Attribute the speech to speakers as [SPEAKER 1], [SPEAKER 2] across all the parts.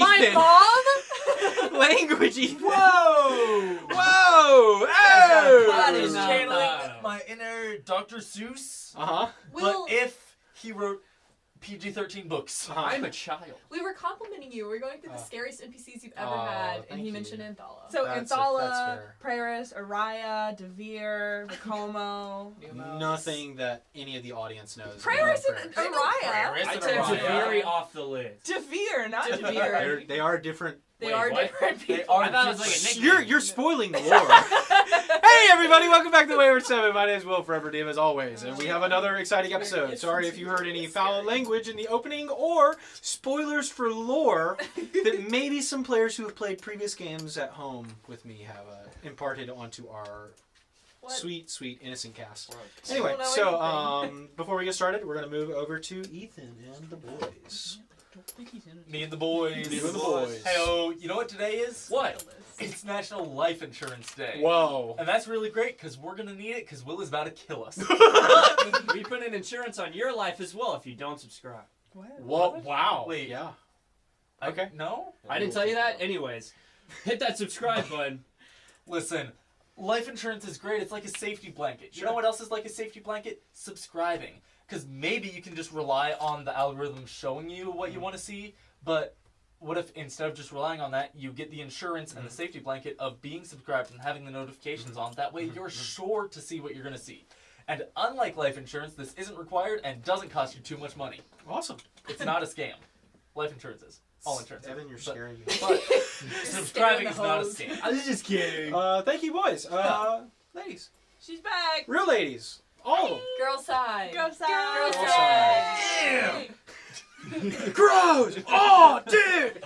[SPEAKER 1] Language,
[SPEAKER 2] My
[SPEAKER 1] Ethan.
[SPEAKER 2] mom?
[SPEAKER 1] Language, Ethan.
[SPEAKER 3] Whoa!
[SPEAKER 1] Whoa!
[SPEAKER 3] I
[SPEAKER 1] Oh!
[SPEAKER 3] was
[SPEAKER 2] No,
[SPEAKER 3] channeling my inner Dr. Seuss.
[SPEAKER 1] Uh-huh.
[SPEAKER 2] Will,
[SPEAKER 3] But if he wrote PG-13 books.
[SPEAKER 4] I'm a child.
[SPEAKER 2] we were complimenting you. We're going through the scariest NPCs you've ever
[SPEAKER 1] Oh,
[SPEAKER 2] had, and
[SPEAKER 1] thank
[SPEAKER 2] he
[SPEAKER 1] you.
[SPEAKER 2] mentioned Anthala.
[SPEAKER 5] So
[SPEAKER 1] That's
[SPEAKER 5] Anthala,
[SPEAKER 1] fair.
[SPEAKER 5] Praeris, Araya, Devere, Macomo.
[SPEAKER 1] Nothing that any of the audience knows.
[SPEAKER 5] Praeris
[SPEAKER 1] about
[SPEAKER 5] and
[SPEAKER 1] Praeris.
[SPEAKER 5] Araya.
[SPEAKER 4] I'd
[SPEAKER 3] and
[SPEAKER 4] say it's
[SPEAKER 3] Araya.
[SPEAKER 4] very off the list.
[SPEAKER 5] Devere, not Devere.
[SPEAKER 1] They are different.
[SPEAKER 5] They
[SPEAKER 4] Wait,
[SPEAKER 5] are
[SPEAKER 4] what?
[SPEAKER 5] different
[SPEAKER 3] They
[SPEAKER 5] people.
[SPEAKER 3] are
[SPEAKER 4] I thought it was
[SPEAKER 3] just-
[SPEAKER 4] like a nickname.
[SPEAKER 1] You're spoiling the lore. Hey everybody, welcome back to Wayward 7. My name is Will, forever DM as always, and we have another exciting episode. Sorry if you heard any foul language in the opening or spoilers for lore that maybe some players who have played previous games at home with me have imparted onto our
[SPEAKER 2] What?
[SPEAKER 1] sweet, sweet innocent cast.
[SPEAKER 2] I
[SPEAKER 1] Anyway,
[SPEAKER 2] don't know
[SPEAKER 1] so
[SPEAKER 2] anything.
[SPEAKER 1] before we get started, we're gonna move over to Ethan and the boys.
[SPEAKER 3] Me and the boys.
[SPEAKER 1] Me and the boys.
[SPEAKER 3] Hey, you know what today is?
[SPEAKER 4] What?
[SPEAKER 3] It's National Life Insurance Day.
[SPEAKER 1] Whoa.
[SPEAKER 3] And that's really great because we're going to need it because Will is about to kill us.
[SPEAKER 4] We put in insurance on your life as well if you don't subscribe.
[SPEAKER 1] Whoa. Wow.
[SPEAKER 3] Wait.
[SPEAKER 1] Yeah.
[SPEAKER 3] I-
[SPEAKER 1] Okay.
[SPEAKER 3] No?
[SPEAKER 4] I didn't tell you that? Anyways, hit that subscribe button.
[SPEAKER 3] Listen, life insurance is great. It's like a safety blanket. You
[SPEAKER 1] Sure.
[SPEAKER 3] know what else is like a safety blanket? Subscribing. Because maybe you can just rely on the algorithm showing you what you want to see, but what if instead of just relying on that, you get the insurance and the safety blanket of being subscribed and having the notifications on? That way you're sure to see what you're going to see. And unlike life insurance, this isn't required and doesn't cost you too much money.
[SPEAKER 1] Awesome.
[SPEAKER 3] It's not a scam. Life insurance is. All insurance.
[SPEAKER 1] Evan, you're
[SPEAKER 3] But-
[SPEAKER 1] scaring me.
[SPEAKER 3] But subscribing
[SPEAKER 2] the
[SPEAKER 3] is not a
[SPEAKER 2] hose.
[SPEAKER 3] scam.
[SPEAKER 4] I was just kidding.
[SPEAKER 1] Thank you, boys. Ladies.
[SPEAKER 5] She's back.
[SPEAKER 1] Real ladies. All of them.
[SPEAKER 2] Girl side.
[SPEAKER 5] Go side.
[SPEAKER 2] Girl
[SPEAKER 1] Girl
[SPEAKER 2] side.
[SPEAKER 1] Gross! Oh, dude!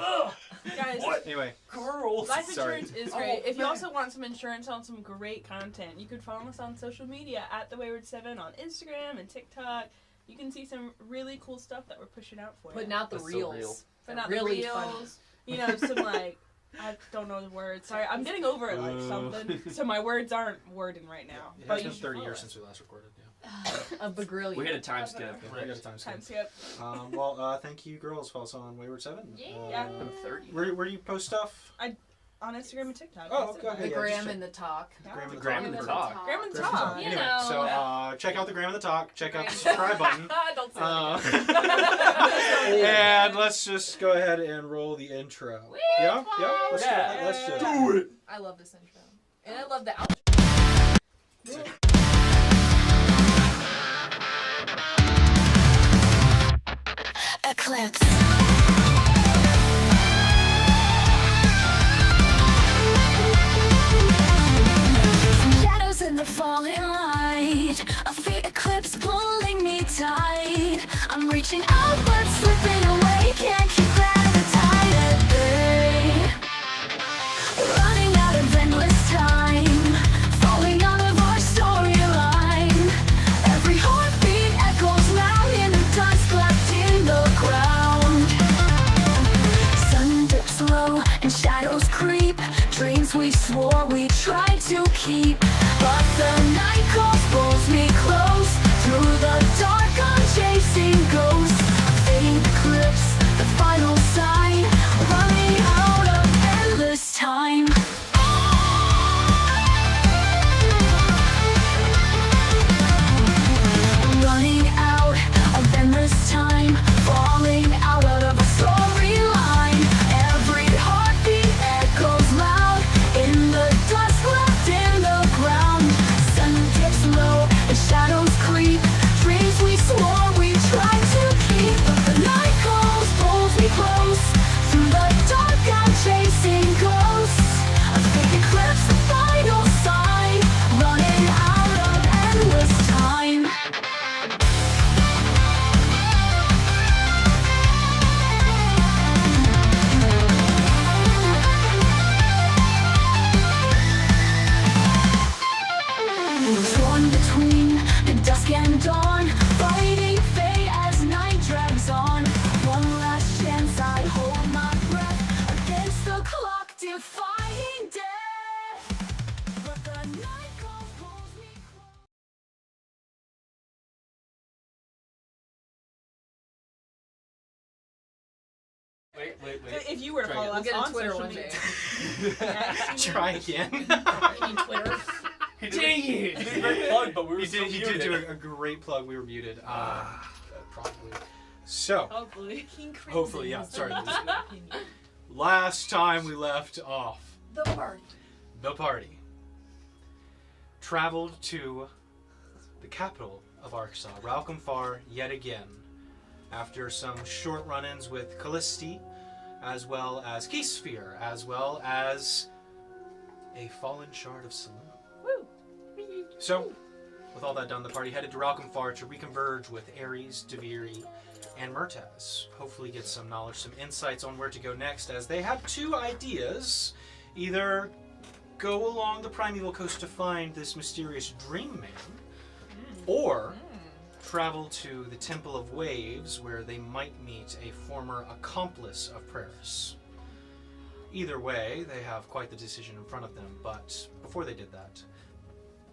[SPEAKER 5] Guys,
[SPEAKER 1] Anyway,
[SPEAKER 3] Girls.
[SPEAKER 5] life
[SPEAKER 1] Sorry.
[SPEAKER 5] insurance is great.
[SPEAKER 3] Oh,
[SPEAKER 5] If you
[SPEAKER 3] man.
[SPEAKER 5] also want some insurance on some great content, you could follow us on social media at the Wayward 7 on Instagram and TikTok. You can see some really cool stuff that we're pushing out for you.
[SPEAKER 2] Putting out the
[SPEAKER 3] That's so
[SPEAKER 2] reels.
[SPEAKER 3] real.
[SPEAKER 5] But not
[SPEAKER 2] really
[SPEAKER 5] the
[SPEAKER 2] funny.
[SPEAKER 5] reels. You know, some like I don't know the words. Sorry, I'm getting over it like something. So my words aren't wording right now.
[SPEAKER 1] it
[SPEAKER 5] But
[SPEAKER 1] has
[SPEAKER 5] you
[SPEAKER 1] been
[SPEAKER 5] should
[SPEAKER 1] 30
[SPEAKER 5] follow
[SPEAKER 1] years
[SPEAKER 5] us.
[SPEAKER 1] since we last recorded. Yeah.
[SPEAKER 2] A bagrillion.
[SPEAKER 4] We hit a time skip.
[SPEAKER 1] We got a time skip.
[SPEAKER 5] Time skip.
[SPEAKER 1] Well, thank you, girls. Follow us on Wayward 7.
[SPEAKER 5] Yeah.
[SPEAKER 4] I'm 30.
[SPEAKER 1] Where do you post stuff?
[SPEAKER 5] On Instagram and TikTok.
[SPEAKER 1] Oh,
[SPEAKER 5] That's
[SPEAKER 1] okay,
[SPEAKER 5] it.
[SPEAKER 1] okay.
[SPEAKER 2] The
[SPEAKER 1] yeah,
[SPEAKER 2] gram
[SPEAKER 1] just
[SPEAKER 2] and the talk.
[SPEAKER 1] Gram and the
[SPEAKER 4] Gram
[SPEAKER 1] Talk.
[SPEAKER 4] and the
[SPEAKER 1] Gram
[SPEAKER 4] talk.
[SPEAKER 5] Gram and
[SPEAKER 1] and the
[SPEAKER 5] talk.
[SPEAKER 1] Talk.
[SPEAKER 2] You
[SPEAKER 1] Anyway,
[SPEAKER 2] know.
[SPEAKER 1] so check out the Gram and the Talk. Check out the subscribe button.
[SPEAKER 2] Don't say that again.
[SPEAKER 1] And let's just go ahead and roll the intro. Yeah? Yeah? Let's
[SPEAKER 3] Yeah.
[SPEAKER 1] let's just
[SPEAKER 3] Do it.
[SPEAKER 2] I love this intro. And I love the outro.
[SPEAKER 6] Eclipse. Shadows in the falling light. I feel eclipse pulling me tight. I'm reaching out but slipping away. Can't keep gravity at bay. Running out of endless time. Falling out of our storyline. Every heartbeat echoes loud in the dust left in the ground. Sun dips low and shadows creep. Dreams we swore we tried to keep, but the night calls pulls me close. Through the dark I'm chasing ghosts. Fading eclipse, the final sign. Running out of endless time. Running out of endless time, falling out of a storyline. Every heartbeat echoes loud in the dust left in the ground. Sun dips low and shadows creep. Dreams we swore we tried to keep, but the night calls pulls me close. Through the dark I'm chasing ghosts. A fake eclipse, the final sign. Running out of endless time. Torn between the dusk and dawn, fighting fate as night drags on. One last chance, I hold my breath against the clock, defying death. But the night calls pulls me close.
[SPEAKER 3] Wait.
[SPEAKER 5] If you were to
[SPEAKER 3] Try
[SPEAKER 5] follow
[SPEAKER 3] again.
[SPEAKER 5] us
[SPEAKER 2] We'll get a
[SPEAKER 5] on
[SPEAKER 2] Twitter
[SPEAKER 5] social
[SPEAKER 2] one
[SPEAKER 5] media,
[SPEAKER 2] day.
[SPEAKER 1] Try again.
[SPEAKER 2] You mean Twitter?
[SPEAKER 3] He
[SPEAKER 4] Dang
[SPEAKER 3] did
[SPEAKER 4] it!
[SPEAKER 3] He did a great plug, but we were
[SPEAKER 1] He
[SPEAKER 3] still
[SPEAKER 1] did
[SPEAKER 3] muted.
[SPEAKER 1] do a great plug. We were muted. Probably. So,
[SPEAKER 5] hopefully.
[SPEAKER 2] King Crimson
[SPEAKER 1] Hopefully, yeah,
[SPEAKER 2] has
[SPEAKER 1] sorry.
[SPEAKER 2] the least opinion.
[SPEAKER 1] last time we left off,
[SPEAKER 2] The party.
[SPEAKER 1] the party traveled to the capital of Arkansas, Ralcomfar, yet again, after some short run-ins with Callisti, as well as Keysphere, as well as a fallen shard of Saloon.
[SPEAKER 5] Woo.
[SPEAKER 1] So, with all that done, the party headed to Ralcomfar to reconverge with Ares, Deviri, and Murtaz. Hopefully get some knowledge, some insights on where to go next, as they have two ideas. Either go along the primeval coast to find this mysterious dream man, or travel to the Temple of Waves, where they might meet a former accomplice of Praeris. Either way, they have quite the decision in front of them, but before they did that,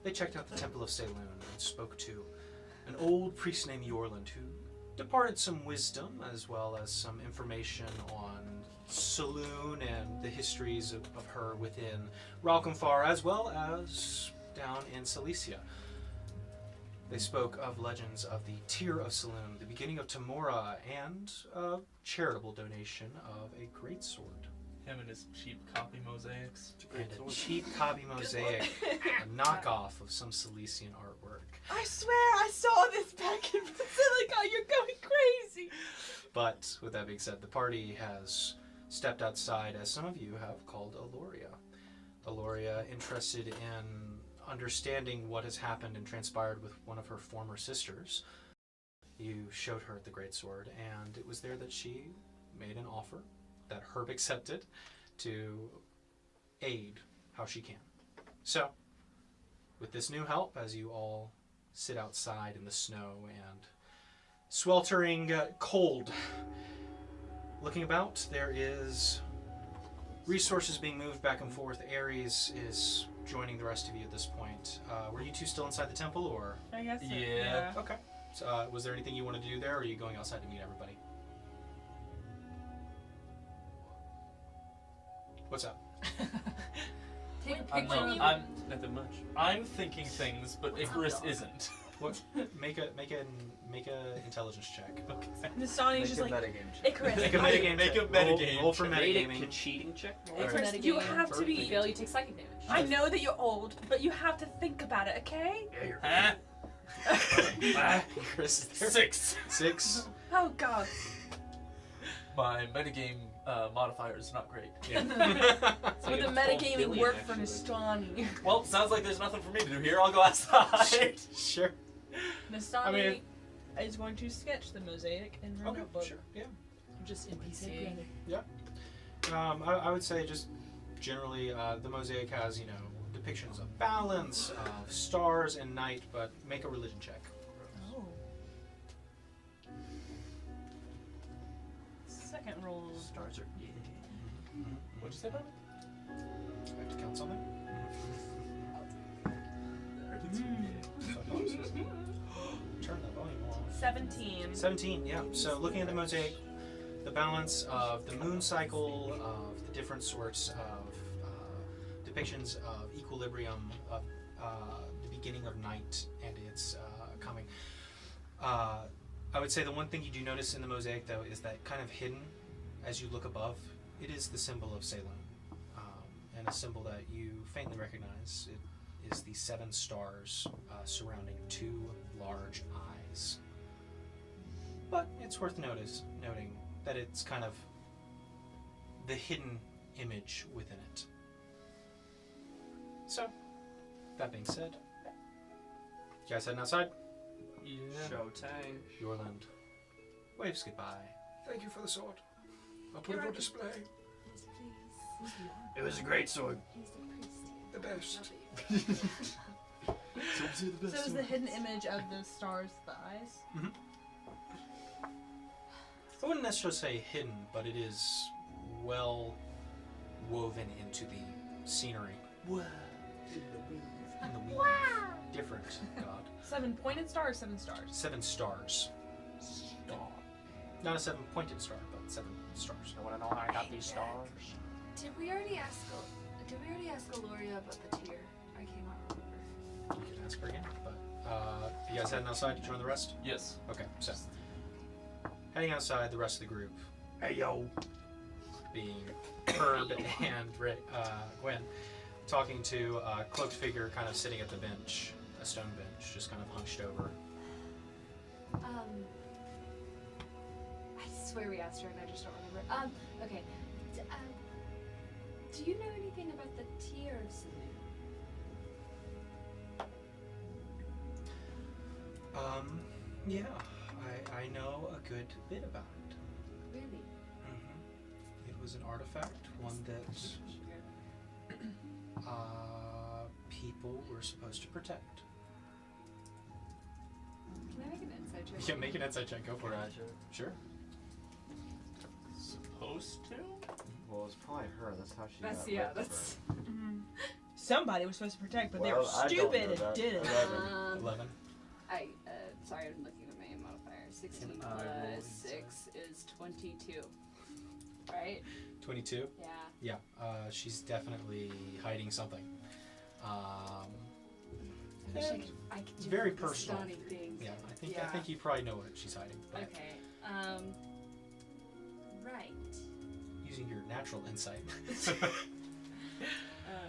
[SPEAKER 1] they checked out the Temple of Saloon and spoke to an old priest named Yorland, who departed some wisdom as well as some information on Saloon and the histories of her within Ralcomfar, as well as down in Cilicia. They spoke of legends of the Tear of Saloon, the beginning of Tamora, and a charitable donation of a greatsword.
[SPEAKER 3] Him and his cheap copy mosaics.
[SPEAKER 1] And a cheap copy mosaic, a knockoff of some Cilician artwork.
[SPEAKER 5] I swear I saw this back in Basilica. You're going crazy.
[SPEAKER 1] But with that being said, the party has stepped outside, as some of you have called Aloria. Aloria, interested in understanding what has happened and transpired with one of her former sisters. You showed her the greatsword, and it was there that she made an offer that Herb accepted to aid how she can. So, with this new help, as you all sit outside in the snow and sweltering cold, looking about, there is resources being moved back and forth. Ares is joining the rest of you at this point. Were you two still inside the temple, or?
[SPEAKER 5] I guess so.
[SPEAKER 3] Yeah.
[SPEAKER 1] Okay. So, was there anything you wanted to do there, or are you going outside to meet everybody? What's up?
[SPEAKER 2] Take a
[SPEAKER 3] I'm,
[SPEAKER 2] picture.
[SPEAKER 3] I'm
[SPEAKER 4] Nothing much.
[SPEAKER 3] I'm thinking things, but Icarus isn't.
[SPEAKER 1] What? Make a intelligence check.
[SPEAKER 3] Okay.
[SPEAKER 5] Nastani's just like, Icarus.
[SPEAKER 1] Make a metagame.
[SPEAKER 3] Make a
[SPEAKER 1] check.
[SPEAKER 3] metagame
[SPEAKER 1] Roll for
[SPEAKER 3] check.
[SPEAKER 4] Made it
[SPEAKER 1] metagaming.
[SPEAKER 4] a cheating check.
[SPEAKER 5] Icarus,
[SPEAKER 2] Alright.
[SPEAKER 5] you have to
[SPEAKER 2] If you
[SPEAKER 5] be.
[SPEAKER 2] fail, you take psychic damage.
[SPEAKER 5] I know that you're old, but you have to think about it, okay?
[SPEAKER 3] Huh?
[SPEAKER 1] Chris is there.
[SPEAKER 3] 6.
[SPEAKER 1] 6.
[SPEAKER 5] Oh God.
[SPEAKER 3] My metagame modifier is not great.
[SPEAKER 5] Would the metagaming work for Nastani?
[SPEAKER 3] Well, sounds like there's nothing for me to do here. I'll go outside.
[SPEAKER 1] Sure.
[SPEAKER 5] Nastani
[SPEAKER 1] I mean-
[SPEAKER 5] is going to sketch the mosaic in her
[SPEAKER 1] Okay.
[SPEAKER 5] notebook.
[SPEAKER 1] Sure. Yeah.
[SPEAKER 2] Just NPC.
[SPEAKER 1] I would say just generally the mosaic has, depictions of balance, of stars and night, but make a religion check.
[SPEAKER 5] Oh. Second roll.
[SPEAKER 4] Stars are. Yeah.
[SPEAKER 3] What'd you say about it?
[SPEAKER 1] I have to count something. Turn the volume on.
[SPEAKER 5] 17.
[SPEAKER 1] 17, yeah. So looking at the mosaic, the balance of the moon cycle, of the different sorts of depictions of equilibrium, of the beginning of night and its coming. I would say the one thing you do notice in the mosaic, though, is that kind of hidden as you look above, it is the symbol of Salem, and a symbol that you faintly recognize. It is the 7 stars surrounding 2 large eyes. But it's worth noting that it's kind of the hidden image within it. So, that being said, you guys heading outside?
[SPEAKER 3] Yeah.
[SPEAKER 4] Showtime.
[SPEAKER 1] Yorland waves goodbye. Thank you for the sword. I'll put it on display.
[SPEAKER 2] Yes, please.
[SPEAKER 4] It was a great sword.
[SPEAKER 2] He's the priest.
[SPEAKER 1] The best.
[SPEAKER 5] So is the hidden image of the stars the eyes?
[SPEAKER 1] I wouldn't necessarily say hidden, but it is well woven into the scenery.
[SPEAKER 4] Wow.
[SPEAKER 1] In the weave. Different, God.
[SPEAKER 5] 7 pointed stars, 7 stars.
[SPEAKER 1] 7 stars. Not a 7-pointed star, but 7 stars.
[SPEAKER 4] I want to know how I got these stars.
[SPEAKER 2] Did we already ask Aloria about the tier? I cannot remember.
[SPEAKER 1] You can ask her again, but you guys heading outside to join the rest?
[SPEAKER 3] Yes.
[SPEAKER 1] Okay, so heading outside, the rest of the group, hey yo, being Herb and Gwen, talking to a cloaked figure kind of sitting at the bench, a stone bench, just kind of hunched over.
[SPEAKER 2] I swear we asked her and I just don't remember. Okay. Do you know anything about the tier of Saloon?
[SPEAKER 1] Yeah, I know a good bit about it.
[SPEAKER 2] Really?
[SPEAKER 1] It was an artifact, one that people were supposed to protect.
[SPEAKER 2] Can I make an insight check?
[SPEAKER 1] Yeah, make an insight check, go for it. Sure.
[SPEAKER 3] Supposed to?
[SPEAKER 7] Well, it's probably her. That's how she
[SPEAKER 2] That's
[SPEAKER 7] got
[SPEAKER 2] yeah.
[SPEAKER 7] rid of
[SPEAKER 2] That's.
[SPEAKER 7] her.
[SPEAKER 5] Somebody was supposed to protect, but they were
[SPEAKER 7] Well, I don't
[SPEAKER 5] stupid
[SPEAKER 7] know that.
[SPEAKER 5] and did it.
[SPEAKER 1] 11.
[SPEAKER 2] Sorry, I'm looking at my modifier. 16
[SPEAKER 3] Can I roll
[SPEAKER 2] plus 6 is 22. Right?
[SPEAKER 1] 22?
[SPEAKER 2] Yeah.
[SPEAKER 1] Yeah, she's definitely hiding something.
[SPEAKER 2] I wish I could do
[SPEAKER 1] Very
[SPEAKER 2] the
[SPEAKER 1] personal.
[SPEAKER 2] stunning things.
[SPEAKER 1] Yeah, I think you probably know what she's hiding. But
[SPEAKER 2] Okay. Right.
[SPEAKER 1] using your natural insight,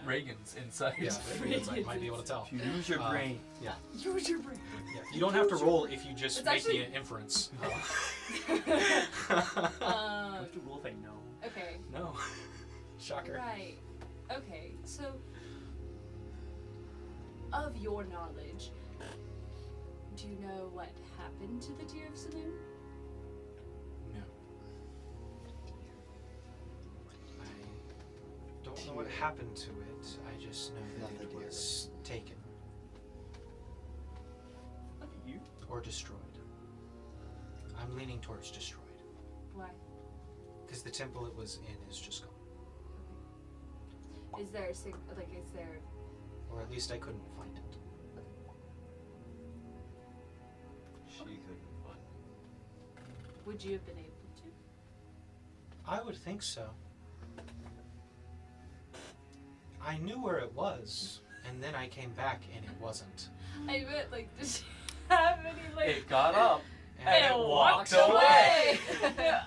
[SPEAKER 3] Reagan's insight.
[SPEAKER 1] yeah, your insight might be able to tell.
[SPEAKER 4] Use your brain.
[SPEAKER 1] Yeah,
[SPEAKER 2] Use your brain.
[SPEAKER 1] yeah. You don't have to roll if you just
[SPEAKER 2] It's
[SPEAKER 1] make
[SPEAKER 2] actually-
[SPEAKER 1] the inference.
[SPEAKER 4] Don't you rule they know?
[SPEAKER 2] Okay.
[SPEAKER 1] No, shocker.
[SPEAKER 2] Right. Okay. So, of your knowledge, do you know what happened to the Tier of Saloon?
[SPEAKER 1] No. I don't know what happened to it. I just know that it
[SPEAKER 7] Nothing
[SPEAKER 1] was taken
[SPEAKER 4] You?
[SPEAKER 1] or destroyed. I'm leaning towards destroyed
[SPEAKER 2] Why?
[SPEAKER 1] because the temple it was in is just gone,
[SPEAKER 2] Is there is there?
[SPEAKER 1] or at least I couldn't find it.
[SPEAKER 7] She couldn't find
[SPEAKER 2] Would you have been able to?
[SPEAKER 1] I would think so. I knew where it was, and then I came back and it wasn't.
[SPEAKER 2] I meant did she have any
[SPEAKER 3] It got up
[SPEAKER 1] And
[SPEAKER 3] and it walked away.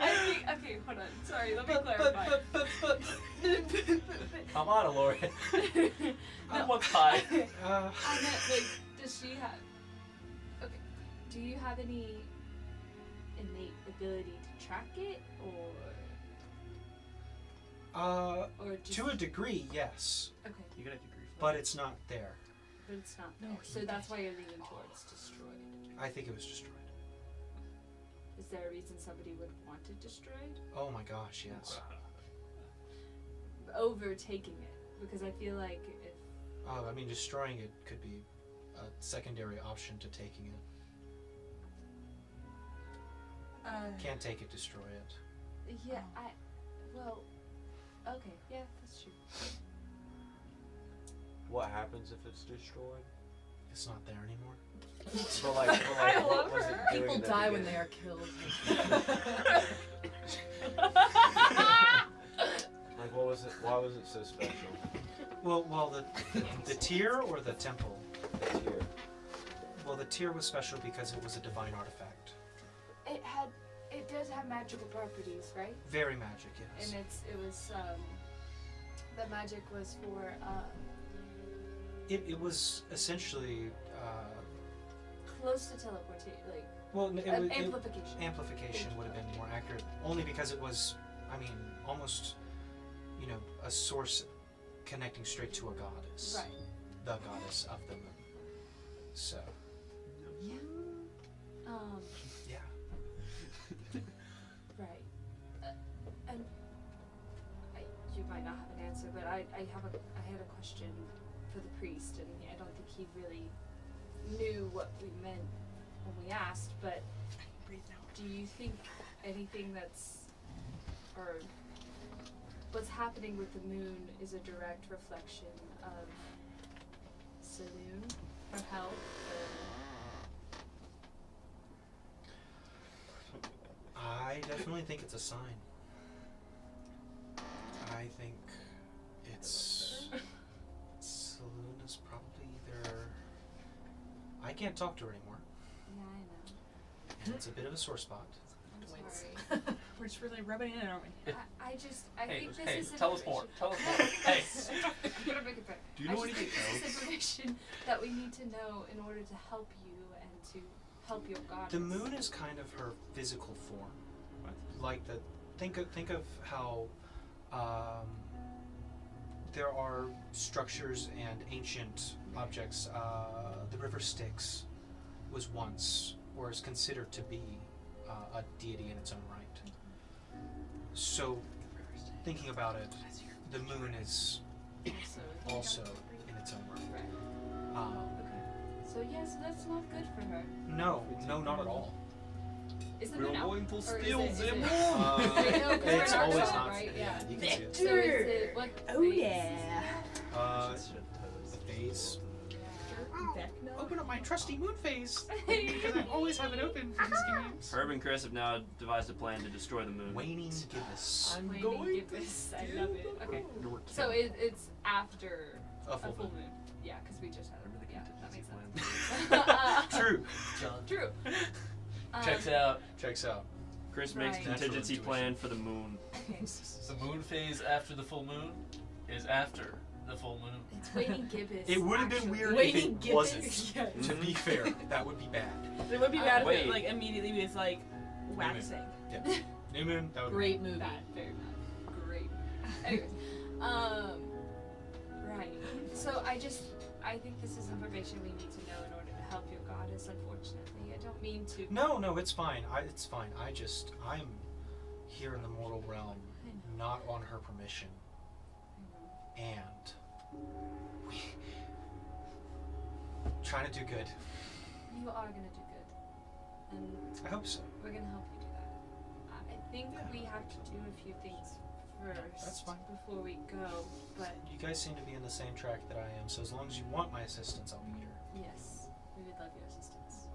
[SPEAKER 2] I think. Okay, hold on. Sorry, let me clarify.
[SPEAKER 3] Come on, Aloria. That one's high.
[SPEAKER 2] I meant does she have? Okay, do you have any innate ability to track it, or just
[SPEAKER 1] to a degree, yes,
[SPEAKER 2] okay,
[SPEAKER 4] You got a degree for
[SPEAKER 1] but it's not there.
[SPEAKER 2] but it's not there. So that's why you're leaning towards destroyed.
[SPEAKER 1] I think it was destroyed.
[SPEAKER 2] Is there a reason somebody would want it destroyed?
[SPEAKER 1] Oh my gosh, yes.
[SPEAKER 2] Overtaking it, because I feel like if
[SPEAKER 1] I mean, destroying it could be a secondary option to taking it. Can't take it, destroy it.
[SPEAKER 2] yeah, okay, yeah, that's true.
[SPEAKER 7] What happens if it's destroyed?
[SPEAKER 1] It's not there anymore.
[SPEAKER 7] But like,
[SPEAKER 2] I
[SPEAKER 7] what
[SPEAKER 2] love
[SPEAKER 7] was
[SPEAKER 2] her.
[SPEAKER 7] it doing
[SPEAKER 8] People
[SPEAKER 7] in the
[SPEAKER 8] die when
[SPEAKER 7] beginning?
[SPEAKER 8] they are killed.
[SPEAKER 7] Like, what was it? Why was it so special?
[SPEAKER 1] Well, the tier or the temple?
[SPEAKER 7] It's here.
[SPEAKER 1] Well, the tier was special because it was a divine artifact.
[SPEAKER 2] It does have magical properties, right?
[SPEAKER 1] Very magic, yes.
[SPEAKER 2] And it was the magic was for
[SPEAKER 1] It was essentially
[SPEAKER 2] close to teleportation, like
[SPEAKER 1] well,
[SPEAKER 2] amplification.
[SPEAKER 1] amplification would have been more accurate, only because it was, I mean, almost, a source connecting straight to a goddess.
[SPEAKER 2] Right.
[SPEAKER 1] The goddess of the moon. So,
[SPEAKER 2] Yeah.
[SPEAKER 1] yeah.
[SPEAKER 2] Right. And you might not have an answer, but I had a question for the priest, and I don't think he really knew what we meant when we asked. But do you think anything or what's happening with the moon is a direct reflection of Saloon, or health?
[SPEAKER 1] I definitely think it's a sign. I think it's Selena's probably either. I can't talk to her anymore,
[SPEAKER 2] Yeah, I know.
[SPEAKER 1] and it's a bit of a sore spot.
[SPEAKER 2] I'm sorry.
[SPEAKER 5] We're just really rubbing it in, aren't we?
[SPEAKER 2] I
[SPEAKER 3] Hey,
[SPEAKER 2] think this
[SPEAKER 3] hey,
[SPEAKER 2] is
[SPEAKER 3] tell us more.
[SPEAKER 2] information-
[SPEAKER 3] Tell us more. Hey.
[SPEAKER 2] I'm gonna make it better.
[SPEAKER 3] Do you
[SPEAKER 2] I
[SPEAKER 3] know
[SPEAKER 2] just
[SPEAKER 3] anything
[SPEAKER 2] think this is
[SPEAKER 3] else?
[SPEAKER 2] information that we need to know in order to help you and to help your goddess.
[SPEAKER 1] The moon is kind of her physical form, like the. Think of how there are structures and ancient objects. The river Styx was once, or is considered to be, a deity in its own right. So, thinking about it, the moon is also in its own right.
[SPEAKER 2] So yes, that's not good for her.
[SPEAKER 1] No, not at all.
[SPEAKER 2] Is the
[SPEAKER 3] We're
[SPEAKER 2] moon out?
[SPEAKER 3] going to
[SPEAKER 2] Or is
[SPEAKER 3] steal
[SPEAKER 2] it- is
[SPEAKER 3] them
[SPEAKER 2] it-
[SPEAKER 3] all.
[SPEAKER 2] I know, 'cause we're
[SPEAKER 1] It's
[SPEAKER 2] in our
[SPEAKER 1] always
[SPEAKER 2] club,
[SPEAKER 1] not.
[SPEAKER 2] right?
[SPEAKER 1] Yeah, you can see it.
[SPEAKER 2] So is it what?
[SPEAKER 5] Oh
[SPEAKER 2] phase?
[SPEAKER 5] yeah.
[SPEAKER 1] The phase.
[SPEAKER 5] Vecna.
[SPEAKER 1] Open up my trusty moon phase because I always have it open for these games.
[SPEAKER 4] Herb and Chris have now devised a plan to destroy the moon.
[SPEAKER 1] Waning gibbous.
[SPEAKER 5] I'm
[SPEAKER 2] Waiting
[SPEAKER 5] going
[SPEAKER 2] give this. I love it. Okay.
[SPEAKER 3] Your
[SPEAKER 2] So it's after
[SPEAKER 1] A
[SPEAKER 2] a
[SPEAKER 1] full
[SPEAKER 2] full
[SPEAKER 1] moon.
[SPEAKER 2] moon. Yeah, because we just had
[SPEAKER 3] Remember
[SPEAKER 2] it.
[SPEAKER 3] the
[SPEAKER 2] Yeah, that makes
[SPEAKER 3] contingency
[SPEAKER 2] sense.
[SPEAKER 1] True.
[SPEAKER 2] True.
[SPEAKER 3] Checks out.
[SPEAKER 1] Checks out.
[SPEAKER 4] Chris makes
[SPEAKER 2] Right.
[SPEAKER 4] contingency
[SPEAKER 1] Natural
[SPEAKER 4] plan for the moon.
[SPEAKER 2] Okay.
[SPEAKER 3] The moon phase after the full moon is after the full moon.
[SPEAKER 2] It's waiting gibbous.
[SPEAKER 1] It would have been
[SPEAKER 2] actually.
[SPEAKER 1] weird if
[SPEAKER 5] Waiting
[SPEAKER 1] it
[SPEAKER 5] gibbous.
[SPEAKER 1] wasn't.
[SPEAKER 2] Yeah.
[SPEAKER 1] To be fair, that would be bad.
[SPEAKER 5] It would be bad if
[SPEAKER 4] Wait.
[SPEAKER 5] it like immediately was like waxing.
[SPEAKER 1] Yeah. New moon. That would
[SPEAKER 5] Great movie.
[SPEAKER 2] Bad, very bad. Great. Anyways, right. So I think this is information we need to know in order to help your goddess. Unfortunately, I don't mean to.
[SPEAKER 1] No, it's fine. It's fine. I'm here in the mortal realm,
[SPEAKER 2] I know.
[SPEAKER 1] not on her permission, and we trying to do good.
[SPEAKER 2] You are gonna do good, and
[SPEAKER 1] I hope so.
[SPEAKER 2] we're gonna help you do that. I think
[SPEAKER 1] Yeah,
[SPEAKER 2] we have to do a few things first
[SPEAKER 1] That's fine.
[SPEAKER 2] before we go. But
[SPEAKER 1] You guys seem to be in the same track that I am, so as long as you want my assistance, I'll be here.
[SPEAKER 2] yes, we would love your assistance.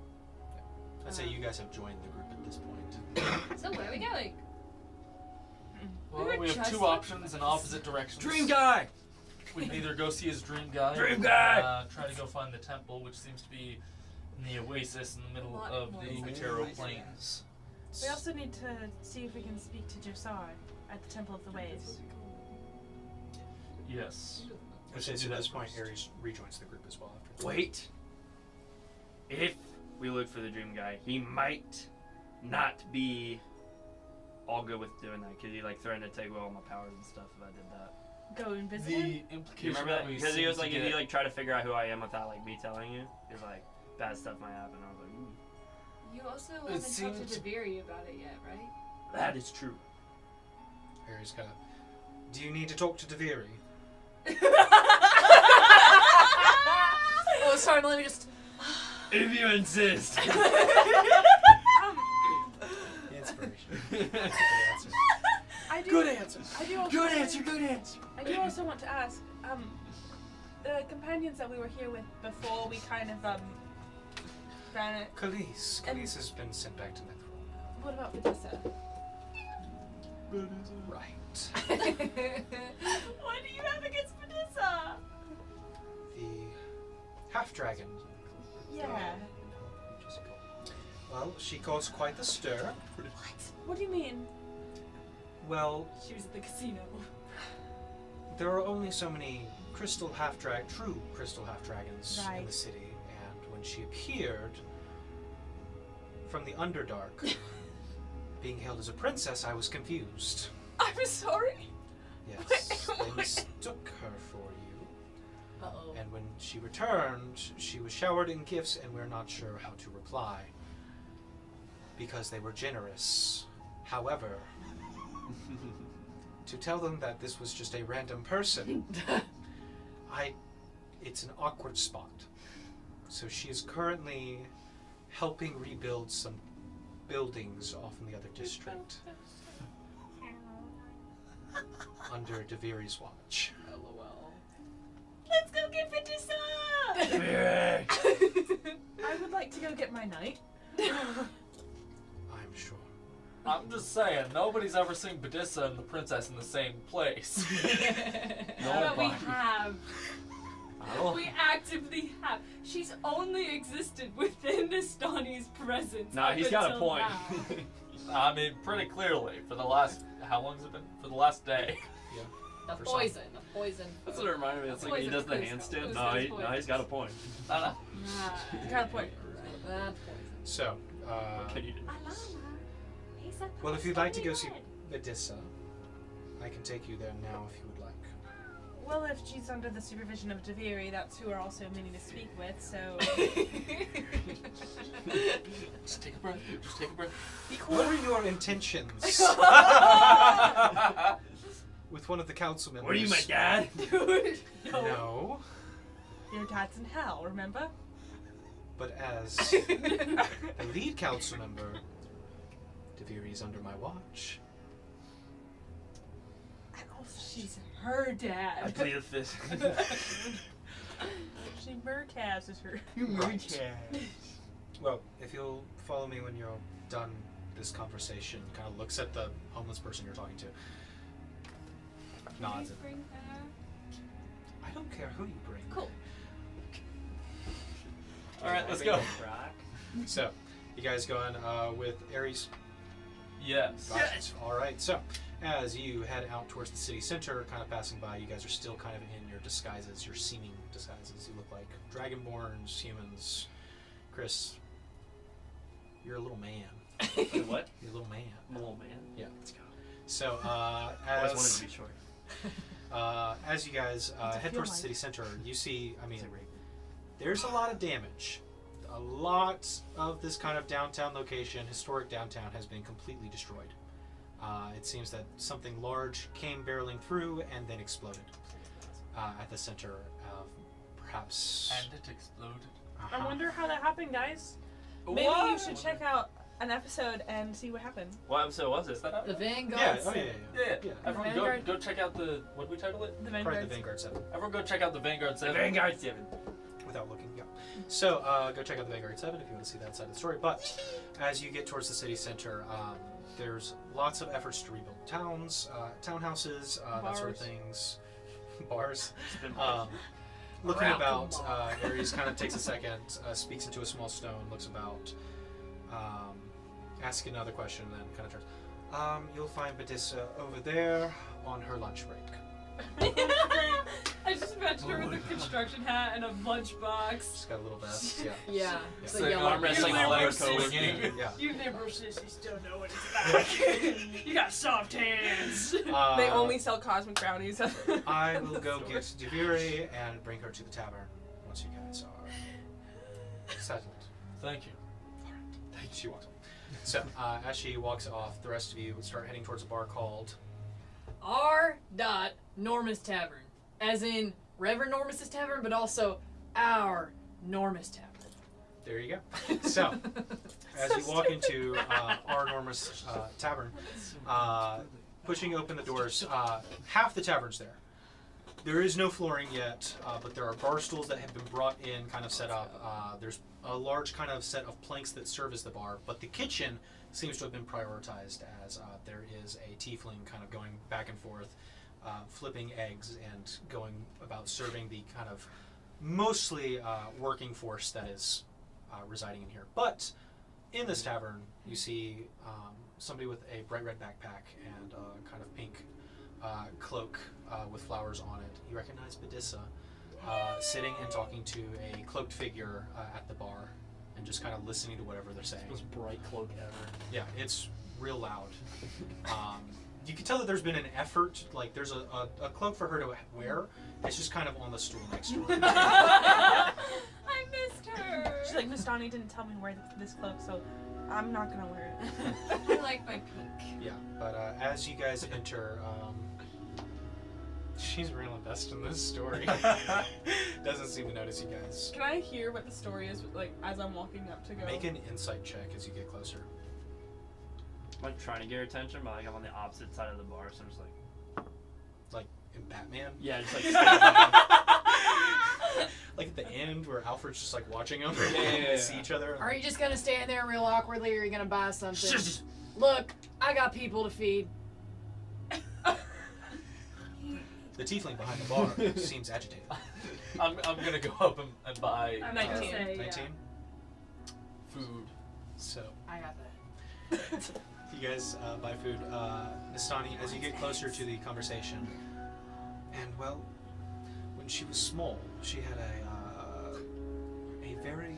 [SPEAKER 1] I'd say you guys have joined the group at this point.
[SPEAKER 2] So where are we going?
[SPEAKER 3] Well,
[SPEAKER 2] were
[SPEAKER 3] we have
[SPEAKER 2] just
[SPEAKER 3] two
[SPEAKER 2] talking
[SPEAKER 3] options in opposite directions.
[SPEAKER 4] Dream guy!
[SPEAKER 3] We can either go see his dream guy.
[SPEAKER 4] Dream
[SPEAKER 3] or,
[SPEAKER 4] guy!
[SPEAKER 3] Try to go find the temple, which seems to be in the oasis in the middle
[SPEAKER 2] Lot
[SPEAKER 3] of
[SPEAKER 2] more
[SPEAKER 3] the
[SPEAKER 2] like
[SPEAKER 3] Matero
[SPEAKER 2] that.
[SPEAKER 3] Plains.
[SPEAKER 5] We also need to see if we can speak to Josar at the Temple of the Waves.
[SPEAKER 3] Yes.
[SPEAKER 1] Which is, at this point, Ares rejoins the group as well after.
[SPEAKER 4] Wait. If we look for the dream guy, he might not be all good with doing that. Cause he like threatened to take away all my powers and stuff if I did that.
[SPEAKER 5] Go and visit him?
[SPEAKER 3] The
[SPEAKER 4] Do you
[SPEAKER 3] implication
[SPEAKER 4] remember
[SPEAKER 3] that
[SPEAKER 4] that?
[SPEAKER 3] we
[SPEAKER 4] Because he
[SPEAKER 3] seem
[SPEAKER 4] was
[SPEAKER 3] to
[SPEAKER 4] like,
[SPEAKER 3] get,
[SPEAKER 4] if you like try to figure out who I am without like me telling you, is like bad stuff might happen. I was like, ooh,
[SPEAKER 2] You also haven't talked
[SPEAKER 3] seemed-
[SPEAKER 2] to Deviri about it yet, right?
[SPEAKER 4] that is true.
[SPEAKER 1] Ares kind of. Do you need to talk to Deviri?
[SPEAKER 5] Oh, sorry, let me just.
[SPEAKER 4] If you insist.
[SPEAKER 1] Inspiration. Good answer.
[SPEAKER 5] I do,
[SPEAKER 1] Good answer.
[SPEAKER 5] I do also,
[SPEAKER 4] Good answer. Good answer.
[SPEAKER 5] I do also want to ask, the companions that we were here with before we kind of, ran it.
[SPEAKER 1] Khalees. Khalees has been sent back to Netherrealm.
[SPEAKER 5] What about Vanessa?
[SPEAKER 1] Right.
[SPEAKER 5] What do you have against Vanessa?
[SPEAKER 1] The half-dragon.
[SPEAKER 5] Yeah.
[SPEAKER 1] Well, she caused quite the stir.
[SPEAKER 5] What do you mean?
[SPEAKER 1] Well,
[SPEAKER 2] She was at the casino.
[SPEAKER 1] there are only so many true crystal half-dragons in
[SPEAKER 5] Right.
[SPEAKER 1] the city, and when she appeared from the Underdark, being hailed as a princess, I was confused.
[SPEAKER 5] I'm sorry.
[SPEAKER 1] Yes, they mistook her for you,
[SPEAKER 2] Uh-oh.
[SPEAKER 1] and when she returned, she was showered in gifts, and we're not sure how to reply. Because they were generous. However, to tell them that this was just a random person, it's an awkward spot. So she is currently helping rebuild some buildings off in the other district under Deviri's watch.
[SPEAKER 2] LOL.
[SPEAKER 5] Let's go get Vanessa!
[SPEAKER 4] Very.
[SPEAKER 5] I would like to go get my knight.
[SPEAKER 1] I'm sure.
[SPEAKER 3] I'm just saying, nobody's ever seen Badissa and the princess in the same place.
[SPEAKER 2] But we have.
[SPEAKER 4] Oh.
[SPEAKER 2] We actively have. She's only existed within Nastani's presence.
[SPEAKER 4] No,
[SPEAKER 2] up
[SPEAKER 4] he's got a
[SPEAKER 2] until
[SPEAKER 4] point.
[SPEAKER 2] now.
[SPEAKER 3] I mean, pretty clearly, for the last, how long has it been? For the last day.
[SPEAKER 2] The
[SPEAKER 1] For
[SPEAKER 2] poison. The poison.
[SPEAKER 4] That's what it reminded me of. It's like when he does the handstand. No, he's got a point.
[SPEAKER 3] I don't know.
[SPEAKER 5] Kind of point.
[SPEAKER 2] That
[SPEAKER 1] So,
[SPEAKER 4] Can you-
[SPEAKER 1] well, if you'd like to go see Badissa, I can take you there now if you would like.
[SPEAKER 5] Well, if she's under the supervision of Deviri, that's who we're also meaning to speak with, so...
[SPEAKER 3] Just take a breath. Just take a breath.
[SPEAKER 5] Be cool.
[SPEAKER 1] What are your intentions with one of the council members?
[SPEAKER 4] What are you, my dad?
[SPEAKER 2] Dude,
[SPEAKER 1] No,
[SPEAKER 5] Your dad's in hell, remember?
[SPEAKER 1] but as the lead council member, Deviri is under my watch.
[SPEAKER 2] she's her
[SPEAKER 4] I
[SPEAKER 2] dad.
[SPEAKER 4] plead the fifth.
[SPEAKER 5] She Murkaz is her.
[SPEAKER 1] Well, if you'll follow me when you're done this conversation, kind of looks at the homeless person you're talking to. Nods.
[SPEAKER 2] Can you bring her?
[SPEAKER 1] I don't care who you bring.
[SPEAKER 2] Cool.
[SPEAKER 3] Alright, let's go.
[SPEAKER 1] So, you guys going with Ares?
[SPEAKER 3] Yes.
[SPEAKER 1] Yes. All right. So, as you head out towards the city center, kind of passing by, you guys are still kind of in your disguises, your seeming disguises. You look like dragonborns, humans. Chris, you're a little man.
[SPEAKER 4] Wait, what?
[SPEAKER 1] You're a little man.
[SPEAKER 4] I'm a little man.
[SPEAKER 1] Yeah.
[SPEAKER 4] Let's go.
[SPEAKER 1] So,
[SPEAKER 4] I always wanted to be short.
[SPEAKER 1] as you guys head towards the city center, you see, I mean, there's a lot of damage. A lot of this kind of downtown location, historic downtown, has been completely destroyed. It seems that something large came barreling through and then exploded at the center of perhaps...
[SPEAKER 3] And it exploded.
[SPEAKER 5] I wonder how that happened, guys. Maybe
[SPEAKER 3] What?
[SPEAKER 5] you should check out an episode and see what happened.
[SPEAKER 4] What episode was it?
[SPEAKER 3] Is that out?
[SPEAKER 2] The Vanguard.
[SPEAKER 1] Yeah, oh yeah.
[SPEAKER 3] Yeah.
[SPEAKER 1] Yeah.
[SPEAKER 3] Everyone
[SPEAKER 5] Vanguard.
[SPEAKER 3] go check out the, what did we title it?
[SPEAKER 5] The
[SPEAKER 1] Probably
[SPEAKER 5] Vanguard.
[SPEAKER 1] the Vanguard 7,
[SPEAKER 3] Everyone go check out the Vanguard 7.
[SPEAKER 4] Vanguard 7.
[SPEAKER 1] without looking, yeah. So, go check out the Vanguard 7 if you want to see that side of the story. But, as you get towards the city center, there's lots of efforts to rebuild towns, townhouses, that sort of
[SPEAKER 5] Bars.
[SPEAKER 1] things. Bars.
[SPEAKER 4] It's been
[SPEAKER 1] Looking about, Ares kind of takes a second, speaks into a small stone, looks about, asks another question, and then kind of turns. You'll find Badissa over there on her lunch break.
[SPEAKER 2] I just imagined her with a construction hat and a lunchbox.
[SPEAKER 1] She's got a little vest, yeah.
[SPEAKER 2] Yeah.
[SPEAKER 1] It's
[SPEAKER 3] like
[SPEAKER 2] yellow-
[SPEAKER 3] arm wrestling
[SPEAKER 2] you
[SPEAKER 3] leg
[SPEAKER 2] liberal
[SPEAKER 3] swinging.
[SPEAKER 2] sissies-
[SPEAKER 1] Yeah.
[SPEAKER 2] You liberal sissies don't know what it's like. You got soft hands.
[SPEAKER 5] They only sell cosmic brownies.
[SPEAKER 1] I will go get Deviri and bring her to the tavern once you guys are settled.
[SPEAKER 3] Thank you.
[SPEAKER 1] She walks off. So, as she walks off, the rest of you start heading towards a bar called...
[SPEAKER 2] R. Normus Tavern. As in Reverend Normus's Tavern, but also our Normus Tavern.
[SPEAKER 1] There you go. So, as you walk into our enormous tavern, pushing open the doors, half the tavern's there. There is no flooring yet, but there are bar stools that have been brought in, kind of set up. There's a large kind of set of planks that serve as the bar, but the kitchen seems to have been prioritized as there is a tiefling kind of going back and forth, flipping eggs and going about serving the kind of mostly working force that is residing in here. But in this tavern, you see somebody with a bright red backpack and a kind of pink cloak with flowers on it. You recognize Badissa sitting and talking to a cloaked figure at the bar and just kind of listening to whatever they're saying.
[SPEAKER 4] most bright cloak ever.
[SPEAKER 1] Yeah, it's real loud. You can tell that there's been an effort, like there's a cloak for her to wear. It's just kind of on the stool next to her.
[SPEAKER 2] I missed her.
[SPEAKER 5] She's like, Nastani didn't tell me to wear this cloak, so I'm not gonna wear it.
[SPEAKER 2] I like my pink.
[SPEAKER 1] Yeah, but as you guys enter, she's real invested in this story. Doesn't seem to notice you guys.
[SPEAKER 5] Can I hear what the story is, like, as I'm walking up to go?
[SPEAKER 1] Make an insight check as you get closer.
[SPEAKER 4] I'm like trying to get her attention, but like I'm on the opposite side of the bar, so I'm just like,
[SPEAKER 1] Like in Batman?
[SPEAKER 4] yeah, just like
[SPEAKER 1] Like at the end where Alfred's just like watching them.
[SPEAKER 4] Yeah.
[SPEAKER 1] They see each other.
[SPEAKER 2] Are you just gonna stand there real awkwardly, or are you gonna buy something?
[SPEAKER 4] Shush.
[SPEAKER 2] Look,
[SPEAKER 8] I got people to feed.
[SPEAKER 1] The tiefling behind the bar seems agitated.
[SPEAKER 3] I'm gonna go up and buy
[SPEAKER 2] I'm gonna
[SPEAKER 5] 19.
[SPEAKER 2] say,
[SPEAKER 1] 19.
[SPEAKER 3] food.
[SPEAKER 1] So
[SPEAKER 8] I got that.
[SPEAKER 1] you guys buy food. Nastani, as you get closer to the conversation, and well, when she was small, she had a very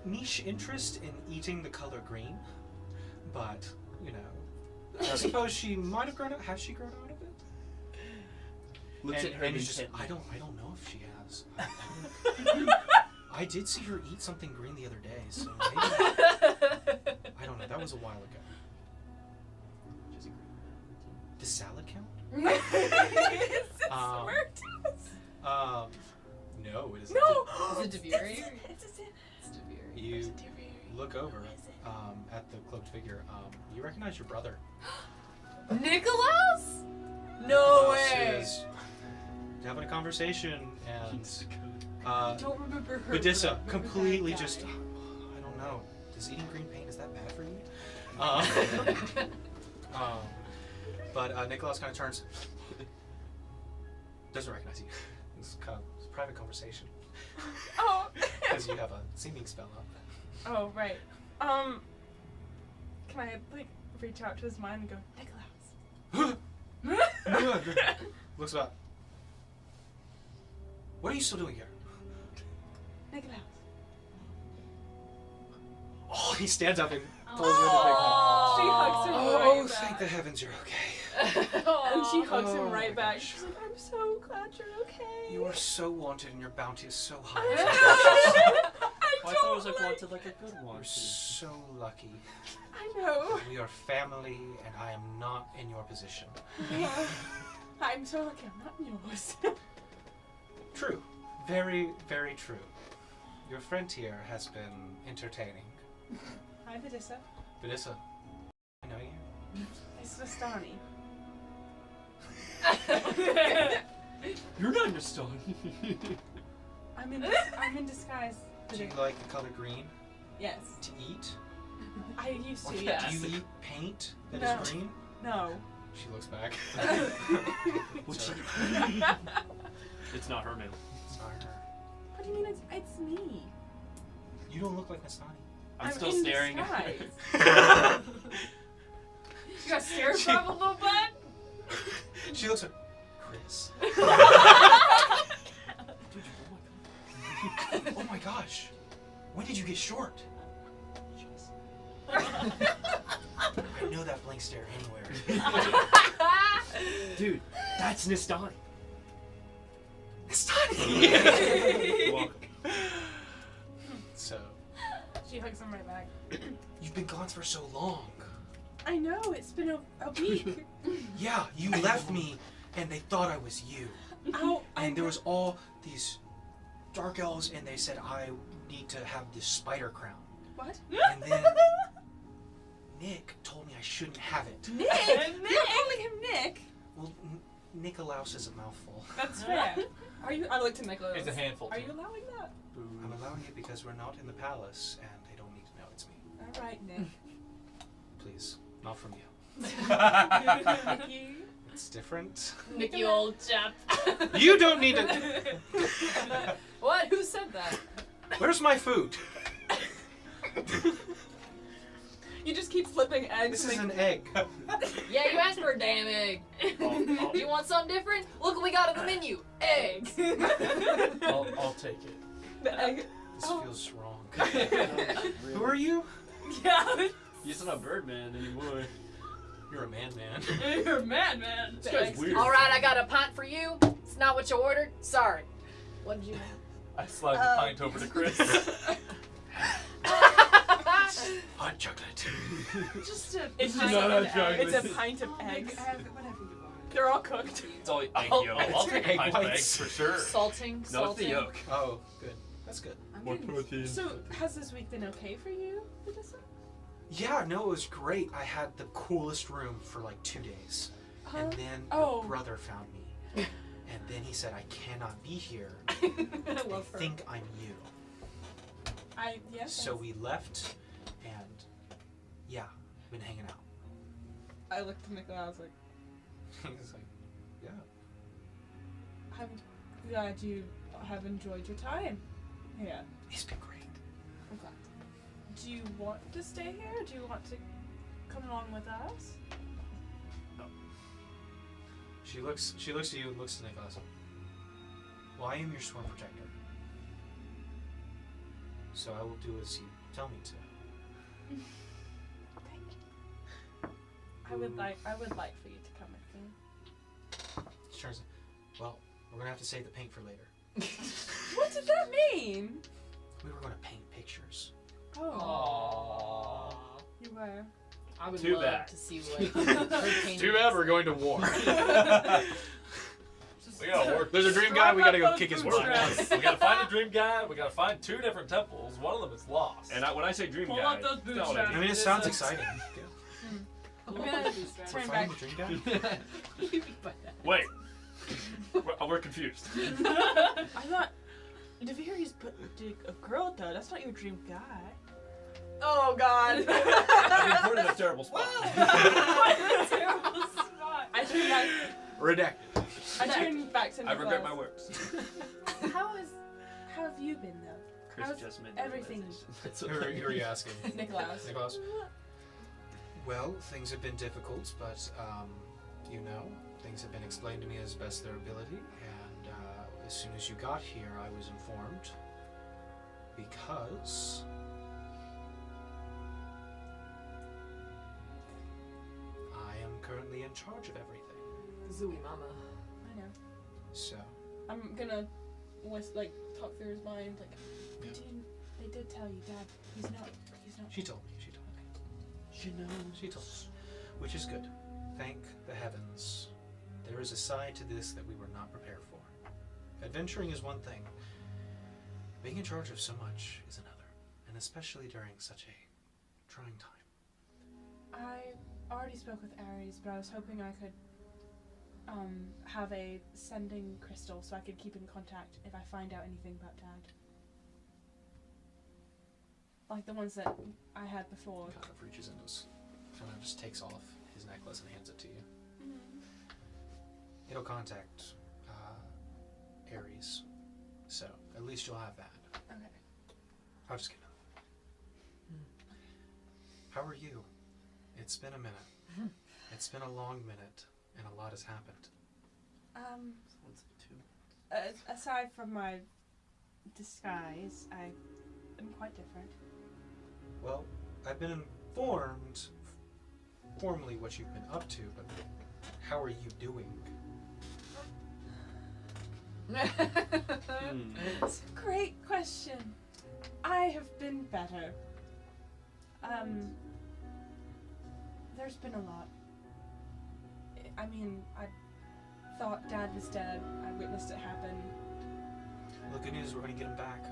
[SPEAKER 1] niche interest in eating the color green, but you know, I suppose she might have grown out. Has she grown out of it?
[SPEAKER 4] Looks at her
[SPEAKER 1] and he's just,
[SPEAKER 4] intently.
[SPEAKER 1] I don't know if she has. I did see her eat something green the other day, so maybe, I don't know. That was a while ago. Does salad count? No, it is not.
[SPEAKER 8] Is it DeViri?
[SPEAKER 5] It's
[SPEAKER 1] You look over at the cloaked figure. You recognize your brother.
[SPEAKER 8] Nicholas? No
[SPEAKER 1] Nicholas
[SPEAKER 8] way.
[SPEAKER 1] is having a conversation, and
[SPEAKER 8] I don't remember her.
[SPEAKER 1] Badissa
[SPEAKER 8] but I remember
[SPEAKER 1] completely
[SPEAKER 8] that
[SPEAKER 1] just,
[SPEAKER 8] guy.
[SPEAKER 1] I don't know. Does eating green paint, is that bad for you? But Nicholas kind of turns, doesn't recognize you. It's kind of a private conversation
[SPEAKER 5] Oh.
[SPEAKER 1] because you have a seeming spell up.
[SPEAKER 5] Oh, right. Can I like reach out to his mind and go, Nicholas?
[SPEAKER 1] Looks about. What are you still doing here?
[SPEAKER 5] Nicholas.
[SPEAKER 1] Oh, he stands up and pulls you in the big hug.
[SPEAKER 5] She hugs him
[SPEAKER 1] Oh,
[SPEAKER 5] right
[SPEAKER 1] thank
[SPEAKER 5] back.
[SPEAKER 1] the heavens you're okay.
[SPEAKER 5] And she hugs
[SPEAKER 1] Oh
[SPEAKER 5] him right
[SPEAKER 1] my
[SPEAKER 5] back.
[SPEAKER 1] gosh.
[SPEAKER 5] She's like, I'm so glad you're okay.
[SPEAKER 1] You are so wanted and your bounty is so high.
[SPEAKER 5] I
[SPEAKER 4] I thought it was
[SPEAKER 5] don't
[SPEAKER 4] like
[SPEAKER 5] like-
[SPEAKER 4] wanted like a good one.
[SPEAKER 1] We're so lucky.
[SPEAKER 5] I know.
[SPEAKER 1] We are family and I am not in your position.
[SPEAKER 5] I'm so lucky I'm not in yours.
[SPEAKER 1] True. Very, very true. Your friend here has been entertaining.
[SPEAKER 5] Hi, Badissa.
[SPEAKER 1] Vanessa, I know you.
[SPEAKER 5] It's Vistani.
[SPEAKER 4] You're not your son.
[SPEAKER 5] I'm in disguise.
[SPEAKER 1] Do you like the color green
[SPEAKER 5] Yes.
[SPEAKER 1] to eat?
[SPEAKER 5] I used to,
[SPEAKER 8] Yeah.
[SPEAKER 5] yes.
[SPEAKER 1] Do you eat paint that
[SPEAKER 5] No.
[SPEAKER 1] is green?
[SPEAKER 5] No.
[SPEAKER 1] She looks back.
[SPEAKER 4] What's
[SPEAKER 1] Sorry.
[SPEAKER 4] It's not her name.
[SPEAKER 1] It's not her.
[SPEAKER 5] What do you mean it's me?
[SPEAKER 1] You don't look like Nastani.
[SPEAKER 4] I'm still
[SPEAKER 5] in
[SPEAKER 4] staring
[SPEAKER 5] disguise.
[SPEAKER 2] You got stare problem, little bud?
[SPEAKER 1] She looks like Chris. Oh my gosh. When did you get short? I know that blank stare anywhere.
[SPEAKER 4] Dude, that's Nistani.
[SPEAKER 1] Nastani!
[SPEAKER 4] You're welcome.
[SPEAKER 1] So,
[SPEAKER 5] She hugs him right back.
[SPEAKER 1] you've been gone for so long.
[SPEAKER 5] I know, it's been a week.
[SPEAKER 1] Yeah, you left me and they thought I was you.
[SPEAKER 5] Ow,
[SPEAKER 1] And there was all these dark elves and they said I need to have this spider crown.
[SPEAKER 5] What?
[SPEAKER 1] And then Nick told me I shouldn't have it.
[SPEAKER 5] Nick? You're calling him Nick?
[SPEAKER 1] Well, Nikolaus is a mouthful.
[SPEAKER 5] That's fair. Are you? I looked to Nicholas.
[SPEAKER 3] It's a handful.
[SPEAKER 5] Are you allowing that?
[SPEAKER 1] I'm allowing it because we're not in the palace and they don't need to know it's me.
[SPEAKER 5] All right, Nick.
[SPEAKER 1] Please, not from you.
[SPEAKER 5] Nikki.
[SPEAKER 1] It's different.
[SPEAKER 8] Nicky old chap.
[SPEAKER 1] You don't need to.
[SPEAKER 8] What? Who said that?
[SPEAKER 1] Where's my food?
[SPEAKER 5] You just keep flipping eggs.
[SPEAKER 1] This is
[SPEAKER 5] and
[SPEAKER 1] an egg.
[SPEAKER 8] Yeah, you asked for a damn egg.
[SPEAKER 4] I'll,
[SPEAKER 8] You want something different? Look what we got on the menu. Eggs.
[SPEAKER 4] I'll take it.
[SPEAKER 5] the egg.
[SPEAKER 1] This
[SPEAKER 5] Oh.
[SPEAKER 1] feels wrong. Who are you?
[SPEAKER 5] Yeah.
[SPEAKER 4] He's not Birdman anymore.
[SPEAKER 1] You're a man.
[SPEAKER 5] You're mad, man.
[SPEAKER 4] This guy's weird.
[SPEAKER 8] All right, I got a pint for you. It's not what you ordered. Sorry. What did you have?
[SPEAKER 3] I slide the pint over to Chris.
[SPEAKER 1] Hot chocolate.
[SPEAKER 5] Just a. It's
[SPEAKER 4] Not
[SPEAKER 5] just
[SPEAKER 4] a
[SPEAKER 5] an egg.
[SPEAKER 4] chocolate.
[SPEAKER 5] It's a pint of eggs.
[SPEAKER 2] Whatever you want.
[SPEAKER 5] They're all cooked.
[SPEAKER 3] It's all
[SPEAKER 4] Thank
[SPEAKER 3] I'll,
[SPEAKER 4] you.
[SPEAKER 3] I'll take a
[SPEAKER 1] Egg
[SPEAKER 3] pint of
[SPEAKER 1] whites.
[SPEAKER 3] eggs for sure.
[SPEAKER 8] Salting.
[SPEAKER 4] No, it's the
[SPEAKER 8] Salting.
[SPEAKER 4] yolk.
[SPEAKER 1] Oh, good. That's good.
[SPEAKER 2] I'm
[SPEAKER 4] More
[SPEAKER 2] getting-
[SPEAKER 4] protein.
[SPEAKER 5] So, has this week been okay for you, Vanessa?
[SPEAKER 1] Yeah, no, it was great. I had the coolest room for like 2 days. And then
[SPEAKER 5] Oh.
[SPEAKER 1] your brother found me. And then he said, I cannot be here.
[SPEAKER 8] I
[SPEAKER 1] They
[SPEAKER 8] love her.
[SPEAKER 1] think I'm you.
[SPEAKER 5] Yes.
[SPEAKER 1] So we left, and yeah. been hanging out.
[SPEAKER 5] I looked to Nicola. I was like,
[SPEAKER 1] He's like, yeah.
[SPEAKER 5] I'm glad you have enjoyed your time here.
[SPEAKER 1] It's been great.
[SPEAKER 5] I'm glad. Do you want to stay here? Do you want to come along with us?
[SPEAKER 1] She looks at you and looks to Nicholas. Well, I am your sworn protector. So I will do as you tell me to.
[SPEAKER 5] Thank you. I would like for you to come with me.
[SPEAKER 1] She turns. Well, we're gonna have to save the paint for later.
[SPEAKER 5] What did that mean?
[SPEAKER 1] We were gonna paint pictures.
[SPEAKER 5] Oh. You were.
[SPEAKER 8] I would
[SPEAKER 4] Too
[SPEAKER 8] love
[SPEAKER 4] bad.
[SPEAKER 8] to see what hurricane.
[SPEAKER 1] Too bad we're going to war.
[SPEAKER 3] We gotta work.
[SPEAKER 1] There's a dream guy. We gotta go kick his butt.
[SPEAKER 3] We gotta find a dream guy. We gotta find 2 different temples. One of them is lost.
[SPEAKER 4] And when I say dream
[SPEAKER 5] Pull
[SPEAKER 4] guy,
[SPEAKER 5] out those
[SPEAKER 4] it's not what
[SPEAKER 5] bootstraps.
[SPEAKER 1] I mean, it sounds exciting.
[SPEAKER 5] I'm gonna
[SPEAKER 1] We're
[SPEAKER 5] turn
[SPEAKER 1] finding
[SPEAKER 5] back.
[SPEAKER 1] the dream guy.
[SPEAKER 4] Wait. We're confused.
[SPEAKER 5] I thought. Did you hear he's put a girl though? That's not your dream guy.
[SPEAKER 8] Oh God.
[SPEAKER 3] I've been put in a terrible spot.
[SPEAKER 5] Terrible spot. I turned back.
[SPEAKER 1] Redacted.
[SPEAKER 5] I turned back to
[SPEAKER 3] I regret
[SPEAKER 5] Nicholas.
[SPEAKER 3] my words.
[SPEAKER 5] How have you been though?
[SPEAKER 4] Chris
[SPEAKER 5] How's
[SPEAKER 4] just made
[SPEAKER 5] everything?
[SPEAKER 3] It's
[SPEAKER 1] Who are you asking?
[SPEAKER 5] Nicholas.
[SPEAKER 1] Nicholas. Well, things have been difficult, but you know, things have been explained to me as best their ability, and as soon as you got here, I was informed because I am currently in charge of everything.
[SPEAKER 8] Zooey mama.
[SPEAKER 5] I know.
[SPEAKER 1] So,
[SPEAKER 5] I'm gonna talk through his mind. Like,
[SPEAKER 1] Yeah.
[SPEAKER 5] they did tell you, Dad. He's not.
[SPEAKER 1] she told me. She told me, which is good. Thank the heavens. There is a side to this that we were not prepared for. Adventuring is one thing. Being in charge of so much is another, and especially during such a trying time.
[SPEAKER 5] I already spoke with Ares, but I was hoping I could have a sending crystal so I could keep in contact if I find out anything about Dad. Like the ones that I had before.
[SPEAKER 1] Kind of reaches into his, kind of just takes off his necklace and hands it to you. It'll contact Ares, so at least you'll have that.
[SPEAKER 5] Okay.
[SPEAKER 1] I'll just get another. How are you? It's been a minute. It's been a long minute, and a lot has happened.
[SPEAKER 5] Aside from my disguise, I am quite different.
[SPEAKER 1] Well, I've been informed formally what you've been up to, but how are you doing?
[SPEAKER 5] It's a great question. I have been better. There's been a lot. I mean, I thought Dad was dead. I witnessed it happen.
[SPEAKER 1] Well, the good news is we're going to get him back.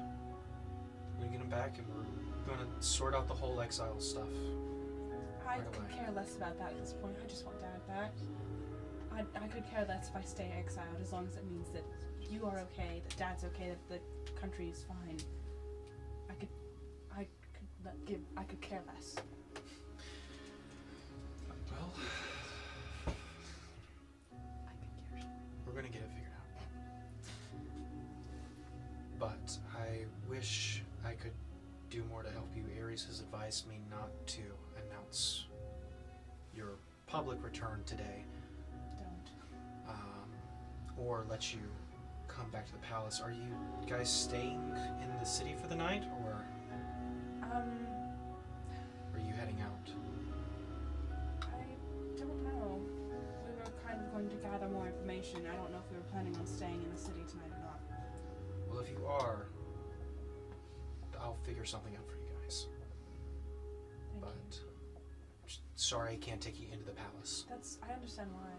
[SPEAKER 1] We're going to get him back, and we're going to sort out the whole exile stuff.
[SPEAKER 5] I
[SPEAKER 1] Right
[SPEAKER 5] could
[SPEAKER 1] away.
[SPEAKER 5] care less about that at this point. I just want Dad back. I could care less if I stay exiled as long as it means that you are okay, that Dad's okay, that the country is fine. I could care less.
[SPEAKER 1] Well, we're going to get it figured out. But I wish I could do more to help you. Ares has advised me not to announce your public return today,
[SPEAKER 5] Don't.
[SPEAKER 1] or let you come back to the palace. Are you guys staying in the city for the night, or are you heading out?
[SPEAKER 5] I don't know. We were kind of going to gather more information. I don't know if we were planning on staying in the city tonight or not.
[SPEAKER 1] Well, if you are, I'll figure something out for you guys.
[SPEAKER 5] Thank you.
[SPEAKER 1] But sorry, I can't take you into the palace.
[SPEAKER 5] I understand why.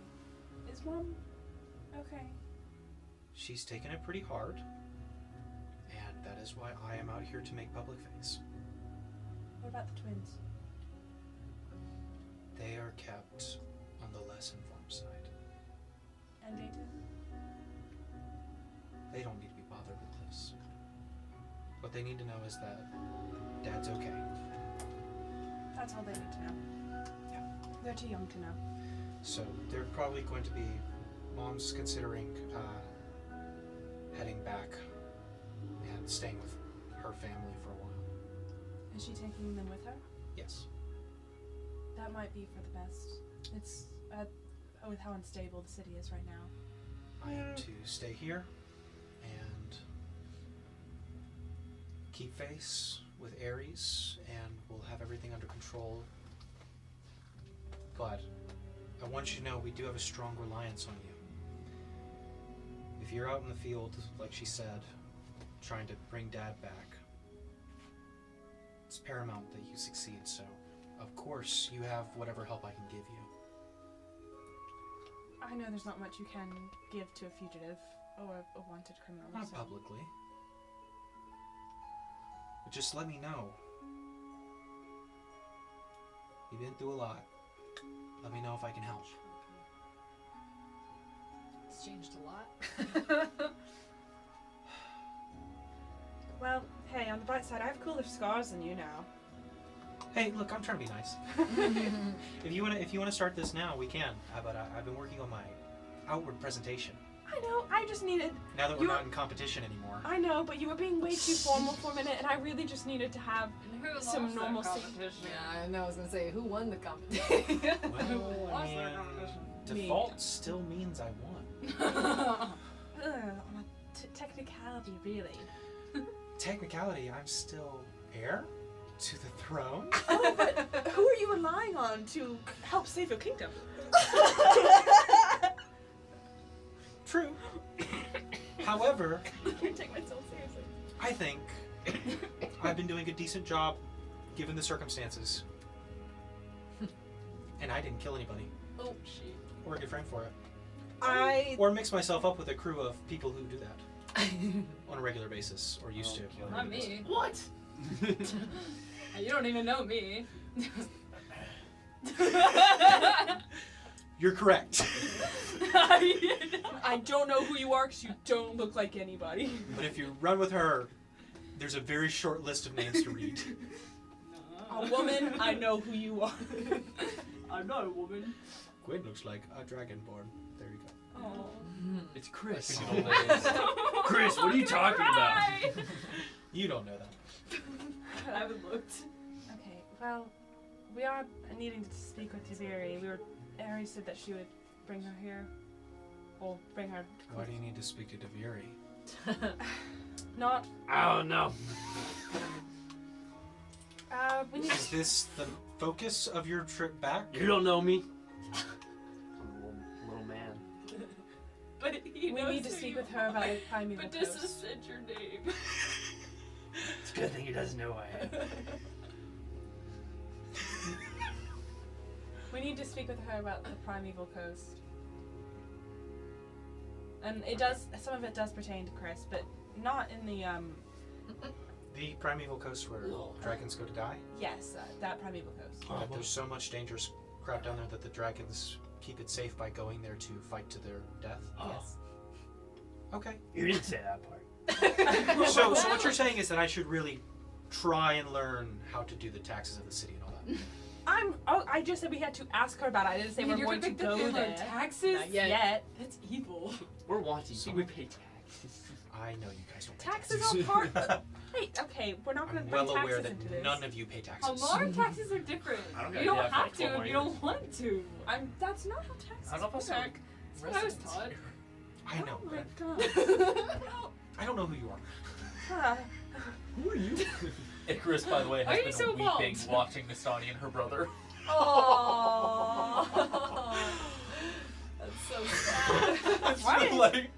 [SPEAKER 5] Is Mom okay?
[SPEAKER 1] She's taken it pretty hard, and that is why I am out here to make public face.
[SPEAKER 5] What about the twins?
[SPEAKER 1] They are kept on the less informed side.
[SPEAKER 5] And Dayton?
[SPEAKER 1] They don't need to be bothered with this. What they need to know is that Dad's okay.
[SPEAKER 5] That's all they need to know. They're too young to know.
[SPEAKER 1] So they're probably going to be. Mom's considering heading back and staying with her family for a while.
[SPEAKER 5] Is she taking them with her?
[SPEAKER 1] Yes.
[SPEAKER 5] That might be for the best. It's with how unstable the city is right now.
[SPEAKER 1] I am to stay here and keep face with Ares, and we'll have everything under control. But I want you to know we do have a strong reliance on you. If you're out in the field, like she said, trying to bring Dad back, it's paramount that you succeed, so of course you have whatever help I can give you.
[SPEAKER 5] I know there's not much you can give to a fugitive or a wanted criminal.
[SPEAKER 1] Not
[SPEAKER 5] so-
[SPEAKER 1] publicly. But just let me know. You've been through a lot. Let me know if I can help.
[SPEAKER 8] It's changed a lot.
[SPEAKER 5] Well, hey, on the bright side, I have cooler scars than you now.
[SPEAKER 1] Hey, look, I'm trying to be nice. If you wanna start this now, we can. But I've been working on my outward presentation.
[SPEAKER 5] I know, I just needed...
[SPEAKER 1] Now that we're not in competition anymore.
[SPEAKER 5] I know, but you were being way too formal for a minute, and I really just needed to have
[SPEAKER 8] And who
[SPEAKER 5] some
[SPEAKER 8] lost that
[SPEAKER 5] normalcy.
[SPEAKER 8] competition? Yeah, I know. I was gonna say who won the competition.
[SPEAKER 1] Well, I
[SPEAKER 8] Lost that
[SPEAKER 1] mean,
[SPEAKER 8] competition.
[SPEAKER 1] default still means I won.
[SPEAKER 5] On a technicality, really.
[SPEAKER 1] Technicality, I'm still heir to the throne.
[SPEAKER 5] Oh, but who are you relying on to help save your kingdom?
[SPEAKER 1] True. However,
[SPEAKER 5] I can't take myself seriously.
[SPEAKER 1] I think I've been doing a decent job given the circumstances. And I didn't kill anybody.
[SPEAKER 8] Oh shit.
[SPEAKER 1] Or get framed for it.
[SPEAKER 5] Or
[SPEAKER 1] Or mix myself up with a crew of people who do that on a regular basis, or used to.
[SPEAKER 8] Not me.
[SPEAKER 4] What?
[SPEAKER 8] You don't even know me.
[SPEAKER 1] You're correct.
[SPEAKER 5] I don't know who you are because you don't look like anybody.
[SPEAKER 1] But if you run with her, there's a very short list of names to read.
[SPEAKER 5] A woman, I know who you are.
[SPEAKER 8] I'm not a woman.
[SPEAKER 1] Gwen looks like a dragonborn. There you go.
[SPEAKER 5] Oh.
[SPEAKER 4] It's Chris.
[SPEAKER 8] Chris,
[SPEAKER 4] what are you talking about?
[SPEAKER 1] You don't know that.
[SPEAKER 8] I haven't looked.
[SPEAKER 5] Okay, well, we are needing to speak with Tiberi. Ares said that she would bring her here. Or bring her.
[SPEAKER 1] Why do you need to speak to Deviri?
[SPEAKER 5] Not.
[SPEAKER 4] Oh no.
[SPEAKER 5] We need
[SPEAKER 1] Is this the focus of your trip back?
[SPEAKER 4] You don't know me. I'm a little man.
[SPEAKER 8] But he
[SPEAKER 5] We
[SPEAKER 8] knows
[SPEAKER 5] need to
[SPEAKER 8] who
[SPEAKER 5] speak
[SPEAKER 8] you
[SPEAKER 5] with her about
[SPEAKER 8] are.
[SPEAKER 5] the primeval
[SPEAKER 8] But this
[SPEAKER 5] coast.
[SPEAKER 8] is said your name.
[SPEAKER 4] It's a good thing he doesn't know I am.
[SPEAKER 5] We need to speak with her about the primeval coast. And it does. Some of it does pertain to Chris, but not in the
[SPEAKER 1] The primeval coast where dragons go to die?
[SPEAKER 5] Yes, that primeval coast.
[SPEAKER 1] That there's so much dangerous crap down there that the dragons keep it safe by going there to fight to their death?
[SPEAKER 5] Yes.
[SPEAKER 1] Okay.
[SPEAKER 4] You didn't say that part.
[SPEAKER 1] So what you're saying is that I should really try and learn how to do the taxes of the city and all that.
[SPEAKER 5] I just said we had to ask her about it. I didn't say we're going to go there.
[SPEAKER 8] Taxes?
[SPEAKER 5] Not yet.
[SPEAKER 8] That's evil.
[SPEAKER 4] We're wanting.
[SPEAKER 1] So-
[SPEAKER 4] we pay taxes.
[SPEAKER 1] I know you guys don't pay
[SPEAKER 5] Taxes
[SPEAKER 1] taxes.
[SPEAKER 5] are part. Wait, okay, we're not going
[SPEAKER 1] I'm
[SPEAKER 5] to bring
[SPEAKER 1] well
[SPEAKER 5] taxes
[SPEAKER 1] aware that
[SPEAKER 5] into this.
[SPEAKER 1] none of you pay taxes.
[SPEAKER 8] Our taxes are different.
[SPEAKER 4] I don't
[SPEAKER 8] You
[SPEAKER 4] gotta
[SPEAKER 8] don't
[SPEAKER 4] do that for
[SPEAKER 8] have
[SPEAKER 4] like 12
[SPEAKER 8] to
[SPEAKER 4] more
[SPEAKER 8] if you
[SPEAKER 4] years.
[SPEAKER 8] don't want to.
[SPEAKER 5] That's not how taxes
[SPEAKER 4] I don't know if I
[SPEAKER 5] work.
[SPEAKER 8] That's what I was taught.
[SPEAKER 1] I know.
[SPEAKER 5] Oh my
[SPEAKER 1] but
[SPEAKER 5] god.
[SPEAKER 1] I don't know who you are.
[SPEAKER 5] Ah.
[SPEAKER 4] Who are you?
[SPEAKER 3] Icarus, by the way,
[SPEAKER 8] Why
[SPEAKER 3] has
[SPEAKER 8] are you
[SPEAKER 3] been
[SPEAKER 8] so
[SPEAKER 3] weeping
[SPEAKER 8] bald?
[SPEAKER 3] watching Nastani and her brother.
[SPEAKER 8] Aww. That's so sad.
[SPEAKER 3] Why? Like,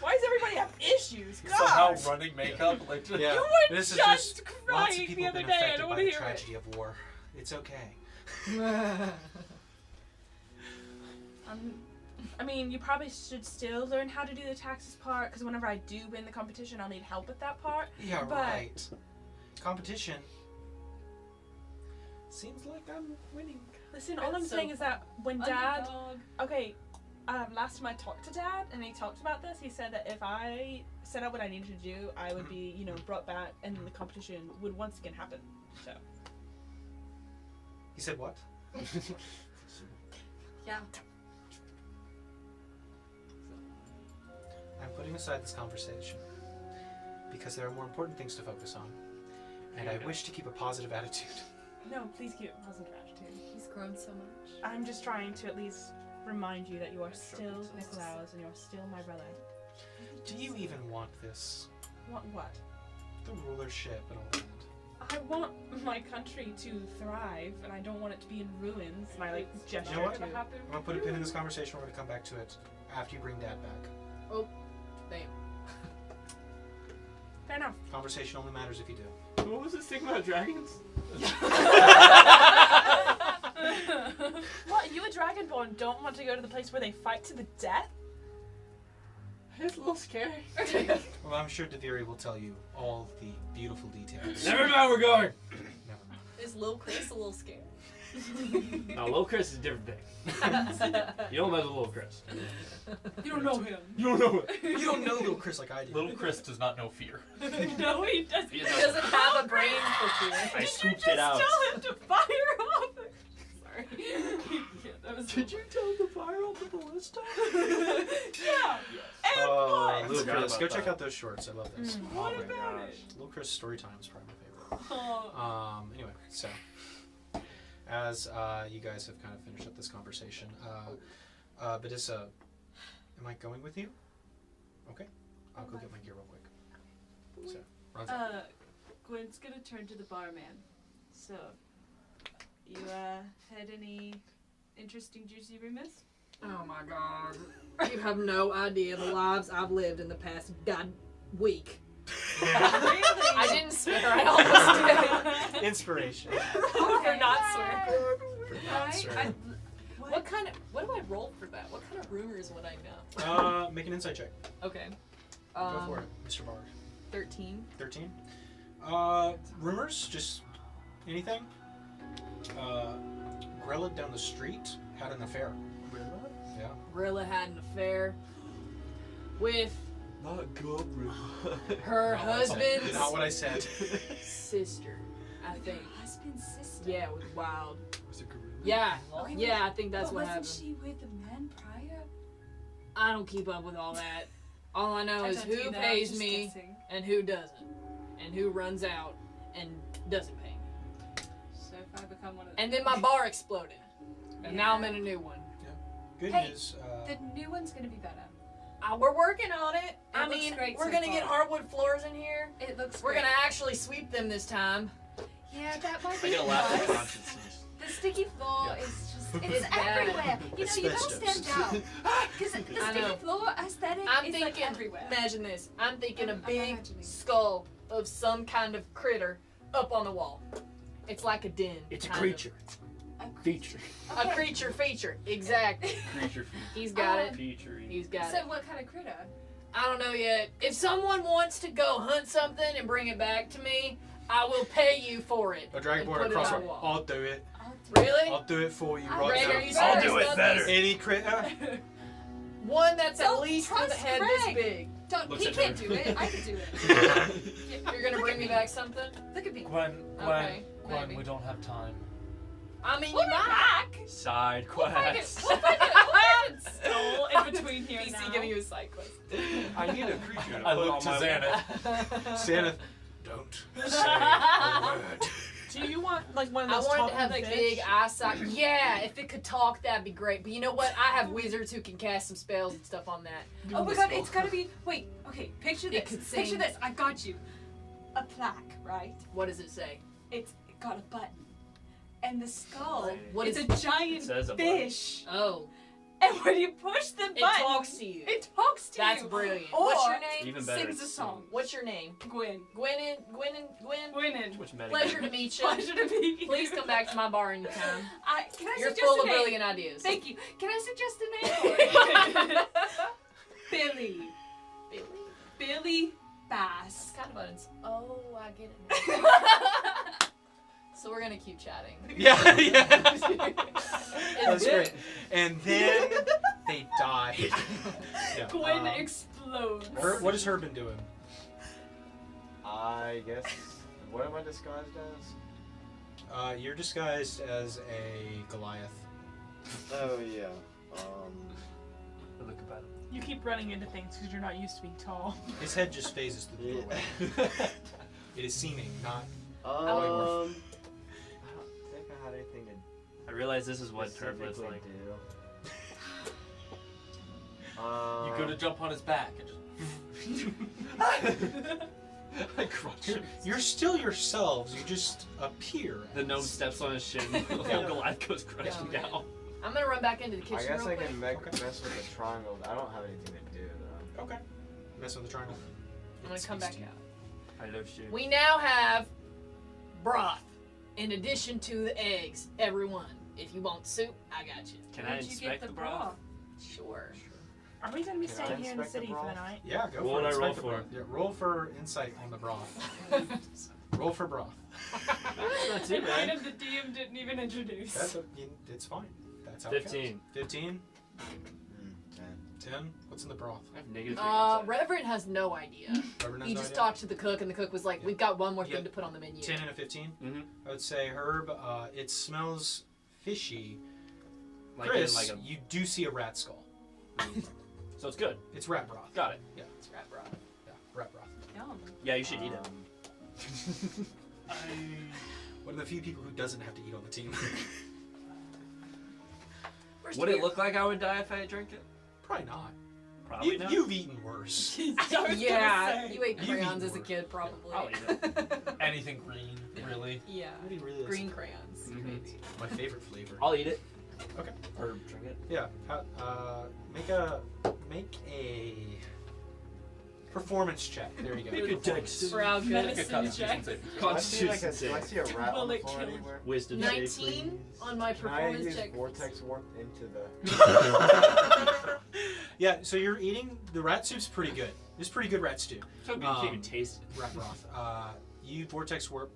[SPEAKER 5] Why does everybody have issues?
[SPEAKER 3] somehow
[SPEAKER 5] Gosh.
[SPEAKER 3] running makeup. Like, just,
[SPEAKER 1] Yeah.
[SPEAKER 5] You were
[SPEAKER 1] This is
[SPEAKER 5] just
[SPEAKER 1] just lots of
[SPEAKER 5] crying
[SPEAKER 1] people
[SPEAKER 5] the
[SPEAKER 1] have
[SPEAKER 5] other
[SPEAKER 1] been
[SPEAKER 5] day. I
[SPEAKER 1] affected
[SPEAKER 5] don't
[SPEAKER 1] by
[SPEAKER 5] want to
[SPEAKER 1] the
[SPEAKER 5] hear it.
[SPEAKER 1] tragedy of war. It's okay.
[SPEAKER 5] I mean, you probably should still learn how to do the taxes part, because whenever I do win the competition, I'll need help with that part.
[SPEAKER 1] Yeah,
[SPEAKER 5] But-
[SPEAKER 1] right. Competition. Seems like I'm winning.
[SPEAKER 5] Listen, all
[SPEAKER 8] That's
[SPEAKER 5] I'm
[SPEAKER 8] so
[SPEAKER 5] saying is that when Dad...
[SPEAKER 8] Underdog.
[SPEAKER 5] Okay, last time I talked to Dad, and he talked about this, he said that if I set out what I needed to do, I would be, brought back, and the competition would once again happen. So,
[SPEAKER 1] He said what?
[SPEAKER 2] Yeah.
[SPEAKER 1] I'm putting aside this conversation because there are more important things to focus on, and I wish to keep a positive attitude.
[SPEAKER 5] No, please keep a positive attitude.
[SPEAKER 2] He's grown so much.
[SPEAKER 5] I'm just trying to at least remind you that you are still
[SPEAKER 3] Sure.
[SPEAKER 5] Nicolaus and you're still my brother.
[SPEAKER 1] Do you even want this?
[SPEAKER 5] What?
[SPEAKER 1] The rulership and all that?
[SPEAKER 5] I want my country to thrive, and I don't want it to be in ruins. And I like gesture
[SPEAKER 1] You know what?
[SPEAKER 5] to.
[SPEAKER 1] I'm gonna put a pin in this conversation. We're gonna come back to it after you bring Dad back.
[SPEAKER 8] Damn.
[SPEAKER 5] Fair enough.
[SPEAKER 1] Conversation only matters if you do.
[SPEAKER 4] What was this thing about dragons?
[SPEAKER 5] What? You a dragonborn don't want to go to the place where they fight to the death?
[SPEAKER 4] It's a little scary.
[SPEAKER 1] Well, I'm sure Deviri will tell you all the beautiful details.
[SPEAKER 4] Never mind, we're going.
[SPEAKER 1] Never mind.
[SPEAKER 8] Is Lil Chris a little scared?
[SPEAKER 4] No, Lil Chris is a different thing. You don't know the Lil Chris.
[SPEAKER 5] You don't know him.
[SPEAKER 4] You don't know it.
[SPEAKER 1] You don't know little Chris like I do.
[SPEAKER 3] Little Chris does not know fear.
[SPEAKER 5] No, he doesn't.
[SPEAKER 4] He
[SPEAKER 8] He doesn't have a brain for fear.
[SPEAKER 4] I
[SPEAKER 5] Did
[SPEAKER 4] scooped
[SPEAKER 5] you
[SPEAKER 4] it out.
[SPEAKER 5] just tell him to fire off? Sorry. Yeah, that was
[SPEAKER 4] Did you tell him to fire off the ballista?
[SPEAKER 5] Yeah. And what?
[SPEAKER 1] Little
[SPEAKER 4] Forgot
[SPEAKER 1] Chris,
[SPEAKER 4] about
[SPEAKER 1] go
[SPEAKER 4] that.
[SPEAKER 1] check out those shorts. I love this.
[SPEAKER 5] What
[SPEAKER 1] Oh my
[SPEAKER 5] about
[SPEAKER 1] gosh.
[SPEAKER 5] it?
[SPEAKER 1] Little Chris story time is probably my favorite.
[SPEAKER 5] Oh.
[SPEAKER 1] Anyway, so as you guys have kind of finished up this conversation, Badissa, am I going with you? Okay, I'll go get my gear real quick. So, runs out.
[SPEAKER 2] Gwen's gonna turn to the barman. So, you had any interesting juicy rumors?
[SPEAKER 8] Oh my god. You have no idea the lives I've lived in the past week.
[SPEAKER 5] Really?
[SPEAKER 8] I didn't swear, I almost did.
[SPEAKER 1] Inspiration.
[SPEAKER 8] For not swearing.
[SPEAKER 1] For not swearing.
[SPEAKER 8] What do I roll for that? What kind of rumors would I know?
[SPEAKER 1] Make an insight check.
[SPEAKER 8] Okay.
[SPEAKER 1] Go for it, Mr. Bard.
[SPEAKER 8] 13.
[SPEAKER 1] 13. Rumors? Just anything? Grella down the street had an affair. Yeah.
[SPEAKER 8] Rilla had an affair with
[SPEAKER 7] Not good,
[SPEAKER 8] her husband's
[SPEAKER 1] Not what I said.
[SPEAKER 8] sister, I think.
[SPEAKER 2] Husband's sister.
[SPEAKER 8] Yeah, it was wild.
[SPEAKER 7] Was it gorilla?
[SPEAKER 8] Yeah,
[SPEAKER 2] Okay,
[SPEAKER 8] yeah, I think that's
[SPEAKER 2] but
[SPEAKER 8] what
[SPEAKER 2] wasn't
[SPEAKER 8] happened.
[SPEAKER 2] she with the man prior?
[SPEAKER 8] I don't keep up with all that. All I know is
[SPEAKER 2] don't do
[SPEAKER 8] who
[SPEAKER 2] that, I'm
[SPEAKER 8] pays
[SPEAKER 2] just
[SPEAKER 8] me
[SPEAKER 2] guessing.
[SPEAKER 8] and who doesn't, and who runs out and doesn't pay me.
[SPEAKER 2] So if I become one of the
[SPEAKER 8] And then my bar exploded, and now I'm in a new one.
[SPEAKER 1] Good
[SPEAKER 2] Hey,
[SPEAKER 1] news.
[SPEAKER 2] the new one's gonna be better.
[SPEAKER 8] We're working on it. I
[SPEAKER 2] looks
[SPEAKER 8] mean,
[SPEAKER 2] great
[SPEAKER 8] we're
[SPEAKER 2] so
[SPEAKER 8] gonna
[SPEAKER 2] far.
[SPEAKER 8] get hardwood floors in here.
[SPEAKER 2] It looks.
[SPEAKER 8] We're
[SPEAKER 2] great.
[SPEAKER 8] gonna actually sweep them this time.
[SPEAKER 2] Yeah, that might
[SPEAKER 4] I
[SPEAKER 2] be
[SPEAKER 4] get a laugh of
[SPEAKER 2] nice.
[SPEAKER 4] consciousness.
[SPEAKER 2] The sticky floor
[SPEAKER 1] Yeah.
[SPEAKER 2] is just.
[SPEAKER 8] It's
[SPEAKER 2] It's
[SPEAKER 8] bad.
[SPEAKER 2] everywhere. You know, you gotta
[SPEAKER 1] Asbestos.
[SPEAKER 2] stand out. Because the
[SPEAKER 8] I know.
[SPEAKER 2] sticky floor aesthetic
[SPEAKER 8] I'm
[SPEAKER 2] is
[SPEAKER 8] thinking,
[SPEAKER 2] like everywhere.
[SPEAKER 8] imagine this. I'm thinking a
[SPEAKER 2] I'm
[SPEAKER 8] big
[SPEAKER 2] imagining.
[SPEAKER 8] skull of some kind of critter up on the wall. It's like a den.
[SPEAKER 4] It's a
[SPEAKER 8] kind
[SPEAKER 4] creature.
[SPEAKER 2] A
[SPEAKER 4] Feature.
[SPEAKER 8] Of. A creature feature. Exactly.
[SPEAKER 4] Creature
[SPEAKER 8] He's got it.
[SPEAKER 4] feature.
[SPEAKER 8] He's got
[SPEAKER 2] So
[SPEAKER 8] it.
[SPEAKER 2] what kind of critter?
[SPEAKER 8] I don't know yet. If someone wants to go hunt something and bring it back to me, I will pay you for it.
[SPEAKER 1] A
[SPEAKER 8] and
[SPEAKER 1] dragonborn
[SPEAKER 8] put it
[SPEAKER 1] across
[SPEAKER 8] on
[SPEAKER 1] the
[SPEAKER 8] the wall.
[SPEAKER 1] I'll do it.
[SPEAKER 8] Really?
[SPEAKER 1] I'll do it for you
[SPEAKER 2] I'll
[SPEAKER 1] right
[SPEAKER 8] Greg,
[SPEAKER 1] now.
[SPEAKER 8] are you
[SPEAKER 4] I'll
[SPEAKER 8] serious
[SPEAKER 4] do it
[SPEAKER 8] about
[SPEAKER 4] better.
[SPEAKER 8] this?
[SPEAKER 1] Any critter?
[SPEAKER 8] One that's at
[SPEAKER 2] Don't
[SPEAKER 8] least with a
[SPEAKER 2] trust
[SPEAKER 8] head
[SPEAKER 2] Greg.
[SPEAKER 8] this big.
[SPEAKER 2] Don't.
[SPEAKER 4] Looks
[SPEAKER 2] He
[SPEAKER 4] at
[SPEAKER 2] can't
[SPEAKER 4] her.
[SPEAKER 2] do it. I can do it.
[SPEAKER 8] You're gonna bring me back something?
[SPEAKER 2] Look at me.
[SPEAKER 3] Gwen,
[SPEAKER 8] Okay,
[SPEAKER 3] Gwen,
[SPEAKER 8] maybe.
[SPEAKER 3] we don't have time.
[SPEAKER 8] I mean,
[SPEAKER 2] We'll
[SPEAKER 8] you
[SPEAKER 2] be
[SPEAKER 8] might.
[SPEAKER 2] back.
[SPEAKER 4] Side
[SPEAKER 2] We'll find it.
[SPEAKER 4] quest.
[SPEAKER 2] We'll find it.
[SPEAKER 5] Stole in between here
[SPEAKER 8] PC
[SPEAKER 5] now.
[SPEAKER 8] giving you a side quest.
[SPEAKER 7] I need a creature to
[SPEAKER 3] I
[SPEAKER 7] put
[SPEAKER 3] look
[SPEAKER 7] on
[SPEAKER 3] to
[SPEAKER 7] my
[SPEAKER 3] Xanath.
[SPEAKER 1] Xanath, don't say a word.
[SPEAKER 5] Do you want like one of
[SPEAKER 8] I
[SPEAKER 5] those
[SPEAKER 8] wanted to
[SPEAKER 5] talking
[SPEAKER 8] have a
[SPEAKER 5] fish?
[SPEAKER 8] big eyesight. Yeah, if it could talk, that'd be great. But you know what? I have wizards who can cast some spells and stuff on that.
[SPEAKER 2] Oh my god, it's gotta be. Wait, okay, picture
[SPEAKER 8] It
[SPEAKER 2] this.
[SPEAKER 8] could
[SPEAKER 2] Picture
[SPEAKER 8] sing.
[SPEAKER 2] this. I got you. A plaque, right?
[SPEAKER 8] What does it say?
[SPEAKER 2] It's got a button. And the skull
[SPEAKER 8] What
[SPEAKER 2] is
[SPEAKER 8] is
[SPEAKER 2] a giant
[SPEAKER 4] It says a button.
[SPEAKER 2] fish.
[SPEAKER 8] Oh,
[SPEAKER 2] And when you push the
[SPEAKER 8] it
[SPEAKER 2] button,
[SPEAKER 8] talks to you.
[SPEAKER 2] it talks to
[SPEAKER 8] That's
[SPEAKER 2] you.
[SPEAKER 8] brilliant.
[SPEAKER 2] Or
[SPEAKER 8] What's your name?
[SPEAKER 4] Even better.
[SPEAKER 2] sings a song.
[SPEAKER 8] What's your name?
[SPEAKER 2] Gwen.
[SPEAKER 8] Gwen.
[SPEAKER 2] Gwynn.
[SPEAKER 4] Which medic?
[SPEAKER 8] Pleasure to meet you.
[SPEAKER 2] Pleasure to meet you.
[SPEAKER 8] Please come back to my bar anytime.
[SPEAKER 2] Can I
[SPEAKER 8] You're
[SPEAKER 2] suggest
[SPEAKER 8] full
[SPEAKER 2] a
[SPEAKER 8] of
[SPEAKER 2] name?
[SPEAKER 8] brilliant ideas.
[SPEAKER 2] Thank you. Can I suggest a name for it? Billy.
[SPEAKER 8] Billy?
[SPEAKER 2] Billy Bass.
[SPEAKER 8] That's kind of buttons. Oh, I get it now. So we're gonna keep chatting.
[SPEAKER 1] Yeah, yeah. That's
[SPEAKER 8] good.
[SPEAKER 1] great. And then they died. Yeah,
[SPEAKER 2] Gwen explodes.
[SPEAKER 1] what has Herb been doing?
[SPEAKER 7] I guess. What am I disguised as?
[SPEAKER 1] You're disguised as a Goliath.
[SPEAKER 9] Oh yeah.
[SPEAKER 3] Look about him.
[SPEAKER 5] You keep running into things because you're not used to being tall.
[SPEAKER 1] His head just phases through the doorway. It is seeming, not.
[SPEAKER 9] I don't think I had anything to
[SPEAKER 4] I realize this is what Turf looks
[SPEAKER 9] specifically
[SPEAKER 4] like.
[SPEAKER 9] do.
[SPEAKER 3] You go to jump on his back and just. I crunch him.
[SPEAKER 1] You're still yourselves. You just appear.
[SPEAKER 4] The gnome steps on his shin. Goliath goes crashing
[SPEAKER 8] Yeah.
[SPEAKER 4] down.
[SPEAKER 8] I'm gonna run back into the
[SPEAKER 9] I
[SPEAKER 8] kitchen
[SPEAKER 9] guess
[SPEAKER 8] real
[SPEAKER 9] I
[SPEAKER 8] quick.
[SPEAKER 9] can mess with the triangle. I don't have anything to do though.
[SPEAKER 1] Okay. Mess with the triangle.
[SPEAKER 8] I'm gonna come back out.
[SPEAKER 4] I love shit.
[SPEAKER 8] We now have broth in addition to the eggs. Everyone, if you want soup, I got you.
[SPEAKER 4] Can I
[SPEAKER 5] Where'd you
[SPEAKER 4] inspect
[SPEAKER 5] get
[SPEAKER 4] the broth?
[SPEAKER 8] Sure.
[SPEAKER 5] Are we gonna be
[SPEAKER 9] Can I
[SPEAKER 5] staying here in the
[SPEAKER 9] inspect the
[SPEAKER 5] city for the
[SPEAKER 9] broth?
[SPEAKER 5] night?
[SPEAKER 1] Yeah, go
[SPEAKER 4] What
[SPEAKER 1] for it.
[SPEAKER 4] would I roll
[SPEAKER 1] Inspect the
[SPEAKER 4] for?
[SPEAKER 1] broth. Yeah, roll for insight on the broth. Roll for broth.
[SPEAKER 4] That's it, right?
[SPEAKER 5] Item the DM didn't even introduce.
[SPEAKER 1] It's fine. That's how
[SPEAKER 4] 15.
[SPEAKER 1] it goes. 15?
[SPEAKER 9] 10.
[SPEAKER 1] 10? What's in the broth?
[SPEAKER 4] I have negative 3 insight.
[SPEAKER 8] Reverend has no idea.
[SPEAKER 1] Reverend has
[SPEAKER 8] He
[SPEAKER 1] no
[SPEAKER 8] just
[SPEAKER 1] idea?
[SPEAKER 8] talked to the cook, and the cook was like, "We've got one more
[SPEAKER 1] Yeah.
[SPEAKER 8] thing to put on the menu."
[SPEAKER 1] 10 and a 15?
[SPEAKER 4] Mm-hmm.
[SPEAKER 1] I would say, Herb, it smells fishy.
[SPEAKER 4] Like
[SPEAKER 1] Chris,
[SPEAKER 4] in like a.
[SPEAKER 1] you do see a rat skull.
[SPEAKER 4] So it's good.
[SPEAKER 1] It's rat broth.
[SPEAKER 4] Got it.
[SPEAKER 8] It's rat broth.
[SPEAKER 1] Yeah, rat broth.
[SPEAKER 5] Yum.
[SPEAKER 4] Yeah, you should eat it.
[SPEAKER 1] One of the few people who doesn't have to eat on the team.
[SPEAKER 8] Where's
[SPEAKER 4] Would
[SPEAKER 8] the
[SPEAKER 4] it
[SPEAKER 8] beer?
[SPEAKER 4] look like I would die if I drank it?
[SPEAKER 1] Probably not.
[SPEAKER 4] Probably not.
[SPEAKER 1] You've eaten worse.
[SPEAKER 8] Yeah, you ate
[SPEAKER 1] You've
[SPEAKER 8] crayons
[SPEAKER 1] eaten
[SPEAKER 8] as a
[SPEAKER 1] more.
[SPEAKER 8] kid, probably.
[SPEAKER 4] I'll eat
[SPEAKER 3] Anything green, really.
[SPEAKER 8] Yeah,
[SPEAKER 1] Really, really is
[SPEAKER 8] green crayons,
[SPEAKER 4] Mhm.
[SPEAKER 8] maybe.
[SPEAKER 1] my favorite flavor.
[SPEAKER 4] I'll eat it.
[SPEAKER 1] Okay.
[SPEAKER 4] Or drink it.
[SPEAKER 1] Yeah. Make a performance check. There you go.
[SPEAKER 4] Make a dex.
[SPEAKER 8] For how good.
[SPEAKER 3] Make a constitution save.
[SPEAKER 9] Do I see like
[SPEAKER 4] Constitution
[SPEAKER 9] do I
[SPEAKER 4] save.
[SPEAKER 9] see a rat on the
[SPEAKER 5] Bullet
[SPEAKER 9] floor
[SPEAKER 5] kill.
[SPEAKER 9] anywhere?
[SPEAKER 4] Wisdom save,
[SPEAKER 8] 19
[SPEAKER 4] please.
[SPEAKER 8] on my
[SPEAKER 9] Can I
[SPEAKER 8] performance
[SPEAKER 9] use
[SPEAKER 8] check.
[SPEAKER 9] vortex warp into the?
[SPEAKER 1] Yeah. So you're eating the rat soup's pretty good. It's pretty good rat stew.
[SPEAKER 4] So good you can't even taste it.
[SPEAKER 1] Rat broth. You vortex warp.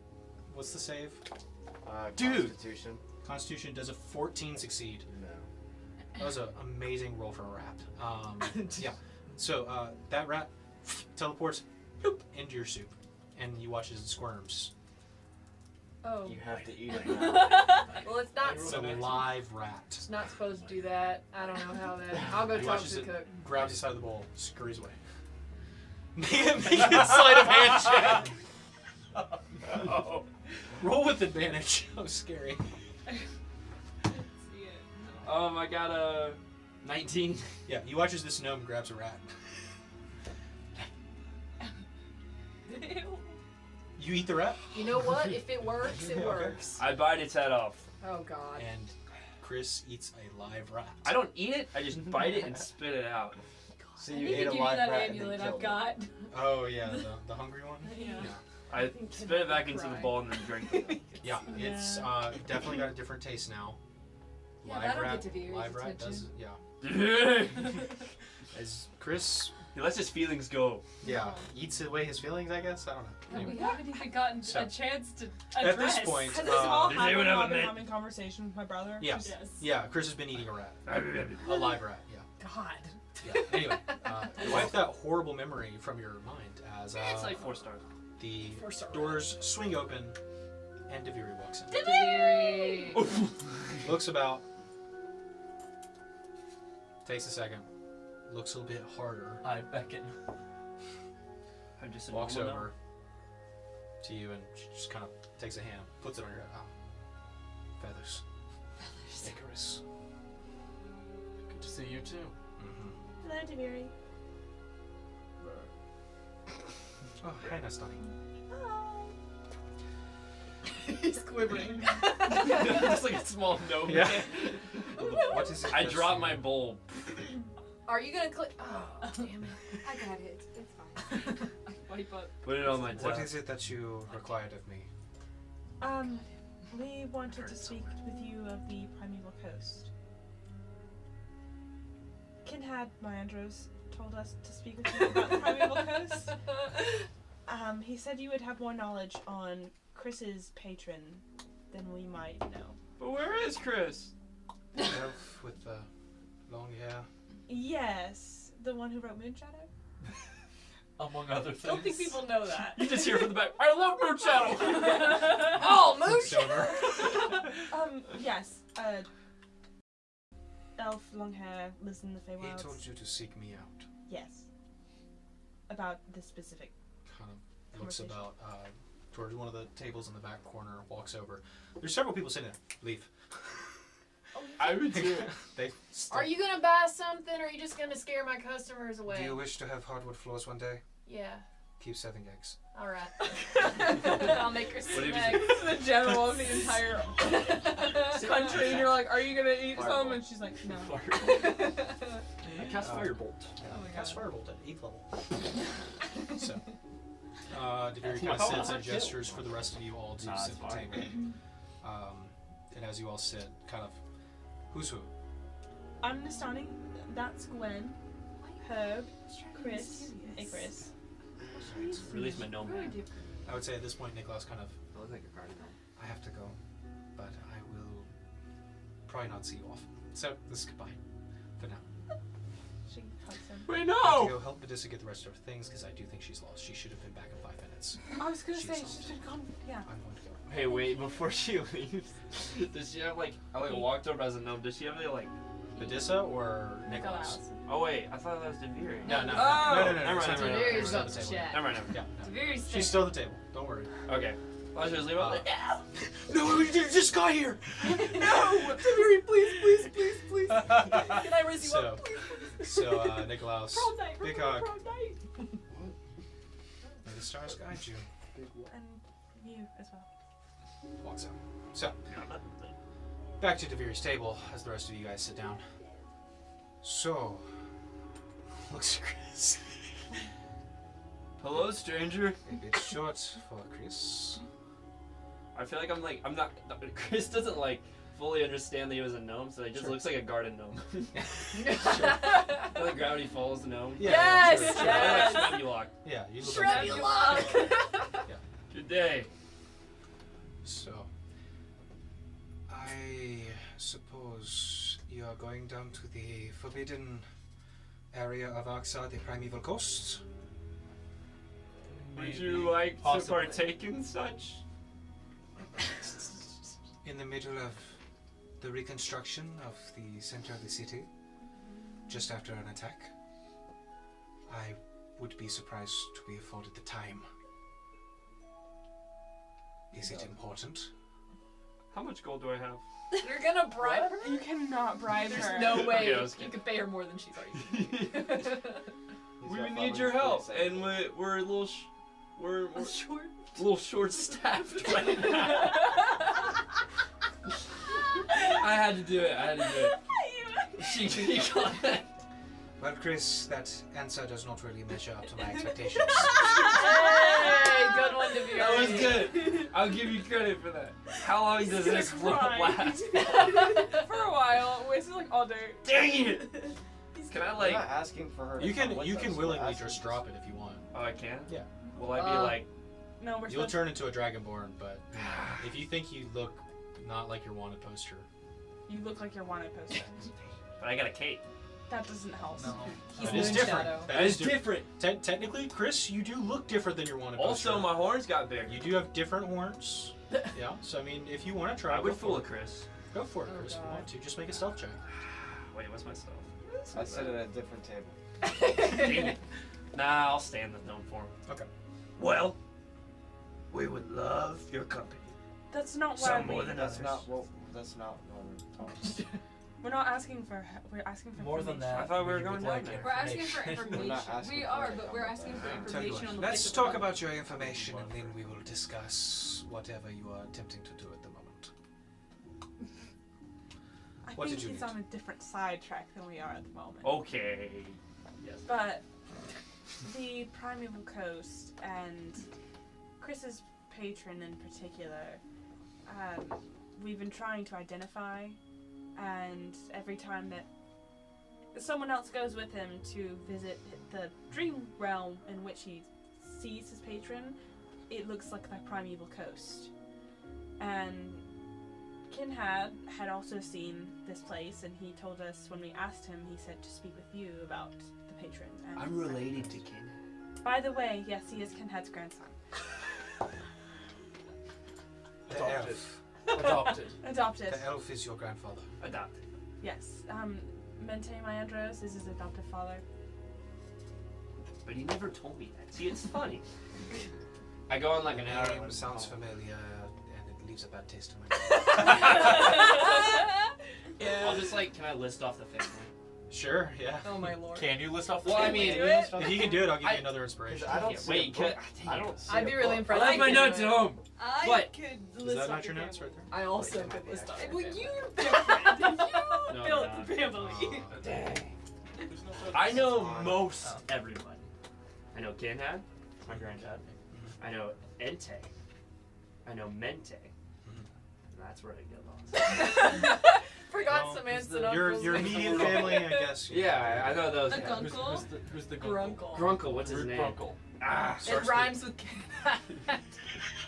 [SPEAKER 1] What's the save?
[SPEAKER 4] Dude.
[SPEAKER 9] Constitution.
[SPEAKER 1] Constitution does a 14 succeed.
[SPEAKER 9] No.
[SPEAKER 1] That was an amazing roll for a rat. Yeah. So that rat teleports boop, into your soup, and you watch as it squirms.
[SPEAKER 5] Oh.
[SPEAKER 9] You have to eat it now.
[SPEAKER 8] Well, it's not.
[SPEAKER 1] It's a live rat.
[SPEAKER 8] It's not supposed to do that. I don't know how that. I'll go
[SPEAKER 1] He
[SPEAKER 8] talk
[SPEAKER 1] watches
[SPEAKER 8] to the
[SPEAKER 1] it,
[SPEAKER 8] cook.
[SPEAKER 1] grabs the side of the bowl, scurries away. Make a sleight of hand check.
[SPEAKER 4] Oh.
[SPEAKER 1] Roll with advantage. Oh, scary.
[SPEAKER 4] I got a 19.
[SPEAKER 1] Yeah, you watch as this gnome grabs a rat. You eat the rat,
[SPEAKER 8] You know what? If it works, it
[SPEAKER 1] Okay.
[SPEAKER 8] works.
[SPEAKER 4] I bite its head off.
[SPEAKER 8] Oh God.
[SPEAKER 1] and Chris eats a live rat.
[SPEAKER 4] I don't eat it. I just bite it and spit it out.
[SPEAKER 9] So
[SPEAKER 5] I
[SPEAKER 9] you
[SPEAKER 5] need
[SPEAKER 9] ate
[SPEAKER 5] to
[SPEAKER 9] a
[SPEAKER 5] give you
[SPEAKER 9] live
[SPEAKER 5] that
[SPEAKER 9] rat and
[SPEAKER 5] amulet
[SPEAKER 9] then
[SPEAKER 5] I've
[SPEAKER 9] killed
[SPEAKER 5] got.
[SPEAKER 1] Oh yeah, the hungry one.
[SPEAKER 5] Yeah.
[SPEAKER 4] I spit it back into the
[SPEAKER 5] Cry.
[SPEAKER 4] bowl and then drink it.
[SPEAKER 1] Yeah, it's definitely got a different taste now.
[SPEAKER 2] Yeah,
[SPEAKER 1] Live
[SPEAKER 2] that'll
[SPEAKER 1] rat,
[SPEAKER 2] get to Viri's
[SPEAKER 1] live rat
[SPEAKER 2] attention.
[SPEAKER 1] does, yeah. As Chris,
[SPEAKER 4] He lets his feelings go.
[SPEAKER 1] yeah, eats away his feelings, I guess. I don't know.
[SPEAKER 5] And
[SPEAKER 1] Anyway.
[SPEAKER 5] we haven't even gotten
[SPEAKER 1] So,
[SPEAKER 5] a chance to
[SPEAKER 1] at this
[SPEAKER 5] address.
[SPEAKER 1] point,
[SPEAKER 5] Has this all
[SPEAKER 4] Does
[SPEAKER 5] happened
[SPEAKER 4] anyone
[SPEAKER 5] while
[SPEAKER 4] have
[SPEAKER 5] I've
[SPEAKER 4] a
[SPEAKER 5] been
[SPEAKER 4] mint?
[SPEAKER 5] having conversation with my brother?
[SPEAKER 1] Yeah.
[SPEAKER 5] Yes.
[SPEAKER 1] Yeah, Chris has been eating a rat, a live rat. Yeah.
[SPEAKER 5] God.
[SPEAKER 1] Yeah. Anyway, wipe that horrible memory from your mind as
[SPEAKER 4] It's like 4 stars.
[SPEAKER 1] the
[SPEAKER 8] 4-star
[SPEAKER 1] doors swing open and Deviri walks in.
[SPEAKER 8] Very.
[SPEAKER 1] Looks about, takes a second, looks a little bit harder,
[SPEAKER 3] I beckon.
[SPEAKER 4] I'm just a
[SPEAKER 1] walks
[SPEAKER 4] normal
[SPEAKER 1] over to you and she just kind of takes a hand, puts it on your head. Oh. Feathers. Icarus.
[SPEAKER 3] Good to see you too.
[SPEAKER 1] Mm-hmm.
[SPEAKER 5] Hello, Deviri.
[SPEAKER 1] Oh, hi, Nastani.
[SPEAKER 8] He's quivering.
[SPEAKER 4] Just like a small gnome.
[SPEAKER 1] Yeah. What is it?
[SPEAKER 4] I
[SPEAKER 1] that
[SPEAKER 4] dropped
[SPEAKER 1] you-
[SPEAKER 4] my bowl.
[SPEAKER 8] Are you gonna click? Oh, damn it.
[SPEAKER 2] I got it. It's fine.
[SPEAKER 5] Wipe up.
[SPEAKER 4] Put it on my
[SPEAKER 1] What
[SPEAKER 4] tab.
[SPEAKER 1] is it that you required of me?
[SPEAKER 5] We wanted to speak with you of the Primeval Coast. Kinhad Myandros told us to speak with you about the Primeval Coast. He said you would have more knowledge on Chris's patron than we might know.
[SPEAKER 4] But where is Chris?
[SPEAKER 1] Elf with the long hair.
[SPEAKER 5] Yes, the one who wrote Moonshadow?
[SPEAKER 3] Among other things.
[SPEAKER 8] I don't think people know that.
[SPEAKER 4] You just hear from the back. I love Moonshadow.
[SPEAKER 8] Oh, Moonshadow!
[SPEAKER 1] Silver.
[SPEAKER 5] Yes, elf, long hair, lives in the
[SPEAKER 1] He
[SPEAKER 5] Feywilds.
[SPEAKER 1] told you to seek me out.
[SPEAKER 5] Yes. About this specific.
[SPEAKER 1] Kind of looks
[SPEAKER 5] Conversation.
[SPEAKER 1] about towards one of the tables in the back corner, walks over. There's several people sitting there. Leave.
[SPEAKER 9] I would do.
[SPEAKER 1] They
[SPEAKER 8] Are you gonna buy something, or are you just gonna scare my customers away?
[SPEAKER 1] Do you wish to have hardwood floors one day?
[SPEAKER 8] Yeah.
[SPEAKER 1] Keep serving eggs.
[SPEAKER 8] All right. I'll make her
[SPEAKER 4] What
[SPEAKER 8] some
[SPEAKER 4] if you-
[SPEAKER 8] eggs.
[SPEAKER 5] This is the general of the entire country, and you're like, "Are you gonna eat
[SPEAKER 9] Fireball.
[SPEAKER 5] some?" And she's like, "No."
[SPEAKER 4] I cast Firebolt.
[SPEAKER 5] Oh my
[SPEAKER 1] Cast
[SPEAKER 5] god.
[SPEAKER 1] Firebolt at 8th level. So, Devere kind of
[SPEAKER 4] How-
[SPEAKER 1] sits
[SPEAKER 4] how
[SPEAKER 1] and
[SPEAKER 4] chill.
[SPEAKER 1] gestures for the rest of you all to
[SPEAKER 4] Nah,
[SPEAKER 1] sit
[SPEAKER 4] it's
[SPEAKER 1] at the
[SPEAKER 4] fine.
[SPEAKER 1] table. And as you all sit, kind of, who's who?
[SPEAKER 5] I'm Nastani. That's Gwen. Herb. Chris. Icarus.
[SPEAKER 4] Release my gnome bag.
[SPEAKER 1] I would say at this point, Nicholas kind of,
[SPEAKER 9] I look like a cardinal.
[SPEAKER 1] I have to go, but I will probably not see you often. So, this is goodbye for now.
[SPEAKER 5] She hugs him.
[SPEAKER 9] Wait,
[SPEAKER 1] I have
[SPEAKER 9] no!
[SPEAKER 1] to go help Medissa get the rest of her things because I do think she's lost. She should have been back in 5 minutes.
[SPEAKER 5] I was gonna
[SPEAKER 1] She's
[SPEAKER 5] say
[SPEAKER 1] lost.
[SPEAKER 5] she's been gone. Yeah.
[SPEAKER 1] I'm going to go.
[SPEAKER 4] Hey, wait, before she leaves, does she have like, I like walked over as a gnome, does she have any like,
[SPEAKER 1] Medissa or Nicholas?
[SPEAKER 4] oh wait, I thought that was Devere.
[SPEAKER 1] No, no,
[SPEAKER 8] Oh!
[SPEAKER 1] no, no, no, no,
[SPEAKER 4] Never
[SPEAKER 1] it's
[SPEAKER 4] mind,
[SPEAKER 1] not
[SPEAKER 4] never
[SPEAKER 1] Devere.
[SPEAKER 4] mind.
[SPEAKER 1] It's not
[SPEAKER 8] Devere's
[SPEAKER 1] the
[SPEAKER 8] up to
[SPEAKER 1] table.
[SPEAKER 8] chat.
[SPEAKER 4] Never mind, never mind.
[SPEAKER 1] Yeah, no.
[SPEAKER 8] Devere's
[SPEAKER 1] She's still at the table. Don't worry.
[SPEAKER 4] Okay. Well, I should just leave it.
[SPEAKER 1] No, we just got here.
[SPEAKER 5] No! Devere, please, please, please, please. Can I raise you
[SPEAKER 1] So,
[SPEAKER 5] up, please?
[SPEAKER 1] so Nicholas,
[SPEAKER 5] Prom night.
[SPEAKER 1] big
[SPEAKER 5] remember
[SPEAKER 1] hug.
[SPEAKER 5] prom night.
[SPEAKER 1] May the stars guide you.
[SPEAKER 5] And you as well.
[SPEAKER 1] Walks out. So, back to Devere's table as the rest of you guys sit down. So, looks at Chris.
[SPEAKER 4] Hello, stranger.
[SPEAKER 1] A bit short for Chris.
[SPEAKER 4] I feel like I'm not. Chris doesn't like fully understand that he was a gnome, so he just
[SPEAKER 1] Sure.
[SPEAKER 4] looks like a garden gnome. Like Gravity Falls gnome.
[SPEAKER 8] Yes!
[SPEAKER 1] sure, sure.
[SPEAKER 8] Yes!
[SPEAKER 4] Shreddy Lock.
[SPEAKER 1] Yeah, you look like
[SPEAKER 8] Shreddy
[SPEAKER 1] that.
[SPEAKER 8] Lock!
[SPEAKER 4] Good day.
[SPEAKER 1] So, I suppose you are going down to the forbidden area of Aksa, the primeval coast?
[SPEAKER 4] Would you like to
[SPEAKER 1] Possibly.
[SPEAKER 4] partake in such?
[SPEAKER 1] In the middle of the reconstruction of the center of the city, just after an attack. I would be surprised to be afforded the time. Is it important?
[SPEAKER 4] How much gold do I have?
[SPEAKER 8] You're gonna bribe her?
[SPEAKER 5] You cannot bribe
[SPEAKER 8] There's
[SPEAKER 5] her.
[SPEAKER 8] no way
[SPEAKER 4] Okay, I was
[SPEAKER 8] you
[SPEAKER 4] kidding.
[SPEAKER 8] could pay her more than she's already
[SPEAKER 4] We need your help, and we're a little, we're
[SPEAKER 8] short.
[SPEAKER 4] a little short-staffed right now. I had to do it. She got it.
[SPEAKER 1] Well, Chris, that answer does not really measure up to my expectations.
[SPEAKER 8] Hey, good one, Devere.
[SPEAKER 4] That was good. I'll give you credit for that. How long does
[SPEAKER 5] gonna
[SPEAKER 4] this roll
[SPEAKER 5] cry.
[SPEAKER 4] last?
[SPEAKER 5] For a while. Wasted like all day.
[SPEAKER 4] Dang it! Can I
[SPEAKER 9] We're
[SPEAKER 4] like?
[SPEAKER 9] not asking for her.
[SPEAKER 1] You
[SPEAKER 9] to come
[SPEAKER 1] can
[SPEAKER 9] with
[SPEAKER 1] you
[SPEAKER 9] us,
[SPEAKER 1] can
[SPEAKER 9] we're
[SPEAKER 1] willingly
[SPEAKER 9] asking
[SPEAKER 1] just
[SPEAKER 9] for-
[SPEAKER 1] drop it if you want.
[SPEAKER 4] Oh, I can.
[SPEAKER 1] Yeah.
[SPEAKER 4] Will I be like?
[SPEAKER 5] No, we're
[SPEAKER 1] You'll
[SPEAKER 5] supposed
[SPEAKER 1] turn into a dragonborn, but you know, if you think you look not like your wanted poster,
[SPEAKER 5] You look like your wanted poster.
[SPEAKER 4] But I got a cape.
[SPEAKER 5] That doesn't help.
[SPEAKER 8] He's
[SPEAKER 1] that is
[SPEAKER 8] Moon
[SPEAKER 1] different.
[SPEAKER 8] Shadow.
[SPEAKER 1] That is different. Technically, Chris, you do look different than your wanted
[SPEAKER 4] Also,
[SPEAKER 1] poster.
[SPEAKER 4] my horns got bigger.
[SPEAKER 1] You do have different horns. Yeah, so I mean, if you want to try,
[SPEAKER 4] I
[SPEAKER 1] go
[SPEAKER 4] would
[SPEAKER 1] for
[SPEAKER 4] fool a
[SPEAKER 1] it.
[SPEAKER 4] Chris.
[SPEAKER 1] Go for it,
[SPEAKER 8] Oh,
[SPEAKER 1] Chris. If you
[SPEAKER 8] God.
[SPEAKER 1] want to, just make a stealth check.
[SPEAKER 4] Wait, what's my stuff?
[SPEAKER 9] I sit at a different table.
[SPEAKER 4] Dang it. Nah, I'll stay in the gnome form.
[SPEAKER 1] Okay.
[SPEAKER 4] Well, we would love your company.
[SPEAKER 5] That's not why
[SPEAKER 4] Some
[SPEAKER 5] we.
[SPEAKER 4] more than
[SPEAKER 9] That's
[SPEAKER 4] others.
[SPEAKER 9] not what. That's not what we're talking.
[SPEAKER 5] We're not asking for. We're asking for
[SPEAKER 3] More than
[SPEAKER 5] information.
[SPEAKER 3] that.
[SPEAKER 4] I thought we were
[SPEAKER 3] would
[SPEAKER 4] going
[SPEAKER 3] like
[SPEAKER 4] down there.
[SPEAKER 2] We're asking for
[SPEAKER 3] information.
[SPEAKER 9] We're not
[SPEAKER 2] information.
[SPEAKER 9] asking
[SPEAKER 2] We
[SPEAKER 9] for
[SPEAKER 2] are,
[SPEAKER 9] it.
[SPEAKER 2] but we're asking for
[SPEAKER 1] Tell you
[SPEAKER 2] information on
[SPEAKER 1] what,
[SPEAKER 2] the
[SPEAKER 1] let's
[SPEAKER 2] place of
[SPEAKER 1] talk
[SPEAKER 2] the
[SPEAKER 1] about your information and then we will discuss whatever you are attempting to do at the moment.
[SPEAKER 5] I
[SPEAKER 1] What
[SPEAKER 5] think
[SPEAKER 1] did you
[SPEAKER 5] he's
[SPEAKER 1] need?
[SPEAKER 5] on a different sidetrack than we are at the moment.
[SPEAKER 4] Okay. Yes.
[SPEAKER 5] But the Primeval Coast and Chris's patron in particular, we've been trying to identify, and every time that someone else goes with him to visit the dream realm in which he sees his patron, it looks like the Primeval Coast. And Kinhad had also seen this place, and he told us when we asked him, he said to speak with you about the patron. And
[SPEAKER 4] I'm related to Ken.
[SPEAKER 5] By the way, yes, he is Kinhad's grandson.
[SPEAKER 1] The
[SPEAKER 3] Adopted.
[SPEAKER 1] elf.
[SPEAKER 3] Adopted.
[SPEAKER 5] Adopted.
[SPEAKER 1] The elf is your grandfather.
[SPEAKER 4] Adopted.
[SPEAKER 5] Yes. Mente Maandros is his adoptive father.
[SPEAKER 4] But he never told me that. See, it's funny. I go on like an hour.
[SPEAKER 1] name sounds familiar, and it leaves a bad taste in my mouth.
[SPEAKER 4] I'll just like, can I list off the family?
[SPEAKER 1] Sure, yeah.
[SPEAKER 8] Oh my lord.
[SPEAKER 3] Can you list off the
[SPEAKER 4] Well, I
[SPEAKER 3] family?
[SPEAKER 4] mean,
[SPEAKER 8] do it?
[SPEAKER 1] If you can do it, I'll give you another inspiration.
[SPEAKER 9] I don't
[SPEAKER 4] Yeah,
[SPEAKER 9] see
[SPEAKER 4] wait,
[SPEAKER 9] a book.
[SPEAKER 4] can-
[SPEAKER 9] I don't see
[SPEAKER 8] I'd
[SPEAKER 9] a
[SPEAKER 8] be really
[SPEAKER 9] book.
[SPEAKER 8] impressed.
[SPEAKER 4] I left my
[SPEAKER 8] could
[SPEAKER 4] notes
[SPEAKER 8] do
[SPEAKER 4] at
[SPEAKER 8] it.
[SPEAKER 4] home.
[SPEAKER 8] I
[SPEAKER 4] What?
[SPEAKER 8] could
[SPEAKER 1] Is
[SPEAKER 8] list
[SPEAKER 1] that
[SPEAKER 8] off
[SPEAKER 1] not your
[SPEAKER 8] the
[SPEAKER 1] notes
[SPEAKER 8] family.
[SPEAKER 1] right there?
[SPEAKER 8] I also
[SPEAKER 9] Wait,
[SPEAKER 8] could list off the
[SPEAKER 5] Well,
[SPEAKER 8] family.
[SPEAKER 5] you
[SPEAKER 4] No,
[SPEAKER 5] built
[SPEAKER 4] not.
[SPEAKER 5] the family.
[SPEAKER 4] Dang.
[SPEAKER 9] There's no
[SPEAKER 4] I know
[SPEAKER 9] fun.
[SPEAKER 4] most everybody. I know Kinhad, my granddad. I know Ente. I know Mente. And that's where I get lost.
[SPEAKER 8] Forgot
[SPEAKER 1] Well,
[SPEAKER 8] some aunts and
[SPEAKER 1] Your
[SPEAKER 8] uncles.
[SPEAKER 1] immediate family, I guess.
[SPEAKER 4] Yeah, I know those.
[SPEAKER 8] A
[SPEAKER 4] guys.
[SPEAKER 8] gunkle?
[SPEAKER 3] Who's the
[SPEAKER 8] Grunkle.
[SPEAKER 4] Grunkle, what's his name?
[SPEAKER 3] Grunkle.
[SPEAKER 4] Ah,
[SPEAKER 8] It rhymes with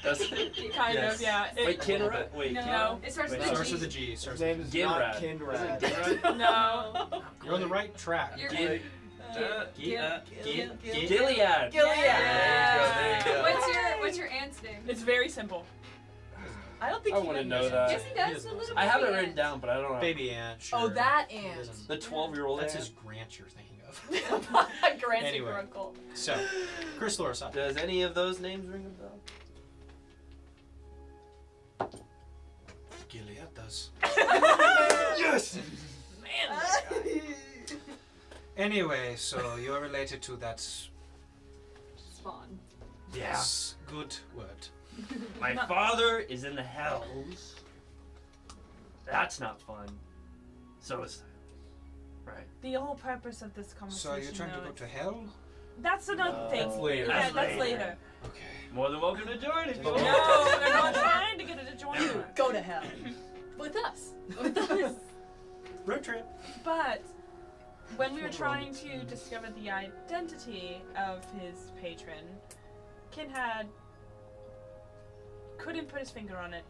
[SPEAKER 4] that's
[SPEAKER 5] Kind
[SPEAKER 3] Yes.
[SPEAKER 5] of, yeah.
[SPEAKER 4] Wait, Kinrad? Wait,
[SPEAKER 5] No, it starts
[SPEAKER 4] Wait,
[SPEAKER 5] with
[SPEAKER 1] It
[SPEAKER 5] a
[SPEAKER 1] starts
[SPEAKER 5] G.
[SPEAKER 1] with a G.
[SPEAKER 9] His
[SPEAKER 1] Starts
[SPEAKER 9] name
[SPEAKER 1] with
[SPEAKER 9] is
[SPEAKER 4] Ginrad.
[SPEAKER 9] not
[SPEAKER 4] Is it
[SPEAKER 9] Kinrad.
[SPEAKER 4] Ginrad?
[SPEAKER 5] No.
[SPEAKER 1] You're on the right track.
[SPEAKER 8] You're
[SPEAKER 4] Gilead.
[SPEAKER 8] Gilead.
[SPEAKER 4] Gilead.
[SPEAKER 5] Yeah.
[SPEAKER 2] What's your aunt's name?
[SPEAKER 5] It's very simple. I don't think
[SPEAKER 9] I
[SPEAKER 5] he
[SPEAKER 9] want to
[SPEAKER 5] would
[SPEAKER 9] know
[SPEAKER 5] know
[SPEAKER 9] that.
[SPEAKER 2] Yes, he does. A little
[SPEAKER 4] I have it
[SPEAKER 2] baby
[SPEAKER 4] written
[SPEAKER 2] aunt.
[SPEAKER 4] down, but I don't know.
[SPEAKER 1] Baby aunt. Sure.
[SPEAKER 8] Oh, that
[SPEAKER 1] He
[SPEAKER 8] aunt.
[SPEAKER 1] doesn't-
[SPEAKER 4] The 12-year-old
[SPEAKER 1] That's
[SPEAKER 4] aunt.
[SPEAKER 1] his grant you're thinking of.
[SPEAKER 8] Grancy
[SPEAKER 1] Anyway.
[SPEAKER 8] Grunkle.
[SPEAKER 1] So, Chris Lorsa.
[SPEAKER 4] Does any of those names ring a bell?
[SPEAKER 1] Gilead does.
[SPEAKER 9] Yes!
[SPEAKER 8] Man.
[SPEAKER 1] Anyway, so you're related to that
[SPEAKER 2] Spawn.
[SPEAKER 1] yes, good word.
[SPEAKER 4] My father is in the hells. That's not fun. So is right.
[SPEAKER 5] The whole purpose of this conversation.
[SPEAKER 1] So you're trying to
[SPEAKER 5] though,
[SPEAKER 1] go
[SPEAKER 5] is-
[SPEAKER 1] to hell?
[SPEAKER 5] That's another thing.
[SPEAKER 3] That's later.
[SPEAKER 5] Yeah,
[SPEAKER 4] That's
[SPEAKER 5] that's
[SPEAKER 4] later.
[SPEAKER 5] later.
[SPEAKER 1] Okay.
[SPEAKER 4] More than welcome to join if you
[SPEAKER 5] No,
[SPEAKER 4] want.
[SPEAKER 5] they're not trying to get it to join you.
[SPEAKER 8] Go to hell. With us.
[SPEAKER 2] With us.
[SPEAKER 1] Road trip.
[SPEAKER 5] But when we were trying to discover the identity of his patron, Kinhad couldn't put his finger on it,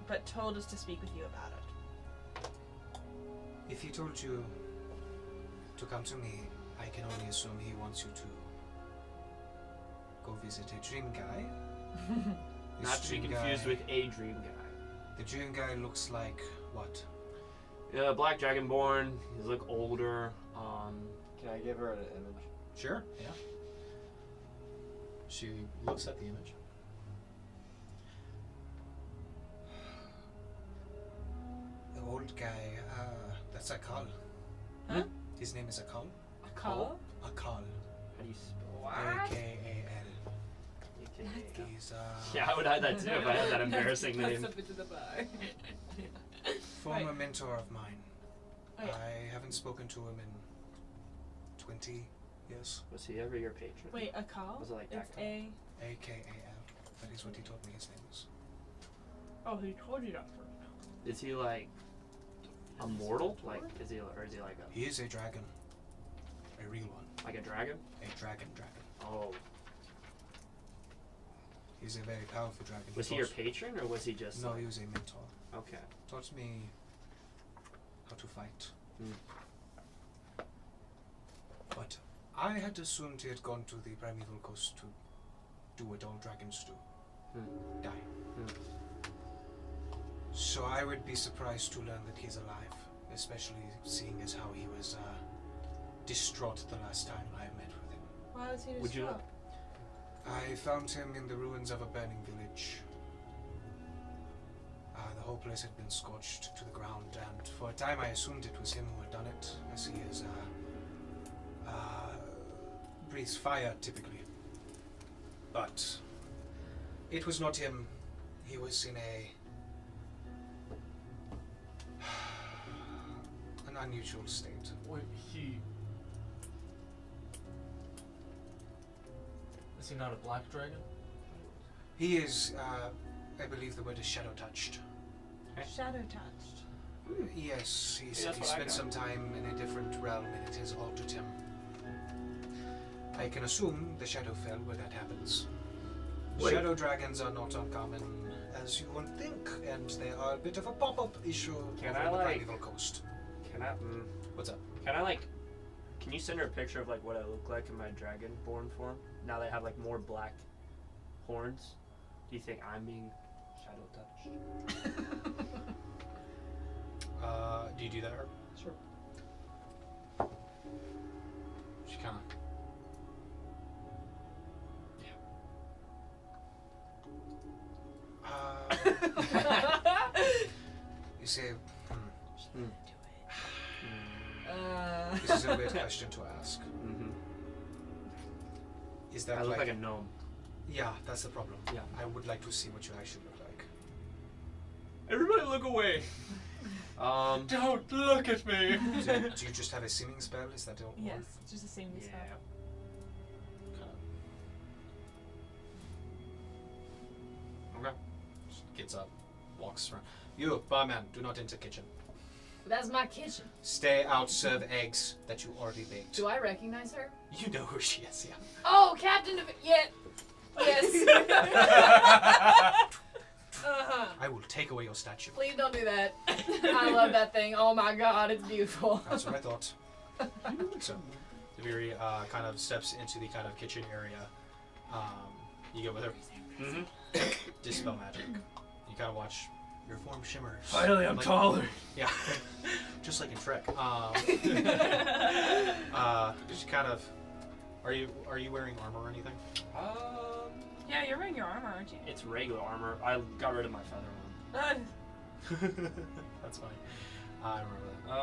[SPEAKER 5] but told us to speak with you about it.
[SPEAKER 1] If he told you to come to me, I can only assume he wants you to go visit a dream guy. This
[SPEAKER 4] Not to be
[SPEAKER 1] dream
[SPEAKER 4] confused
[SPEAKER 1] guy-
[SPEAKER 4] with a dream guy.
[SPEAKER 1] The dream guy looks like what?
[SPEAKER 4] Yeah, Black Dragonborn. He's look older.
[SPEAKER 9] Can I give her an image?
[SPEAKER 1] Sure. Yeah. She looks at the image. The old guy, that's Akal.
[SPEAKER 5] Huh?
[SPEAKER 1] His name is Akal.
[SPEAKER 5] Call?
[SPEAKER 1] Akal.
[SPEAKER 4] How do you spell?
[SPEAKER 1] A-K-A-L. He's
[SPEAKER 4] Yeah, I would have that too if I had that embarrassing
[SPEAKER 8] That's
[SPEAKER 4] name.
[SPEAKER 8] something to the bar.
[SPEAKER 1] former mentor of mine.
[SPEAKER 5] Oh, yeah.
[SPEAKER 1] I haven't spoken to him in 20 years.
[SPEAKER 4] Was he ever your patron?
[SPEAKER 5] Wait, a call?
[SPEAKER 4] Was it like that
[SPEAKER 5] It's
[SPEAKER 4] call?
[SPEAKER 5] a.
[SPEAKER 1] A-K-A-L. That is what he told me his name was.
[SPEAKER 5] Oh, he told you that first.
[SPEAKER 4] Is he like a mortal? Like, is he, or is he like
[SPEAKER 1] He is a dragon. A real one.
[SPEAKER 4] a dragon?
[SPEAKER 1] A dragon.
[SPEAKER 4] Oh,
[SPEAKER 1] He's a very powerful dragon.
[SPEAKER 4] was he your patron or was he just?
[SPEAKER 1] No,
[SPEAKER 4] like-
[SPEAKER 1] he was a mentor.
[SPEAKER 4] Okay.
[SPEAKER 1] Taught me how to fight.
[SPEAKER 4] Hmm.
[SPEAKER 1] But I had assumed he had gone to the primeval coast to do what all dragons do.
[SPEAKER 4] Hmm.
[SPEAKER 1] Die. So I would be surprised to learn that he's alive, especially seeing as how he was distraught the last time I met with him.
[SPEAKER 5] Why was he
[SPEAKER 4] Would you
[SPEAKER 5] distraught?
[SPEAKER 1] I found him in the ruins of a burning village. The whole place had been scorched to the ground, and for a time I assumed it was him who had done it, as he is, breathes fire typically. But it was not him. He was in an unusual state.
[SPEAKER 3] Wait, he. Is he not a black dragon?
[SPEAKER 1] He is, I believe the word is shadow touched.
[SPEAKER 5] Shadow touched.
[SPEAKER 1] Yes, he
[SPEAKER 4] Yeah,
[SPEAKER 1] said
[SPEAKER 4] that's
[SPEAKER 1] he
[SPEAKER 4] what I
[SPEAKER 1] spent
[SPEAKER 4] got.
[SPEAKER 1] some time in a different realm and it has altered him. I can assume the Shadowfell where that happens.
[SPEAKER 4] Wait.
[SPEAKER 1] Shadow dragons are not uncommon as you would think, and they are a bit of a pop-up issue
[SPEAKER 4] Can
[SPEAKER 1] over
[SPEAKER 4] I,
[SPEAKER 1] on the
[SPEAKER 4] like-
[SPEAKER 1] primeval coast.
[SPEAKER 4] Can I?
[SPEAKER 1] What's up?
[SPEAKER 4] Can I like? Can you send her a picture of like what I look like in my dragonborn form? Now they have like more black horns. Do you think I'm being shadow touched?
[SPEAKER 1] Do you do that? Sure. She kind of. You say, this is a weird question to ask.
[SPEAKER 4] Mm-hmm.
[SPEAKER 1] Is that
[SPEAKER 4] I look like a gnome.
[SPEAKER 1] Yeah, that's the problem.
[SPEAKER 4] Yeah.
[SPEAKER 1] I would like to see what you actually look like.
[SPEAKER 4] Everybody look away.
[SPEAKER 3] Don't look at me.
[SPEAKER 1] Do you just have a seeming spell? Is that the one?
[SPEAKER 5] Yes, just the same spell.
[SPEAKER 1] Kind of. Okay. Just gets up, walks around. You, barman, do not enter kitchen.
[SPEAKER 8] That's my kitchen.
[SPEAKER 1] Stay out, serve eggs that you already baked.
[SPEAKER 8] Do I recognize her?
[SPEAKER 1] You know who she is, yeah.
[SPEAKER 8] Oh, Captain of Yes.
[SPEAKER 1] I will take away your statue.
[SPEAKER 8] Please don't do that. I love that thing. Oh my god, it's beautiful.
[SPEAKER 1] That's what I thought. So, Deviri kind of steps into the kind of kitchen area. You go with her.
[SPEAKER 4] Mm-hmm.
[SPEAKER 1] Dispel magic. You kind of watch your form shimmer.
[SPEAKER 4] Finally, I'm
[SPEAKER 1] like,
[SPEAKER 4] taller.
[SPEAKER 1] Yeah. Just like in Shrek. Just kind of. Are you wearing armor or anything?
[SPEAKER 5] Yeah, you're wearing your armor, aren't you?
[SPEAKER 4] It's regular armor. I got rid of my feather one.
[SPEAKER 1] That's funny. I remember that.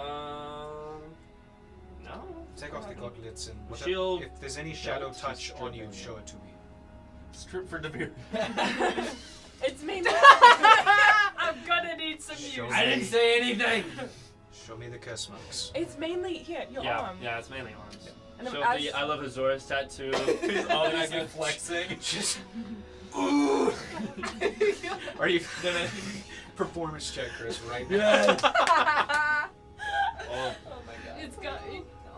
[SPEAKER 4] No.
[SPEAKER 1] Take off the gauntlets and whatever.
[SPEAKER 4] Shield.
[SPEAKER 1] If there's any shadow
[SPEAKER 4] That's
[SPEAKER 1] touch
[SPEAKER 4] just
[SPEAKER 1] on you,
[SPEAKER 4] dripping,
[SPEAKER 1] show it to me.
[SPEAKER 3] Strip for Devere.
[SPEAKER 5] It's me. I'm gonna need some
[SPEAKER 1] Show
[SPEAKER 5] use.
[SPEAKER 1] me.
[SPEAKER 4] I didn't say anything.
[SPEAKER 1] Show me the curse marks.
[SPEAKER 5] It's mainly here, your
[SPEAKER 4] Yeah,
[SPEAKER 5] arm.
[SPEAKER 4] yeah, it's mainly arms.
[SPEAKER 5] And
[SPEAKER 4] Show
[SPEAKER 5] as-
[SPEAKER 4] the I love Azora's tattoo.
[SPEAKER 3] Obviously flexing.
[SPEAKER 1] Just. Ooh. Are you gonna performance check, Chris? Right now.
[SPEAKER 3] Yeah.
[SPEAKER 4] Oh,
[SPEAKER 5] Oh my god.
[SPEAKER 8] It's got.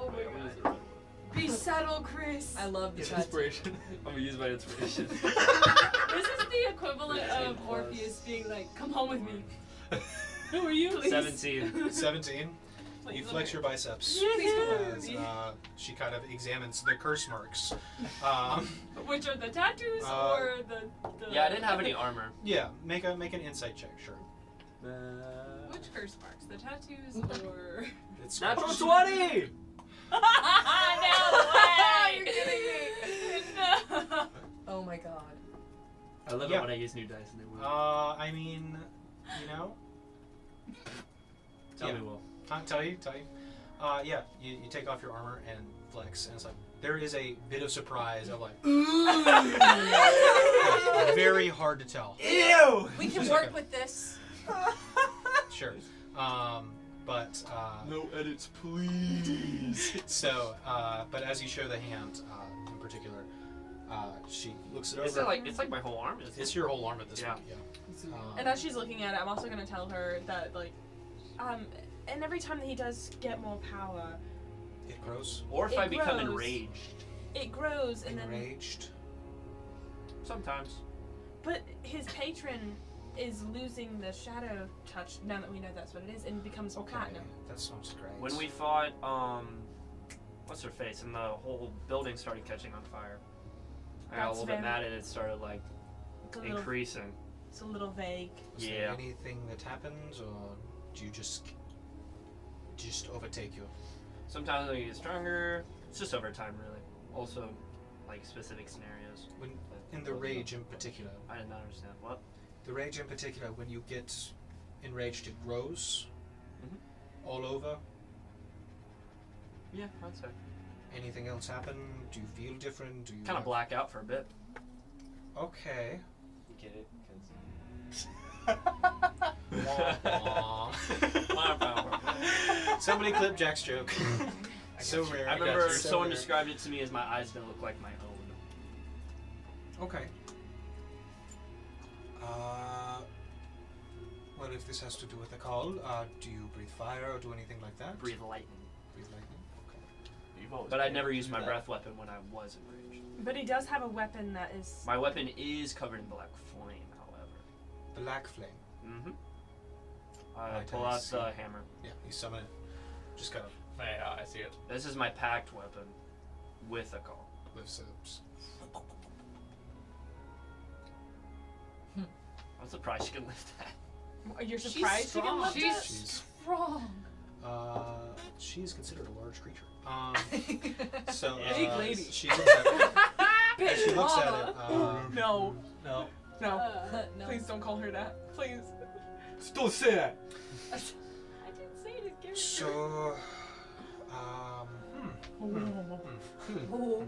[SPEAKER 8] Oh my
[SPEAKER 4] wait, what
[SPEAKER 8] god.
[SPEAKER 4] is it?
[SPEAKER 5] Be subtle, Chris.
[SPEAKER 8] I love the
[SPEAKER 3] It's
[SPEAKER 8] tattoo.
[SPEAKER 3] inspiration.
[SPEAKER 4] I'm gonna use my inspiration.
[SPEAKER 2] This is the equivalent of Orpheus being like, "Come home with me."
[SPEAKER 5] Who are you?
[SPEAKER 4] 17.
[SPEAKER 1] 17. You flex your biceps.
[SPEAKER 2] Please come home with
[SPEAKER 1] As
[SPEAKER 2] me.
[SPEAKER 1] she kind of examines the curse marks.
[SPEAKER 2] Which are the tattoos or the?
[SPEAKER 4] Yeah, I didn't have any armor.
[SPEAKER 1] Yeah, make an insight check, sure.
[SPEAKER 2] Which curse marks? The tattoos or?
[SPEAKER 1] It's
[SPEAKER 4] Natural 20!
[SPEAKER 2] No way! You're kidding me. No.
[SPEAKER 8] Oh my god.
[SPEAKER 4] I love
[SPEAKER 1] Yeah.
[SPEAKER 4] it when I use new dice and they work.
[SPEAKER 1] I mean, you know.
[SPEAKER 4] Tell
[SPEAKER 1] yeah.
[SPEAKER 4] me, Will.
[SPEAKER 1] Tell you. Yeah, you take off your armor and flex, and it's like there is a bit of surprise of like, very hard to tell.
[SPEAKER 3] Ew!
[SPEAKER 8] We can
[SPEAKER 1] Just
[SPEAKER 8] work
[SPEAKER 1] okay.
[SPEAKER 8] with this.
[SPEAKER 1] Sure, but
[SPEAKER 3] No edits, please.
[SPEAKER 1] so but as you show the hand in particular, she looks it over.
[SPEAKER 4] Is it like it's like my whole arm? Is
[SPEAKER 1] It's
[SPEAKER 4] it?
[SPEAKER 1] your whole arm at this
[SPEAKER 4] Yeah.
[SPEAKER 1] point. Yeah.
[SPEAKER 5] And as she's looking at it, I'm also gonna tell her that and every time that he does get more power,
[SPEAKER 1] It grows.
[SPEAKER 4] Or if
[SPEAKER 5] It
[SPEAKER 4] I become
[SPEAKER 5] grows.
[SPEAKER 4] enraged.
[SPEAKER 5] it grows and then.
[SPEAKER 1] Enraged.
[SPEAKER 4] Sometimes.
[SPEAKER 5] But his patron is losing the shadow touch now that we know that's what it is, and becomes
[SPEAKER 1] Okay,
[SPEAKER 5] platinum.
[SPEAKER 1] that sounds great.
[SPEAKER 4] When we fought, what's her face, and the whole building started catching on fire. I got a
[SPEAKER 5] That's
[SPEAKER 4] little bit
[SPEAKER 5] very-
[SPEAKER 4] mad and it started like
[SPEAKER 5] It's a little,
[SPEAKER 4] increasing.
[SPEAKER 5] it's a little vague.
[SPEAKER 1] Was there
[SPEAKER 4] Yeah.
[SPEAKER 1] anything that happens, or do you just overtake you?
[SPEAKER 4] Sometimes I get stronger. It's just over time, really. Also, like specific scenarios.
[SPEAKER 1] When in the rage in particular,
[SPEAKER 4] I did not understand what.
[SPEAKER 1] the rage in particular, when you get enraged, it grows
[SPEAKER 4] Mhm.
[SPEAKER 1] all over.
[SPEAKER 4] Yeah, I'd say.
[SPEAKER 1] Anything else happen? Do you feel different? Do you
[SPEAKER 4] Kind of
[SPEAKER 1] have-
[SPEAKER 4] black out for a bit.
[SPEAKER 1] Okay.
[SPEAKER 9] You get it? 'Cause
[SPEAKER 1] Somebody clip Jack's joke. So rare.
[SPEAKER 4] I remember
[SPEAKER 1] So
[SPEAKER 4] someone
[SPEAKER 1] rare.
[SPEAKER 4] described it to me as my eyes don't look like my own.
[SPEAKER 1] Okay. Well, if this has to do with the call, do you breathe fire or do anything like that?
[SPEAKER 4] Breathe lightning.
[SPEAKER 1] Breathe lightning. Okay.
[SPEAKER 3] You've always
[SPEAKER 4] But I'd
[SPEAKER 3] been
[SPEAKER 4] never
[SPEAKER 3] able to
[SPEAKER 4] used
[SPEAKER 3] do
[SPEAKER 4] my
[SPEAKER 3] that.
[SPEAKER 4] breath weapon when I was enraged.
[SPEAKER 5] But he does have a weapon that is.
[SPEAKER 4] My weapon is covered in black flame, however.
[SPEAKER 1] Black flame.
[SPEAKER 4] Mm-hmm.
[SPEAKER 1] Right,
[SPEAKER 4] Pull
[SPEAKER 1] I
[SPEAKER 4] out
[SPEAKER 1] see.
[SPEAKER 4] the hammer.
[SPEAKER 1] Yeah, you summon it. Just kind of
[SPEAKER 3] Yeah, I see it.
[SPEAKER 4] This is my packed weapon with a call.
[SPEAKER 1] lifts it.
[SPEAKER 4] I'm surprised you can lift that.
[SPEAKER 5] You're surprised you can
[SPEAKER 2] strong.
[SPEAKER 5] lift
[SPEAKER 8] She's
[SPEAKER 5] it?
[SPEAKER 1] She's
[SPEAKER 8] strong.
[SPEAKER 1] She's considered a large creature. So
[SPEAKER 5] Big lady.
[SPEAKER 1] she looks at it. She looks at it.
[SPEAKER 5] No.
[SPEAKER 3] No.
[SPEAKER 5] No.
[SPEAKER 2] No.
[SPEAKER 5] Please don't call her that. Please.
[SPEAKER 3] Don't say that.
[SPEAKER 2] I didn't say it again.
[SPEAKER 1] So,
[SPEAKER 2] Oh.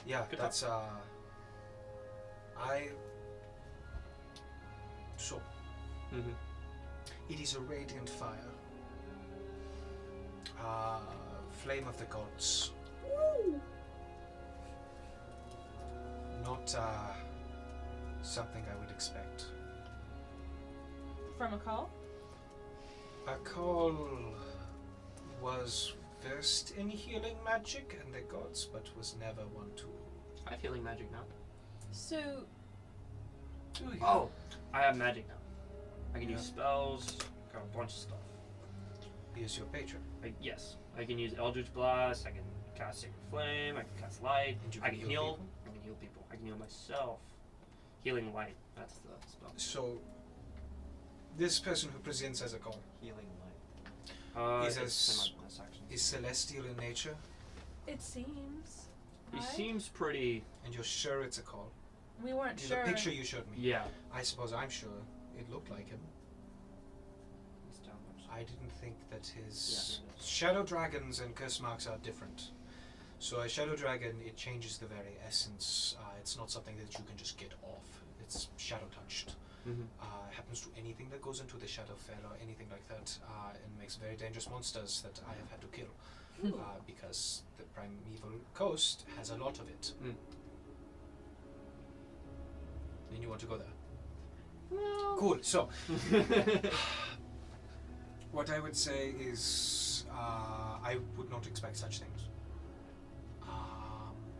[SPEAKER 1] yeah,
[SPEAKER 3] Good
[SPEAKER 1] that's So, it is a radiant fire. Flame of the gods. Not something I would expect.
[SPEAKER 5] From a call?
[SPEAKER 1] Akal was versed in healing magic and the gods, but was never one to.
[SPEAKER 4] I have healing magic now.
[SPEAKER 2] So,
[SPEAKER 4] Oh, I have magic now. I can use spells, got a bunch of stuff.
[SPEAKER 1] He is your patron.
[SPEAKER 4] Yes, I can use Eldritch Blast, I can cast Sacred Flame, I can cast Light,
[SPEAKER 1] And you
[SPEAKER 4] I
[SPEAKER 1] can
[SPEAKER 4] can
[SPEAKER 1] heal
[SPEAKER 4] heal.
[SPEAKER 1] people?
[SPEAKER 4] I can heal people. I can heal myself. Healing Light, that's the spell.
[SPEAKER 1] So, this person who presents as Akal
[SPEAKER 9] Healing light.
[SPEAKER 1] He's
[SPEAKER 4] it's in my bonus action.
[SPEAKER 1] is celestial in nature,
[SPEAKER 5] It seems.
[SPEAKER 4] He
[SPEAKER 5] right?
[SPEAKER 4] seems pretty.
[SPEAKER 1] and you're sure it's Akal.
[SPEAKER 5] We weren't
[SPEAKER 1] In
[SPEAKER 5] sure.
[SPEAKER 1] the picture you showed me,
[SPEAKER 4] Yeah.
[SPEAKER 1] I suppose I'm sure it looked like him.
[SPEAKER 4] It's down much.
[SPEAKER 1] I didn't think that his
[SPEAKER 4] Yeah, it is.
[SPEAKER 1] shadow dragons and curse marks are different. So a shadow dragon, it changes the very essence. It's not something that you can just get off. It's shadow touched. It happens to anything that goes into the shadow fell or anything like that, and makes very dangerous monsters that I have had to kill because the primeval coast has a lot of it. Then you want to go there? Cool. So, what I would say is, I would not expect such things.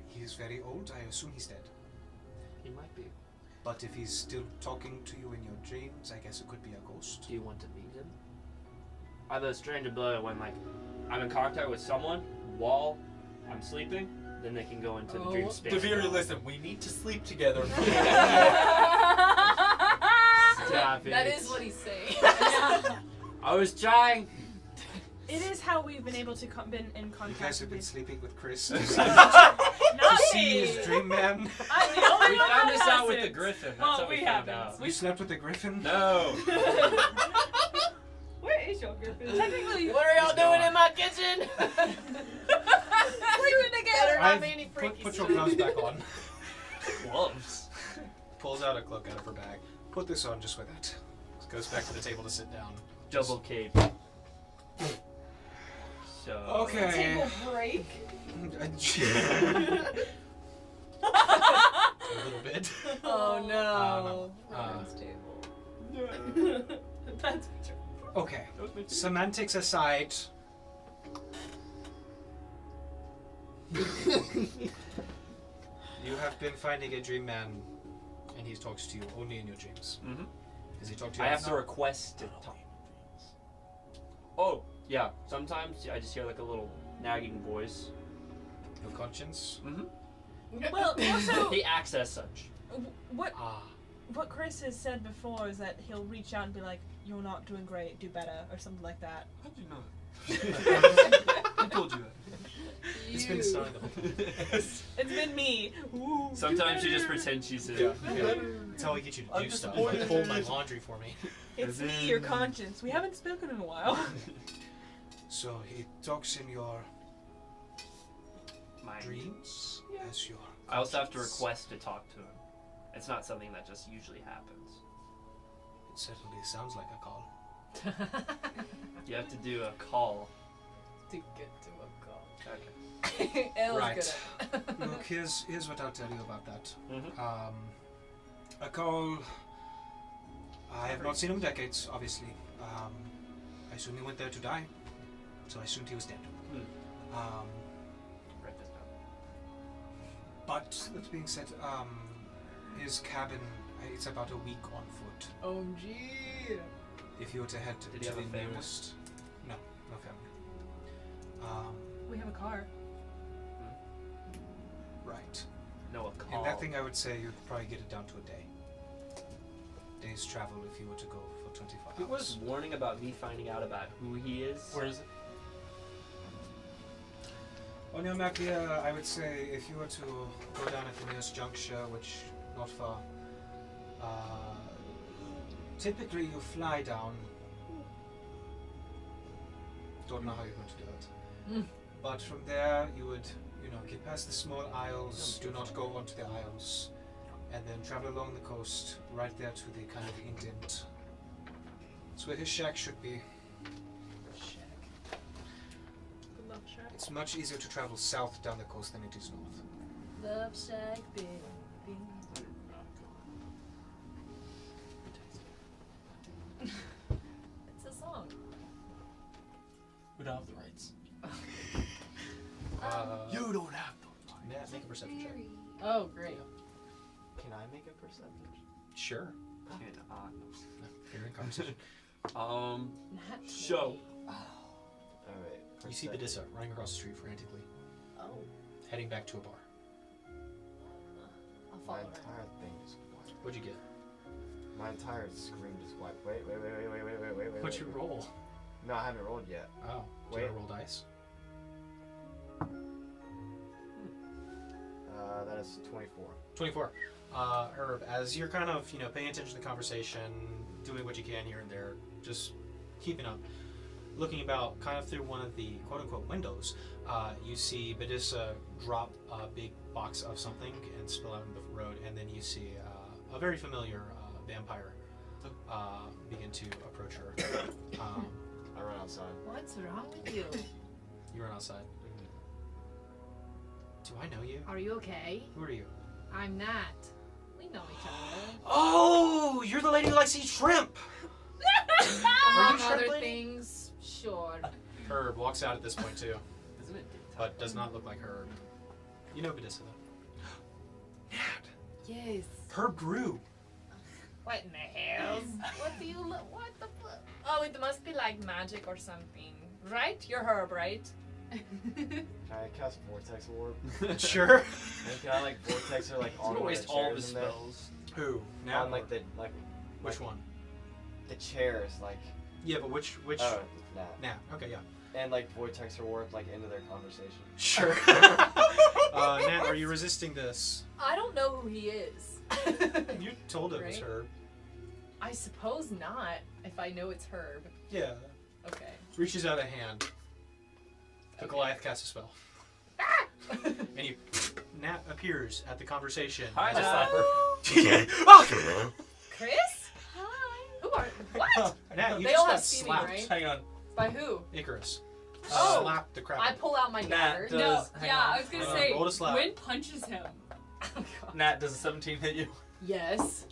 [SPEAKER 1] He is very old. I assume he's dead.
[SPEAKER 4] He might be.
[SPEAKER 1] But if he's still talking to you in your dreams, I guess it could be a ghost.
[SPEAKER 4] Do you want to meet him? I have a strange ability when, like, I'm in contact with someone while I'm sleeping, then they can go into the dream space.
[SPEAKER 3] Devere, listen, we need to sleep together.
[SPEAKER 4] Stop it.
[SPEAKER 8] That is what he's saying.
[SPEAKER 4] I was trying.
[SPEAKER 5] It is how we've been able to been in
[SPEAKER 1] You
[SPEAKER 5] contact
[SPEAKER 1] guys have
[SPEAKER 5] with
[SPEAKER 1] been
[SPEAKER 5] these.
[SPEAKER 1] sleeping with Chris
[SPEAKER 5] Not
[SPEAKER 1] to see his
[SPEAKER 5] me.
[SPEAKER 1] dream man.
[SPEAKER 5] I'm the only
[SPEAKER 3] We
[SPEAKER 5] one
[SPEAKER 3] found
[SPEAKER 5] that
[SPEAKER 3] this out with the
[SPEAKER 5] hasn't.
[SPEAKER 3] griffin. That's
[SPEAKER 5] Oh,
[SPEAKER 3] how we
[SPEAKER 5] we
[SPEAKER 3] found
[SPEAKER 5] haven't.
[SPEAKER 3] out.
[SPEAKER 1] You slept with the griffin?
[SPEAKER 3] No.
[SPEAKER 5] Where is your griffin? Technically,
[SPEAKER 8] What are y'all
[SPEAKER 1] He's
[SPEAKER 8] doing
[SPEAKER 1] gone.
[SPEAKER 8] in my kitchen? Sleeping together. Not be any freaky
[SPEAKER 1] Put your
[SPEAKER 8] stuff.
[SPEAKER 1] gloves back on.
[SPEAKER 3] Gloves.
[SPEAKER 1] Pulls out a cloak out of her bag. Put this on just with it. Goes back to the table to sit down.
[SPEAKER 4] Double cape. So.
[SPEAKER 1] Okay.
[SPEAKER 5] table break.
[SPEAKER 1] A little bit.
[SPEAKER 8] Oh no.
[SPEAKER 1] Uh,
[SPEAKER 8] Ryan's table.
[SPEAKER 5] That's
[SPEAKER 1] Okay. Semantics aside. You have been finding a dream man, and he talks to you only in your dreams.
[SPEAKER 4] Mm-hmm.
[SPEAKER 1] Does he talk to you?
[SPEAKER 4] I have to
[SPEAKER 1] outside?
[SPEAKER 4] request to talk. Oh, yeah. Sometimes I just hear like a little nagging voice.
[SPEAKER 1] Your conscience.
[SPEAKER 4] Mm-hmm.
[SPEAKER 5] well. Also,
[SPEAKER 4] He acts as such.
[SPEAKER 5] what
[SPEAKER 1] Ah.
[SPEAKER 5] what Chris has said before is that he'll reach out and be like, "You're not doing great. Do better," or something like that.
[SPEAKER 7] How did you know? Who told you that?
[SPEAKER 1] It's been signed.
[SPEAKER 5] It's been me. Ooh,
[SPEAKER 4] Sometimes
[SPEAKER 5] do
[SPEAKER 4] she just
[SPEAKER 5] better.
[SPEAKER 4] pretends she's
[SPEAKER 1] Yeah.
[SPEAKER 4] in.
[SPEAKER 1] That's how we get you to
[SPEAKER 3] I'm
[SPEAKER 1] do stuff.
[SPEAKER 3] disappointed.
[SPEAKER 1] Like fold my laundry for me.
[SPEAKER 5] It's me, your conscience. We haven't spoken in a while.
[SPEAKER 1] So he talks in your
[SPEAKER 4] Mine.
[SPEAKER 1] dreams as your.
[SPEAKER 4] I also have to
[SPEAKER 1] conscience.
[SPEAKER 4] request to talk to him. It's not something that just usually happens.
[SPEAKER 1] It certainly sounds like a call.
[SPEAKER 4] You have to do a call.
[SPEAKER 8] To get to a call.
[SPEAKER 4] Okay.
[SPEAKER 8] Elle's
[SPEAKER 1] Right.
[SPEAKER 8] good at it.
[SPEAKER 1] Look, here's what I'll tell you about that.
[SPEAKER 4] Mm-hmm.
[SPEAKER 1] A call. I have not seen him in decades, obviously. I assume he went there to die, so I assumed he was dead.
[SPEAKER 4] Write this down.
[SPEAKER 1] But that being said, his cabin, it's about a week on foot.
[SPEAKER 8] OMG.
[SPEAKER 1] If you were to head to
[SPEAKER 4] Did he have
[SPEAKER 1] the
[SPEAKER 4] a family?
[SPEAKER 1] nearest, no family.
[SPEAKER 5] We have a car.
[SPEAKER 1] Right.
[SPEAKER 4] No, a call.
[SPEAKER 1] In that thing, I would say you'd probably get it down to a day. Day's travel if you were to go for 24 hours.
[SPEAKER 9] He was warning about me finding out about who he is.
[SPEAKER 3] Where is it?
[SPEAKER 1] On your map here, I would say if you were to go down at the nearest juncture, which not far, typically you fly down. Don't know how you're going to do it. But from there, you would, get past the small isles, do not go onto the isles, and then travel along the coast, right there to the kind of indent. That's where his shack should be. It's much easier to travel south down the coast than it is north.
[SPEAKER 8] Love shack, baby. It's a song.
[SPEAKER 3] We don't have the rights.
[SPEAKER 1] You don't have to. Matt, make a perception check.
[SPEAKER 8] Oh, great.
[SPEAKER 9] Can I make a perception?
[SPEAKER 1] Sure.
[SPEAKER 9] Can I?
[SPEAKER 1] You're in conversation.
[SPEAKER 9] Show. Alright.
[SPEAKER 1] You see Bedissa running across the street frantically,
[SPEAKER 8] Oh,
[SPEAKER 1] heading back to a bar.
[SPEAKER 8] I'll
[SPEAKER 10] My
[SPEAKER 8] follow her.
[SPEAKER 10] entire thing just wiped.
[SPEAKER 1] What'd you get?
[SPEAKER 10] My entire screen just wiped. Wait.
[SPEAKER 1] What'd you roll?
[SPEAKER 10] No, I haven't rolled yet.
[SPEAKER 1] Oh, did
[SPEAKER 10] Wait.
[SPEAKER 1] you roll dice?
[SPEAKER 10] That is 24.
[SPEAKER 1] 24. Herb, as you're kind of, paying attention to the conversation, doing what you can here and there, just keeping up, looking about kind of through one of the quote-unquote windows, you see Bedissa drop a big box of something and spill out into the road, and then you see a very familiar vampire begin to approach her.
[SPEAKER 10] I run outside.
[SPEAKER 8] What's wrong with you?
[SPEAKER 1] You run outside. Do I know you?
[SPEAKER 8] Are you okay?
[SPEAKER 1] Who are you?
[SPEAKER 8] I'm Nat. We know each other.
[SPEAKER 1] Oh, you're the lady who likes to eat shrimp!
[SPEAKER 8] Among
[SPEAKER 1] shrimp
[SPEAKER 8] other
[SPEAKER 1] lady?
[SPEAKER 8] things, sure.
[SPEAKER 1] Herb walks out at this point too,
[SPEAKER 9] Isn't it?
[SPEAKER 1] but does not look like Herb. You know Bedissa though. Nat!
[SPEAKER 8] Yes.
[SPEAKER 1] Herb grew!
[SPEAKER 8] What in the hell? What do you look? What the fuck? Oh, it must be like magic or something, right? You're Herb, right?
[SPEAKER 10] Can I cast Vortex Orb?
[SPEAKER 1] Sure.
[SPEAKER 10] And can I Vortex her
[SPEAKER 4] He's
[SPEAKER 10] on
[SPEAKER 4] gonna
[SPEAKER 10] one of
[SPEAKER 4] waste
[SPEAKER 10] the
[SPEAKER 4] all of
[SPEAKER 10] chairs
[SPEAKER 4] his
[SPEAKER 10] in there?
[SPEAKER 4] spells.
[SPEAKER 1] Who? Now?
[SPEAKER 10] On
[SPEAKER 1] Which
[SPEAKER 10] like
[SPEAKER 1] one?
[SPEAKER 10] the chairs,
[SPEAKER 1] Yeah, but which?
[SPEAKER 10] oh, that.
[SPEAKER 1] Now. Okay, yeah.
[SPEAKER 10] And Vortex her Orb into their conversation.
[SPEAKER 1] Sure. Nat, are you resisting this?
[SPEAKER 8] I don't know who he is.
[SPEAKER 1] You told it was
[SPEAKER 8] Right?
[SPEAKER 1] Herb.
[SPEAKER 8] I suppose not, if I know it's Herb.
[SPEAKER 1] Yeah.
[SPEAKER 8] Okay.
[SPEAKER 1] Reaches out a hand. The Goliath casts a spell. And he, Nat appears at the conversation.
[SPEAKER 3] Hi,
[SPEAKER 1] As a
[SPEAKER 3] Nat.
[SPEAKER 1] slapper.
[SPEAKER 8] Chris? Hi. Who are? What?
[SPEAKER 1] Nat, you
[SPEAKER 8] They
[SPEAKER 1] just
[SPEAKER 8] all
[SPEAKER 1] got
[SPEAKER 8] have seen me,
[SPEAKER 1] slapped.
[SPEAKER 8] right?
[SPEAKER 3] Hang on.
[SPEAKER 8] By who?
[SPEAKER 1] Icarus.
[SPEAKER 8] Oh.
[SPEAKER 1] Slapped the crap.
[SPEAKER 8] I pull out my
[SPEAKER 3] Nat
[SPEAKER 8] dagger.
[SPEAKER 3] does.
[SPEAKER 5] No,
[SPEAKER 3] hang
[SPEAKER 5] yeah,
[SPEAKER 3] on.
[SPEAKER 5] I was gonna
[SPEAKER 1] Hang on,
[SPEAKER 5] say,
[SPEAKER 1] roll to slap.
[SPEAKER 5] Gwyn punches him.
[SPEAKER 8] Oh, God.
[SPEAKER 3] Nat, does a 17 hit you?
[SPEAKER 8] Yes.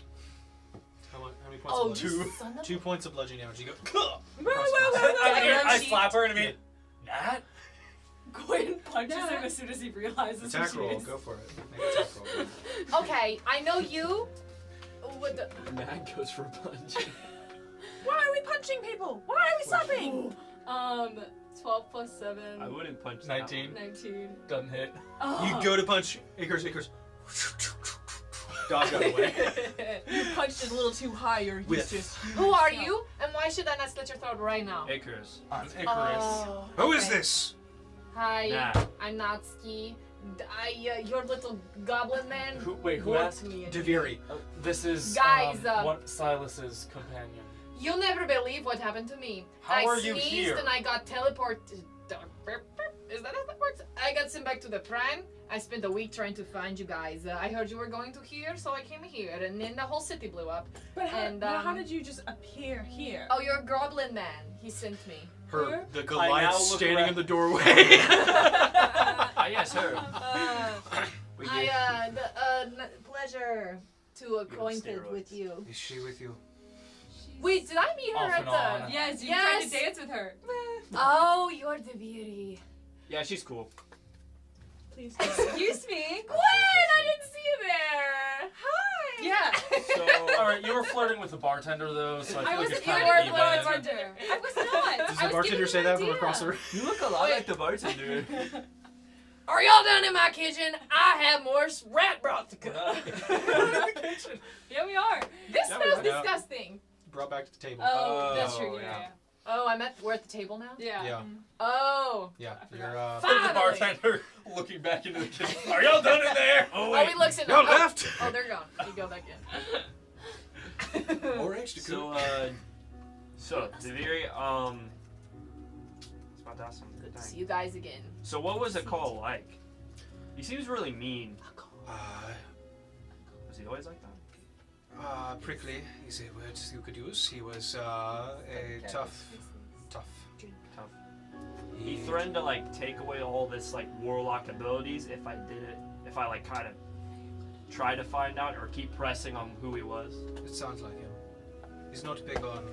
[SPEAKER 1] How many points
[SPEAKER 8] Oh,
[SPEAKER 1] of
[SPEAKER 8] you
[SPEAKER 1] bludgeoning?
[SPEAKER 8] son of
[SPEAKER 1] 2 points of bludgeoning damage. You go.
[SPEAKER 3] I slap her and I mean, Nat?
[SPEAKER 5] Gwyn punches him as soon as he realizes
[SPEAKER 1] Attack
[SPEAKER 5] who she
[SPEAKER 1] roll.
[SPEAKER 5] is.
[SPEAKER 1] Go for it. Make an attack roll.
[SPEAKER 8] Okay, I know you. What the?
[SPEAKER 9] Matt goes for punch.
[SPEAKER 5] Why are we punching people? Why are we slapping?
[SPEAKER 8] 12 plus 7.
[SPEAKER 4] I wouldn't punch that
[SPEAKER 3] 19.
[SPEAKER 8] 19.
[SPEAKER 3] Doesn't hit.
[SPEAKER 1] You go to punch Icarus. Dodge out of the way.
[SPEAKER 5] You punched it a little too high, or he's
[SPEAKER 1] Whiff.
[SPEAKER 5] just.
[SPEAKER 8] Who are you? And why should I not slit your throat right now?
[SPEAKER 4] Icarus.
[SPEAKER 3] I'm Icarus.
[SPEAKER 8] Oh,
[SPEAKER 1] Who is
[SPEAKER 8] okay.
[SPEAKER 1] this?
[SPEAKER 8] Hi,
[SPEAKER 4] Nah.
[SPEAKER 8] I'm Natsuki. Your little goblin man
[SPEAKER 3] Wait, who
[SPEAKER 8] warped
[SPEAKER 3] asked?
[SPEAKER 8] me.
[SPEAKER 1] Deviri.
[SPEAKER 3] This is
[SPEAKER 8] Guys,
[SPEAKER 3] Silas's companion.
[SPEAKER 8] You'll never believe what happened to me.
[SPEAKER 3] How
[SPEAKER 8] I
[SPEAKER 3] are you
[SPEAKER 8] sneezed
[SPEAKER 3] here?
[SPEAKER 8] and I got teleported. Is that how that works? I got sent back to the Prime. I spent a week trying to find you guys. I heard you were going to here, so I came here, and then the whole city blew up.
[SPEAKER 5] But how,
[SPEAKER 8] And,
[SPEAKER 5] how
[SPEAKER 8] um,
[SPEAKER 5] did you just appear here?
[SPEAKER 8] Oh, you're a goblin man. He sent me.
[SPEAKER 1] Her, the
[SPEAKER 3] now
[SPEAKER 1] Goliath
[SPEAKER 3] look
[SPEAKER 1] standing
[SPEAKER 3] around.
[SPEAKER 1] in the doorway.
[SPEAKER 4] Ah, yes, her. We
[SPEAKER 8] I,
[SPEAKER 4] get-
[SPEAKER 8] pleasure to acquainted
[SPEAKER 4] steroids.
[SPEAKER 8] with you.
[SPEAKER 1] Is she with you?
[SPEAKER 8] Wait, did I meet her
[SPEAKER 3] Off
[SPEAKER 8] at
[SPEAKER 3] and
[SPEAKER 8] the?
[SPEAKER 3] on.
[SPEAKER 5] Yes, you
[SPEAKER 8] Yes.
[SPEAKER 5] tried to dance with her.
[SPEAKER 8] Oh, you're the beauty.
[SPEAKER 4] Yeah, she's cool.
[SPEAKER 5] Please.
[SPEAKER 8] Excuse me, Gwen. I didn't see you there. Hi. Yeah.
[SPEAKER 3] So, alright, you were flirting with the bartender though, so I feel like
[SPEAKER 5] wasn't
[SPEAKER 3] it's kind
[SPEAKER 8] you were
[SPEAKER 3] of
[SPEAKER 8] the
[SPEAKER 3] even.
[SPEAKER 8] bartender.
[SPEAKER 5] I was not.
[SPEAKER 1] Does the bartender say that from across the room?
[SPEAKER 4] You look a lot like the bartender.
[SPEAKER 8] Are y'all down in my kitchen? I have more rat broth to cook.
[SPEAKER 5] Here we are.
[SPEAKER 8] This
[SPEAKER 3] Yeah,
[SPEAKER 8] smells
[SPEAKER 3] we are.
[SPEAKER 8] disgusting.
[SPEAKER 1] brought back to the table.
[SPEAKER 2] Oh, that's
[SPEAKER 4] Oh,
[SPEAKER 2] true.
[SPEAKER 4] yeah.
[SPEAKER 2] Yeah.
[SPEAKER 8] Oh, we're at the table now?
[SPEAKER 2] Yeah.
[SPEAKER 1] Yeah.
[SPEAKER 8] Oh.
[SPEAKER 1] Yeah,
[SPEAKER 2] I
[SPEAKER 1] you're
[SPEAKER 2] forgot.
[SPEAKER 8] Fuck.
[SPEAKER 3] The bartender looking back into the kitchen. Are y'all done in there?
[SPEAKER 4] Oh,
[SPEAKER 8] Oh, he looks in.
[SPEAKER 1] no
[SPEAKER 8] Oh,
[SPEAKER 1] left.
[SPEAKER 8] oh, they're gone. You go back in.
[SPEAKER 1] Orange to
[SPEAKER 4] So, Deviri, I was about to ask something.
[SPEAKER 8] Good to
[SPEAKER 4] Dang.
[SPEAKER 8] see you guys again.
[SPEAKER 4] So, what was the call like? He seems really mean. Was he always like that?
[SPEAKER 1] Prickly is a word you could use. He was a tough.
[SPEAKER 4] He threatened to like take away all this like warlock abilities if I did it. If I like kind of try to find out or keep pressing on who he was.
[SPEAKER 1] It sounds like him. He's not big on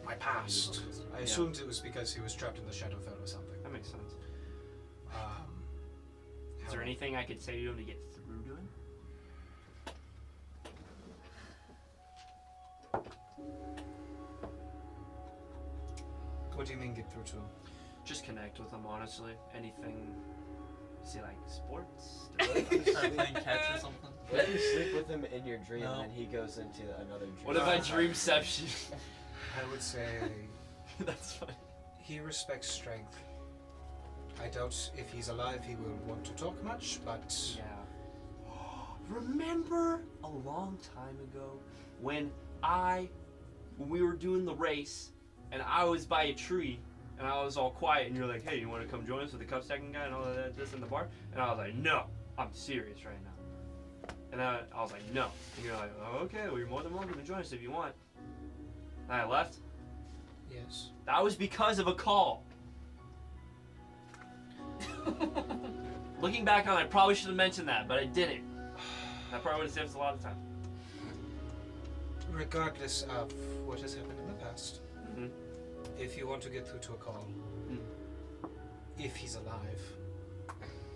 [SPEAKER 1] my past. I assumed it was because he was trapped in the Shadowfell or something.
[SPEAKER 4] That makes sense. Is there
[SPEAKER 1] how-
[SPEAKER 4] anything I could say to him to get through to him?
[SPEAKER 1] What do you mean get through to him?
[SPEAKER 4] Just connect with him, honestly. Anything. Is he like sports?
[SPEAKER 3] Start playing catch or something.
[SPEAKER 10] What if you sleep with him in your dream
[SPEAKER 3] No.
[SPEAKER 10] and then he goes into another dream?
[SPEAKER 4] What if I dreamception?
[SPEAKER 1] I would say
[SPEAKER 4] That's funny.
[SPEAKER 1] he respects strength. I doubt if he's alive he will want to talk much, but
[SPEAKER 4] Yeah. Remember a long time ago when we were doing the race and I was by a tree and I was all quiet and you're like, hey, you want to come join us with the cup stacking guy and all of that, this in the bar? And I was like, no, I'm serious right now. And then I was like, no. And you're like, oh, okay, well, you're more than welcome to join us if you want. And I left.
[SPEAKER 1] yes.
[SPEAKER 4] That was because of a call. Looking back on it, I probably should have mentioned that, but I didn't. That probably would have saved us a lot of time.
[SPEAKER 1] Regardless of what has happened in the past,
[SPEAKER 4] Mhm.
[SPEAKER 1] if you want to get through to a call, if he's alive,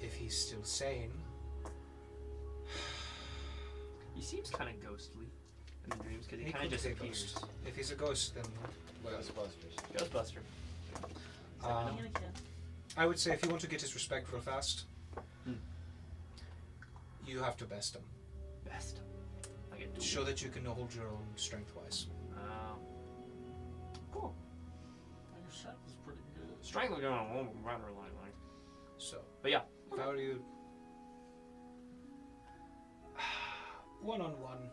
[SPEAKER 1] if he's still sane,
[SPEAKER 4] He seems kind of ghostly in the dreams because he kind
[SPEAKER 1] could
[SPEAKER 4] of
[SPEAKER 1] be a
[SPEAKER 4] disappears.
[SPEAKER 1] ghost. If he's a ghost, then well,
[SPEAKER 10] Ghostbusters.
[SPEAKER 4] Ghostbuster.
[SPEAKER 1] um, I would say if you want to get his respect real fast, you have to best him.
[SPEAKER 4] Best. Like a duel.
[SPEAKER 1] Show that you can hold your own strength-wise.
[SPEAKER 4] Cool.
[SPEAKER 3] Your strength is pretty good.
[SPEAKER 4] Strength will go on a little rather like.
[SPEAKER 1] So,
[SPEAKER 4] But yeah.
[SPEAKER 1] if I were you, one-on-one,
[SPEAKER 4] One-on-one.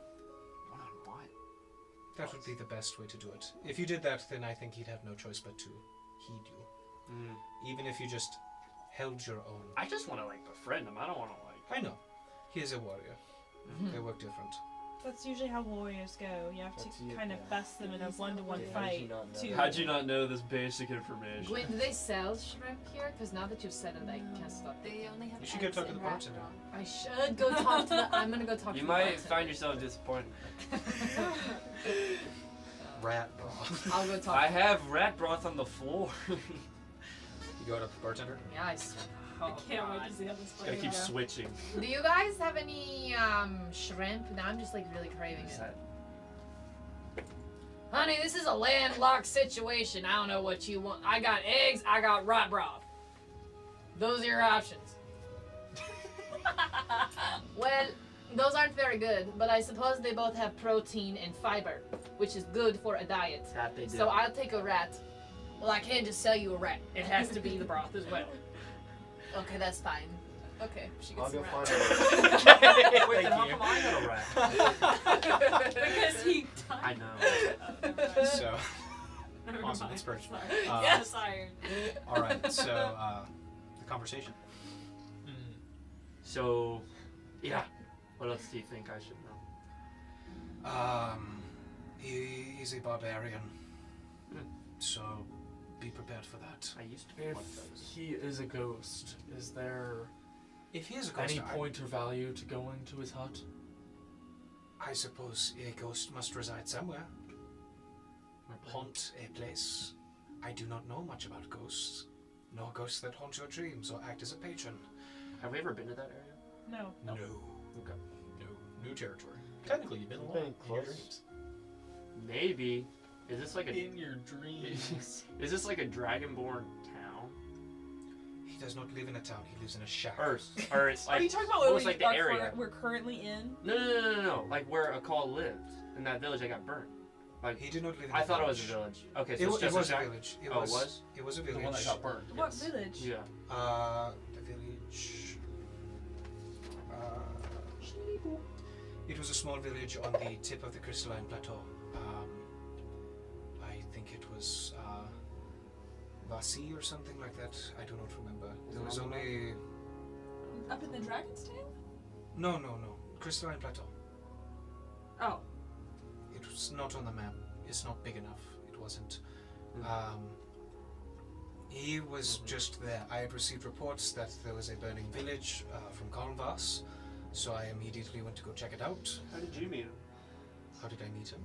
[SPEAKER 1] that would be the best way to do it. If you did that, then I think he'd have no choice but to heed you. Even if you just held your own.
[SPEAKER 4] I just want to like befriend him. I don't want to like.
[SPEAKER 1] I know. He is a warrior. They work different.
[SPEAKER 5] That's usually how warriors go. You have to
[SPEAKER 10] That's it,
[SPEAKER 5] kind of
[SPEAKER 10] yeah.
[SPEAKER 5] best them in a one-to-one
[SPEAKER 10] Yeah,
[SPEAKER 5] fight.
[SPEAKER 10] how'd you not know
[SPEAKER 5] to-
[SPEAKER 10] that?
[SPEAKER 4] How'd you not know this basic information?
[SPEAKER 8] Gwen, do they sell shrimp here? Because now that you've said it, I can't stop.
[SPEAKER 2] They only have
[SPEAKER 1] You should go
[SPEAKER 2] eggs
[SPEAKER 1] talk to
[SPEAKER 2] and
[SPEAKER 1] the
[SPEAKER 2] rat
[SPEAKER 1] bartender.
[SPEAKER 2] broth.
[SPEAKER 8] I should go talk to the. I'm gonna go talk
[SPEAKER 4] You
[SPEAKER 8] to the
[SPEAKER 4] might
[SPEAKER 8] bartender.
[SPEAKER 4] find yourself disappointed.
[SPEAKER 1] Rat broth.
[SPEAKER 8] I'll go talk.
[SPEAKER 4] I have rat broth on the floor.
[SPEAKER 1] You go to the bartender?
[SPEAKER 8] Yeah, I swear.
[SPEAKER 2] I can't wait to see how this
[SPEAKER 4] Gotta
[SPEAKER 2] plays
[SPEAKER 4] keep
[SPEAKER 2] out.
[SPEAKER 4] switching.
[SPEAKER 8] Do you guys have any shrimp? Now I'm just like really craving
[SPEAKER 4] Is
[SPEAKER 8] it.
[SPEAKER 4] that-
[SPEAKER 8] Honey, this is a landlocked situation. I don't know what you want. I got eggs. I got rat broth. Those are your options. Well, those aren't very good, but I suppose they both have protein and fiber, which is good for a diet.
[SPEAKER 4] That they do.
[SPEAKER 8] So I'll take a rat. Well, I can't just sell you a rat. It has to be the broth as well. Okay, that's fine. Okay, she
[SPEAKER 10] I'll
[SPEAKER 8] gets some
[SPEAKER 10] go
[SPEAKER 8] rat.
[SPEAKER 10] find it.
[SPEAKER 4] Wait, then how come I got a rat?
[SPEAKER 2] Because he
[SPEAKER 4] I know.
[SPEAKER 1] So,
[SPEAKER 2] Never
[SPEAKER 1] awesome
[SPEAKER 2] mind.
[SPEAKER 1] inspiration.
[SPEAKER 2] Sorry.
[SPEAKER 1] Uh,
[SPEAKER 2] Yes, iron.
[SPEAKER 1] Alright, so, the conversation.
[SPEAKER 4] So, yeah. What else do you think I should know?
[SPEAKER 1] He's a barbarian.
[SPEAKER 4] Hmm.
[SPEAKER 1] So, be prepared for that.
[SPEAKER 4] I used to be
[SPEAKER 3] If
[SPEAKER 4] one of those.
[SPEAKER 3] he is a ghost, is there
[SPEAKER 1] If he is a ghost,
[SPEAKER 3] any point or value to going to his hut?
[SPEAKER 1] I suppose a ghost must reside somewhere. Haunt a place. I do not know much about ghosts. No ghosts that haunt your dreams or act as a patron.
[SPEAKER 4] Have we ever been to that area?
[SPEAKER 5] No.
[SPEAKER 1] No.
[SPEAKER 4] Okay.
[SPEAKER 1] No. New territory. Technically, you've been
[SPEAKER 10] You've
[SPEAKER 1] along
[SPEAKER 10] been
[SPEAKER 1] in your
[SPEAKER 10] close.
[SPEAKER 1] dreams.
[SPEAKER 4] Maybe. Is this like a
[SPEAKER 3] In your dreams.
[SPEAKER 4] Is this like a dragonborn town?
[SPEAKER 1] He does not live in a town. He lives in a shack.
[SPEAKER 4] Or it's
[SPEAKER 5] Are
[SPEAKER 4] like
[SPEAKER 5] you talking about
[SPEAKER 4] what
[SPEAKER 5] what
[SPEAKER 4] was like the area?
[SPEAKER 5] we're currently in?
[SPEAKER 4] No, like where Akal lived in that village that got burnt. Like,
[SPEAKER 1] He did not live in
[SPEAKER 4] I
[SPEAKER 1] a
[SPEAKER 4] thought it was a
[SPEAKER 1] village.
[SPEAKER 4] village. Okay, so
[SPEAKER 1] It,
[SPEAKER 4] it's
[SPEAKER 1] it
[SPEAKER 4] just
[SPEAKER 1] was a
[SPEAKER 4] shack?
[SPEAKER 1] village. It
[SPEAKER 4] Oh, it
[SPEAKER 1] was.
[SPEAKER 4] was?
[SPEAKER 1] It was a
[SPEAKER 3] The
[SPEAKER 1] village.
[SPEAKER 3] one that got burned.
[SPEAKER 5] What
[SPEAKER 3] yes.
[SPEAKER 5] village?
[SPEAKER 4] Yeah.
[SPEAKER 1] The village. It was a small village on the tip of the crystalline plateau. I think it was Vasi or something like that. I do not remember. There was only
[SPEAKER 5] Up in the Dragon's Tail?
[SPEAKER 1] no. Crystalline plateau.
[SPEAKER 5] Oh.
[SPEAKER 1] It was not on the map. It's not big enough. It wasn't. He was just there. I had received reports that there was a burning village from Kalmvas, so I immediately went to go check it out.
[SPEAKER 4] How did you meet him?
[SPEAKER 1] How did I meet him?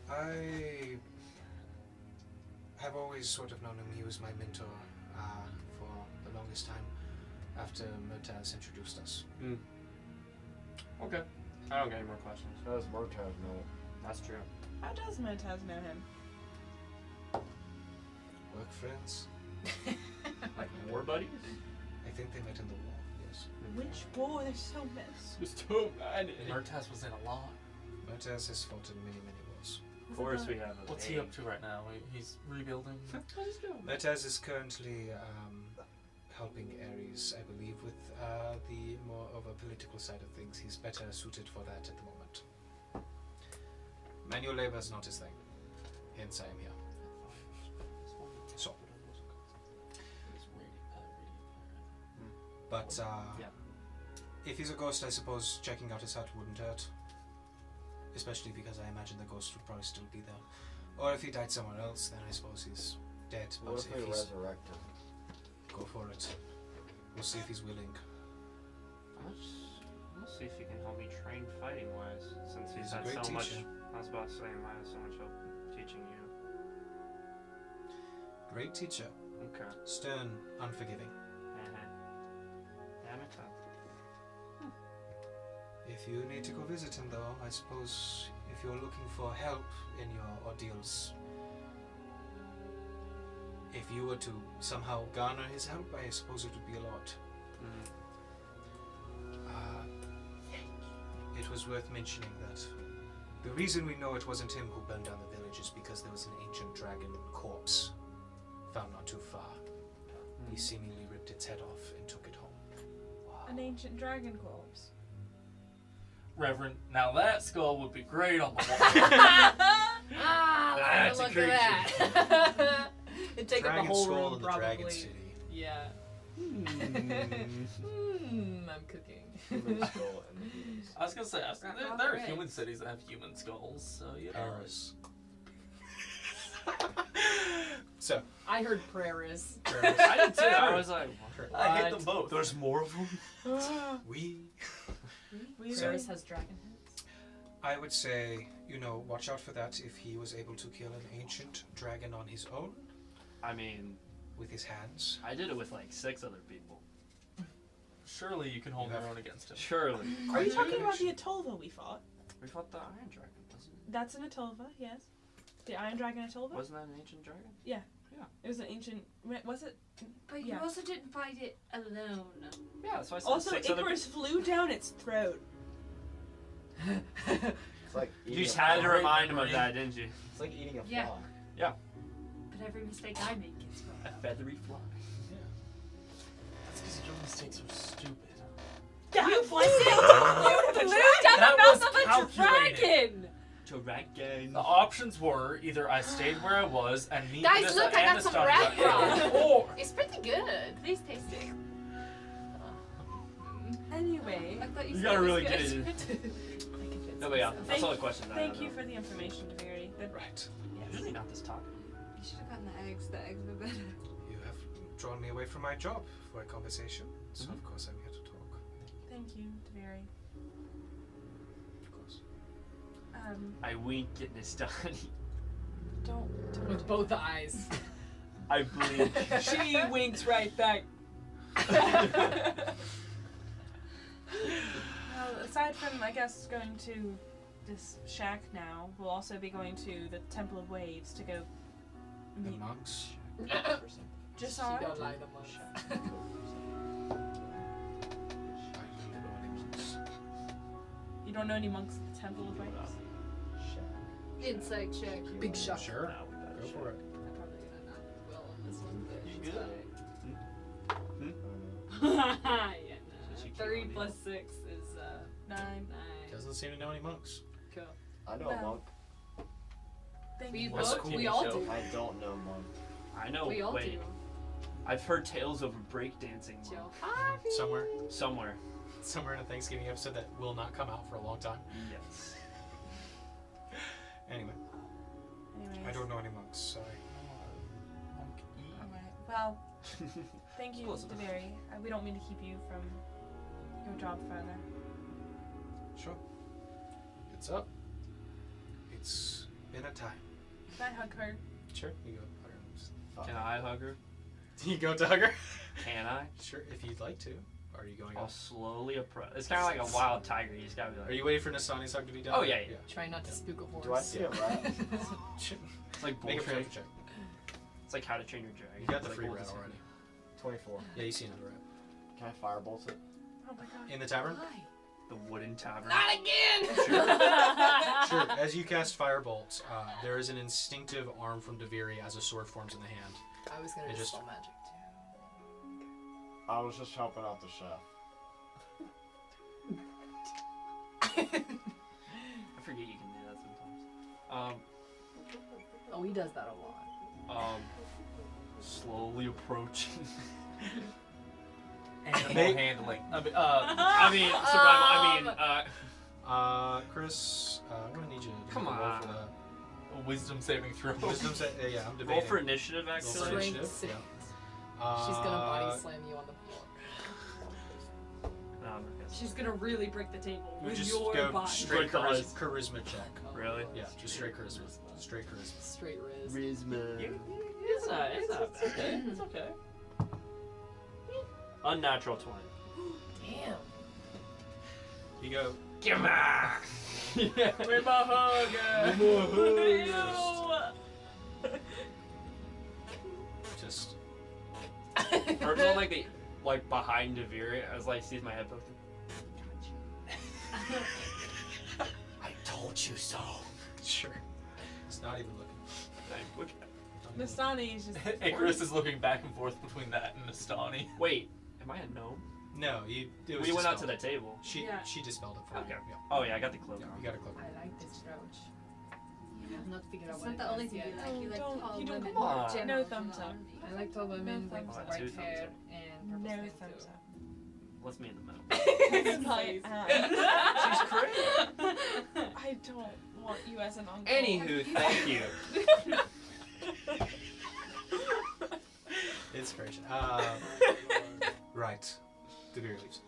[SPEAKER 1] I have always sort of known him. He was my mentor for the longest time after Murtaz introduced us.
[SPEAKER 4] Okay. I don't got any more questions.
[SPEAKER 10] How does Murtaz know?
[SPEAKER 4] That's true.
[SPEAKER 5] How does Murtaz know him?
[SPEAKER 1] Work friends?
[SPEAKER 4] Like war buddies?
[SPEAKER 1] I think they met in the war, yes.
[SPEAKER 5] Which boy? There's so many.
[SPEAKER 4] There's too many.
[SPEAKER 3] Murtaz was in a lot.
[SPEAKER 1] Murtaz has fought in many, many wars.
[SPEAKER 4] Of course we have a
[SPEAKER 3] What's he up to right now? He's rebuilding.
[SPEAKER 1] Murtaz is currently helping Ares, I believe, with the more of a political side of things. He's better suited for that at the moment. Manual labor is not his thing. Hence I am here. So. But
[SPEAKER 4] Yeah.
[SPEAKER 1] if he's a ghost, I suppose checking out his hut wouldn't hurt. Especially because I imagine the ghost would probably still be there. Or if he died somewhere else, then I suppose he's dead. But
[SPEAKER 10] What if we
[SPEAKER 1] if he's
[SPEAKER 10] resurrect him?
[SPEAKER 1] go for it. We'll see if he's willing.
[SPEAKER 4] We'll see if he can help me train fighting wise, since he's
[SPEAKER 1] He's a
[SPEAKER 4] had
[SPEAKER 1] great
[SPEAKER 4] so much.
[SPEAKER 1] teacher.
[SPEAKER 4] I was about to say, I had so much help teaching you.
[SPEAKER 1] Great teacher.
[SPEAKER 4] Okay.
[SPEAKER 1] Stern, unforgiving.
[SPEAKER 4] Damn it.
[SPEAKER 1] If you need to go visit him, though, I suppose if you're looking for help in your ordeals, if you were to somehow garner his help, I suppose it would be a lot. It was worth mentioning that the reason we know it wasn't him who burned down the village is because there was an ancient dragon corpse found not too far. He seemingly ripped its head off and took it home.
[SPEAKER 5] An ancient dragon corpse.
[SPEAKER 3] Reverend, now that skull would be great on the wall.
[SPEAKER 8] Let's
[SPEAKER 4] That's
[SPEAKER 8] look
[SPEAKER 4] a
[SPEAKER 8] at that. It'd take up the
[SPEAKER 1] Dragon
[SPEAKER 8] whole
[SPEAKER 1] skull
[SPEAKER 8] room,
[SPEAKER 1] in the
[SPEAKER 8] probably.
[SPEAKER 1] Dragon City.
[SPEAKER 8] Yeah. I'm cooking.
[SPEAKER 10] Human skull and the humans.
[SPEAKER 3] I was gonna say, there are human cities that have human skulls, so you know.
[SPEAKER 1] Paris. So,
[SPEAKER 8] I heard prairies.
[SPEAKER 4] I did too. I was like,
[SPEAKER 3] I hate them both.
[SPEAKER 4] there's more of them?
[SPEAKER 1] we.
[SPEAKER 8] Prairies has dragon heads.
[SPEAKER 1] I would say, watch out for that if he was able to kill an ancient dragon on his own
[SPEAKER 4] I mean,
[SPEAKER 1] with his hands.
[SPEAKER 4] I did it with like 6 other people.
[SPEAKER 3] Surely you can hold
[SPEAKER 1] You
[SPEAKER 3] your
[SPEAKER 1] have-
[SPEAKER 3] own against him.
[SPEAKER 4] Surely.
[SPEAKER 5] Are you
[SPEAKER 1] Quite a
[SPEAKER 5] talking about
[SPEAKER 1] connection.
[SPEAKER 5] the Atolva we fought?
[SPEAKER 4] We fought the Iron Dragon, wasn't it?
[SPEAKER 5] That's an Atolva, yes. The Iron Dragon Atolva?
[SPEAKER 4] Wasn't that an ancient dragon?
[SPEAKER 5] It was an ancient. Was it?
[SPEAKER 2] But
[SPEAKER 5] Yeah.
[SPEAKER 2] you also didn't fight it alone.
[SPEAKER 4] Yeah, that's why I said
[SPEAKER 5] Also,
[SPEAKER 4] 6 other
[SPEAKER 5] Icarus flew down its throat.
[SPEAKER 10] It's like
[SPEAKER 4] You
[SPEAKER 10] eating
[SPEAKER 4] just
[SPEAKER 10] a
[SPEAKER 4] had to
[SPEAKER 10] fly.
[SPEAKER 4] remind him of that, didn't you?
[SPEAKER 10] It's like eating a
[SPEAKER 2] Yeah.
[SPEAKER 10] fly.
[SPEAKER 2] But every mistake I make gets
[SPEAKER 4] A
[SPEAKER 2] wrong.
[SPEAKER 4] feathery fly.
[SPEAKER 3] That's because your mistakes are stupid.
[SPEAKER 5] You flew
[SPEAKER 3] That
[SPEAKER 2] down the
[SPEAKER 3] was
[SPEAKER 2] mouth of a
[SPEAKER 3] calculated.
[SPEAKER 2] dragon!
[SPEAKER 4] Dragon.
[SPEAKER 3] The options were either I stayed where I was and me
[SPEAKER 8] Guys, look, I got some rat rock.
[SPEAKER 3] or
[SPEAKER 8] It's pretty good. Please taste it.
[SPEAKER 5] Anyway,
[SPEAKER 2] I thought you
[SPEAKER 4] You
[SPEAKER 2] said
[SPEAKER 4] gotta
[SPEAKER 2] it was
[SPEAKER 4] really
[SPEAKER 2] good.
[SPEAKER 4] get it. No, but yeah, that's all the questions I
[SPEAKER 5] thank
[SPEAKER 4] have.
[SPEAKER 5] you for the information, Very.
[SPEAKER 1] Right.
[SPEAKER 4] Usually not this topic.
[SPEAKER 2] You should have gotten the eggs. The eggs were better.
[SPEAKER 1] You have drawn me away from my job for a conversation, so of course I'm here to talk.
[SPEAKER 5] Thank you, Very.
[SPEAKER 1] Of course.
[SPEAKER 4] I wink at Nistani.
[SPEAKER 5] Don't.
[SPEAKER 8] With both eyes.
[SPEAKER 4] I blink.
[SPEAKER 5] She winks right back. Well, aside from, I guess, going to this shack now, we'll also be going to the Temple of Waves to go
[SPEAKER 1] The
[SPEAKER 5] meet
[SPEAKER 1] monks.
[SPEAKER 5] Just
[SPEAKER 8] She
[SPEAKER 5] on.
[SPEAKER 8] don't lie the most.
[SPEAKER 1] I don't know
[SPEAKER 5] You don't know any monks at the Temple of Waves?
[SPEAKER 8] Insight check. Big shot.
[SPEAKER 1] Sure.
[SPEAKER 4] Nah, we better
[SPEAKER 1] Go
[SPEAKER 4] shit.
[SPEAKER 1] for it.
[SPEAKER 8] I'm probably gonna not do well on this one, but
[SPEAKER 4] You
[SPEAKER 8] it's
[SPEAKER 4] good?
[SPEAKER 8] fine. Yeah,
[SPEAKER 4] So she
[SPEAKER 8] no.
[SPEAKER 4] keep
[SPEAKER 8] 3
[SPEAKER 4] on
[SPEAKER 8] plus 6 is
[SPEAKER 5] 9.
[SPEAKER 8] 9.
[SPEAKER 1] Doesn't seem to know any monks.
[SPEAKER 8] Cool.
[SPEAKER 10] I know
[SPEAKER 5] Well.
[SPEAKER 10] a monk.
[SPEAKER 5] Thank
[SPEAKER 8] We
[SPEAKER 5] you.
[SPEAKER 3] What's
[SPEAKER 8] both,
[SPEAKER 3] the
[SPEAKER 8] we
[SPEAKER 3] TV
[SPEAKER 8] all
[SPEAKER 3] show?
[SPEAKER 8] do.
[SPEAKER 10] I don't know monk.
[SPEAKER 4] I know.
[SPEAKER 8] We all
[SPEAKER 4] wait,
[SPEAKER 8] do.
[SPEAKER 4] I've heard tales of a breakdancing monk
[SPEAKER 8] Joe.
[SPEAKER 1] Somewhere.
[SPEAKER 4] somewhere.
[SPEAKER 1] Somewhere in a Thanksgiving episode that will not come out for a long time.
[SPEAKER 4] Yes.
[SPEAKER 1] Anyway,
[SPEAKER 5] Anyways.
[SPEAKER 1] I don't know any monks, so
[SPEAKER 5] Alright. Well, thank you,
[SPEAKER 3] Close enough.
[SPEAKER 5] Deveri. We don't mean to keep you from your job further.
[SPEAKER 1] sure. It's up. It's been a time.
[SPEAKER 5] Can I hug her?
[SPEAKER 1] Sure, you go. Hug her.
[SPEAKER 10] Fuck.
[SPEAKER 4] Can I hug her?
[SPEAKER 1] You go to hug her?
[SPEAKER 4] Can I?
[SPEAKER 1] Sure, if you'd like to. Are you going
[SPEAKER 4] I'll
[SPEAKER 1] off?
[SPEAKER 4] slowly approach. It's kind of like a wild tiger. You just gotta be like.
[SPEAKER 1] Are you waiting for Nasani's hug to be done?
[SPEAKER 4] Oh, yeah, yeah.
[SPEAKER 8] Try not to spook a horse.
[SPEAKER 10] Do I see a rat?
[SPEAKER 1] Sure.
[SPEAKER 4] It's like
[SPEAKER 1] Make a
[SPEAKER 4] bullshit.
[SPEAKER 1] perception check.
[SPEAKER 4] It's like How to Train Your Dragon.
[SPEAKER 1] You got the
[SPEAKER 4] It's
[SPEAKER 1] free
[SPEAKER 4] like
[SPEAKER 1] rat
[SPEAKER 4] bullshit.
[SPEAKER 1] already.
[SPEAKER 10] 24.
[SPEAKER 1] Yeah, you see another rat.
[SPEAKER 10] Can I firebolt it?
[SPEAKER 5] Oh my god.
[SPEAKER 1] In the tavern?
[SPEAKER 8] Why?
[SPEAKER 4] The wooden tavern.
[SPEAKER 8] Not again!
[SPEAKER 1] Sure. As you cast Firebolt, there is an instinctive arm from Deviri as a sword forms in the hand.
[SPEAKER 8] I was gonna
[SPEAKER 1] It just-
[SPEAKER 8] dispel magic too.
[SPEAKER 10] I was just helping out the chef.
[SPEAKER 4] I forget you can do that sometimes.
[SPEAKER 8] Oh, he does that a lot.
[SPEAKER 4] Slowly approaching.
[SPEAKER 3] Animal
[SPEAKER 1] Make-
[SPEAKER 3] handling.
[SPEAKER 4] I mean, survival.
[SPEAKER 1] Chris, I'm gonna need you to
[SPEAKER 4] Come
[SPEAKER 1] roll
[SPEAKER 4] on.
[SPEAKER 1] for the
[SPEAKER 3] A wisdom saving throw.
[SPEAKER 1] wisdom set. Yeah, I'm
[SPEAKER 4] roll
[SPEAKER 1] debating.
[SPEAKER 4] for initiative,
[SPEAKER 1] Roll for
[SPEAKER 4] actually.
[SPEAKER 8] Strength
[SPEAKER 1] initiative.
[SPEAKER 8] 6.
[SPEAKER 1] Yeah.
[SPEAKER 8] She's gonna body slam you on the floor.
[SPEAKER 4] No, I'm not gonna-
[SPEAKER 8] She's gonna really break the table
[SPEAKER 1] You
[SPEAKER 8] with
[SPEAKER 1] just
[SPEAKER 8] your
[SPEAKER 1] go
[SPEAKER 8] body.
[SPEAKER 1] straight
[SPEAKER 4] Because-
[SPEAKER 1] charisma check.
[SPEAKER 4] Really?
[SPEAKER 1] Yeah, just straight charisma. Straight charisma.
[SPEAKER 8] Straight riz.
[SPEAKER 4] It's not bad. It's okay. Unnatural 20.
[SPEAKER 8] Damn.
[SPEAKER 1] You go.
[SPEAKER 4] Give me. Yeah.
[SPEAKER 5] Where's my hug?
[SPEAKER 1] Just.
[SPEAKER 4] Personal, like behind Deviri, as like sees my head poked.
[SPEAKER 1] I told you so. Sure. It's not even looking.
[SPEAKER 4] Look.
[SPEAKER 5] Nastani is just.
[SPEAKER 3] Icarus is looking back and forth between that and Nastani.
[SPEAKER 4] Wait, am I a gnome?
[SPEAKER 1] No, it was
[SPEAKER 4] We went out to
[SPEAKER 1] dispelled.
[SPEAKER 4] the table.
[SPEAKER 1] She
[SPEAKER 8] Yeah.
[SPEAKER 1] she dispelled it for
[SPEAKER 4] Okay.
[SPEAKER 1] you. Yeah.
[SPEAKER 4] Oh yeah, I got the cloak.
[SPEAKER 1] Yeah,
[SPEAKER 4] on.
[SPEAKER 1] you got a cloak.
[SPEAKER 8] I like this roach. I have not figured out
[SPEAKER 2] It's
[SPEAKER 8] what
[SPEAKER 2] not
[SPEAKER 8] it
[SPEAKER 2] the only
[SPEAKER 8] is
[SPEAKER 2] thing
[SPEAKER 8] yet.
[SPEAKER 2] you like. You like
[SPEAKER 5] Don't-
[SPEAKER 2] tall
[SPEAKER 5] you don't-
[SPEAKER 2] women.
[SPEAKER 4] come on.
[SPEAKER 2] General
[SPEAKER 5] No thumbs up.
[SPEAKER 2] generality.
[SPEAKER 8] I like tall women with
[SPEAKER 5] thumbs
[SPEAKER 4] up.
[SPEAKER 8] white
[SPEAKER 4] 2 thumbs
[SPEAKER 8] hair
[SPEAKER 4] up.
[SPEAKER 8] and purple
[SPEAKER 5] No
[SPEAKER 8] skin
[SPEAKER 5] thumbs
[SPEAKER 8] too.
[SPEAKER 5] up.
[SPEAKER 4] Let's meet in the middle.
[SPEAKER 5] It's my
[SPEAKER 4] She's crazy.
[SPEAKER 5] I don't want you as an uncle.
[SPEAKER 4] Anywho, thank you.
[SPEAKER 1] Inspiration. Right. The beer leaves.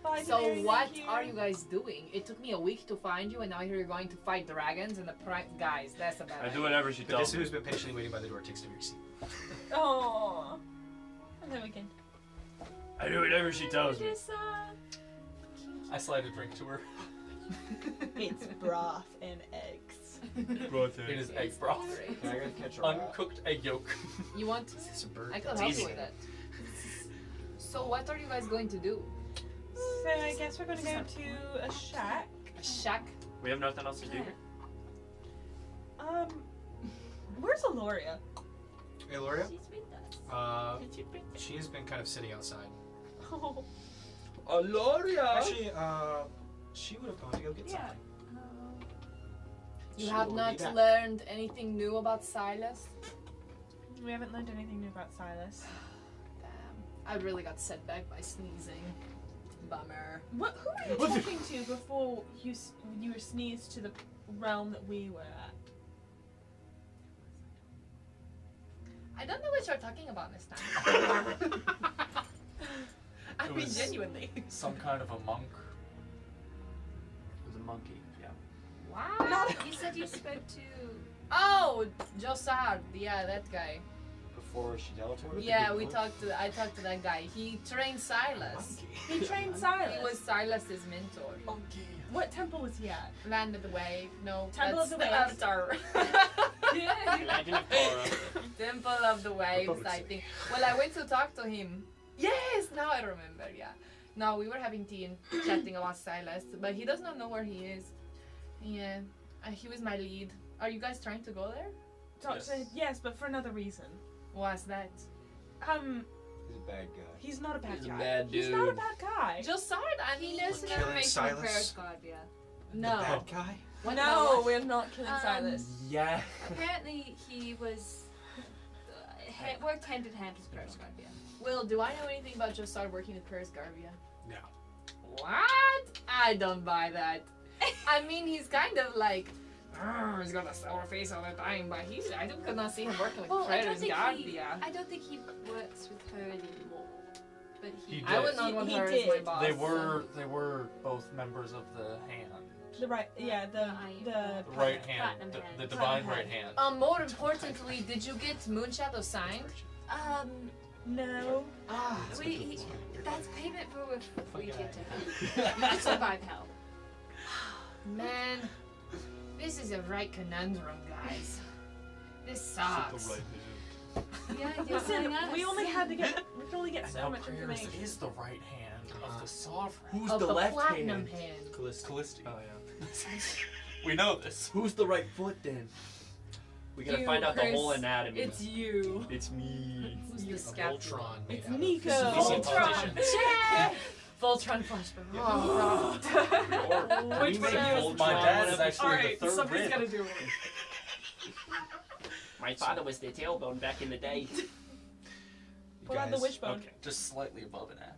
[SPEAKER 5] Bye,
[SPEAKER 8] So
[SPEAKER 5] Deveri,
[SPEAKER 8] what
[SPEAKER 5] thank
[SPEAKER 8] are you guys doing? It took me a week to find you, and now you're going to fight dragons and the guys. That's a bad
[SPEAKER 4] I do
[SPEAKER 8] idea.
[SPEAKER 4] whatever she
[SPEAKER 1] But
[SPEAKER 4] tells
[SPEAKER 1] this
[SPEAKER 4] me.
[SPEAKER 1] who's been patiently waiting by the door takes the beer seat.
[SPEAKER 5] Oh. And then we can.
[SPEAKER 4] I do whatever she tells me.
[SPEAKER 3] I slide a drink to her.
[SPEAKER 5] It's broth and eggs.
[SPEAKER 3] It is egg broth.
[SPEAKER 8] Great.
[SPEAKER 10] Can I go catch a rat?
[SPEAKER 3] Uncooked egg yolk.
[SPEAKER 8] You want?
[SPEAKER 1] It's a bird.
[SPEAKER 8] I can
[SPEAKER 1] That's
[SPEAKER 8] help
[SPEAKER 1] easy.
[SPEAKER 8] you with that. So what are you guys going to do?
[SPEAKER 5] So I guess we're gonna go to a shack.
[SPEAKER 8] A shack?
[SPEAKER 4] We have nothing else to do here.
[SPEAKER 5] Where's Aloria?
[SPEAKER 1] Hey, Loria?
[SPEAKER 2] She's with us.
[SPEAKER 1] She has been kind of sitting outside.
[SPEAKER 5] Oh.
[SPEAKER 4] Aloria.
[SPEAKER 1] Actually, she would have gone to go get
[SPEAKER 2] Yeah.
[SPEAKER 1] something.
[SPEAKER 8] You
[SPEAKER 1] She
[SPEAKER 8] have
[SPEAKER 1] will be
[SPEAKER 8] not
[SPEAKER 1] back.
[SPEAKER 8] learned anything new about Silas?
[SPEAKER 5] We haven't learned anything new about Silas.
[SPEAKER 8] Damn. I really got set back by sneezing. Bummer.
[SPEAKER 5] What? Who were you talking to before you were sneezed to the realm that we were at?
[SPEAKER 8] I don't know what you're talking about this time. I
[SPEAKER 3] It
[SPEAKER 8] mean,
[SPEAKER 3] was-
[SPEAKER 8] genuinely.
[SPEAKER 3] Some kind of a monk.
[SPEAKER 4] It was a monkey. Yeah.
[SPEAKER 8] Wow.
[SPEAKER 2] You said you spoke to.
[SPEAKER 8] Oh, Josar. Yeah, that guy.
[SPEAKER 10] Before she teleported?
[SPEAKER 8] Yeah, I talked to that guy. He trained Silas.
[SPEAKER 5] He trained Silas.
[SPEAKER 8] He was Silas's mentor.
[SPEAKER 5] What temple was he at?
[SPEAKER 8] Land of the Wave. No,
[SPEAKER 5] Temple
[SPEAKER 8] that's
[SPEAKER 5] of the
[SPEAKER 8] the
[SPEAKER 5] Waves.
[SPEAKER 8] Avatar.
[SPEAKER 4] Legend of Korra.
[SPEAKER 8] Temple of the Waves,
[SPEAKER 1] Republic
[SPEAKER 8] I
[SPEAKER 1] City.
[SPEAKER 8] think. Well, I went to talk to him. Yes, now I remember. Yeah, No, we were having tea and chatting about Silas, but he does not know where he is. Yeah, he was my lead. Are you guys trying to go there?
[SPEAKER 5] Doctor, yes, but for another reason.
[SPEAKER 8] What's that?
[SPEAKER 10] He's a bad guy.
[SPEAKER 5] He's not a bad
[SPEAKER 4] He's a
[SPEAKER 5] guy.
[SPEAKER 4] bad
[SPEAKER 5] He's
[SPEAKER 4] dude.
[SPEAKER 5] not a bad guy.
[SPEAKER 8] Just saw it. I
[SPEAKER 2] He
[SPEAKER 8] mean,
[SPEAKER 2] knows some
[SPEAKER 1] Killing
[SPEAKER 2] information from
[SPEAKER 1] Silas?
[SPEAKER 2] Periscarbia.
[SPEAKER 8] no.
[SPEAKER 1] The bad guy?
[SPEAKER 8] What,
[SPEAKER 5] No,
[SPEAKER 8] what?
[SPEAKER 5] we're not killing Silas.
[SPEAKER 3] Yeah.
[SPEAKER 2] Apparently, he was worked hand in hand with Periscarbia.
[SPEAKER 8] Will, do I know anything about Josar working with Periscarbia?
[SPEAKER 1] No.
[SPEAKER 8] What? I don't buy that. I mean, he's kind of like, he's got a sour face all the time, but I could not see him working with
[SPEAKER 2] Well, I don't think
[SPEAKER 8] Periscarbia.
[SPEAKER 2] he works with her anymore. But
[SPEAKER 3] He
[SPEAKER 8] I would
[SPEAKER 3] did.
[SPEAKER 8] not want
[SPEAKER 5] He
[SPEAKER 8] her as my
[SPEAKER 5] did.
[SPEAKER 8] boss.
[SPEAKER 3] They were both members of the hand.
[SPEAKER 5] The right, yeah, the
[SPEAKER 3] The right hand.
[SPEAKER 2] Platinum
[SPEAKER 3] The
[SPEAKER 2] hand.
[SPEAKER 3] divine
[SPEAKER 5] Platinum
[SPEAKER 3] right
[SPEAKER 5] hand.
[SPEAKER 3] hand.
[SPEAKER 8] More importantly, did you get Moonshadow signed?
[SPEAKER 5] no.
[SPEAKER 8] Ah,
[SPEAKER 2] That's payment for if we get to hell. We can survive hell.
[SPEAKER 8] man, this is a right conundrum, guys. This sucks.
[SPEAKER 2] Yeah,
[SPEAKER 5] Listen, we only had to get. We can only get
[SPEAKER 3] And
[SPEAKER 5] so
[SPEAKER 3] now
[SPEAKER 5] much
[SPEAKER 3] Prayers
[SPEAKER 5] information.
[SPEAKER 3] is the right hand of the sovereign.
[SPEAKER 4] Who's
[SPEAKER 8] Of
[SPEAKER 4] the left
[SPEAKER 8] platinum
[SPEAKER 4] hand?
[SPEAKER 3] Callisti.
[SPEAKER 7] Oh yeah.
[SPEAKER 3] We know this.
[SPEAKER 4] Who's the right foot then? We gotta
[SPEAKER 8] You,
[SPEAKER 4] find out the
[SPEAKER 8] Chris.
[SPEAKER 4] whole anatomy.
[SPEAKER 8] It's you.
[SPEAKER 4] It's me.
[SPEAKER 8] Who's the
[SPEAKER 1] A
[SPEAKER 8] scapula?
[SPEAKER 1] Voltron made
[SPEAKER 5] It's
[SPEAKER 1] out of
[SPEAKER 5] Nico.
[SPEAKER 1] Voltron.
[SPEAKER 5] Voltron.
[SPEAKER 8] Yeah! Voltron flashback. Oh,
[SPEAKER 4] Or can
[SPEAKER 5] Which
[SPEAKER 4] we make
[SPEAKER 5] one is-
[SPEAKER 4] Voltron
[SPEAKER 3] My dad is
[SPEAKER 4] episode?
[SPEAKER 3] actually the third rib.
[SPEAKER 8] do it.
[SPEAKER 4] My father was the tailbone back in the day.
[SPEAKER 1] You
[SPEAKER 5] Pull out the
[SPEAKER 1] guys-
[SPEAKER 5] wishbone.
[SPEAKER 3] Okay, just slightly above an app.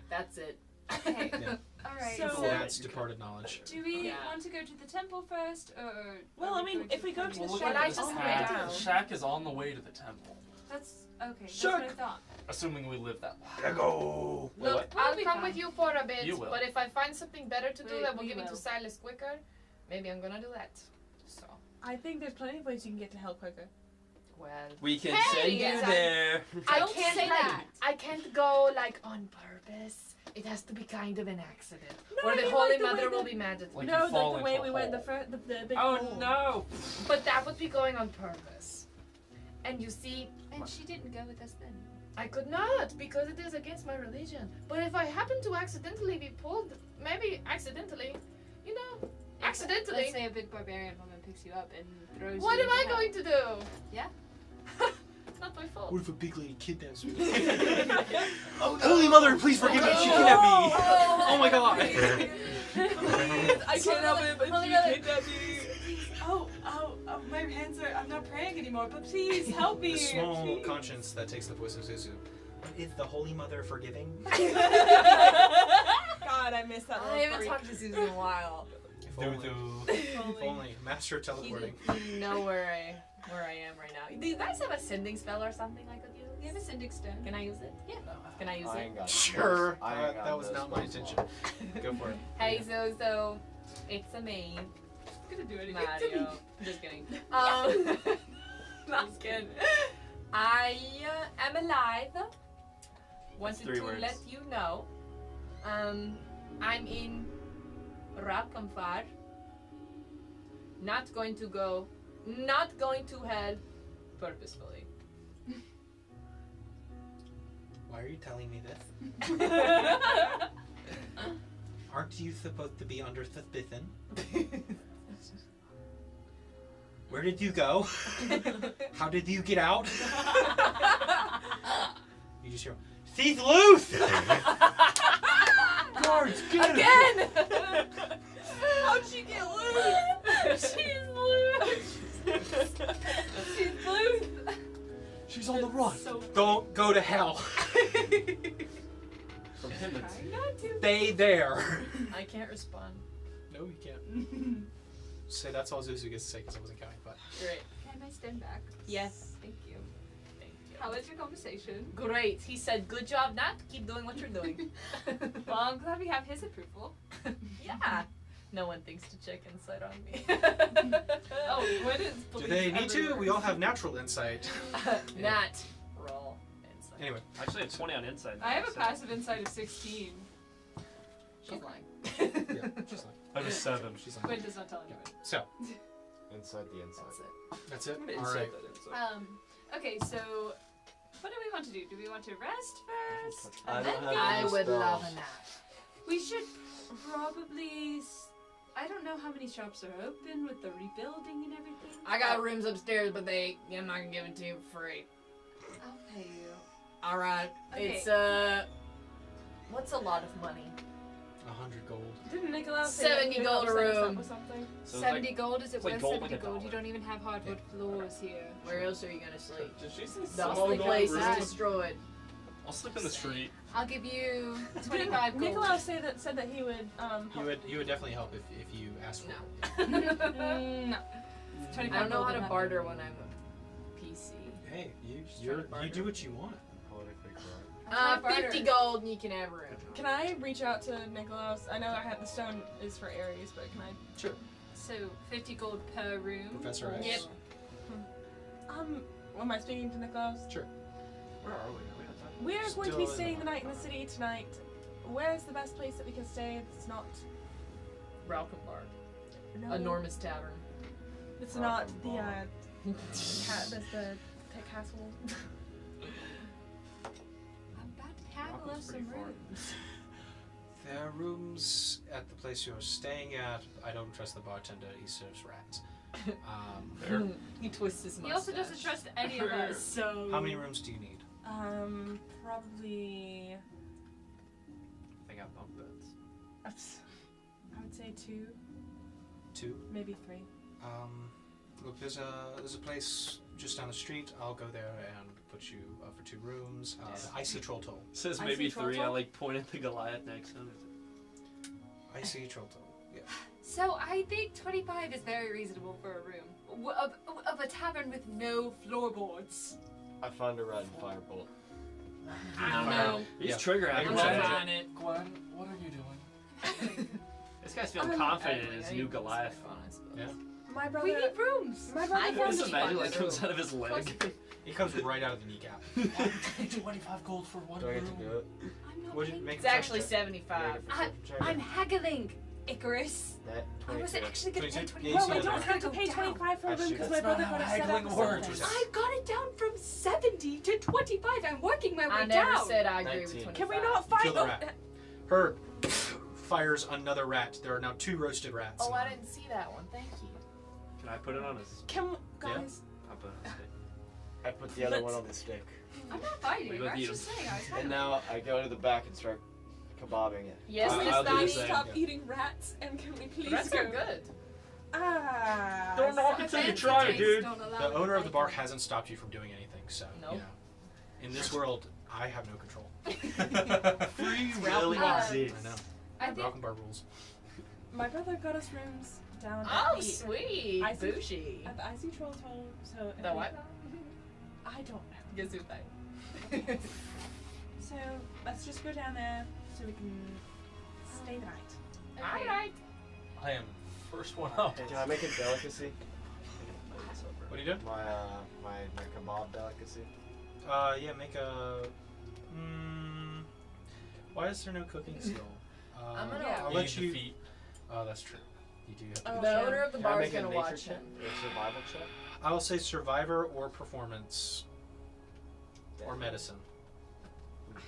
[SPEAKER 8] That's it.
[SPEAKER 2] Okay.
[SPEAKER 1] Yeah.
[SPEAKER 2] Alright,
[SPEAKER 5] So-
[SPEAKER 2] so,
[SPEAKER 1] That's departed knowledge.
[SPEAKER 2] do we
[SPEAKER 8] Yeah.
[SPEAKER 2] want to go to the temple first, or...
[SPEAKER 5] Well,
[SPEAKER 2] are
[SPEAKER 5] I mean,
[SPEAKER 2] going
[SPEAKER 5] if we go to the
[SPEAKER 2] temple?
[SPEAKER 8] Well,
[SPEAKER 5] shack,
[SPEAKER 8] I
[SPEAKER 5] it's
[SPEAKER 8] just
[SPEAKER 5] on the
[SPEAKER 8] went
[SPEAKER 5] way
[SPEAKER 8] down.
[SPEAKER 5] down.
[SPEAKER 3] The shack is on the way to the temple,
[SPEAKER 2] That's... Okay, that's
[SPEAKER 4] Shark.
[SPEAKER 2] what I thought.
[SPEAKER 3] assuming we live that way.
[SPEAKER 1] Gotta go.
[SPEAKER 4] Wait,
[SPEAKER 8] Look,
[SPEAKER 4] what?
[SPEAKER 8] I'll
[SPEAKER 2] We'll be
[SPEAKER 8] come
[SPEAKER 2] fine.
[SPEAKER 8] with you for a bit,
[SPEAKER 3] You will.
[SPEAKER 8] but if I find something better to do
[SPEAKER 2] We-
[SPEAKER 8] that will
[SPEAKER 2] we
[SPEAKER 8] give me to
[SPEAKER 2] will.
[SPEAKER 8] Silas quicker, maybe I'm gonna do that. So,
[SPEAKER 5] I think there's plenty of ways you can get to hell quicker.
[SPEAKER 8] well.
[SPEAKER 4] We can
[SPEAKER 8] Hey,
[SPEAKER 4] send you
[SPEAKER 8] yes,
[SPEAKER 4] there.
[SPEAKER 8] I
[SPEAKER 2] Don't
[SPEAKER 8] can't
[SPEAKER 2] say that.
[SPEAKER 8] I can't go like on purpose. It has to be kind of an accident.
[SPEAKER 5] No,
[SPEAKER 8] Or
[SPEAKER 5] I
[SPEAKER 8] the
[SPEAKER 5] mean,
[SPEAKER 8] Holy
[SPEAKER 5] like the way
[SPEAKER 8] Mother will
[SPEAKER 5] that-
[SPEAKER 8] be mad at me.
[SPEAKER 3] Like
[SPEAKER 5] no,
[SPEAKER 3] you fall
[SPEAKER 5] like the way
[SPEAKER 3] into
[SPEAKER 5] we
[SPEAKER 3] a
[SPEAKER 5] went, the
[SPEAKER 3] hole.
[SPEAKER 5] big
[SPEAKER 4] Oh
[SPEAKER 5] hole.
[SPEAKER 4] no!
[SPEAKER 8] But that would be going on purpose. And you see,
[SPEAKER 2] And she didn't go with us then.
[SPEAKER 8] I could not because it is against my religion. But if I happen to accidentally be pulled, maybe accidentally, you know, accidentally,
[SPEAKER 2] Let's say a big barbarian woman picks you up and throws
[SPEAKER 8] what
[SPEAKER 2] you
[SPEAKER 8] am I
[SPEAKER 2] into hell.
[SPEAKER 8] going to do?
[SPEAKER 2] Yeah.
[SPEAKER 8] It's not my fault.
[SPEAKER 1] What if a big lady kidnaps me? Oh, Holy Mother, please forgive me. She kidnapped me. Oh my god.
[SPEAKER 5] I can't help it, but
[SPEAKER 2] Holy
[SPEAKER 5] you
[SPEAKER 2] Mother.
[SPEAKER 5] kidnapped me. Oh, my hands are. I'm not praying anymore, but please help me.
[SPEAKER 1] The small
[SPEAKER 5] Please.
[SPEAKER 1] conscience that takes the voice of Zuzu. But is the Holy Mother forgiving?
[SPEAKER 5] God, I missed that.
[SPEAKER 8] I
[SPEAKER 5] little
[SPEAKER 8] haven't
[SPEAKER 5] freak.
[SPEAKER 8] talked to Susan in a while.
[SPEAKER 1] If only. If only. Master of
[SPEAKER 8] He
[SPEAKER 1] teleporting.
[SPEAKER 8] didn't know where I am right now. Do you guys have a sending spell or something I could use?
[SPEAKER 2] You have a sending stone.
[SPEAKER 8] Can I use it? Yeah. Can I use
[SPEAKER 10] I
[SPEAKER 8] it?
[SPEAKER 10] ain't got
[SPEAKER 1] Sure.
[SPEAKER 10] I ain't got
[SPEAKER 1] That was
[SPEAKER 10] this
[SPEAKER 1] not my
[SPEAKER 10] one.
[SPEAKER 1] intention. Go for it.
[SPEAKER 8] Hey, so it's a me,
[SPEAKER 5] Gonna do it again.
[SPEAKER 8] Mario. Just kidding. Not kidding. I am alive. Wanted
[SPEAKER 4] three
[SPEAKER 8] to
[SPEAKER 4] words.
[SPEAKER 8] let you know. I'm in Rakamfar. Not going to hell purposefully.
[SPEAKER 1] Why are you telling me this? Aren't you supposed to be under suspicion? Where did you go? How did you get out? You just hear, she's loose! Guards, get her!
[SPEAKER 8] Again!
[SPEAKER 5] How'd she get loose?
[SPEAKER 8] She's loose. She's loose.
[SPEAKER 1] She's on the run.
[SPEAKER 5] So
[SPEAKER 1] Don't go to hell.
[SPEAKER 4] From him, it's
[SPEAKER 8] Trying not to.
[SPEAKER 1] Stay there.
[SPEAKER 8] I can't respond.
[SPEAKER 1] No, you can't. Say that's all Zuzu gets to say because I wasn't counting, but.
[SPEAKER 8] Great.
[SPEAKER 2] Can I stand back?
[SPEAKER 8] Yes.
[SPEAKER 2] Thank you.
[SPEAKER 8] Thank you.
[SPEAKER 2] How was your conversation?
[SPEAKER 8] Great. He said, "Good job, Nat. Keep doing what you're doing."
[SPEAKER 2] Well, I'm glad we have his approval.
[SPEAKER 8] Yeah. No one thinks to check insight on me.
[SPEAKER 2] Oh, what is
[SPEAKER 1] Do they need to? We all have natural insight.
[SPEAKER 8] Nat. Roll insight.
[SPEAKER 1] Anyway,
[SPEAKER 4] actually a 20 on inside.
[SPEAKER 2] I have a
[SPEAKER 4] so-
[SPEAKER 2] passive insight of 16.
[SPEAKER 8] She's lying.
[SPEAKER 1] yeah, she's like,
[SPEAKER 7] I have a 7.
[SPEAKER 1] she's like.
[SPEAKER 2] Quinn does not tell anyone.
[SPEAKER 1] So,
[SPEAKER 10] Inside the inside.
[SPEAKER 8] That's it.
[SPEAKER 1] that's it.
[SPEAKER 4] I'm gonna
[SPEAKER 1] All right.
[SPEAKER 4] insert that inside.
[SPEAKER 2] Okay, so What do we want to do? Do we want to rest first?
[SPEAKER 10] I
[SPEAKER 2] And
[SPEAKER 10] don't
[SPEAKER 2] then
[SPEAKER 10] have
[SPEAKER 8] I
[SPEAKER 10] any
[SPEAKER 8] would love
[SPEAKER 10] spells.
[SPEAKER 8] a nap.
[SPEAKER 2] We should probably. I don't know how many shops are open with the rebuilding and everything.
[SPEAKER 8] I got rooms upstairs, but I'm not gonna give it to you for free.
[SPEAKER 2] I'll pay you.
[SPEAKER 8] All right.
[SPEAKER 2] Okay.
[SPEAKER 8] It's what's a lot of money?
[SPEAKER 1] 100 gold.
[SPEAKER 5] Didn't Nicholas say that
[SPEAKER 8] 70
[SPEAKER 5] he would
[SPEAKER 8] gold a
[SPEAKER 5] help set us up
[SPEAKER 8] room.
[SPEAKER 5] with something?
[SPEAKER 4] So
[SPEAKER 2] 70 gold? Is it
[SPEAKER 4] it's like
[SPEAKER 2] worth
[SPEAKER 4] gold
[SPEAKER 2] 70
[SPEAKER 4] like a
[SPEAKER 2] gold? You
[SPEAKER 4] dollar.
[SPEAKER 2] don't even have hardwood floors here.
[SPEAKER 8] Where else are you gonna sleep?
[SPEAKER 3] Did she say
[SPEAKER 8] The only place is destroyed.
[SPEAKER 3] I'll sleep in the street.
[SPEAKER 2] I'll give you
[SPEAKER 5] Didn't
[SPEAKER 2] 25 gold.
[SPEAKER 5] Nicholas said that he would
[SPEAKER 1] He would definitely help if you asked for
[SPEAKER 8] No.
[SPEAKER 1] it.
[SPEAKER 2] No. 25
[SPEAKER 8] I don't know
[SPEAKER 2] gold
[SPEAKER 8] how to
[SPEAKER 2] enough.
[SPEAKER 8] barter when I'm a PC.
[SPEAKER 1] Hey, you
[SPEAKER 8] trying to barter.
[SPEAKER 1] do what you want.
[SPEAKER 10] Politically correct.
[SPEAKER 2] I'll try barter.
[SPEAKER 8] 50 gold and you can have a room.
[SPEAKER 5] Can I reach out to Nicholas? I know I have the stone is for Aries, but can I?
[SPEAKER 1] Sure.
[SPEAKER 2] So 50 gold per room.
[SPEAKER 1] Professor X.
[SPEAKER 8] Yep.
[SPEAKER 5] Am I speaking to Nicholas?
[SPEAKER 1] Sure.
[SPEAKER 4] Where are we? Are we outside?
[SPEAKER 5] We're going to
[SPEAKER 1] Still
[SPEAKER 5] be
[SPEAKER 1] in
[SPEAKER 5] staying
[SPEAKER 1] the-
[SPEAKER 5] the night in the city tonight. Where's the best place that we can stay? It's not.
[SPEAKER 8] Ralcombar.
[SPEAKER 5] No,
[SPEAKER 8] Enormous tavern.
[SPEAKER 5] It's not the
[SPEAKER 10] Bar.
[SPEAKER 5] that's the pet castle.
[SPEAKER 2] I'm about to haggle
[SPEAKER 4] Rocco's
[SPEAKER 2] us
[SPEAKER 4] pretty
[SPEAKER 2] some
[SPEAKER 4] far.
[SPEAKER 2] rooms.
[SPEAKER 1] There are rooms at the place you're staying at. I don't trust the bartender. He serves rats.
[SPEAKER 8] He twists his mustache.
[SPEAKER 2] He also doesn't trust any of us, so.
[SPEAKER 1] How many rooms do you need?
[SPEAKER 5] Probably.
[SPEAKER 4] They got bunk beds.
[SPEAKER 5] I would say 2,
[SPEAKER 1] 2.
[SPEAKER 5] maybe 3.
[SPEAKER 1] Look, there's a place just down the street. I'll go there and put you up for 2 rooms. Icy Troll Toll.
[SPEAKER 4] Says
[SPEAKER 5] I
[SPEAKER 4] maybe
[SPEAKER 5] see
[SPEAKER 4] 3. I
[SPEAKER 5] Troll.
[SPEAKER 4] like point at the Goliath next to him.
[SPEAKER 1] Icy Troll Toll. Yeah.
[SPEAKER 2] So I think 25 is very reasonable for a room. Of a tavern with no floorboards.
[SPEAKER 10] I found a red firebolt.
[SPEAKER 8] I don't know.
[SPEAKER 4] He's
[SPEAKER 1] Yeah.
[SPEAKER 4] trigger happy.
[SPEAKER 8] I'm
[SPEAKER 1] Gwen.
[SPEAKER 8] not on it.
[SPEAKER 3] Gwen, what are you doing?
[SPEAKER 4] This guy's feeling confident in his new Goliath.
[SPEAKER 1] Yeah.
[SPEAKER 5] My brother.
[SPEAKER 2] We need rooms.
[SPEAKER 5] My brother
[SPEAKER 8] I
[SPEAKER 5] found
[SPEAKER 4] Just
[SPEAKER 8] Just
[SPEAKER 4] imagine
[SPEAKER 8] fuck
[SPEAKER 4] like
[SPEAKER 8] this
[SPEAKER 4] comes
[SPEAKER 8] room.
[SPEAKER 4] out of his leg.
[SPEAKER 1] It comes right out of the kneecap.
[SPEAKER 3] 25 gold for one
[SPEAKER 10] Do I get
[SPEAKER 3] room.
[SPEAKER 10] to do it?
[SPEAKER 2] I'm not
[SPEAKER 1] Would you
[SPEAKER 2] paying.
[SPEAKER 1] make
[SPEAKER 8] It's
[SPEAKER 1] a
[SPEAKER 8] actually
[SPEAKER 1] perception check?
[SPEAKER 8] 75.
[SPEAKER 2] I'm haggling, Icarus.
[SPEAKER 10] That
[SPEAKER 2] I was
[SPEAKER 10] 22.
[SPEAKER 2] actually going to pay
[SPEAKER 1] 22?
[SPEAKER 2] 25.
[SPEAKER 1] Yeah,
[SPEAKER 5] Well,
[SPEAKER 1] you
[SPEAKER 5] we
[SPEAKER 1] see
[SPEAKER 5] don't
[SPEAKER 1] that
[SPEAKER 5] have to pay 25 for a room
[SPEAKER 10] Actually,
[SPEAKER 5] because
[SPEAKER 10] that's
[SPEAKER 5] my brother
[SPEAKER 3] not
[SPEAKER 5] got
[SPEAKER 3] how
[SPEAKER 5] it set up
[SPEAKER 3] haggling
[SPEAKER 5] with
[SPEAKER 3] works.
[SPEAKER 5] something.
[SPEAKER 2] I got it down from 70 to 25. I'm working my way
[SPEAKER 8] I never
[SPEAKER 2] down.
[SPEAKER 8] said I agree
[SPEAKER 10] 19.
[SPEAKER 8] with 25.
[SPEAKER 5] Can we not fight?
[SPEAKER 1] Kill the
[SPEAKER 5] Oh,
[SPEAKER 1] rat. Herb fires another rat. There are now 2 roasted rats.
[SPEAKER 8] Oh, I didn't see that one. Thank you.
[SPEAKER 4] Can I put it on his?
[SPEAKER 5] Can guys?
[SPEAKER 4] I'll put it on his stick.
[SPEAKER 10] I put the other one on the stick.
[SPEAKER 2] I'm not fighting.
[SPEAKER 4] We
[SPEAKER 2] I
[SPEAKER 4] both
[SPEAKER 2] was
[SPEAKER 4] eat
[SPEAKER 2] just
[SPEAKER 4] 'em.
[SPEAKER 2] saying. I was
[SPEAKER 10] And
[SPEAKER 2] haggling.
[SPEAKER 10] now I go to the back and start kebabbing it.
[SPEAKER 8] Yes,
[SPEAKER 1] I'll
[SPEAKER 8] Miss
[SPEAKER 1] do the
[SPEAKER 8] Donnie.
[SPEAKER 1] same.
[SPEAKER 5] Stop
[SPEAKER 1] yeah.
[SPEAKER 5] eating rats and can we please
[SPEAKER 8] Rats
[SPEAKER 5] go?
[SPEAKER 8] are good.
[SPEAKER 5] Ah.
[SPEAKER 4] Don't knock until you try,
[SPEAKER 2] Fancy
[SPEAKER 4] dude.
[SPEAKER 2] taste don't allow
[SPEAKER 1] The
[SPEAKER 2] me
[SPEAKER 1] owner
[SPEAKER 2] to
[SPEAKER 1] of the bar
[SPEAKER 2] like them.
[SPEAKER 1] hasn't stopped you from doing anything, so
[SPEAKER 8] Nope.
[SPEAKER 1] you know. In this world, I have no control.
[SPEAKER 4] Free
[SPEAKER 8] Ralph
[SPEAKER 4] will
[SPEAKER 8] Lauren.
[SPEAKER 4] exists.
[SPEAKER 1] I know.
[SPEAKER 2] I think
[SPEAKER 1] Welcome bar rules.
[SPEAKER 5] My brother got us rooms down
[SPEAKER 8] Oh,
[SPEAKER 5] at the
[SPEAKER 8] sweet.
[SPEAKER 5] I see-
[SPEAKER 8] Bougie.
[SPEAKER 5] at the Icy Troll Toll. So if
[SPEAKER 8] The
[SPEAKER 5] we-
[SPEAKER 8] what?
[SPEAKER 5] I don't know.
[SPEAKER 8] Gesundheit.
[SPEAKER 5] So let's just go down there so we can stay the night.
[SPEAKER 2] Okay.
[SPEAKER 8] Alright.
[SPEAKER 3] I am first one up.
[SPEAKER 10] Can I make a delicacy?
[SPEAKER 1] What are you doing?
[SPEAKER 10] My kebab delicacy.
[SPEAKER 1] Yeah, make a. Why is there no cooking skill?
[SPEAKER 8] I'm gonna-
[SPEAKER 5] Yeah.
[SPEAKER 1] I'll
[SPEAKER 3] You
[SPEAKER 1] let
[SPEAKER 3] need
[SPEAKER 1] you.
[SPEAKER 3] defeat.
[SPEAKER 1] Oh, that's true. You do have.
[SPEAKER 5] Oh,
[SPEAKER 8] The
[SPEAKER 5] sure.
[SPEAKER 8] owner of the
[SPEAKER 10] Can I
[SPEAKER 8] bar is
[SPEAKER 10] make a
[SPEAKER 8] gonna
[SPEAKER 10] nature
[SPEAKER 8] watch
[SPEAKER 10] check
[SPEAKER 8] him.
[SPEAKER 10] or a survival check?
[SPEAKER 1] I will say survivor or performance or medicine.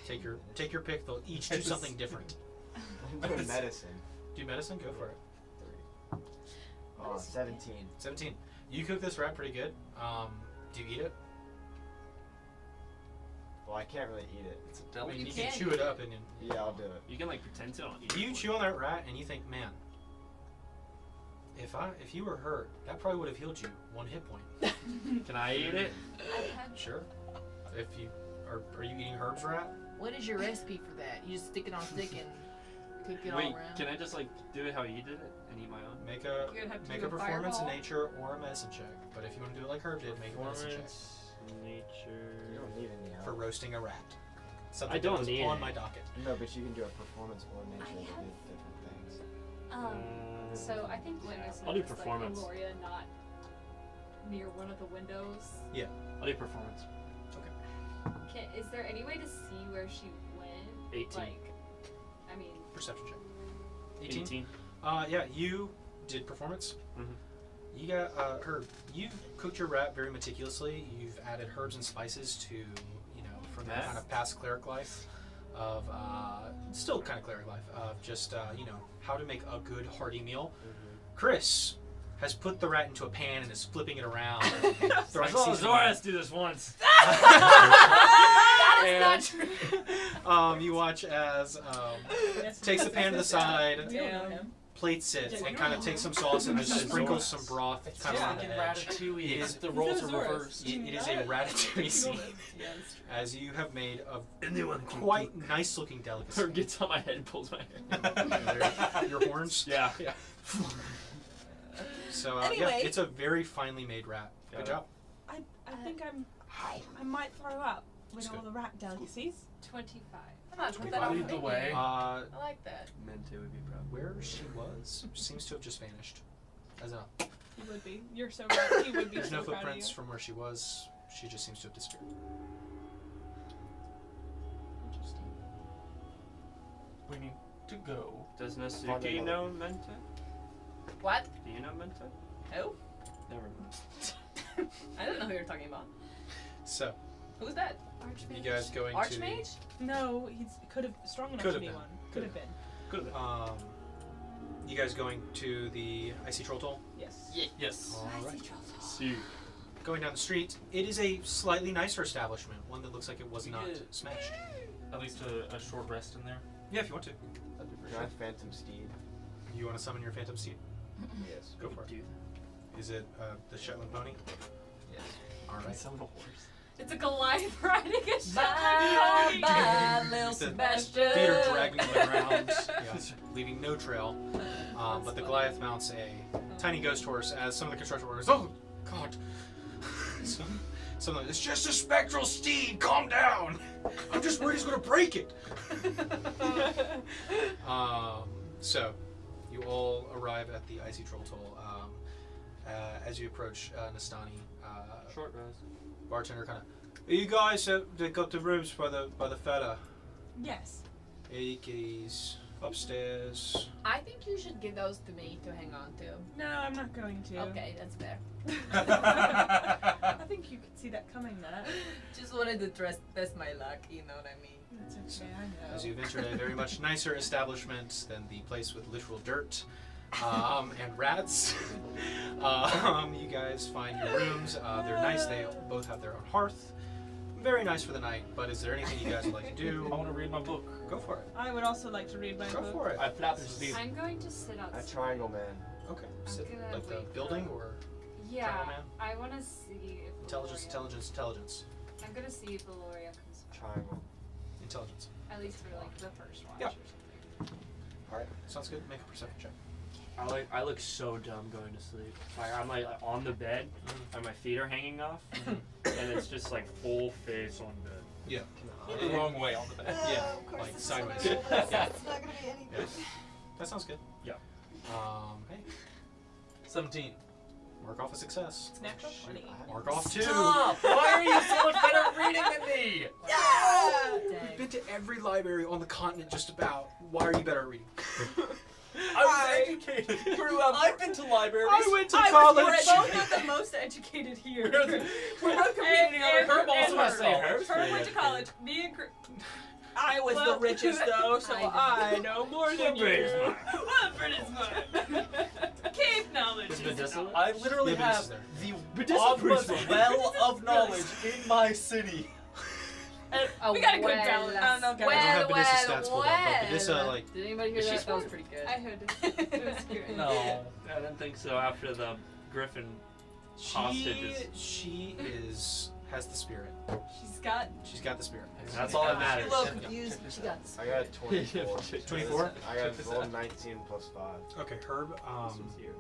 [SPEAKER 1] Take your pick. They'll each do something different.
[SPEAKER 10] I'm doing medicine.
[SPEAKER 1] Do medicine. Go for it.
[SPEAKER 10] 3. Oh, 17.
[SPEAKER 1] 17. You cook this rat pretty good. Do you eat it?
[SPEAKER 10] Well, I can't really eat it.
[SPEAKER 3] It's a
[SPEAKER 1] I
[SPEAKER 3] deli.
[SPEAKER 1] mean, you
[SPEAKER 8] can
[SPEAKER 1] can chew it up and.
[SPEAKER 10] Yeah, I'll do it.
[SPEAKER 4] You can like pretend to. Don't eat
[SPEAKER 1] You
[SPEAKER 4] it.
[SPEAKER 1] chew on that rat and you think, man, if you were hurt, that probably would have healed you 1 hit point.
[SPEAKER 4] Can I eat it?
[SPEAKER 1] Sure. If you are you eating Herb's rat?
[SPEAKER 8] What is your recipe for that? You just stick it on a stick and cook it
[SPEAKER 4] Wait,
[SPEAKER 8] all around?
[SPEAKER 4] can I just like do it how you did it and eat my own?
[SPEAKER 1] Make
[SPEAKER 2] You're gonna have to
[SPEAKER 1] a
[SPEAKER 2] do a
[SPEAKER 1] performance in
[SPEAKER 2] fireball.
[SPEAKER 1] nature or a medicine check. But if you want to do it like Herb did, make a medicine check
[SPEAKER 4] nature.
[SPEAKER 10] You don't need any
[SPEAKER 1] for
[SPEAKER 10] help.
[SPEAKER 1] roasting a rat. Something
[SPEAKER 4] I don't
[SPEAKER 1] that was
[SPEAKER 4] need
[SPEAKER 1] on
[SPEAKER 4] it.
[SPEAKER 1] my docket.
[SPEAKER 10] No, but you can do a performance or nature.
[SPEAKER 2] I
[SPEAKER 10] They
[SPEAKER 2] have-
[SPEAKER 10] do different things.
[SPEAKER 2] So I think Linus
[SPEAKER 4] I'll do
[SPEAKER 2] noticed,
[SPEAKER 4] performance.
[SPEAKER 2] Like, Aloria not near one of the windows.
[SPEAKER 4] I'll do performance.
[SPEAKER 2] Is there any way to see where she went?
[SPEAKER 4] 18.
[SPEAKER 2] Like, I mean,
[SPEAKER 1] Perception check. 18.
[SPEAKER 4] 18.
[SPEAKER 1] Yeah, you did performance.
[SPEAKER 4] Mhm.
[SPEAKER 1] You got Herb. You've cooked your rat very meticulously. You've added herbs and spices to from their
[SPEAKER 4] Yes.
[SPEAKER 1] kind of past cleric life of still kind of cleric life of just how to make a good hearty meal. Chris has put the rat into a pan and is flipping it around. Throwing seasoning on it.
[SPEAKER 4] do this once.
[SPEAKER 8] That is not true.
[SPEAKER 1] You watch as takes the pan to the side,
[SPEAKER 5] Damn.
[SPEAKER 1] plates it, and kind of takes some sauce and just sprinkles some broth
[SPEAKER 3] It's
[SPEAKER 1] kind
[SPEAKER 3] just
[SPEAKER 1] of on
[SPEAKER 3] like
[SPEAKER 1] the
[SPEAKER 3] in
[SPEAKER 1] edge.
[SPEAKER 3] Ratatouille.
[SPEAKER 1] It
[SPEAKER 3] It's
[SPEAKER 1] is-
[SPEAKER 3] the roles are reversed.
[SPEAKER 1] It is a ratatouille scene, as you have made a
[SPEAKER 4] Anyone
[SPEAKER 1] quite nice looking delicacy.
[SPEAKER 4] Or gets on my head and pulls my hair.
[SPEAKER 1] Your horns?
[SPEAKER 4] Yeah.
[SPEAKER 1] Yeah. So,
[SPEAKER 5] Anyway.
[SPEAKER 1] it's a very finely made rat. Good job.
[SPEAKER 5] I think I might throw up with
[SPEAKER 1] That's
[SPEAKER 5] all
[SPEAKER 1] good.
[SPEAKER 5] the rat delicacies.
[SPEAKER 2] 25.
[SPEAKER 8] I'm not
[SPEAKER 1] Twenty
[SPEAKER 8] that
[SPEAKER 1] five.
[SPEAKER 8] I'm
[SPEAKER 3] Lead the
[SPEAKER 8] thinking.
[SPEAKER 3] way.
[SPEAKER 8] I like that.
[SPEAKER 4] Mente would be proud.
[SPEAKER 1] Where she was seems to have just vanished. As a,
[SPEAKER 5] He would be. You're so right. He would be
[SPEAKER 1] there's
[SPEAKER 5] so
[SPEAKER 1] no
[SPEAKER 5] proud of
[SPEAKER 1] footprints
[SPEAKER 5] you.
[SPEAKER 1] from where she was. She just seems to have disappeared.
[SPEAKER 5] Interesting.
[SPEAKER 3] We need to go.
[SPEAKER 4] Does Nasuki
[SPEAKER 10] Fundamental.
[SPEAKER 4] know Mente?
[SPEAKER 8] What?
[SPEAKER 4] Do you know Mente?
[SPEAKER 8] Who?
[SPEAKER 4] Never mind.
[SPEAKER 8] I don't know who you're talking about.
[SPEAKER 1] So,
[SPEAKER 8] Who's that?
[SPEAKER 2] Archmage.
[SPEAKER 1] you guys going
[SPEAKER 8] Archmage?
[SPEAKER 5] No, he's could have strong enough
[SPEAKER 1] Could
[SPEAKER 5] to
[SPEAKER 1] have
[SPEAKER 5] be
[SPEAKER 1] been.
[SPEAKER 5] one.
[SPEAKER 1] Could
[SPEAKER 5] Could
[SPEAKER 1] have
[SPEAKER 5] have been.
[SPEAKER 1] to, you guys going to the Icy Troll Toll?
[SPEAKER 5] Yes.
[SPEAKER 3] Yes.
[SPEAKER 1] Alright.
[SPEAKER 4] See.
[SPEAKER 1] Going down the street, it is a slightly nicer establishment, one that looks like it was
[SPEAKER 3] We
[SPEAKER 1] not
[SPEAKER 3] did.
[SPEAKER 1] smashed.
[SPEAKER 3] At least a short rest in there.
[SPEAKER 1] Yeah, if you want to.
[SPEAKER 10] That'd be pretty Can I Phantom Steed?
[SPEAKER 1] You want to summon your Phantom Steed?
[SPEAKER 10] Yes.
[SPEAKER 1] Go for it.
[SPEAKER 4] Do
[SPEAKER 1] Is it the Shetland pony?
[SPEAKER 10] Yes.
[SPEAKER 1] Alright.
[SPEAKER 4] Summon a horse.
[SPEAKER 2] It's a Goliath riding a
[SPEAKER 8] Bye,
[SPEAKER 2] Shetland
[SPEAKER 8] bye, little
[SPEAKER 1] The
[SPEAKER 8] Sebastian.
[SPEAKER 1] feet are dragging them around, leaving no trail. But the Goliath mounts a tiny ghost horse as some of the construction workers, oh, God. Some of them, it's just a spectral steed, calm down. I'm just worried he's going to break it. So, you all arrive at the Icy Troll Toll. As you approach Nastani,
[SPEAKER 4] Short rest.
[SPEAKER 1] bartender kind of, you guys they got the rooms by the fella.
[SPEAKER 5] Yes.
[SPEAKER 1] Hey, keys upstairs.
[SPEAKER 8] I think you should give those to me to hang on to.
[SPEAKER 5] No, I'm not going to.
[SPEAKER 8] Okay, that's fair.
[SPEAKER 5] I think you could see that coming, Matt.
[SPEAKER 8] Just wanted to test my luck, you know what I mean?
[SPEAKER 5] That's okay, I know.
[SPEAKER 1] As you've entered a very much nicer establishment than the place with literal dirt and rats. You guys find your rooms. They're nice. They both have their own hearth. Very nice for the night. But is there anything you guys would like to
[SPEAKER 3] I
[SPEAKER 1] do?
[SPEAKER 3] want to read my book.
[SPEAKER 1] Go for it.
[SPEAKER 5] I would also like to read my
[SPEAKER 1] Go
[SPEAKER 5] book.
[SPEAKER 1] for it.
[SPEAKER 3] I flap the sleeve.
[SPEAKER 2] I'm going to sit
[SPEAKER 10] A
[SPEAKER 2] outside.
[SPEAKER 10] Triangle Man.
[SPEAKER 1] Okay.
[SPEAKER 2] I'm
[SPEAKER 1] Sit,
[SPEAKER 2] gonna
[SPEAKER 1] like the
[SPEAKER 2] wait
[SPEAKER 1] building
[SPEAKER 2] for-
[SPEAKER 1] or
[SPEAKER 2] Yeah,
[SPEAKER 1] Triangle Man?
[SPEAKER 2] I want to see if
[SPEAKER 1] intelligence,
[SPEAKER 2] Valoria-
[SPEAKER 1] intelligence, intelligence,
[SPEAKER 2] I'm gonna see if Valoria comes back.
[SPEAKER 10] Triangle.
[SPEAKER 1] intelligence.
[SPEAKER 2] At least for like the first watch
[SPEAKER 1] Yeah.
[SPEAKER 2] or something.
[SPEAKER 1] All right. Sounds good. Make a perception check.
[SPEAKER 4] I look so dumb going to sleep. Like I'm like on the bed, and my feet are hanging off, and it's just like full face on bed.
[SPEAKER 1] Yeah.
[SPEAKER 3] The wrong way on the bed.
[SPEAKER 1] Yeah. Like sideways.
[SPEAKER 5] It's
[SPEAKER 1] Yeah.
[SPEAKER 5] not gonna be anything.
[SPEAKER 1] Yeah. That sounds good.
[SPEAKER 4] Yeah.
[SPEAKER 1] Hey,
[SPEAKER 3] 17.
[SPEAKER 1] mark off a success.
[SPEAKER 5] It's natural 20.
[SPEAKER 1] Mark off 2.
[SPEAKER 3] Stop! Why are you so much better at reading than me?
[SPEAKER 1] You've been to every library on the continent just about. Why are you better at reading?
[SPEAKER 3] I was educated.
[SPEAKER 5] Grew up.
[SPEAKER 3] I've been to libraries.
[SPEAKER 1] I went to
[SPEAKER 5] I
[SPEAKER 1] college.
[SPEAKER 5] was both of the most educated here.
[SPEAKER 3] We're not competing on
[SPEAKER 5] And
[SPEAKER 3] Herb also
[SPEAKER 5] Herb.
[SPEAKER 3] has to say Herb.
[SPEAKER 5] Herb went to college. Me and I was the richest though, so I know more than you. Well, British mine. Cave knowledge.
[SPEAKER 4] Is Medicinal?
[SPEAKER 3] I literally
[SPEAKER 1] Yeah, but this
[SPEAKER 3] have
[SPEAKER 1] is there.
[SPEAKER 3] the
[SPEAKER 4] Medicinal
[SPEAKER 3] obvious
[SPEAKER 4] priest.
[SPEAKER 3] well of knowledge in my city.
[SPEAKER 8] Oh,
[SPEAKER 5] We got a good balance. I don't know, guys.
[SPEAKER 1] I don't have
[SPEAKER 8] Well,
[SPEAKER 1] Benissa stats pulled up, but Benissa,
[SPEAKER 8] well.
[SPEAKER 1] like,
[SPEAKER 8] Did anybody hear
[SPEAKER 1] She's
[SPEAKER 8] that? That was pretty good.
[SPEAKER 5] I heard it. It was good.
[SPEAKER 3] No.
[SPEAKER 4] I didn't think so. After the Griffin hostages.
[SPEAKER 1] she has the spirit.
[SPEAKER 5] She's got
[SPEAKER 1] the spirit.
[SPEAKER 4] That's all that
[SPEAKER 8] She's
[SPEAKER 4] matters.
[SPEAKER 8] a little confused. She got
[SPEAKER 10] I got 24.
[SPEAKER 1] 24?
[SPEAKER 10] I got roll 19 plus 5.
[SPEAKER 1] Okay, Herb.
[SPEAKER 4] This one's here.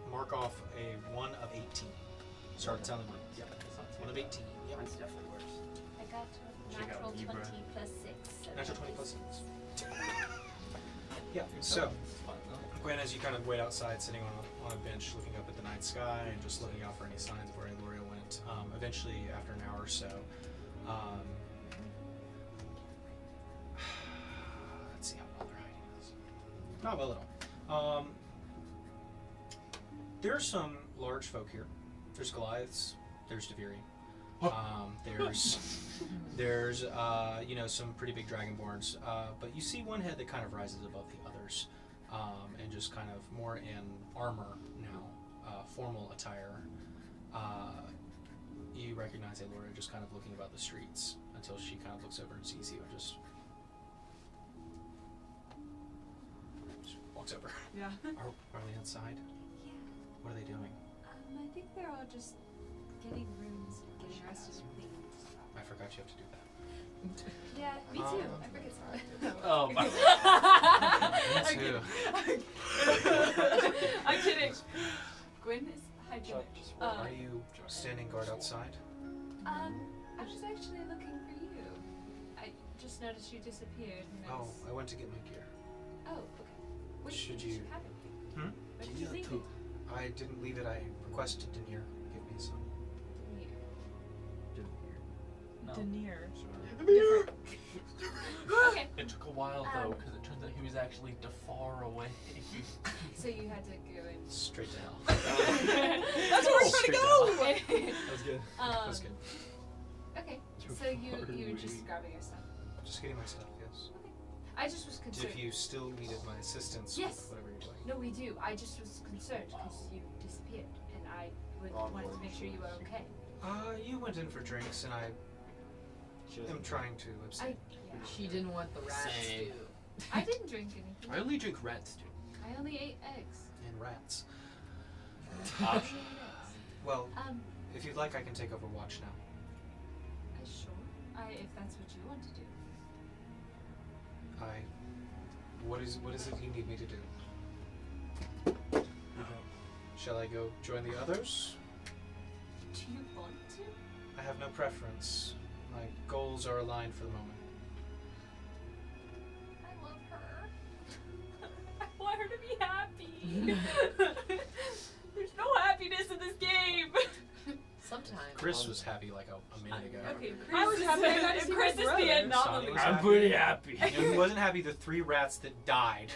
[SPEAKER 1] Mark off a 1 of 18. Start telling me. Yeah. 1 of 18. Yeah.
[SPEAKER 4] Mine's definitely worse.
[SPEAKER 2] I got
[SPEAKER 4] Check
[SPEAKER 2] natural
[SPEAKER 4] out
[SPEAKER 2] 20
[SPEAKER 4] Libra.
[SPEAKER 2] plus 6.
[SPEAKER 1] Natural 20 plus 6. Yeah. So, Gwen, as you kind of wait outside, sitting on a bench, looking up at the night sky and just looking out for any signs of where Eloria went. Eventually, after an hour or so, let's see how well they're hiding this. Not well at all. There are some large folk here. There's Goliaths. There's Deviri. There's you know, some pretty big dragonborns, but you see one head that kind of rises above the others, and just kind of more in armor now, formal attire. You recognize Elora just kind of looking about the streets until she kind of looks over and sees you and just walks over.
[SPEAKER 5] Yeah.
[SPEAKER 1] Are they outside?
[SPEAKER 2] Yeah.
[SPEAKER 1] What are they doing?
[SPEAKER 2] I think they're all just getting rooms, getting rested and cleaned.
[SPEAKER 1] I forgot you have to do that.
[SPEAKER 2] Yeah, me too. I forget something.
[SPEAKER 3] Oh my.
[SPEAKER 1] Me too.
[SPEAKER 2] I'm kidding. Gwen is hygienic.
[SPEAKER 1] Are you standing guard outside?
[SPEAKER 2] I was actually looking for you. I just noticed you disappeared. And
[SPEAKER 1] Oh, I went to get my gear.
[SPEAKER 2] Oh, okay. Where
[SPEAKER 1] Should
[SPEAKER 2] did
[SPEAKER 1] you-
[SPEAKER 2] have it?
[SPEAKER 1] Hmm?
[SPEAKER 2] Where did you leave it?
[SPEAKER 1] I didn't leave it. I requested Denier give me some.
[SPEAKER 3] No.
[SPEAKER 5] Denier.
[SPEAKER 2] Okay.
[SPEAKER 3] It took a while though, because it turns out he was actually far away.
[SPEAKER 2] So you had to go and.
[SPEAKER 1] Straight to hell.
[SPEAKER 5] That's where we're trying to
[SPEAKER 1] Straight
[SPEAKER 5] go!
[SPEAKER 7] That was good.
[SPEAKER 1] That was good.
[SPEAKER 2] Okay. So you were just grabbing your stuff.
[SPEAKER 1] Just getting my stuff, yes.
[SPEAKER 2] I just was concerned.
[SPEAKER 1] If you still needed my assistance
[SPEAKER 2] Yes.
[SPEAKER 1] with whatever you're doing.
[SPEAKER 2] No, we do. I just was concerned because you disappeared, and I wanted to make sure you were okay.
[SPEAKER 1] You went in for drinks, and I am trying to abstain.
[SPEAKER 8] She didn't want the rats
[SPEAKER 4] Same.
[SPEAKER 8] to.
[SPEAKER 2] I didn't drink anything.
[SPEAKER 4] I only drink rats too.
[SPEAKER 2] I only ate eggs.
[SPEAKER 1] And rats.
[SPEAKER 2] I only ate eggs.
[SPEAKER 1] Well, if you'd like, I can take over watch now.
[SPEAKER 2] Sure. If that's what you want to do.
[SPEAKER 1] What is it you need me to do? Shall I go join the others?
[SPEAKER 2] Do you want to?
[SPEAKER 1] I have no preference. My goals are aligned for the moment.
[SPEAKER 2] I love her. I want her to be happy. There's no happiness in this game.
[SPEAKER 8] Sometimes.
[SPEAKER 1] Chris was happy like a minute ago.
[SPEAKER 2] Okay, Chris
[SPEAKER 5] I was happy I got to see my
[SPEAKER 2] Chris is the
[SPEAKER 5] brother.
[SPEAKER 2] anomaly.
[SPEAKER 1] Sonny was
[SPEAKER 4] I'm
[SPEAKER 1] happy.
[SPEAKER 4] pretty happy.
[SPEAKER 1] You know, he wasn't happy the 3 rats that died.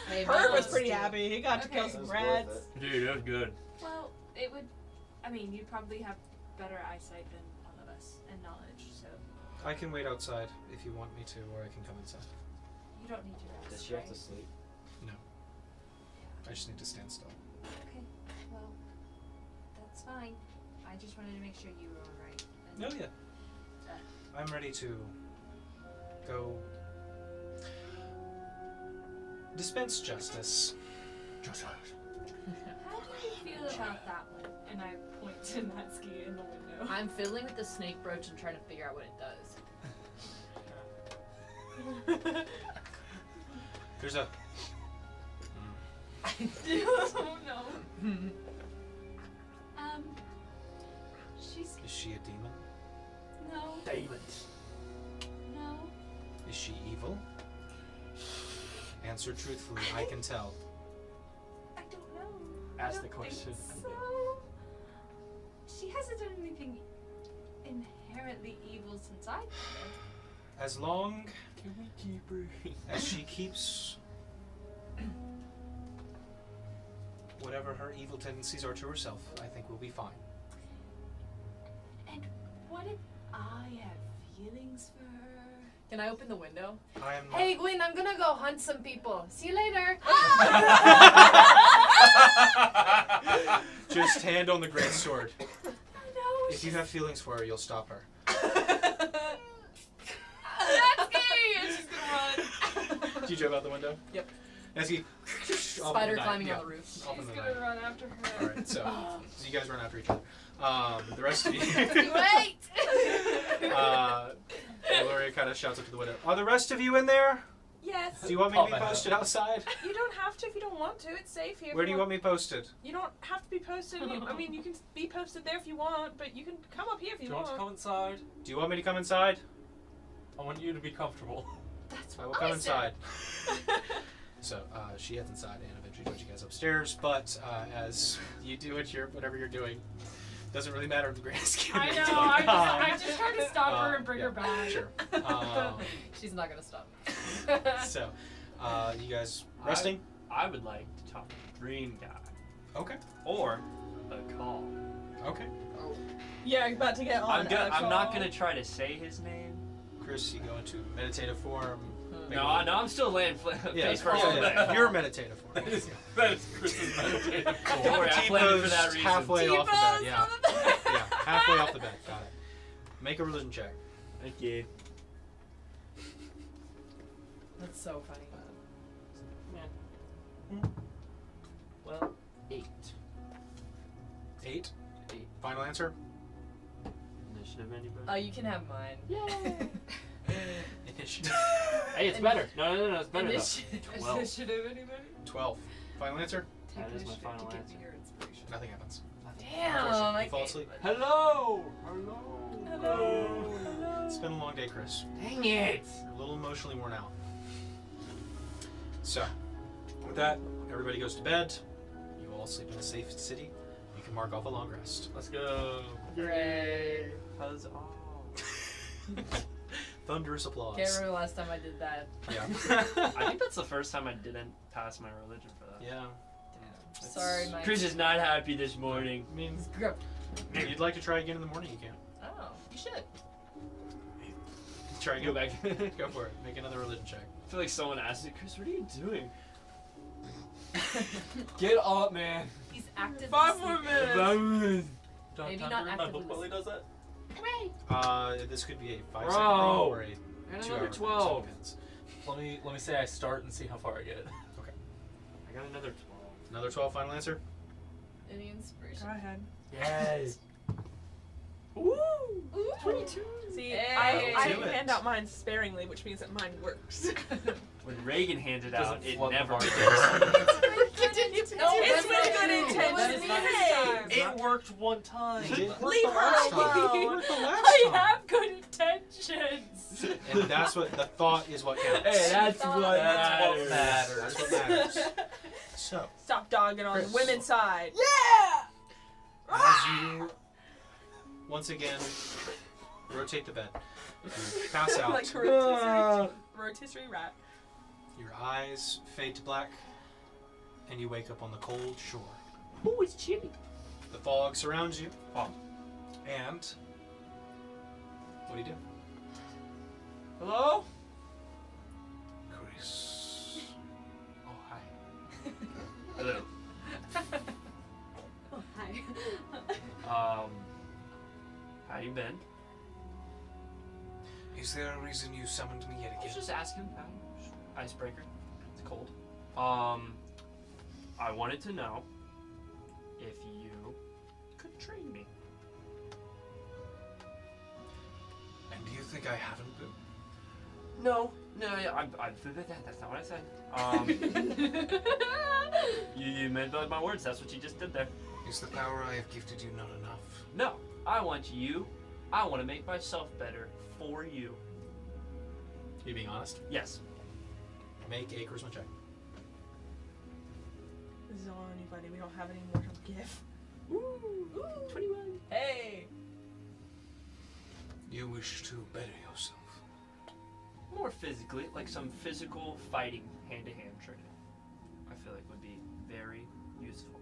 [SPEAKER 8] Hey,
[SPEAKER 5] Herb was
[SPEAKER 8] Mom.
[SPEAKER 5] pretty happy. He got to kill
[SPEAKER 2] Okay.
[SPEAKER 5] some
[SPEAKER 10] That's
[SPEAKER 5] rats.
[SPEAKER 10] worth
[SPEAKER 4] Dude, that was good.
[SPEAKER 2] Well, it would. I mean, you probably have better eyesight than all of us and knowledge, so
[SPEAKER 1] I can wait outside if you want me to, or I can come inside.
[SPEAKER 2] you don't need to rest.
[SPEAKER 10] Does she have
[SPEAKER 2] right?
[SPEAKER 10] to sleep?
[SPEAKER 1] I just need to stand still.
[SPEAKER 2] Okay. Well, that's fine. I just wanted to make sure you were all right. And
[SPEAKER 1] No, yeah. I'm ready to go dispense justice.
[SPEAKER 2] How do you feel about that one? And I point to Natsuki in the window.
[SPEAKER 8] I'm fiddling with the snake brooch and trying to figure out what it does.
[SPEAKER 1] There's a.
[SPEAKER 2] Oh no. She's
[SPEAKER 1] Is she a demon?
[SPEAKER 2] no,
[SPEAKER 4] Demons.
[SPEAKER 2] no.
[SPEAKER 1] Is she evil? Answer truthfully. I can tell.
[SPEAKER 2] I don't know.
[SPEAKER 3] Ask
[SPEAKER 2] I
[SPEAKER 3] the
[SPEAKER 2] don't
[SPEAKER 3] question.
[SPEAKER 2] think so. She hasn't done anything inherently evil since I met her.
[SPEAKER 1] As long
[SPEAKER 4] Can we keep her?
[SPEAKER 1] as she keeps whatever her evil tendencies are to herself, I think we'll be fine.
[SPEAKER 2] And what if I have feelings for her?
[SPEAKER 8] Can I open the window?
[SPEAKER 1] I am not.
[SPEAKER 8] Hey, Gwen, I'm gonna go hunt some people. See you later.
[SPEAKER 1] Just hand on the great sword.
[SPEAKER 2] I know.
[SPEAKER 1] If you have feelings for her, you'll stop her.
[SPEAKER 2] Natsuki! And she's gonna run.
[SPEAKER 1] Do you jump out the window?
[SPEAKER 8] Yep.
[SPEAKER 1] Natsuki.
[SPEAKER 8] Spider climbing on the roof.
[SPEAKER 2] She's
[SPEAKER 1] Off in the
[SPEAKER 2] gonna
[SPEAKER 1] night.
[SPEAKER 2] run after her.
[SPEAKER 1] Alright, so you guys run after each other. The rest of you.
[SPEAKER 2] Wait!
[SPEAKER 1] Gloria kind of shouts up to the window. Are the rest of you in there?
[SPEAKER 5] Yes.
[SPEAKER 1] Do you want me to be
[SPEAKER 3] Pop my
[SPEAKER 1] posted outside?
[SPEAKER 5] You don't have to if you don't want to. It's safe here. if
[SPEAKER 1] Where do you want me posted?
[SPEAKER 5] You don't have to be posted. I mean, you can be posted there if you want, but you can come up here if
[SPEAKER 3] Do
[SPEAKER 5] you
[SPEAKER 3] you want to
[SPEAKER 5] want.
[SPEAKER 3] come inside?
[SPEAKER 1] Do you want me to come inside?
[SPEAKER 3] I want you to be comfortable.
[SPEAKER 2] That's
[SPEAKER 1] I
[SPEAKER 2] what
[SPEAKER 1] will come
[SPEAKER 2] I said.
[SPEAKER 1] inside. So she heads inside and eventually joins you guys upstairs. But as you do whatever you're doing, doesn't really matter in the grand scheme.
[SPEAKER 2] I
[SPEAKER 1] of
[SPEAKER 2] know.
[SPEAKER 1] things.
[SPEAKER 2] I just tried to stop her and bring
[SPEAKER 1] yeah,
[SPEAKER 2] her back.
[SPEAKER 1] Sure.
[SPEAKER 8] She's not gonna stop.
[SPEAKER 1] So, you guys resting?
[SPEAKER 4] I would like to talk to the green guy.
[SPEAKER 1] Okay.
[SPEAKER 4] Or the call.
[SPEAKER 1] Okay.
[SPEAKER 5] Yeah, about to get on.
[SPEAKER 4] I'm not gonna try to say his name.
[SPEAKER 1] Chris, you go into meditative form.
[SPEAKER 4] No, I'm still laying face first.
[SPEAKER 1] Yeah. You're meditative form.
[SPEAKER 3] That is Chris's meditative form.
[SPEAKER 4] Don't worry, I planned it for that reason.
[SPEAKER 1] Halfway off the bed. Yeah. Yeah. Halfway off the bed. Got it. Make a religion check.
[SPEAKER 4] Thank you.
[SPEAKER 8] That's so funny.
[SPEAKER 4] Well, 8.
[SPEAKER 1] 8. Final answer.
[SPEAKER 4] Initiative, anybody?
[SPEAKER 8] Oh, you can have mine.
[SPEAKER 4] Yay!
[SPEAKER 1] Initiative.
[SPEAKER 4] Hey, it's better. No, it's better though. 12.
[SPEAKER 8] Initiative, anybody?
[SPEAKER 1] 12. Final answer.
[SPEAKER 4] That is my
[SPEAKER 8] Initiative
[SPEAKER 4] final
[SPEAKER 8] to give
[SPEAKER 4] answer.
[SPEAKER 8] me your inspiration.
[SPEAKER 1] Nothing happens.
[SPEAKER 8] Damn!
[SPEAKER 1] You fall asleep.
[SPEAKER 4] Hello!
[SPEAKER 1] It's been a long day, Chris.
[SPEAKER 4] Dang it!
[SPEAKER 1] You're a little emotionally worn out. So, with that, everybody goes to bed. You all sleep in a safe city. You can mark off a long rest.
[SPEAKER 3] Let's go.
[SPEAKER 8] Hooray!
[SPEAKER 4] How's all?
[SPEAKER 1] Thunderous applause.
[SPEAKER 8] Can't remember the last time I did that.
[SPEAKER 1] Yeah.
[SPEAKER 4] I think that's the first time I didn't pass my religion for that.
[SPEAKER 1] Yeah.
[SPEAKER 4] Damn.
[SPEAKER 8] Sorry, Mike.
[SPEAKER 4] Chris is not happy this morning.
[SPEAKER 1] I mean,
[SPEAKER 8] Go.
[SPEAKER 1] if you'd like to try again in the morning, you can.
[SPEAKER 8] Oh, you should.
[SPEAKER 1] Try
[SPEAKER 4] Go
[SPEAKER 1] again.
[SPEAKER 4] back.
[SPEAKER 1] Go for it. Make another religion check.
[SPEAKER 4] I feel like someone asked me, Chris, what are you doing?
[SPEAKER 3] Get up, man.
[SPEAKER 2] He's actively
[SPEAKER 5] 5 more
[SPEAKER 2] sleeping.
[SPEAKER 5] minutes.
[SPEAKER 8] Maybe not actively
[SPEAKER 3] Willie does that.
[SPEAKER 1] This could be a 5-second
[SPEAKER 4] Bro.
[SPEAKER 1] roll or a
[SPEAKER 4] And
[SPEAKER 1] 2
[SPEAKER 4] another
[SPEAKER 1] hour
[SPEAKER 4] 12.
[SPEAKER 1] minutes.
[SPEAKER 3] Let me say I start and see how far I get.
[SPEAKER 4] I got another 12.
[SPEAKER 1] Another 12 final answer?
[SPEAKER 8] Any inspiration?
[SPEAKER 5] Go ahead.
[SPEAKER 4] Yes.
[SPEAKER 8] Ooh,
[SPEAKER 5] 22. See,
[SPEAKER 8] Hey.
[SPEAKER 5] I
[SPEAKER 1] Do it.
[SPEAKER 5] hand out mine sparingly, which means that mine works.
[SPEAKER 4] When Reagan handed
[SPEAKER 3] Doesn't
[SPEAKER 4] out, it
[SPEAKER 3] flood the
[SPEAKER 4] never
[SPEAKER 3] market.
[SPEAKER 4] worked.
[SPEAKER 8] No,
[SPEAKER 5] It's
[SPEAKER 8] that's
[SPEAKER 5] with
[SPEAKER 8] not
[SPEAKER 5] good
[SPEAKER 8] true.
[SPEAKER 5] intentions.
[SPEAKER 8] That was
[SPEAKER 5] Hey.
[SPEAKER 3] It worked one time.
[SPEAKER 1] It worked
[SPEAKER 5] Leave
[SPEAKER 1] the last
[SPEAKER 5] her
[SPEAKER 1] time.
[SPEAKER 5] alone.
[SPEAKER 1] It worked the last
[SPEAKER 8] I
[SPEAKER 1] time.
[SPEAKER 8] have good intentions.
[SPEAKER 1] And that's what the thought is what counts.
[SPEAKER 4] Hey, that's what
[SPEAKER 3] That's
[SPEAKER 4] matters.
[SPEAKER 3] what matters.
[SPEAKER 1] That's what matters. So,
[SPEAKER 5] Stop dogging on
[SPEAKER 1] Chris.
[SPEAKER 5] the women's side.
[SPEAKER 1] as you once again rotate the bed, you pass out.
[SPEAKER 5] Like rotisserie wrap.
[SPEAKER 1] Your eyes fade to black, and you wake up on the cold shore.
[SPEAKER 4] Oh, it's chilly.
[SPEAKER 1] The fog surrounds you.
[SPEAKER 4] Oh.
[SPEAKER 1] And what do you do?
[SPEAKER 4] Hello?
[SPEAKER 1] Chris.
[SPEAKER 4] Oh, hi. Hello.
[SPEAKER 2] Oh, hi.
[SPEAKER 4] How you been?
[SPEAKER 1] Is there a reason you summoned me yet
[SPEAKER 4] I was
[SPEAKER 1] again?
[SPEAKER 4] just asking. Icebreaker. It's cold. I wanted to know if you could train me.
[SPEAKER 1] And do you think I haven't been?
[SPEAKER 4] No, that's not what I said. You meant by my words. That's what you just did there.
[SPEAKER 1] Is the power I have gifted you not enough?
[SPEAKER 4] No, I want to make myself better for you.
[SPEAKER 1] You being honest?
[SPEAKER 4] Yes.
[SPEAKER 1] Make a charisma check.
[SPEAKER 5] This is all anybody. We don't have any more to give.
[SPEAKER 4] Ooh, 21.
[SPEAKER 8] Hey.
[SPEAKER 1] You wish to better yourself.
[SPEAKER 4] More physically, like some physical fighting hand-to-hand training. I feel like would be very useful.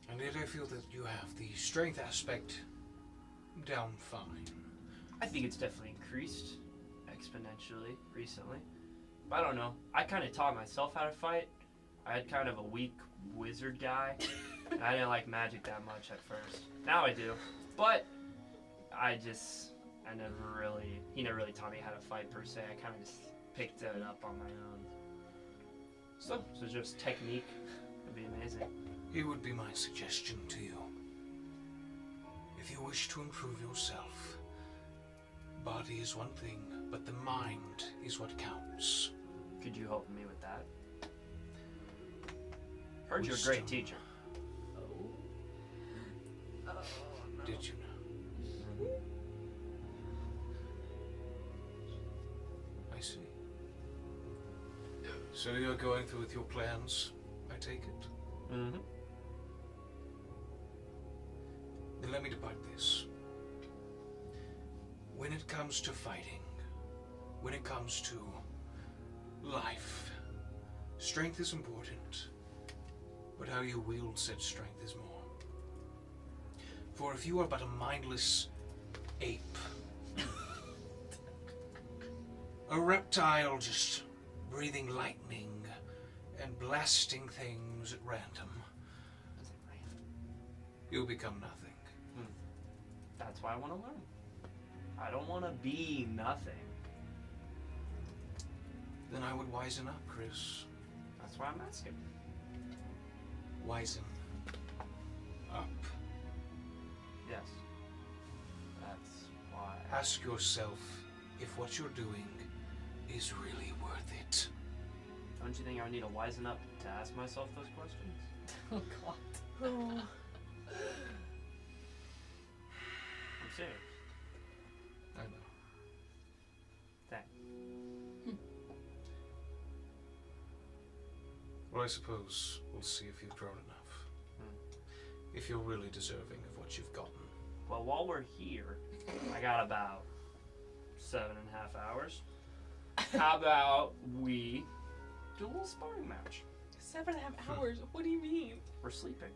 [SPEAKER 1] And yet I feel that you have the strength aspect down fine.
[SPEAKER 4] I think it's definitely increased exponentially recently. But I don't know. I kind of taught myself how to fight. I had kind of a weak wizard guy. And I didn't like magic that much at first. Now I do. But he never really taught me how to fight per se. I kind of just picked it up on my own. So just technique would be amazing.
[SPEAKER 1] Here would be my suggestion to you. If you wish to improve yourself, body is one thing, but the mind is what counts.
[SPEAKER 4] Could you help me with that? Heard you're a great
[SPEAKER 1] Wisdom.
[SPEAKER 4] teacher.
[SPEAKER 1] Did you know? I see. So you're going through with your plans, I take it?
[SPEAKER 4] Mm-hmm.
[SPEAKER 1] Then let me depart this. When it comes to fighting, when it comes to life, strength is important, but how you wield said strength is more. For if you are but a mindless ape, a reptile just breathing lightning and blasting things at random, you'll become nothing.
[SPEAKER 4] That's why I want to learn. I don't want to be nothing.
[SPEAKER 1] Then I would wisen up, Chris.
[SPEAKER 4] That's why I'm asking.
[SPEAKER 1] Wisen up.
[SPEAKER 4] Yes. That's why.
[SPEAKER 1] Ask yourself if what you're doing is really worth it.
[SPEAKER 4] Don't you think I would need to wisen up to ask myself those questions?
[SPEAKER 8] Oh god.
[SPEAKER 5] Oh.
[SPEAKER 4] I'm serious.
[SPEAKER 1] I know.
[SPEAKER 4] Thanks.
[SPEAKER 1] Well, I suppose we'll see if you've grown enough. If you're really deserving of what you've gotten.
[SPEAKER 4] Well, while we're here, I got about 7.5 hours. How about we do a little sparring match?
[SPEAKER 5] 7.5 hours? What do you mean?
[SPEAKER 4] We're sleeping.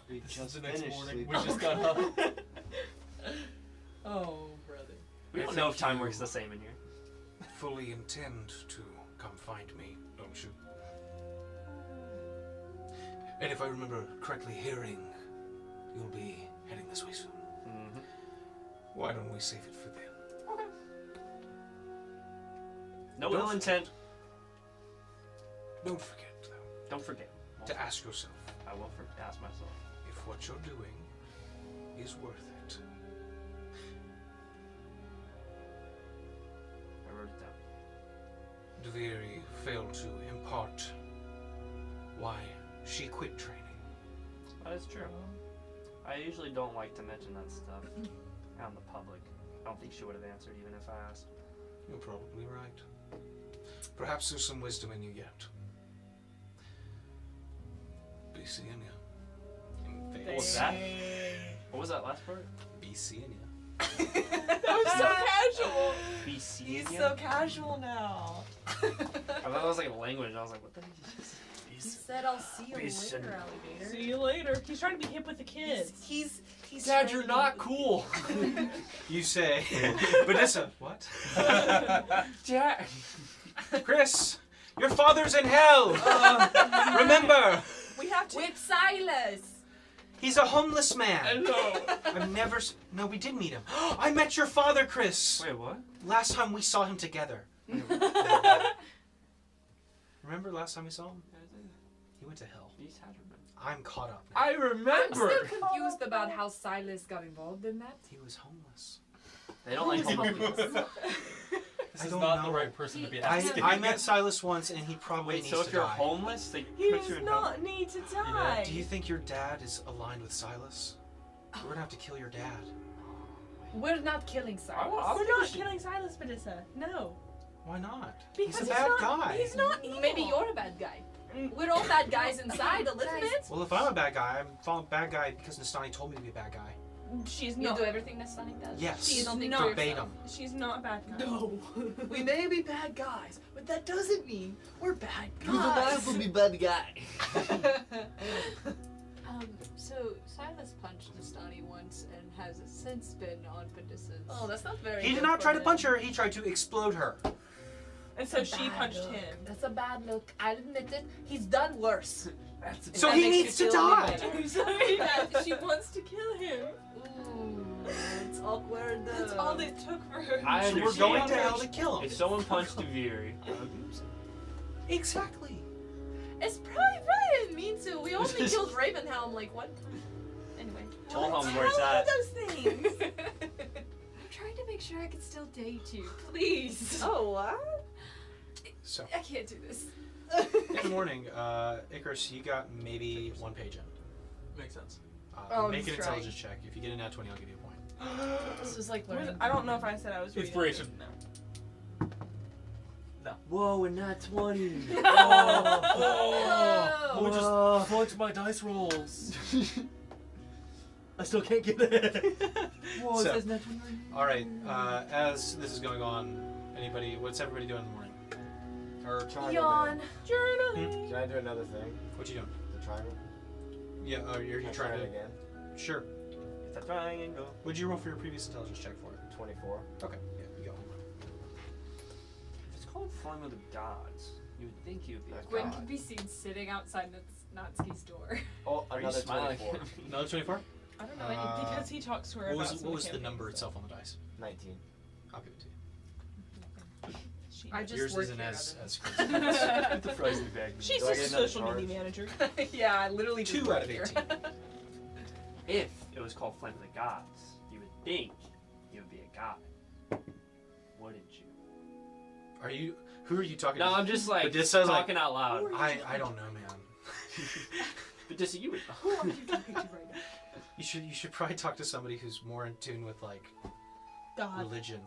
[SPEAKER 10] We
[SPEAKER 3] This is
[SPEAKER 10] just
[SPEAKER 3] the next
[SPEAKER 10] finished
[SPEAKER 3] morning.
[SPEAKER 10] sleeping.
[SPEAKER 3] We just got up. Oh, brother.
[SPEAKER 4] We don't
[SPEAKER 1] I
[SPEAKER 4] know if
[SPEAKER 1] think
[SPEAKER 4] time
[SPEAKER 1] you-
[SPEAKER 4] works the same in here.
[SPEAKER 1] Fully intend to come find me, don't you? And if I remember correctly hearing, you'll be heading this way soon.
[SPEAKER 4] Mm-hmm.
[SPEAKER 1] Why don't we save it for then?
[SPEAKER 4] No
[SPEAKER 1] Don't
[SPEAKER 4] ill
[SPEAKER 1] forget.
[SPEAKER 4] intent.
[SPEAKER 1] Don't forget, though,
[SPEAKER 4] Don't forget.
[SPEAKER 1] to ask yourself
[SPEAKER 4] I will ask myself.
[SPEAKER 1] if what you're doing is worth it.
[SPEAKER 4] I wrote it down.
[SPEAKER 1] Deviri failed to impart why she quit training.
[SPEAKER 4] That is true. I usually don't like to mention that stuff out in the public. I don't think she would have answered even if I asked.
[SPEAKER 1] You're probably right. Perhaps there's some wisdom in you yet. Be seeing ya.
[SPEAKER 4] What was that? What was that last part?
[SPEAKER 1] Be seeing ya.
[SPEAKER 5] That was so casual.
[SPEAKER 4] Be
[SPEAKER 5] He's
[SPEAKER 4] seeing
[SPEAKER 5] so casual now.
[SPEAKER 4] I thought that was like a language. I was like, what the heck did you say?
[SPEAKER 8] He said I'll see you
[SPEAKER 4] Peace
[SPEAKER 8] later,
[SPEAKER 4] and-
[SPEAKER 8] alligator.
[SPEAKER 5] See you later. He's trying to be hip with the kids.
[SPEAKER 8] He's
[SPEAKER 4] Dad,
[SPEAKER 8] trying
[SPEAKER 4] you're
[SPEAKER 8] to
[SPEAKER 4] not
[SPEAKER 8] be-
[SPEAKER 4] cool.
[SPEAKER 1] You say, Vanessa, what?
[SPEAKER 4] Dad.
[SPEAKER 1] Chris, your father's in hell! Remember,
[SPEAKER 5] We have to.
[SPEAKER 8] With Silas.
[SPEAKER 1] he's a homeless man.
[SPEAKER 4] know.
[SPEAKER 1] I've never. No, we did meet him. I met your father, Chris.
[SPEAKER 4] Wait, what?
[SPEAKER 1] Last time we saw him together. Remember last time we saw him? He went to hell.
[SPEAKER 4] He's had her.
[SPEAKER 1] I'm caught up now.
[SPEAKER 4] I
[SPEAKER 8] I'm
[SPEAKER 4] remember.
[SPEAKER 8] still confused about how Silas got involved in that.
[SPEAKER 1] He was homeless.
[SPEAKER 4] They don't like homeless.
[SPEAKER 3] This
[SPEAKER 1] I
[SPEAKER 3] is
[SPEAKER 1] don't
[SPEAKER 3] not the
[SPEAKER 1] know.
[SPEAKER 3] right person to be
[SPEAKER 1] I,
[SPEAKER 3] asking.
[SPEAKER 1] I met Silas once, and he probably
[SPEAKER 4] Wait,
[SPEAKER 1] needs
[SPEAKER 4] so if
[SPEAKER 1] to
[SPEAKER 4] you're
[SPEAKER 1] die.
[SPEAKER 4] homeless, they
[SPEAKER 5] He
[SPEAKER 4] put
[SPEAKER 5] does
[SPEAKER 4] you in
[SPEAKER 5] not need to die.
[SPEAKER 1] Do you think your dad is aligned with Silas? We're gonna have to kill your dad.
[SPEAKER 8] We're not killing Silas.
[SPEAKER 5] We're not killing Silas, Vanessa. No.
[SPEAKER 1] Why not?
[SPEAKER 5] Because
[SPEAKER 1] he's a bad
[SPEAKER 5] not,
[SPEAKER 1] guy.
[SPEAKER 5] He's not evil.
[SPEAKER 8] Maybe you're a bad guy. We're all bad guys inside a little bit.
[SPEAKER 1] Well, if I'm a bad guy, I'm a bad guy because Nastani told me to be a bad guy.
[SPEAKER 5] She's
[SPEAKER 8] You
[SPEAKER 5] not.
[SPEAKER 8] do everything that Sonic does.
[SPEAKER 1] Yes.
[SPEAKER 8] You don't think
[SPEAKER 5] not
[SPEAKER 8] for
[SPEAKER 1] verbatim.
[SPEAKER 5] She's not a bad guy.
[SPEAKER 8] No.
[SPEAKER 9] We may be bad guys, but that doesn't mean we're bad
[SPEAKER 10] Who's alive will be bad guy.
[SPEAKER 2] So Silas punched Nastani once and has since been on Penissa's.
[SPEAKER 8] Oh, that's not very.
[SPEAKER 1] He did
[SPEAKER 8] good
[SPEAKER 1] not
[SPEAKER 8] for
[SPEAKER 1] try to
[SPEAKER 8] him.
[SPEAKER 1] punch her. He tried to explode her.
[SPEAKER 5] And so
[SPEAKER 8] That's a
[SPEAKER 5] she
[SPEAKER 8] bad
[SPEAKER 5] punched
[SPEAKER 8] look.
[SPEAKER 5] him.
[SPEAKER 8] That's a bad look. I'll admit it. He's done worse.
[SPEAKER 1] So
[SPEAKER 8] that
[SPEAKER 1] he
[SPEAKER 8] makes you
[SPEAKER 1] needs to
[SPEAKER 8] feel any
[SPEAKER 1] die.
[SPEAKER 8] better.
[SPEAKER 5] I'm sorry that she wants to kill him.
[SPEAKER 8] Ooh, it's awkward.
[SPEAKER 5] That's all it took for her.
[SPEAKER 4] I
[SPEAKER 1] So we're
[SPEAKER 4] understand.
[SPEAKER 1] going to hell to kill him.
[SPEAKER 4] If someone punched Deviri, I would be upset.
[SPEAKER 1] Exactly.
[SPEAKER 8] It's probably didn't mean to. We only killed Ravenhelm like one time. Anyway.
[SPEAKER 4] Tollhelm's where it's
[SPEAKER 5] Tell her
[SPEAKER 4] at.
[SPEAKER 5] those things.
[SPEAKER 2] I'm trying to make sure I can still date you. Please.
[SPEAKER 8] Oh what?
[SPEAKER 1] So
[SPEAKER 2] I can't do this.
[SPEAKER 1] in the morning, Icarus, you got maybe 1 page in.
[SPEAKER 3] Makes sense.
[SPEAKER 8] Oh,
[SPEAKER 1] Make
[SPEAKER 8] he's
[SPEAKER 1] an intelligence check. If you get a nat 20, I'll give you a point.
[SPEAKER 8] This is like
[SPEAKER 5] What is-
[SPEAKER 8] learning.
[SPEAKER 5] I don't know if I said I was reading.
[SPEAKER 3] Inspiration.
[SPEAKER 5] No.
[SPEAKER 9] Whoa, and not 20.
[SPEAKER 3] Oh, just fudge my dice rolls. I still can't get it.
[SPEAKER 9] Whoa,
[SPEAKER 1] So-
[SPEAKER 9] it says not 20.
[SPEAKER 1] All right. As this is going on, what's everybody doing in the morning?
[SPEAKER 10] Or triangle.
[SPEAKER 8] Yawn.
[SPEAKER 10] Man.
[SPEAKER 5] Journaling.
[SPEAKER 10] Can I do another thing?
[SPEAKER 1] What you doing?
[SPEAKER 10] The triangle?
[SPEAKER 1] Yeah. You're
[SPEAKER 10] Can I
[SPEAKER 1] trying
[SPEAKER 10] try
[SPEAKER 1] to.
[SPEAKER 10] it again?
[SPEAKER 1] Sure.
[SPEAKER 4] It's a triangle.
[SPEAKER 1] What'd you roll for your previous intelligence check for it?
[SPEAKER 9] 24.
[SPEAKER 1] Okay, yeah, you go.
[SPEAKER 4] It's called Flame of the Gods. You would think you would be a
[SPEAKER 2] Gwen
[SPEAKER 4] god.
[SPEAKER 2] can be seen sitting outside Natsuki's door.
[SPEAKER 9] Oh,
[SPEAKER 4] Are you
[SPEAKER 9] another
[SPEAKER 4] smiling?
[SPEAKER 9] 24.
[SPEAKER 1] Another 24?
[SPEAKER 5] I don't know, because he talks to her
[SPEAKER 1] What
[SPEAKER 5] about
[SPEAKER 1] was,
[SPEAKER 5] some
[SPEAKER 1] what was the
[SPEAKER 5] mechanical
[SPEAKER 1] number
[SPEAKER 5] stuff.
[SPEAKER 1] itself on the dice?
[SPEAKER 9] 19.
[SPEAKER 1] I'll give it to you.
[SPEAKER 8] I just
[SPEAKER 1] Yours
[SPEAKER 8] work
[SPEAKER 1] isn't
[SPEAKER 8] here,
[SPEAKER 1] as
[SPEAKER 8] Evan.
[SPEAKER 1] crazy.
[SPEAKER 4] With the frozen bag.
[SPEAKER 5] She's
[SPEAKER 9] Do I
[SPEAKER 5] just a
[SPEAKER 9] get another
[SPEAKER 5] social
[SPEAKER 9] charge?
[SPEAKER 5] media manager.
[SPEAKER 8] Yeah, I literally just
[SPEAKER 1] 2
[SPEAKER 8] work
[SPEAKER 1] out of
[SPEAKER 8] here.
[SPEAKER 1] 18.
[SPEAKER 4] If it was called Flame of the Gods, you would think you would be a god. Wouldn't you?
[SPEAKER 1] Are you? Who are you talking
[SPEAKER 4] No,
[SPEAKER 1] to?
[SPEAKER 4] I'm just like
[SPEAKER 1] But this sounds like-
[SPEAKER 4] talking out loud.
[SPEAKER 1] I don't know, man.
[SPEAKER 4] But just you would.
[SPEAKER 2] Who are you talking to right now?
[SPEAKER 1] You should probably talk to somebody who's more in tune with like
[SPEAKER 5] God.
[SPEAKER 1] religion,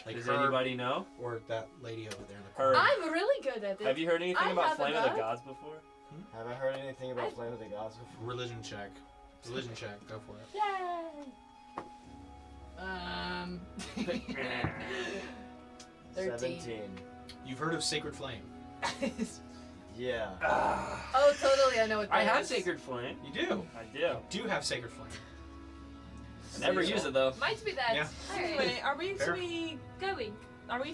[SPEAKER 1] like
[SPEAKER 4] Does
[SPEAKER 1] her
[SPEAKER 4] anybody know?
[SPEAKER 1] or that lady over there in the
[SPEAKER 4] Her.
[SPEAKER 1] corner.
[SPEAKER 8] I'm really good at it.
[SPEAKER 4] Have you heard anything
[SPEAKER 8] I
[SPEAKER 4] about
[SPEAKER 8] have a
[SPEAKER 4] Flame of the
[SPEAKER 8] god.
[SPEAKER 4] Gods before?
[SPEAKER 9] Have I heard anything about Flame of the Gods before?
[SPEAKER 1] Religion check. Religion check. Go for it.
[SPEAKER 8] Yay! 13.
[SPEAKER 9] 17.
[SPEAKER 1] You've heard of Sacred Flame.
[SPEAKER 9] Yeah.
[SPEAKER 8] Oh, totally. I know what that
[SPEAKER 4] I have
[SPEAKER 8] is.
[SPEAKER 4] Sacred Flame.
[SPEAKER 1] You do.
[SPEAKER 4] I do.
[SPEAKER 1] Do have Sacred Flame.
[SPEAKER 4] I never use it though.
[SPEAKER 8] Might be that.
[SPEAKER 1] Yeah.
[SPEAKER 8] Alright.
[SPEAKER 5] Anyway, are we
[SPEAKER 1] Fair.
[SPEAKER 5] to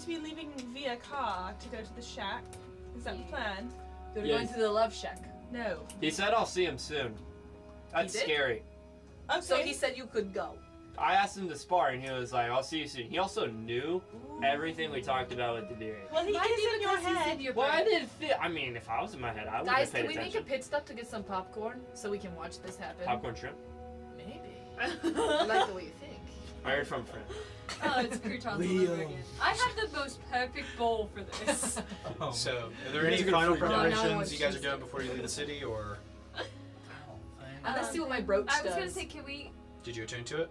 [SPEAKER 5] be leaving via car to go to the shack? Is that the
[SPEAKER 8] Yeah.
[SPEAKER 5] plan?
[SPEAKER 8] We're
[SPEAKER 4] Yeah.
[SPEAKER 8] going to the love shack.
[SPEAKER 5] No.
[SPEAKER 4] He said I'll see him soon. That's
[SPEAKER 8] He did?
[SPEAKER 4] scary.
[SPEAKER 5] Okay.
[SPEAKER 8] So he said you could go.
[SPEAKER 4] I asked him to spar and he was like, I'll see you soon. He also knew everything we talked about with the beard.
[SPEAKER 5] well, he
[SPEAKER 8] Might
[SPEAKER 5] is
[SPEAKER 8] be
[SPEAKER 5] in your
[SPEAKER 8] because he's
[SPEAKER 5] head.
[SPEAKER 8] in your
[SPEAKER 4] Well, I
[SPEAKER 8] brain.
[SPEAKER 4] didn't fit. I mean, if I was in my head, I would
[SPEAKER 8] Guys,
[SPEAKER 4] have paid
[SPEAKER 8] can we make a
[SPEAKER 4] attention.
[SPEAKER 8] pit stop to get some popcorn so we can watch this happen?
[SPEAKER 4] Popcorn shrimp?
[SPEAKER 8] Maybe. I like the way you think.
[SPEAKER 4] I heard from a friend.
[SPEAKER 2] Oh, it's croutons all over again. I have the most perfect bowl for this.
[SPEAKER 1] So, are there
[SPEAKER 4] You
[SPEAKER 1] any
[SPEAKER 4] guys are gonna
[SPEAKER 1] final
[SPEAKER 4] freak out.
[SPEAKER 8] No, no,
[SPEAKER 1] preparations
[SPEAKER 8] what
[SPEAKER 1] you guys
[SPEAKER 8] she
[SPEAKER 1] are doing
[SPEAKER 8] said.
[SPEAKER 1] before you leave the city, or
[SPEAKER 8] Let's see what my brooch
[SPEAKER 2] I was
[SPEAKER 8] does.
[SPEAKER 2] gonna say, can we?
[SPEAKER 1] did you attune to it?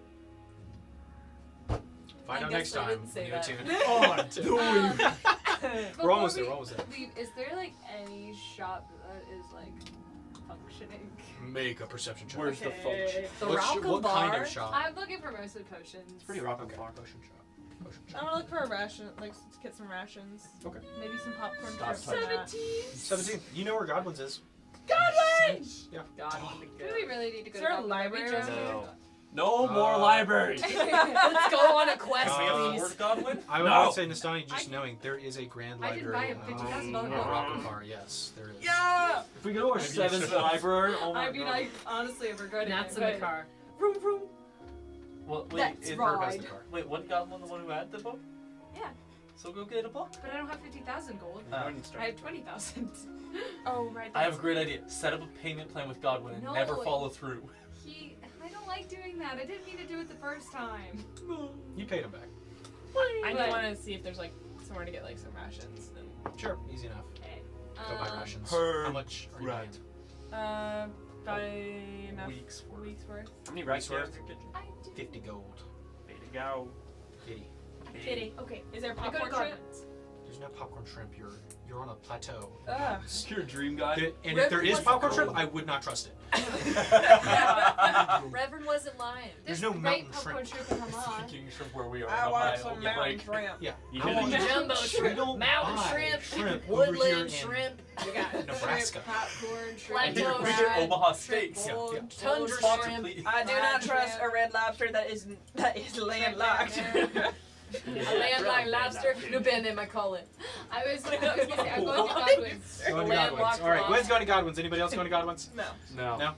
[SPEAKER 1] Find
[SPEAKER 2] I
[SPEAKER 1] out
[SPEAKER 2] guess
[SPEAKER 1] next
[SPEAKER 2] I
[SPEAKER 1] time
[SPEAKER 2] didn't say
[SPEAKER 1] when you
[SPEAKER 2] that.
[SPEAKER 1] attune. We're almost there. We're almost there.
[SPEAKER 2] Is there like any shop that is like functioning?
[SPEAKER 1] Make a perception check.
[SPEAKER 4] Where's the function?
[SPEAKER 8] The
[SPEAKER 1] What
[SPEAKER 8] Ralcom
[SPEAKER 1] kind
[SPEAKER 8] bar.
[SPEAKER 1] of shop?
[SPEAKER 2] I'm looking for mostly potions.
[SPEAKER 4] It's pretty rock
[SPEAKER 1] Okay.
[SPEAKER 4] bar.
[SPEAKER 1] Potion shop. Potion
[SPEAKER 5] I'm
[SPEAKER 1] shop.
[SPEAKER 5] gonna look for a ration, like to get some rations.
[SPEAKER 1] Okay.
[SPEAKER 5] Maybe some popcorn.
[SPEAKER 4] Stop
[SPEAKER 5] chips and that.
[SPEAKER 1] 17. You know where Godwin's is.
[SPEAKER 5] Godwin!
[SPEAKER 1] Yeah.
[SPEAKER 8] God,
[SPEAKER 2] Do we really need to go
[SPEAKER 5] Is there
[SPEAKER 2] to
[SPEAKER 5] a
[SPEAKER 2] Goblin?
[SPEAKER 5] library
[SPEAKER 2] We just-
[SPEAKER 4] No. No more libraries.
[SPEAKER 8] Let's go on a quest,
[SPEAKER 1] Can we
[SPEAKER 8] please.
[SPEAKER 3] Where's Godwin?
[SPEAKER 1] I would
[SPEAKER 4] No.
[SPEAKER 1] say, Nastani, just knowing there is a grand
[SPEAKER 2] I didn't
[SPEAKER 1] library
[SPEAKER 2] buy a
[SPEAKER 1] in
[SPEAKER 2] $50,000
[SPEAKER 1] Rockapar. Yes, there is.
[SPEAKER 5] Yeah!
[SPEAKER 4] If we go to our
[SPEAKER 1] Maybe
[SPEAKER 4] seventh
[SPEAKER 1] so.
[SPEAKER 4] library, oh my
[SPEAKER 2] I mean,
[SPEAKER 4] god.
[SPEAKER 2] I honestly have regretted
[SPEAKER 8] Nat's
[SPEAKER 2] it.
[SPEAKER 8] in the
[SPEAKER 2] but-
[SPEAKER 8] car.
[SPEAKER 2] Vroom vroom.
[SPEAKER 3] Well, wait,
[SPEAKER 2] That's
[SPEAKER 3] is,
[SPEAKER 2] right.
[SPEAKER 1] That's the car.
[SPEAKER 3] wait, what Godwin the one who had the book?
[SPEAKER 2] Yeah.
[SPEAKER 3] So go get a book.
[SPEAKER 2] But I don't have 50,000 gold.
[SPEAKER 3] Uh,
[SPEAKER 2] I have 20,000.
[SPEAKER 5] Oh, right.
[SPEAKER 3] I have a great idea. Set up a payment plan with Godwin and
[SPEAKER 2] No.
[SPEAKER 3] never follow through.
[SPEAKER 2] I don't like doing that. I didn't mean to do it the first time.
[SPEAKER 1] You paid him back.
[SPEAKER 5] I
[SPEAKER 2] But-
[SPEAKER 5] want to see if there's like somewhere to get like some rations.
[SPEAKER 1] Sure, easy enough.
[SPEAKER 2] Okay.
[SPEAKER 1] Go buy rations.
[SPEAKER 4] per
[SPEAKER 1] How much are you
[SPEAKER 4] rat.
[SPEAKER 1] buying?
[SPEAKER 5] By enough
[SPEAKER 3] Weeks worth.
[SPEAKER 5] weeks worth.
[SPEAKER 4] How many rice
[SPEAKER 1] Worth?
[SPEAKER 4] worth in your kitchen?
[SPEAKER 2] I do.
[SPEAKER 1] 50 gold.
[SPEAKER 4] Way to go.
[SPEAKER 1] 80.
[SPEAKER 5] Kitty. Okay. Is there
[SPEAKER 2] I go to
[SPEAKER 5] popcorn shrimp?
[SPEAKER 2] Gardens.
[SPEAKER 1] There's no popcorn shrimp. You're on a plateau.
[SPEAKER 5] Ugh.
[SPEAKER 4] Is your dream guy?
[SPEAKER 1] And if there is
[SPEAKER 8] wasn't
[SPEAKER 1] popcorn
[SPEAKER 8] gold.
[SPEAKER 1] shrimp, I would not trust it.
[SPEAKER 8] Reverend wasn't lying.
[SPEAKER 1] There's
[SPEAKER 2] There's
[SPEAKER 1] no
[SPEAKER 2] great
[SPEAKER 1] mountain
[SPEAKER 2] popcorn
[SPEAKER 1] shrimp.
[SPEAKER 2] shrimp in Haman.
[SPEAKER 3] Thinking shrimp where we are.
[SPEAKER 5] I
[SPEAKER 3] on
[SPEAKER 5] want
[SPEAKER 3] Ohio.
[SPEAKER 5] some
[SPEAKER 3] Yeah,
[SPEAKER 5] mountain
[SPEAKER 3] like,
[SPEAKER 5] shrimp.
[SPEAKER 1] Yeah.
[SPEAKER 4] You
[SPEAKER 1] I
[SPEAKER 4] did
[SPEAKER 1] want
[SPEAKER 4] it.
[SPEAKER 8] Jumbo
[SPEAKER 1] We
[SPEAKER 8] shrimp,
[SPEAKER 1] don't
[SPEAKER 8] mountain
[SPEAKER 1] buy
[SPEAKER 8] shrimp,
[SPEAKER 1] shrimp over here
[SPEAKER 8] woodland
[SPEAKER 1] in
[SPEAKER 8] shrimp,
[SPEAKER 2] We got
[SPEAKER 1] Nebraska.
[SPEAKER 2] shrimp, popcorn, shrimp,
[SPEAKER 8] Plateau
[SPEAKER 3] We get
[SPEAKER 8] shrimp,
[SPEAKER 3] Omaha steaks.
[SPEAKER 1] Yeah, yeah.
[SPEAKER 8] tundra
[SPEAKER 3] Sponsor,
[SPEAKER 8] shrimp.
[SPEAKER 3] please.
[SPEAKER 5] I do not trust a red lobster that is landlocked.
[SPEAKER 8] A landlocked lobster. Lupin, I call it.
[SPEAKER 2] I was gonna say, I'm going to
[SPEAKER 3] What?
[SPEAKER 2] Godwin's.
[SPEAKER 1] Going to
[SPEAKER 8] Landlocked
[SPEAKER 1] Godwin's. All right,
[SPEAKER 8] rock.
[SPEAKER 1] Gwen's going to Godwin's. Anybody else going to Godwin's?
[SPEAKER 5] No.
[SPEAKER 4] No.
[SPEAKER 1] No.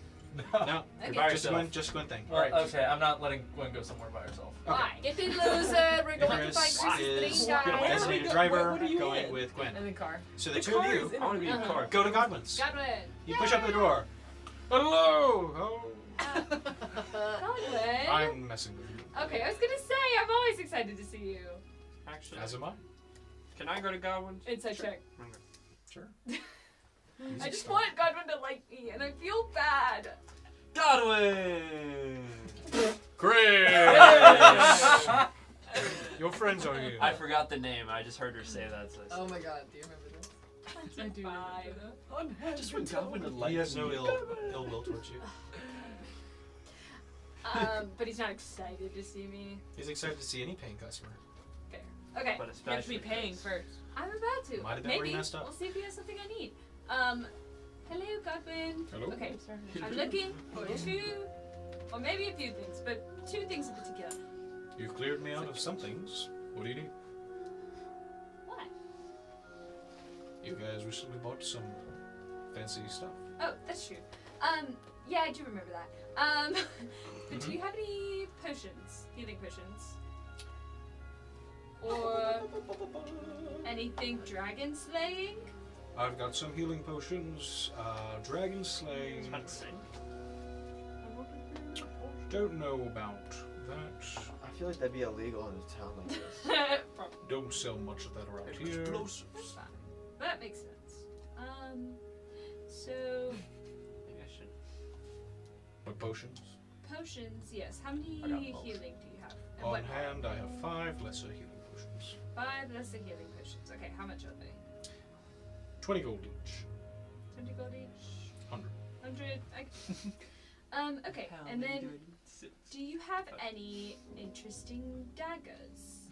[SPEAKER 1] No.
[SPEAKER 2] Okay.
[SPEAKER 3] By
[SPEAKER 1] Just
[SPEAKER 3] yourself.
[SPEAKER 1] Gwen thing. All
[SPEAKER 3] Well,
[SPEAKER 1] right.
[SPEAKER 3] okay, I'm not letting Gwen go somewhere by herself.
[SPEAKER 2] Why?
[SPEAKER 8] Get the loser. We're going to
[SPEAKER 1] Chris
[SPEAKER 8] fight Chris
[SPEAKER 1] is
[SPEAKER 8] Green guy.
[SPEAKER 1] designated
[SPEAKER 5] go-
[SPEAKER 1] driver
[SPEAKER 5] what are you
[SPEAKER 1] going
[SPEAKER 5] in?
[SPEAKER 1] with Gwen.
[SPEAKER 8] In the car.
[SPEAKER 1] So the two of you
[SPEAKER 4] I want to be in the car.
[SPEAKER 1] go to Godwin's.
[SPEAKER 2] Godwin.
[SPEAKER 1] You push up the door. Hello. Oh.
[SPEAKER 2] Godwin.
[SPEAKER 1] I'm messing with you.
[SPEAKER 2] Okay, I was gonna say, I'm always excited to see you.
[SPEAKER 4] Actually,
[SPEAKER 1] As am I.
[SPEAKER 4] can I go to Godwin's?
[SPEAKER 2] Inside check.
[SPEAKER 1] Sure.
[SPEAKER 2] I just want Godwin to like me, and I feel bad.
[SPEAKER 4] Godwin!
[SPEAKER 1] Chris! Your friends are here.
[SPEAKER 4] I forgot the name. I just heard her say that. So I
[SPEAKER 8] Oh my god, do you remember this?
[SPEAKER 2] I do.
[SPEAKER 4] said, just want Godwin to like
[SPEAKER 1] He has no
[SPEAKER 4] me.
[SPEAKER 1] ill will towards you.
[SPEAKER 2] But he's not excited to see me.
[SPEAKER 1] He's excited to see any paying customer.
[SPEAKER 2] Fair. Okay,
[SPEAKER 4] But
[SPEAKER 5] You have to be
[SPEAKER 4] especially
[SPEAKER 5] paying first.
[SPEAKER 2] I'm about to.
[SPEAKER 1] Might have been where
[SPEAKER 2] Maybe.
[SPEAKER 1] he messed up.
[SPEAKER 2] We'll see if he has something I need. Hello, Godwin.
[SPEAKER 1] Hello.
[SPEAKER 2] Okay, I'm looking for two, or maybe a few things, but two things in particular.
[SPEAKER 1] You've cleared me out of some things. What do you need?
[SPEAKER 2] What?
[SPEAKER 1] You guys recently bought some fancy stuff.
[SPEAKER 2] Oh, that's true. Yeah, I do remember that. But do you have any potions? Healing potions? Or anything dragon slaying?
[SPEAKER 1] I've got some healing potions, dragon slaying.
[SPEAKER 4] About to say.
[SPEAKER 1] Don't know about that.
[SPEAKER 9] I feel like that'd be illegal in a town like this.
[SPEAKER 1] Don't sell much of that around here.
[SPEAKER 9] Explosives.
[SPEAKER 2] That's fine. That makes sense. So
[SPEAKER 4] Maybe I should.
[SPEAKER 1] What potions?
[SPEAKER 2] potions, yes. How many
[SPEAKER 4] I got
[SPEAKER 2] healing
[SPEAKER 4] both.
[SPEAKER 2] do you have? And
[SPEAKER 1] On
[SPEAKER 2] what-
[SPEAKER 1] hand, I have 5 lesser healing potions.
[SPEAKER 2] 5 lesser healing potions. Okay, how much are they?
[SPEAKER 1] 20 gold each.
[SPEAKER 2] 20 gold each.
[SPEAKER 1] 100.
[SPEAKER 2] 100. Okay, and then do you have any interesting daggers?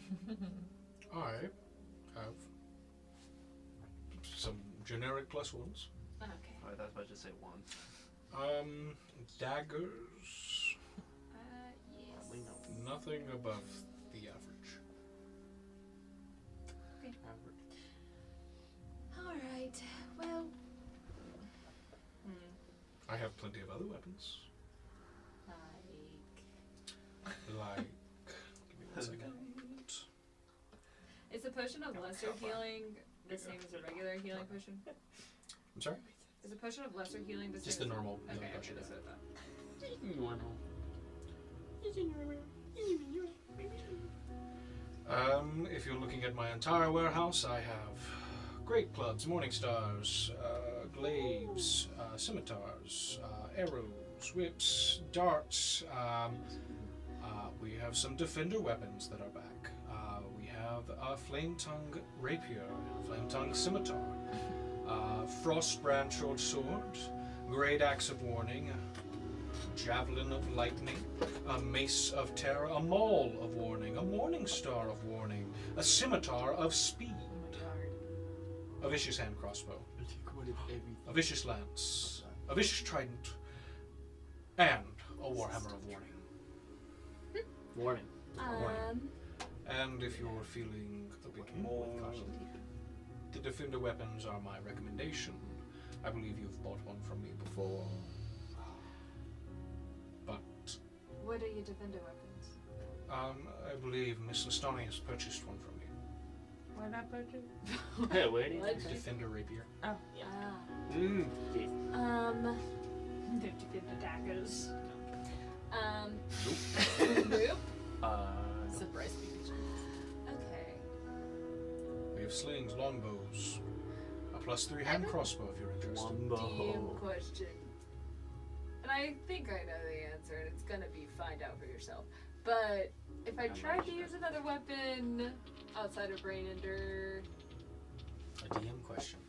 [SPEAKER 1] I have some generic +1s.
[SPEAKER 2] Okay.
[SPEAKER 4] Oh, I was about to say one.
[SPEAKER 1] Daggers.
[SPEAKER 2] Yes.
[SPEAKER 4] Probably no.
[SPEAKER 1] Nothing above the average.
[SPEAKER 2] Alright, well.
[SPEAKER 1] I have plenty of other weapons. Like. Give me 1 second.
[SPEAKER 2] Is the potion of lesser healing the same as a regular healing potion?
[SPEAKER 1] I'm sorry?
[SPEAKER 2] Is the potion of lesser healing the same
[SPEAKER 1] Just
[SPEAKER 2] as
[SPEAKER 1] the normal
[SPEAKER 2] Okay,
[SPEAKER 1] healing
[SPEAKER 2] okay,
[SPEAKER 1] potion.
[SPEAKER 2] that's what I thought.
[SPEAKER 1] If you're looking at my entire warehouse, I have great clubs, morning stars, glaives, scimitars, arrows, whips, darts. We have some defender weapons that are back. We have a flame tongue rapier, flame tongue scimitar, frostbrand short sword, great axe of warning, javelin of lightning, a mace of terror, a maul of warning, a morning star of warning, a scimitar of speed, a vicious hand crossbow, a vicious lance, a vicious trident, and a warhammer of warning.
[SPEAKER 4] Warning.
[SPEAKER 1] And if you're feeling a bit more, the defender weapons are my recommendation. I believe you've bought one from me before. But
[SPEAKER 2] What are your defender weapons?
[SPEAKER 1] I believe Miss Lestani has purchased one from me.
[SPEAKER 5] Why not purchase?
[SPEAKER 4] Hey, wait.
[SPEAKER 1] Defender rapier.
[SPEAKER 5] Oh,
[SPEAKER 4] Mm.
[SPEAKER 2] The defender daggers.
[SPEAKER 1] Nope.
[SPEAKER 2] Nope.
[SPEAKER 8] Surprise me.
[SPEAKER 2] Okay.
[SPEAKER 1] We have slings, longbows, a +3 hand crossbow if you're interested.
[SPEAKER 2] DM question. And I think I know the answer, and it's gonna be find out for yourself. But if I tried to use another weapon outside of Brain Ender,
[SPEAKER 1] A DM question.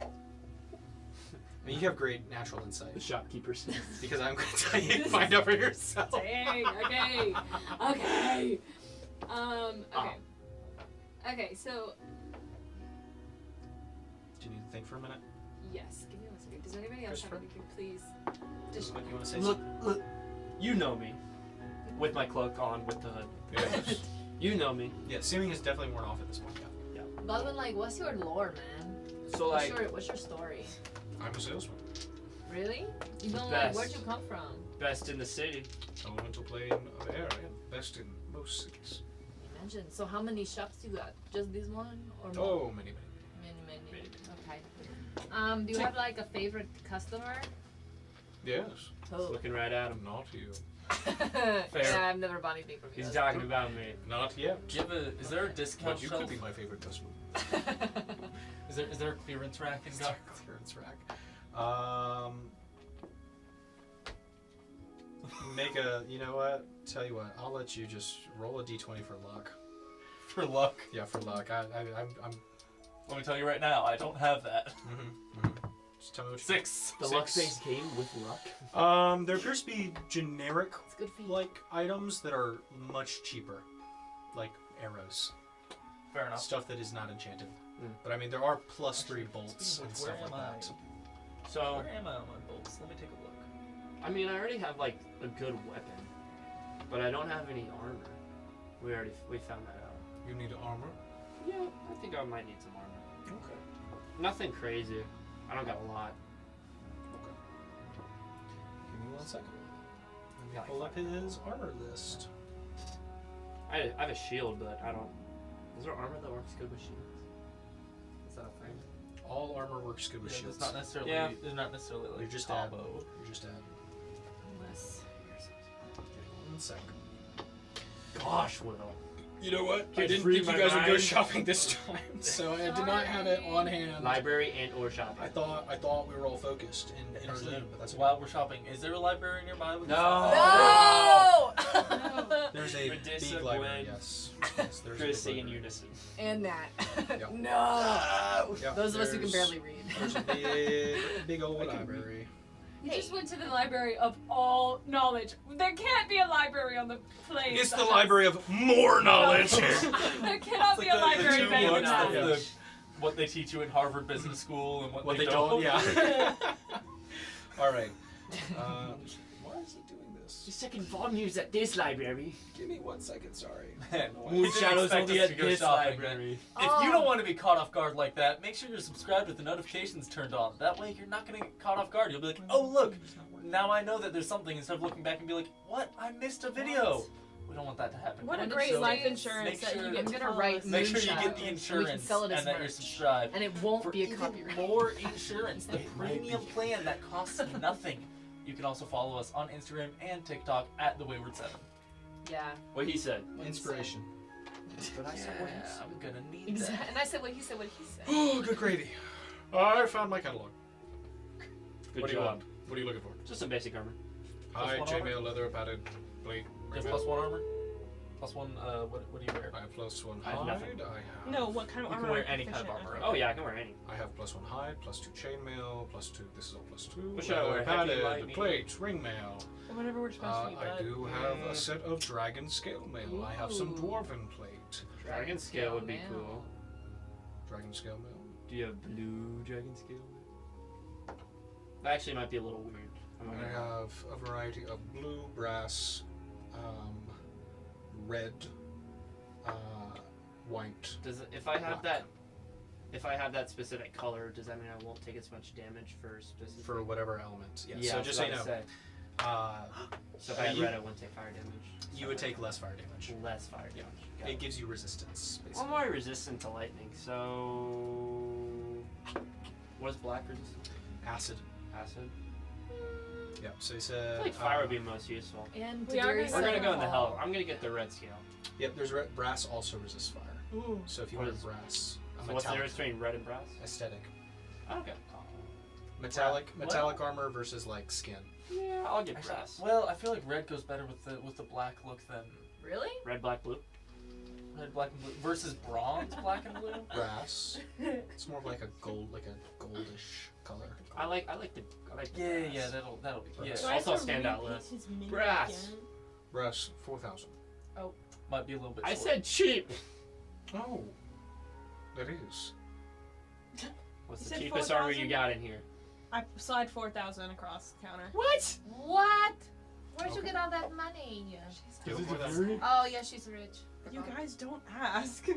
[SPEAKER 1] I mean, you have great natural insight.
[SPEAKER 4] The shopkeepers.
[SPEAKER 1] Because I'm going to tell you to find out for yourself.
[SPEAKER 2] dang, okay, okay, okay, okay. So
[SPEAKER 1] Do you need to think for a minute?
[SPEAKER 2] yes, give me 1 second. Does anybody else have
[SPEAKER 1] Christopher?
[SPEAKER 2] anything, please? Just
[SPEAKER 1] What, you want to say
[SPEAKER 4] Look, you know me. With my cloak on, with the hood.
[SPEAKER 1] Yes.
[SPEAKER 4] You know me.
[SPEAKER 1] Yeah, seeming has definitely worn off at this point, yeah.
[SPEAKER 8] Godwin, like, what's your lore, man?
[SPEAKER 4] So like,
[SPEAKER 8] What's your story?
[SPEAKER 1] I'm a salesman.
[SPEAKER 8] Really? You
[SPEAKER 4] The
[SPEAKER 8] don't like,
[SPEAKER 4] best.
[SPEAKER 8] where'd you come from?
[SPEAKER 4] best in the city.
[SPEAKER 1] Elemental plane of air. I am best in most cities.
[SPEAKER 8] Imagine. So how many shops you got? Just this one? Or more?
[SPEAKER 1] Oh, many.
[SPEAKER 8] Many. Okay. Do you have like a favorite customer?
[SPEAKER 1] Yes.
[SPEAKER 8] Oh.
[SPEAKER 4] Looking right at him.
[SPEAKER 1] Not you.
[SPEAKER 8] Yeah, I've never bought anything from you.
[SPEAKER 4] He's
[SPEAKER 8] That's
[SPEAKER 4] talking
[SPEAKER 8] true.
[SPEAKER 4] about me.
[SPEAKER 1] Not yet.
[SPEAKER 3] Do you have is there a discount
[SPEAKER 1] But you
[SPEAKER 3] shelf?
[SPEAKER 1] could be my favorite customer.
[SPEAKER 3] Is there a clearance rack in there?
[SPEAKER 1] Clearance rack. Make a. You know what? Tell you what. I'll let you just roll a d20 for luck.
[SPEAKER 3] For luck.
[SPEAKER 1] Yeah, for luck. I'm.
[SPEAKER 3] Let me tell you right now, I don't have that.
[SPEAKER 1] Just tell me what you
[SPEAKER 3] 6.
[SPEAKER 4] The luck things came with luck.
[SPEAKER 1] There appears to be generic
[SPEAKER 8] It's good feed.
[SPEAKER 1] like items that are much cheaper, like arrows,
[SPEAKER 3] Fair enough.
[SPEAKER 1] stuff that is not enchanted.
[SPEAKER 4] Mm.
[SPEAKER 1] But I mean, there are +3 bolts
[SPEAKER 3] Speaking
[SPEAKER 1] and
[SPEAKER 3] of,
[SPEAKER 1] stuff
[SPEAKER 3] where
[SPEAKER 1] like
[SPEAKER 3] am
[SPEAKER 1] that.
[SPEAKER 4] So,
[SPEAKER 3] Where am I on my bolts? Let me take a look.
[SPEAKER 4] I mean, I already have like a good weapon. But I don't have any armor. We found that out.
[SPEAKER 1] You need armor.
[SPEAKER 4] Yeah, I think I might need some armor.
[SPEAKER 1] Okay.
[SPEAKER 4] Nothing crazy. I don't got a lot.
[SPEAKER 1] Give me 1 second. Let me
[SPEAKER 3] Yeah,
[SPEAKER 1] pull up his armor list.
[SPEAKER 4] I have a shield, but I don't. Is there armor that works good with shields? Is that a thing?
[SPEAKER 1] All armor works good with
[SPEAKER 3] Yeah,
[SPEAKER 1] shields.
[SPEAKER 3] it's not necessarily.
[SPEAKER 4] Yeah.
[SPEAKER 3] It's not necessarily like
[SPEAKER 1] You're just
[SPEAKER 3] combo.
[SPEAKER 1] You're just add.
[SPEAKER 4] Unless.
[SPEAKER 1] 1 second.
[SPEAKER 4] Gosh, Will.
[SPEAKER 1] You know what? I
[SPEAKER 4] Just
[SPEAKER 1] didn't
[SPEAKER 4] read
[SPEAKER 1] think you
[SPEAKER 4] my
[SPEAKER 1] guys would go
[SPEAKER 4] mind.
[SPEAKER 1] shopping this time, so I did not have it on hand.
[SPEAKER 4] Library and or shopping.
[SPEAKER 1] I thought we were all focused in our Zoom, but that's okay.
[SPEAKER 3] While we're shopping, is there a library nearby? With
[SPEAKER 8] No!
[SPEAKER 1] There's a
[SPEAKER 4] Radissa,
[SPEAKER 1] big library.
[SPEAKER 4] Gwen.
[SPEAKER 1] Yes. Yes, there's a
[SPEAKER 4] Chrissy
[SPEAKER 1] big
[SPEAKER 4] in
[SPEAKER 1] library.
[SPEAKER 4] unison.
[SPEAKER 8] And that.
[SPEAKER 1] Yep.
[SPEAKER 8] No!
[SPEAKER 1] Yep,
[SPEAKER 8] Those of us who can
[SPEAKER 1] there's-
[SPEAKER 8] barely read.
[SPEAKER 1] There's a big old library.
[SPEAKER 2] You just went to the library of all knowledge. There can't be a library on the place.
[SPEAKER 1] It's the library of more knowledge.
[SPEAKER 2] There cannot be a library better than that.
[SPEAKER 1] Yeah.
[SPEAKER 3] What they teach you in Harvard Business School and
[SPEAKER 1] What they don't, yeah. All right. Why is it doing this?
[SPEAKER 4] The second volume's at this library.
[SPEAKER 1] Give me 1 second. Sorry.
[SPEAKER 4] Moon Shadow's
[SPEAKER 3] expect
[SPEAKER 4] only
[SPEAKER 3] us
[SPEAKER 4] at
[SPEAKER 3] to go
[SPEAKER 4] this
[SPEAKER 3] shopping.
[SPEAKER 4] library.
[SPEAKER 3] If you don't want to be caught off guard like that, make sure you're subscribed with the notifications turned on. That way you're not going to get caught off guard. You'll be like, oh look, now I know that there's something, instead of looking back and be like, what? I missed a video. We don't want that to happen.
[SPEAKER 5] What a
[SPEAKER 8] When
[SPEAKER 5] great
[SPEAKER 8] it's
[SPEAKER 5] life
[SPEAKER 8] so-
[SPEAKER 5] insurance
[SPEAKER 3] make
[SPEAKER 5] that
[SPEAKER 3] sure-
[SPEAKER 5] you
[SPEAKER 8] I'm
[SPEAKER 5] get to
[SPEAKER 8] gonna
[SPEAKER 5] follow
[SPEAKER 8] write
[SPEAKER 5] us.
[SPEAKER 3] Make sure you
[SPEAKER 8] Moonshine,
[SPEAKER 3] get the
[SPEAKER 8] and we
[SPEAKER 3] insurance
[SPEAKER 8] can sell it as
[SPEAKER 3] and that you're
[SPEAKER 8] merch.
[SPEAKER 3] subscribed.
[SPEAKER 8] And it won't
[SPEAKER 3] For
[SPEAKER 8] be a
[SPEAKER 3] even
[SPEAKER 8] copyright.
[SPEAKER 3] more insurance, the premium plan that costs nothing. You can also follow us on Instagram and TikTok at the Wayward 7.
[SPEAKER 8] Yeah.
[SPEAKER 4] What he said.
[SPEAKER 1] Inspiration.
[SPEAKER 4] But I said what he said.
[SPEAKER 3] I'm gonna need
[SPEAKER 8] Exactly.
[SPEAKER 3] that.
[SPEAKER 8] And I said what he said, what he said.
[SPEAKER 1] Oh, good gravy. I found my catalog.
[SPEAKER 4] Good
[SPEAKER 1] What do you
[SPEAKER 4] job.
[SPEAKER 1] want? What are you looking for?
[SPEAKER 4] Just some basic armor.
[SPEAKER 1] Hide,
[SPEAKER 3] one armor?
[SPEAKER 1] chainmail, leather, padded, blade.
[SPEAKER 3] You have
[SPEAKER 1] ring
[SPEAKER 3] plus
[SPEAKER 1] mail.
[SPEAKER 3] 1 armor? Plus 1, what do you wear?
[SPEAKER 1] I have +1
[SPEAKER 4] I have
[SPEAKER 1] hide.
[SPEAKER 4] nothing.
[SPEAKER 1] I have.
[SPEAKER 5] No, what kind of
[SPEAKER 3] You
[SPEAKER 5] armor?
[SPEAKER 3] can wear
[SPEAKER 5] are you
[SPEAKER 3] any kind of
[SPEAKER 5] proficient
[SPEAKER 3] armor.
[SPEAKER 5] in?
[SPEAKER 4] Oh yeah, I can wear any.
[SPEAKER 1] I have +1 hide, +2 chainmail, +2. This is all +2.
[SPEAKER 4] What should I wear? Heavy,
[SPEAKER 1] Padded,
[SPEAKER 4] light, medium?
[SPEAKER 1] plate, ring mail.
[SPEAKER 5] Whatever works best for you,
[SPEAKER 1] I
[SPEAKER 5] bud.
[SPEAKER 1] do have a set of dragon scale mail. I have some
[SPEAKER 8] Ooh.
[SPEAKER 1] dwarven plate.
[SPEAKER 4] Dragon scale would be
[SPEAKER 8] Mail.
[SPEAKER 4] cool.
[SPEAKER 1] Dragon scale mail.
[SPEAKER 4] Do you have blue dragon scale? That actually might be a little weird. I'm not
[SPEAKER 1] I
[SPEAKER 4] gonna-
[SPEAKER 1] have a variety of blue, brass, red, white.
[SPEAKER 4] Does it, if I have
[SPEAKER 1] black.
[SPEAKER 4] if I have that specific color, does that mean I won't take as much damage for specific?
[SPEAKER 1] For whatever element. Yeah.
[SPEAKER 4] Yeah,
[SPEAKER 1] So
[SPEAKER 4] I was
[SPEAKER 1] just so you
[SPEAKER 4] about
[SPEAKER 1] know,
[SPEAKER 4] to say. So if I had
[SPEAKER 1] you-
[SPEAKER 4] red, I wouldn't take fire damage.
[SPEAKER 1] you would take less fire damage.
[SPEAKER 4] less fire
[SPEAKER 1] Yeah.
[SPEAKER 4] damage. Got
[SPEAKER 1] It
[SPEAKER 4] it.
[SPEAKER 1] gives you resistance,
[SPEAKER 4] I'm
[SPEAKER 1] basically.
[SPEAKER 4] already resistant to lightning, so what is black resistant?
[SPEAKER 1] Acid.
[SPEAKER 4] Acid.
[SPEAKER 1] Yeah. So he
[SPEAKER 4] I
[SPEAKER 1] said.
[SPEAKER 4] feel like fire would be most useful.
[SPEAKER 8] And
[SPEAKER 5] We are
[SPEAKER 8] Darius
[SPEAKER 5] gonna
[SPEAKER 4] We're gonna
[SPEAKER 8] said
[SPEAKER 4] go in the
[SPEAKER 8] hall.
[SPEAKER 4] hell. I'm gonna get the red scale.
[SPEAKER 1] Yep. There's brass also resists fire.
[SPEAKER 5] Ooh.
[SPEAKER 1] So if you
[SPEAKER 4] What
[SPEAKER 1] want
[SPEAKER 4] is-
[SPEAKER 1] brass, a
[SPEAKER 4] So what's the
[SPEAKER 1] metallic
[SPEAKER 4] difference between red and brass?
[SPEAKER 1] aesthetic.
[SPEAKER 4] Okay.
[SPEAKER 1] Metallic armor versus like skin.
[SPEAKER 4] Yeah, I'll get brass.
[SPEAKER 3] Well, I feel like red goes better with the black look than
[SPEAKER 8] Really?
[SPEAKER 4] Red, black, blue.
[SPEAKER 3] red, black, and blue versus bronze, black and blue.
[SPEAKER 1] Brass. It's more of like a goldish color.
[SPEAKER 4] I like the
[SPEAKER 3] Yeah,
[SPEAKER 4] brass.
[SPEAKER 3] yeah, that'll be yeah.
[SPEAKER 1] Brass.
[SPEAKER 5] Do I
[SPEAKER 4] Also
[SPEAKER 5] have to
[SPEAKER 4] stand out
[SPEAKER 5] repeat
[SPEAKER 4] list.
[SPEAKER 5] his menu
[SPEAKER 4] Brass.
[SPEAKER 5] again?
[SPEAKER 1] Brass 4,000.
[SPEAKER 3] Might be a little bit.
[SPEAKER 4] I
[SPEAKER 3] short.
[SPEAKER 4] said cheap.
[SPEAKER 1] Oh, that is.
[SPEAKER 4] What's
[SPEAKER 5] You
[SPEAKER 4] the
[SPEAKER 5] said
[SPEAKER 4] cheapest armor you
[SPEAKER 5] 4,000?
[SPEAKER 4] got in here?
[SPEAKER 5] I slide 4,000 across the counter.
[SPEAKER 4] What?
[SPEAKER 8] What? Where'd you get all that money?
[SPEAKER 1] Do it for that.
[SPEAKER 8] Oh yeah, she's rich.
[SPEAKER 5] You guys don't ask.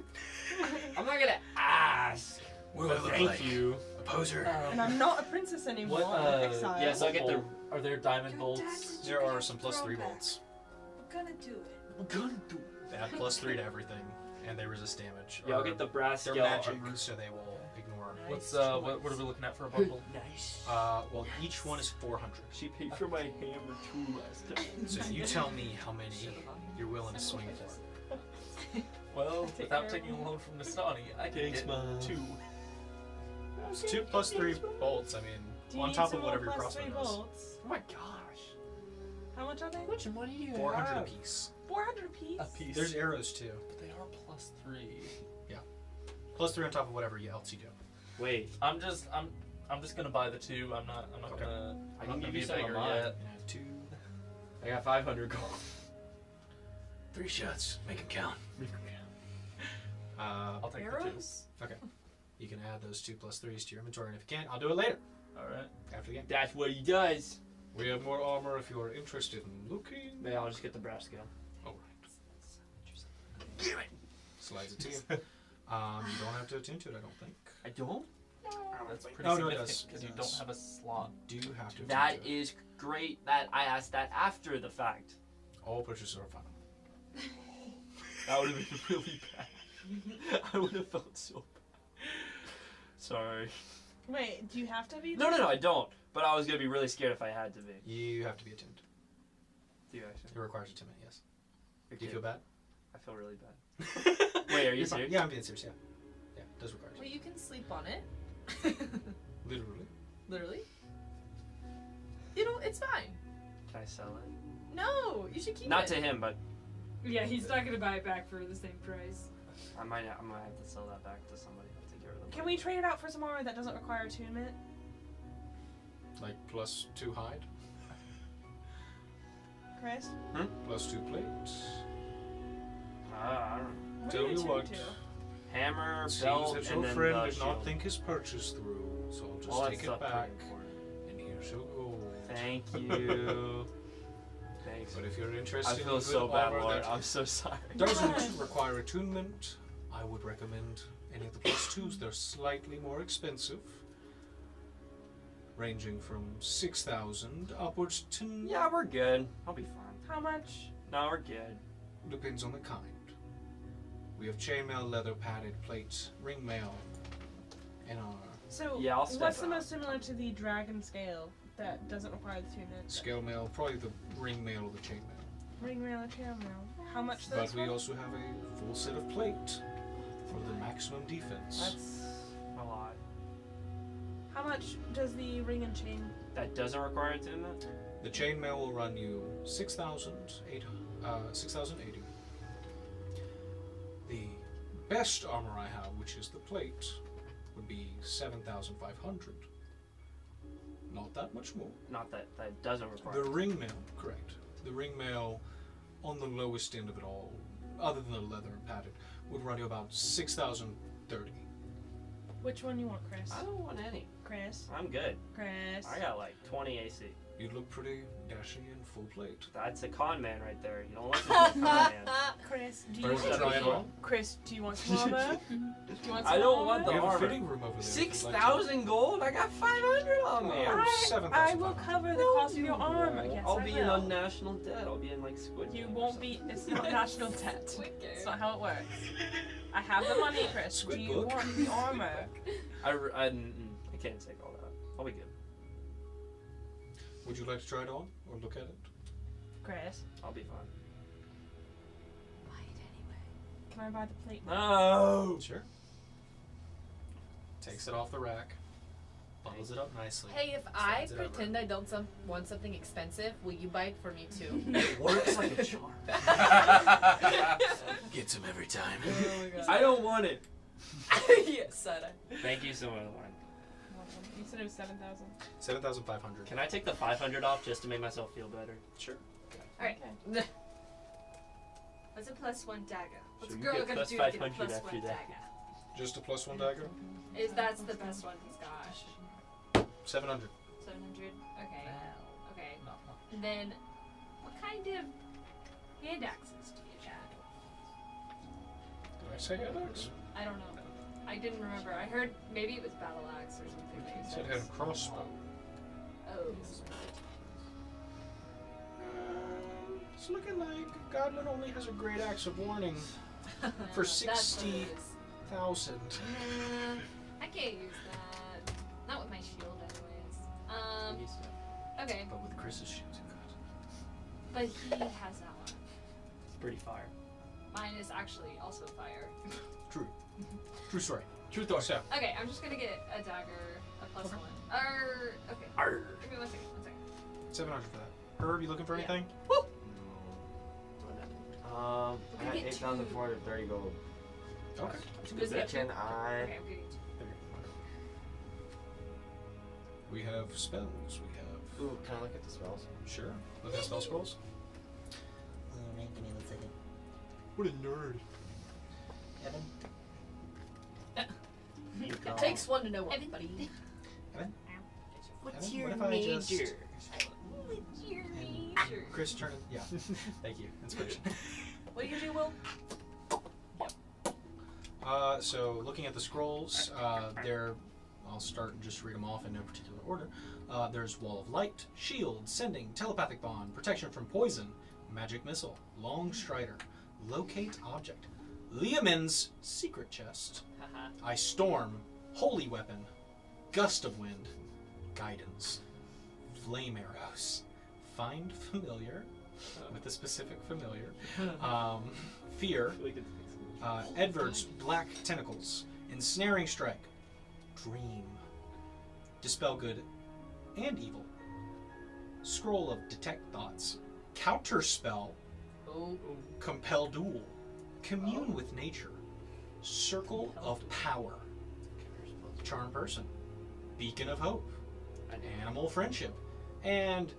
[SPEAKER 4] I'm not gonna ask.
[SPEAKER 1] What do I look
[SPEAKER 4] Thank
[SPEAKER 1] like?
[SPEAKER 4] you.
[SPEAKER 1] A poser.
[SPEAKER 5] And I'm not a princess anymore.
[SPEAKER 3] What,
[SPEAKER 5] I'm exiled.
[SPEAKER 4] yes, I'll get the-
[SPEAKER 3] Are there diamond bolts?
[SPEAKER 1] There are some +3 bolts.
[SPEAKER 2] We're gonna do it.
[SPEAKER 4] I'm gonna do it.
[SPEAKER 1] They have +3 to everything, and they resist damage.
[SPEAKER 4] Yeah, I'll
[SPEAKER 1] Or
[SPEAKER 4] get the brass
[SPEAKER 1] They're
[SPEAKER 4] scale
[SPEAKER 1] magic,
[SPEAKER 4] armor.
[SPEAKER 1] so they will ignore.
[SPEAKER 3] What's what are we looking at for a bundle?
[SPEAKER 4] Nice.
[SPEAKER 1] Well, each one is 400.
[SPEAKER 4] She paid for my hammer too last time.
[SPEAKER 1] So you tell me how many you're willing to swing for.
[SPEAKER 3] Well,
[SPEAKER 5] Take
[SPEAKER 3] without
[SPEAKER 5] care.
[SPEAKER 3] taking a loan from Nastani, I can
[SPEAKER 4] Thanks,
[SPEAKER 3] get
[SPEAKER 4] Mom.
[SPEAKER 3] 2.
[SPEAKER 1] It's 2 + 3 bolts. I mean,
[SPEAKER 5] Do you
[SPEAKER 1] on
[SPEAKER 5] need
[SPEAKER 1] top
[SPEAKER 5] some
[SPEAKER 1] of
[SPEAKER 5] more
[SPEAKER 1] whatever your
[SPEAKER 5] plus
[SPEAKER 1] crossbow
[SPEAKER 5] 3
[SPEAKER 1] does.
[SPEAKER 5] bolts?
[SPEAKER 4] Oh my gosh.
[SPEAKER 5] How much are they?
[SPEAKER 4] How much money do you
[SPEAKER 1] 400
[SPEAKER 4] have?
[SPEAKER 1] apiece.
[SPEAKER 5] 400 apiece.
[SPEAKER 3] A piece.
[SPEAKER 1] There's arrows too.
[SPEAKER 3] But they are +3.
[SPEAKER 1] +3 on top of whatever else you do.
[SPEAKER 4] Wait,
[SPEAKER 3] I'm just gonna buy the 2. I'm not
[SPEAKER 1] Okay.
[SPEAKER 3] gonna.
[SPEAKER 4] I
[SPEAKER 3] I'm
[SPEAKER 4] can
[SPEAKER 3] not
[SPEAKER 4] give
[SPEAKER 3] gonna
[SPEAKER 4] you
[SPEAKER 3] be
[SPEAKER 4] some of
[SPEAKER 3] bigger
[SPEAKER 4] mine.
[SPEAKER 3] yet.
[SPEAKER 1] Yeah, 2,
[SPEAKER 4] I got 500 gold.
[SPEAKER 1] 3 shots. Make them count.
[SPEAKER 3] I'll take
[SPEAKER 5] Arrows?
[SPEAKER 1] You can add those 2 + 3s to your inventory, and if you can't, I'll do it later
[SPEAKER 3] the 2. All right.
[SPEAKER 1] after the game.
[SPEAKER 4] That's what he does.
[SPEAKER 1] We have more armor if you are interested in looking.
[SPEAKER 4] Maybe I'll just get the brass scale.
[SPEAKER 1] Alright. Slides it to you. You don't have to attend to it, I don't think.
[SPEAKER 4] I don't?
[SPEAKER 3] That's pretty
[SPEAKER 1] No, it
[SPEAKER 3] significant
[SPEAKER 1] does.
[SPEAKER 3] because
[SPEAKER 1] It
[SPEAKER 3] you
[SPEAKER 1] does.
[SPEAKER 3] don't have a slot.
[SPEAKER 1] Do you have to attend
[SPEAKER 4] That
[SPEAKER 1] to it?
[SPEAKER 4] is great that I asked that after the fact.
[SPEAKER 1] All purchases are final.
[SPEAKER 4] That would have been really bad. I would have felt so bad. Sorry.
[SPEAKER 5] Wait, do you have to be?
[SPEAKER 4] No, I don't. But I was gonna be really scared if I had to be.
[SPEAKER 1] You have to be attended.
[SPEAKER 4] Do you actually?
[SPEAKER 1] It requires attendment, yes.
[SPEAKER 4] You're
[SPEAKER 1] Do you
[SPEAKER 4] kidding.
[SPEAKER 1] feel bad?
[SPEAKER 4] I feel really bad. Wait, are you
[SPEAKER 1] You're fine.
[SPEAKER 4] serious?
[SPEAKER 1] Yeah, I'm being serious, yeah. Yeah, it does require
[SPEAKER 8] Well,
[SPEAKER 1] attendance.
[SPEAKER 8] you can sleep on it.
[SPEAKER 1] Literally.
[SPEAKER 8] Literally. You know, it's fine.
[SPEAKER 4] Can I sell it?
[SPEAKER 8] No, you should keep
[SPEAKER 4] Not
[SPEAKER 8] it.
[SPEAKER 4] to him, but
[SPEAKER 2] Yeah, he's not gonna buy it back for the same price.
[SPEAKER 4] I might have to sell that back to somebody to get rid of the
[SPEAKER 5] Can
[SPEAKER 4] money.
[SPEAKER 5] we trade it out for some armor that doesn't require attunement?
[SPEAKER 1] Like +2 hide,
[SPEAKER 5] Chris?
[SPEAKER 1] +2 plates.
[SPEAKER 4] I don't know.
[SPEAKER 5] What
[SPEAKER 1] Tell
[SPEAKER 5] are
[SPEAKER 1] you
[SPEAKER 5] tuned
[SPEAKER 1] what.
[SPEAKER 5] to?
[SPEAKER 4] Hammer,
[SPEAKER 1] Seems
[SPEAKER 4] belt,
[SPEAKER 1] that
[SPEAKER 4] and
[SPEAKER 1] your
[SPEAKER 4] then
[SPEAKER 1] friend
[SPEAKER 4] the
[SPEAKER 1] did
[SPEAKER 4] shield.
[SPEAKER 1] not think his purchase through, so I'll just
[SPEAKER 4] All that
[SPEAKER 1] take it
[SPEAKER 4] stuff
[SPEAKER 1] back,
[SPEAKER 4] pretty important.
[SPEAKER 1] and here's your gold.
[SPEAKER 4] Thank you. Thanks.
[SPEAKER 1] But if you're
[SPEAKER 4] I
[SPEAKER 1] interested
[SPEAKER 4] feel
[SPEAKER 1] in
[SPEAKER 4] so
[SPEAKER 1] good
[SPEAKER 4] bad,
[SPEAKER 1] armor
[SPEAKER 4] Lord.
[SPEAKER 1] that
[SPEAKER 4] I'm so sorry.
[SPEAKER 1] doesn't require attunement, I would recommend any of the +2s. They're slightly more expensive, ranging from 6,000 upwards to
[SPEAKER 4] Yeah, we're good. I'll be fine.
[SPEAKER 5] How much?
[SPEAKER 4] No, we're good.
[SPEAKER 1] depends on the kind. We have chainmail, leather padded plates, ring mail, and our
[SPEAKER 5] So,
[SPEAKER 4] Yeah, I'll step
[SPEAKER 5] what's the
[SPEAKER 4] out.
[SPEAKER 5] most similar to the dragon scale that doesn't require the attunement?
[SPEAKER 1] scale mail, probably the ring mail or the chainmail.
[SPEAKER 5] Ring mail or chain mail? How much
[SPEAKER 1] But
[SPEAKER 5] those
[SPEAKER 1] we
[SPEAKER 5] for?
[SPEAKER 1] also have a full set of plate for the maximum defense.
[SPEAKER 4] That's a lot.
[SPEAKER 5] How much does the ring and chain?
[SPEAKER 4] That doesn't require attunement?
[SPEAKER 1] The chainmail will run you 6,080. The best armor I have, which is the plate, would be 7,500. Not that much more.
[SPEAKER 4] Not that that doesn't require
[SPEAKER 1] The ring mail, correct. The ring mail, on the lowest end of it all, other than the leather and padded, would run you about 6,030.
[SPEAKER 5] Which one you want, Chris?
[SPEAKER 4] I don't want any.
[SPEAKER 5] Chris?
[SPEAKER 4] I'm good.
[SPEAKER 5] Chris?
[SPEAKER 4] I got like 20 AC.
[SPEAKER 1] You look pretty dashing in full plate.
[SPEAKER 4] That's a con man right there. You don't listen to a con man.
[SPEAKER 5] Chris, do you
[SPEAKER 1] First
[SPEAKER 5] want
[SPEAKER 1] try it
[SPEAKER 5] some?
[SPEAKER 1] on.
[SPEAKER 5] Chris, do you want some armor? Do you want some
[SPEAKER 4] I don't
[SPEAKER 5] armor?
[SPEAKER 4] want the
[SPEAKER 1] We have a
[SPEAKER 4] armor.
[SPEAKER 1] fitting room over there. if you'd like to.
[SPEAKER 4] 6,000 gold? I got 500 on me.
[SPEAKER 1] Oh,
[SPEAKER 5] I will
[SPEAKER 1] 7,500.
[SPEAKER 5] cover the cost of your armor. Yes,
[SPEAKER 4] I'll
[SPEAKER 5] I
[SPEAKER 4] be
[SPEAKER 5] will.
[SPEAKER 4] in national debt. I'll be in like Squid
[SPEAKER 5] You
[SPEAKER 4] Game or
[SPEAKER 5] won't be. It's not national debt.
[SPEAKER 8] Squid Game.
[SPEAKER 5] That's not how it works. I have the money, Chris.
[SPEAKER 1] Squid
[SPEAKER 5] Do you
[SPEAKER 1] book.
[SPEAKER 5] want the armor?
[SPEAKER 4] I can't take all that. I'll be good.
[SPEAKER 1] Would you like to try it on or look at it?
[SPEAKER 5] Chris,
[SPEAKER 4] I'll be fine.
[SPEAKER 2] Buy it anyway.
[SPEAKER 5] can I buy the plate?
[SPEAKER 4] No!
[SPEAKER 1] Sure. Takes it off the rack, bundles it up nicely.
[SPEAKER 8] Hey, if I
[SPEAKER 1] Slides it over.
[SPEAKER 8] pretend I don't want something expensive, will you buy it for me too?
[SPEAKER 4] It works like a charm.
[SPEAKER 1] Gets him every time.
[SPEAKER 8] Oh my god.
[SPEAKER 4] I don't want it.
[SPEAKER 8] Yes, Sada.
[SPEAKER 4] Thank you so much, Lauren.
[SPEAKER 5] You said it was 7,000.
[SPEAKER 1] 7,500.
[SPEAKER 4] Can I take the 500 off just to make myself feel better?
[SPEAKER 1] Sure.
[SPEAKER 2] Alright.
[SPEAKER 5] Okay.
[SPEAKER 2] What's a +1 dagger? What's
[SPEAKER 4] So
[SPEAKER 2] a
[SPEAKER 4] you
[SPEAKER 2] girl
[SPEAKER 4] get
[SPEAKER 2] gonna
[SPEAKER 4] plus
[SPEAKER 2] do to get a
[SPEAKER 4] 500
[SPEAKER 2] +1
[SPEAKER 4] after that.
[SPEAKER 2] dagger?
[SPEAKER 1] Just a +1 dagger?
[SPEAKER 2] That's the best one he's got.
[SPEAKER 1] 700.
[SPEAKER 2] 700? Okay. Okay. And then, what kind of hand axes do you have?
[SPEAKER 1] Did I say hand axe?
[SPEAKER 2] I don't know. I didn't remember. I heard maybe it was battle axe or something. that you
[SPEAKER 1] It
[SPEAKER 2] said
[SPEAKER 1] had a
[SPEAKER 2] was-
[SPEAKER 1] crossbow.
[SPEAKER 2] Oh.
[SPEAKER 1] It's looking like Godwin only has a great axe of warning for
[SPEAKER 2] That's what it is.
[SPEAKER 1] 60,000.
[SPEAKER 2] I can't use that. Not with my shield, anyways. Okay,
[SPEAKER 1] But with Chris's shield, you
[SPEAKER 2] but he has that one.
[SPEAKER 4] It's pretty fire.
[SPEAKER 2] Mine is actually also fire.
[SPEAKER 1] True. True story.
[SPEAKER 4] True story.
[SPEAKER 1] So,
[SPEAKER 2] Okay, I'm just gonna get a dagger, a +1. Okay.
[SPEAKER 4] Arr.
[SPEAKER 2] Give me 1 second.
[SPEAKER 1] 700 for that. Herb, you looking for
[SPEAKER 2] Yeah.
[SPEAKER 1] anything?
[SPEAKER 10] I
[SPEAKER 2] We
[SPEAKER 10] got
[SPEAKER 2] get
[SPEAKER 10] 8,430 gold.
[SPEAKER 1] Okay.
[SPEAKER 2] Just get
[SPEAKER 10] Can
[SPEAKER 2] two.
[SPEAKER 10] I?
[SPEAKER 2] Okay, I'm getting two.
[SPEAKER 1] We have spells. We have.
[SPEAKER 10] Ooh, can I look at the spells?
[SPEAKER 1] Sure. Look at spell scrolls.
[SPEAKER 10] Give me 1 second.
[SPEAKER 1] What a nerd.
[SPEAKER 10] Evan?
[SPEAKER 8] It takes one to know one, buddy.
[SPEAKER 1] Evan?
[SPEAKER 10] What's
[SPEAKER 1] Evan,
[SPEAKER 10] your
[SPEAKER 1] what if I
[SPEAKER 10] major?
[SPEAKER 1] just-
[SPEAKER 2] Jeremy.
[SPEAKER 1] And Chris, turn it. Yeah. Thank you. Inspiration.
[SPEAKER 5] What do you do, Will?
[SPEAKER 1] So looking at the scrolls, I'll start and just read them off in no particular order. There's Wall of Light, Shield, Sending, Telepathic Bond, Protection from Poison, Magic Missile, Long Strider, Locate Object, Leomin's Secret Chest, I Storm, Holy Weapon, Gust of Wind, Guidance, Flame Arrows, Find Familiar, with a specific familiar, Fear, Edward's Black Tentacles, Ensnaring Strike, Dream, Dispel Good and Evil, Scroll of Detect Thoughts, Counterspell, Compel Duel, Commune with Nature, Circle of Power, Charm Person, Beacon of Hope, Animal Friendship, and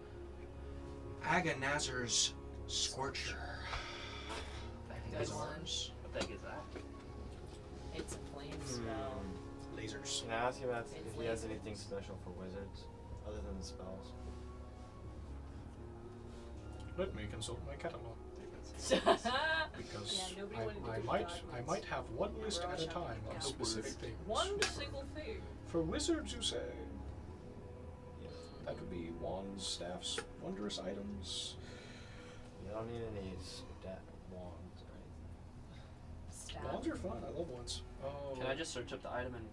[SPEAKER 1] Agonazer's Scorcher.
[SPEAKER 8] Good one.
[SPEAKER 9] What the heck is that?
[SPEAKER 8] It's a flame spell.
[SPEAKER 1] Lasers.
[SPEAKER 10] Can I ask him if he has anything special for wizards other than the spells?
[SPEAKER 1] Let me consult my catalog. Because
[SPEAKER 2] Yeah, nobody wanted to
[SPEAKER 1] I
[SPEAKER 2] do
[SPEAKER 1] might
[SPEAKER 2] goblins.
[SPEAKER 1] I might have one list at a time of specific things.
[SPEAKER 8] One single thing.
[SPEAKER 1] For wizards, you say? That could be wands, staffs, wondrous items.
[SPEAKER 10] You don't need any stat wands or anything.
[SPEAKER 2] Stab.
[SPEAKER 1] Wands are fun. I love wands. Oh.
[SPEAKER 9] Can I just search up the item and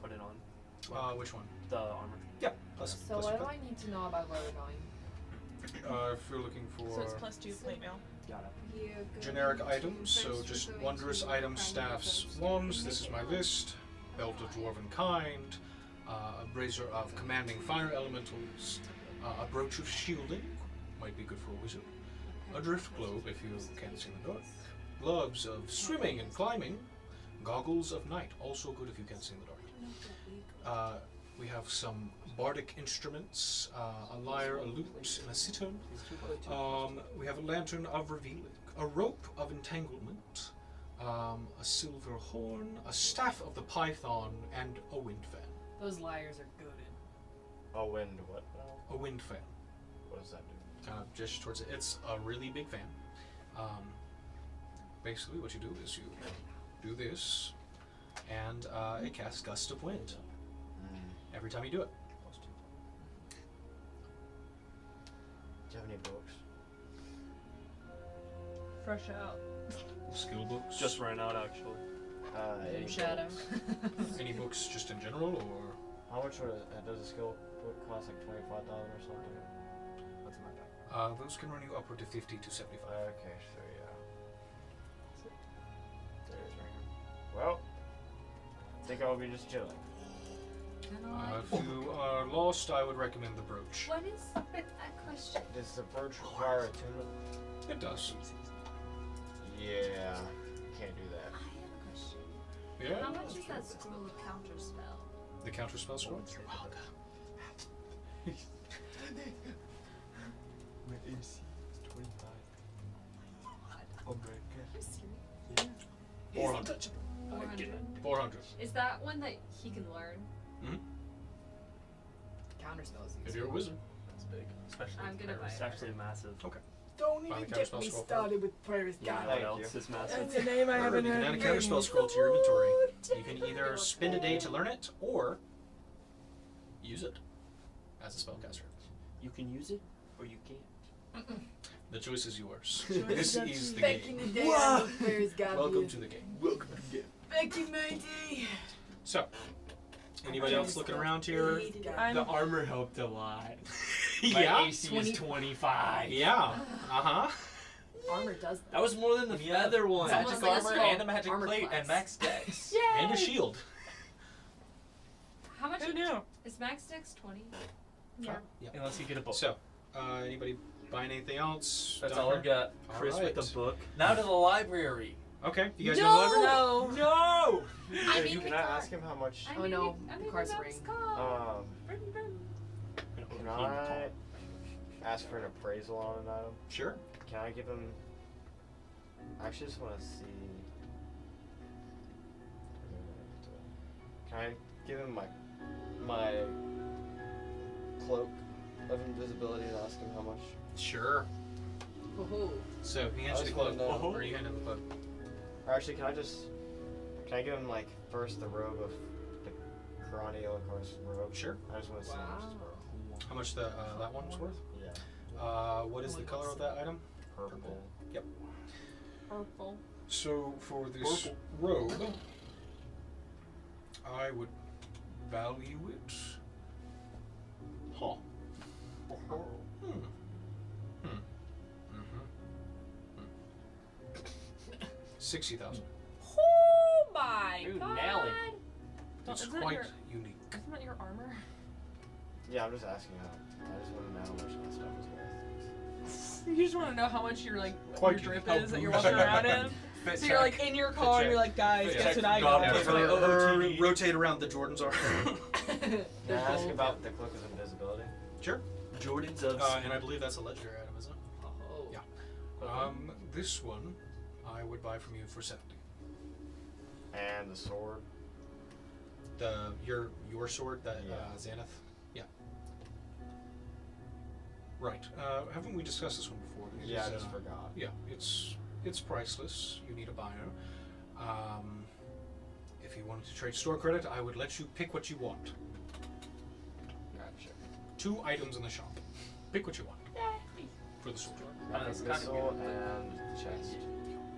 [SPEAKER 9] put it on
[SPEAKER 1] Which one?
[SPEAKER 9] the armor?
[SPEAKER 1] Yeah. Plus,
[SPEAKER 8] So
[SPEAKER 1] plus
[SPEAKER 8] what do
[SPEAKER 1] your
[SPEAKER 8] I need to know about where we're going?
[SPEAKER 1] if you're looking for
[SPEAKER 5] So it's +2 plate mail.
[SPEAKER 9] Got it.
[SPEAKER 2] You're going
[SPEAKER 1] generic
[SPEAKER 2] to-
[SPEAKER 1] items, so
[SPEAKER 2] first
[SPEAKER 1] just
[SPEAKER 2] we're going
[SPEAKER 1] wondrous
[SPEAKER 2] to
[SPEAKER 1] items,
[SPEAKER 2] find
[SPEAKER 1] staffs,
[SPEAKER 2] those.
[SPEAKER 1] wands. This is my list. Belt of Dwarven Kind, a brazier of commanding fire elementals, a brooch of shielding, might be good for a wizard, a drift globe if you can't see in the dark, gloves of swimming and climbing, goggles of night, also good if you can't see in the dark. We have some bardic instruments, a lyre, a lute, and a cittern. We have a lantern of revealing, a rope of entanglement, a silver horn, a staff of the python, and a wind fan.
[SPEAKER 8] Those liars are good.
[SPEAKER 10] Oh, wind what now?
[SPEAKER 1] A wind fan.
[SPEAKER 10] What does that do?
[SPEAKER 1] Kind of just towards it. It's a really big fan. Basically, what you do is you do this, and it casts Gust of Wind every time you do it.
[SPEAKER 10] Do you have any books?
[SPEAKER 5] Fresh out.
[SPEAKER 1] Skill books.
[SPEAKER 9] Just ran out actually.
[SPEAKER 10] Any
[SPEAKER 8] Shadow.
[SPEAKER 10] books?
[SPEAKER 1] Any books just in general, or
[SPEAKER 10] How much would does a skill book cost? Like 25,000 or something?
[SPEAKER 9] What's in my bag?
[SPEAKER 1] those can run you upward to 50 to 75.
[SPEAKER 10] Okay, so yeah. There it is right here. Well, I think I'll be just chilling.
[SPEAKER 1] If you are lost, I would recommend the brooch.
[SPEAKER 2] What is that question?
[SPEAKER 10] Does the brooch require attunement?
[SPEAKER 1] It does.
[SPEAKER 10] Yeah, can't do that.
[SPEAKER 2] I have a question.
[SPEAKER 1] Yeah.
[SPEAKER 2] How much is that scroll of counterspell?
[SPEAKER 1] The counter spell scroll.
[SPEAKER 10] My AC is 25. Oh my god.
[SPEAKER 1] 400.
[SPEAKER 2] 400.
[SPEAKER 1] 400.
[SPEAKER 2] Is that one that he can learn?
[SPEAKER 8] Counterspell is
[SPEAKER 1] If
[SPEAKER 8] easy.
[SPEAKER 1] you're a wizard.
[SPEAKER 9] That's big. Especially
[SPEAKER 2] I'm
[SPEAKER 9] with
[SPEAKER 2] gonna
[SPEAKER 9] Paris.
[SPEAKER 2] buy it.
[SPEAKER 9] It's actually massive.
[SPEAKER 8] Don't
[SPEAKER 1] Buy the
[SPEAKER 8] even get
[SPEAKER 1] counterspell
[SPEAKER 8] me
[SPEAKER 1] scroll.
[SPEAKER 8] started with Paris
[SPEAKER 9] You know
[SPEAKER 8] God.
[SPEAKER 9] what
[SPEAKER 10] Thank
[SPEAKER 9] else
[SPEAKER 10] you.
[SPEAKER 9] is massive?
[SPEAKER 8] That's a name I
[SPEAKER 1] Remember,
[SPEAKER 8] haven't
[SPEAKER 1] you can
[SPEAKER 8] heard.
[SPEAKER 1] add a
[SPEAKER 8] in
[SPEAKER 1] counter spell
[SPEAKER 8] years.
[SPEAKER 1] scroll to your inventory. You can either spend a day to learn it or use it as a spellcaster.
[SPEAKER 9] You can use it or you can't.
[SPEAKER 1] The choice is yours.
[SPEAKER 5] Choice
[SPEAKER 1] This
[SPEAKER 5] is up
[SPEAKER 1] is
[SPEAKER 5] to
[SPEAKER 1] the
[SPEAKER 8] Back
[SPEAKER 1] game.
[SPEAKER 8] in the day, I knew Paris God.
[SPEAKER 1] Welcome to the game.
[SPEAKER 10] Welcome to the game.
[SPEAKER 8] Back in my day.
[SPEAKER 1] So, anybody else looking around here?
[SPEAKER 5] I'm
[SPEAKER 9] armor helped a lot.
[SPEAKER 1] Yeah.
[SPEAKER 9] AC is 25.
[SPEAKER 1] Yeah. Uh huh.
[SPEAKER 8] Armor does that.
[SPEAKER 9] That was more than the
[SPEAKER 3] Yeah.
[SPEAKER 9] feather one.
[SPEAKER 8] It's almost
[SPEAKER 3] Magic
[SPEAKER 8] like a
[SPEAKER 3] armor
[SPEAKER 8] skull.
[SPEAKER 3] and a magic
[SPEAKER 8] Armor
[SPEAKER 3] plate
[SPEAKER 8] class.
[SPEAKER 3] and max dex.
[SPEAKER 1] And a shield.
[SPEAKER 2] How much
[SPEAKER 5] Who knew?
[SPEAKER 2] is max dex? 20?
[SPEAKER 5] Yeah.
[SPEAKER 3] Unless you get a book.
[SPEAKER 1] So, anybody buying anything else?
[SPEAKER 3] That's
[SPEAKER 1] down
[SPEAKER 3] all I've
[SPEAKER 1] here?
[SPEAKER 3] got.
[SPEAKER 9] Chris with
[SPEAKER 1] Alright.
[SPEAKER 9] the book.
[SPEAKER 3] Now to the library.
[SPEAKER 1] Okay, you guys know the library?
[SPEAKER 5] No.
[SPEAKER 3] No!
[SPEAKER 2] I
[SPEAKER 10] Hey,
[SPEAKER 2] mean,
[SPEAKER 10] can I ask him how much?
[SPEAKER 2] I
[SPEAKER 8] Oh,
[SPEAKER 2] mean,
[SPEAKER 8] no,
[SPEAKER 2] I
[SPEAKER 8] the
[SPEAKER 2] mean,
[SPEAKER 8] car's
[SPEAKER 2] that's
[SPEAKER 8] ring.
[SPEAKER 2] called.
[SPEAKER 10] Can I ask for an appraisal on an item?
[SPEAKER 1] Sure.
[SPEAKER 10] Can I give him? I actually just want to see. Can I give him my cloak
[SPEAKER 9] of invisibility and ask him how much?
[SPEAKER 1] Sure.
[SPEAKER 8] Woohoo.
[SPEAKER 1] So he hands
[SPEAKER 9] I
[SPEAKER 1] you the
[SPEAKER 9] just
[SPEAKER 1] cloak,
[SPEAKER 9] wanna know.
[SPEAKER 1] or you hand him the cloak.
[SPEAKER 9] Or actually, can I give him like first the robe of the Karate Course robe?
[SPEAKER 1] Sure.
[SPEAKER 9] I just want to see how much it's worth.
[SPEAKER 1] How much that one's worth?
[SPEAKER 9] Yeah.
[SPEAKER 1] What is the color of that item?
[SPEAKER 9] Purple.
[SPEAKER 1] Yep.
[SPEAKER 5] Purple.
[SPEAKER 1] So for this robe, I would value it. Huh. Hmm. Hmm. Mm-hmm. 60,000.
[SPEAKER 5] Oh my
[SPEAKER 4] Ooh,
[SPEAKER 5] god!
[SPEAKER 4] Nelly.
[SPEAKER 1] It's
[SPEAKER 5] Isn't that
[SPEAKER 1] quite
[SPEAKER 5] your-
[SPEAKER 1] unique.
[SPEAKER 5] Isn't that your armor?
[SPEAKER 9] Yeah, I'm just asking how. I just want to know how much that stuff is worth.
[SPEAKER 5] You just want to know how much your
[SPEAKER 1] Quite
[SPEAKER 5] your drip
[SPEAKER 1] unique.
[SPEAKER 5] is that you're walking around in.
[SPEAKER 3] Fit
[SPEAKER 5] So you're like
[SPEAKER 3] check.
[SPEAKER 5] in your car and you're like, guys,
[SPEAKER 3] Fit
[SPEAKER 5] guess
[SPEAKER 3] check.
[SPEAKER 5] what I
[SPEAKER 3] God,
[SPEAKER 5] got?
[SPEAKER 3] yeah, for like,
[SPEAKER 1] rotate around the Jordans are.
[SPEAKER 9] Can I ask about the cloak of invisibility?
[SPEAKER 1] Sure.
[SPEAKER 4] Jordans of.
[SPEAKER 1] And I believe that's a legendary item, isn't it?
[SPEAKER 8] Oh.
[SPEAKER 1] Yeah. This one I would buy from you for 70.
[SPEAKER 9] And the sword.
[SPEAKER 1] Your sword, that
[SPEAKER 9] Yeah.
[SPEAKER 1] Xanath. Yeah. Right. Haven't we discussed this one before? It
[SPEAKER 9] Yeah,
[SPEAKER 1] is,
[SPEAKER 9] I just forgot.
[SPEAKER 1] Yeah, it's priceless. You need a buyer. If you wanted to trade store credit, I would let you pick what you want.
[SPEAKER 9] Gotcha.
[SPEAKER 1] 2 items in the shop. Pick what you want for the sword.
[SPEAKER 3] I know, it's kind of
[SPEAKER 9] Missile
[SPEAKER 3] weird.
[SPEAKER 9] and chest.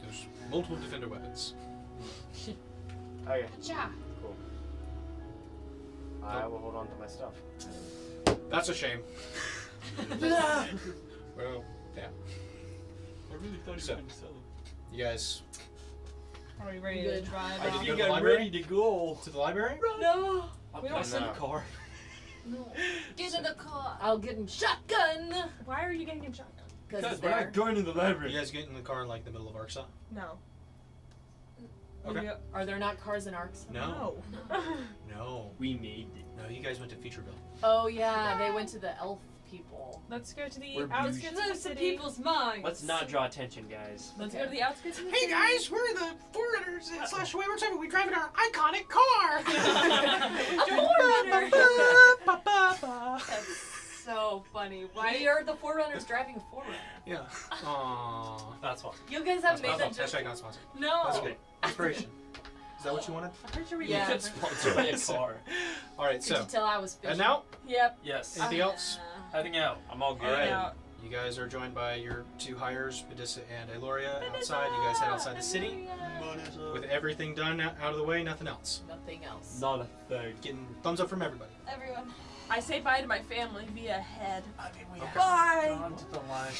[SPEAKER 1] There's multiple defender weapons.
[SPEAKER 9] Okay,
[SPEAKER 8] Ja.
[SPEAKER 9] cool. I will hold on to my stuff.
[SPEAKER 1] That's a shame. Well, yeah.
[SPEAKER 4] I really thought you
[SPEAKER 1] So-
[SPEAKER 4] were going to sell them.
[SPEAKER 1] You guys
[SPEAKER 5] Are we ready
[SPEAKER 8] Good.
[SPEAKER 5] to drive
[SPEAKER 1] I
[SPEAKER 5] off?
[SPEAKER 1] think
[SPEAKER 4] You
[SPEAKER 1] go to the
[SPEAKER 4] got
[SPEAKER 1] library?
[SPEAKER 4] ready to go.
[SPEAKER 1] to the library?
[SPEAKER 8] No.
[SPEAKER 4] Can I send a
[SPEAKER 9] No.
[SPEAKER 4] car?
[SPEAKER 8] No.
[SPEAKER 2] Get in the car.
[SPEAKER 8] I'll get him shotgun.
[SPEAKER 5] Why are you getting in shotgun?
[SPEAKER 8] Because it's
[SPEAKER 4] We're
[SPEAKER 8] there.
[SPEAKER 4] not going to the library.
[SPEAKER 1] You guys get in the car in like the middle of Arkansas?
[SPEAKER 5] No.
[SPEAKER 1] Okay.
[SPEAKER 5] You-
[SPEAKER 8] Are there not cars in Arks?
[SPEAKER 1] No. No.
[SPEAKER 4] We made it.
[SPEAKER 1] No, you guys went to Featureville.
[SPEAKER 8] Oh yeah, they went to the elf people.
[SPEAKER 5] Let's go to the
[SPEAKER 4] We're
[SPEAKER 5] outskirts of the
[SPEAKER 2] Lose the
[SPEAKER 5] city.
[SPEAKER 2] people's minds.
[SPEAKER 4] Let's not draw attention, guys.
[SPEAKER 5] Let's
[SPEAKER 8] Okay.
[SPEAKER 5] go to the outskirts of the
[SPEAKER 1] Hey
[SPEAKER 5] city.
[SPEAKER 1] guys, we're the Forerunners / Wayward 7. We drive in our iconic car.
[SPEAKER 2] That's so funny.
[SPEAKER 8] We are the Forerunners driving a Forerunner.
[SPEAKER 1] Yeah. Aww.
[SPEAKER 3] That's fine.
[SPEAKER 2] You guys have made that
[SPEAKER 1] Hashtag
[SPEAKER 2] joke.
[SPEAKER 1] not sponsored.
[SPEAKER 2] No.
[SPEAKER 1] That's good. Inspiration. Is that what you wanted?
[SPEAKER 5] I'm pretty sure we
[SPEAKER 8] Yeah.
[SPEAKER 5] did.
[SPEAKER 4] Get sponsored by a car.
[SPEAKER 1] All right.
[SPEAKER 8] Could
[SPEAKER 1] So,
[SPEAKER 8] you tell I was fishing?
[SPEAKER 1] and now,
[SPEAKER 5] Yep.
[SPEAKER 3] Yes.
[SPEAKER 1] anything else?
[SPEAKER 3] Heading out.
[SPEAKER 4] I'm all good.
[SPEAKER 1] All right.
[SPEAKER 5] Yeah.
[SPEAKER 1] You guys are joined by your 2 hires, Medissa and Aloria, outside. You guys head outside the city with everything done out of the way. Nothing else.
[SPEAKER 8] Nothing else.
[SPEAKER 4] Not a thing.
[SPEAKER 1] Getting thumbs up from everybody.
[SPEAKER 2] Everyone.
[SPEAKER 5] I say bye to my family via head.
[SPEAKER 3] I mean, we
[SPEAKER 1] Okay.
[SPEAKER 3] have
[SPEAKER 5] Bye.
[SPEAKER 3] gone to the line.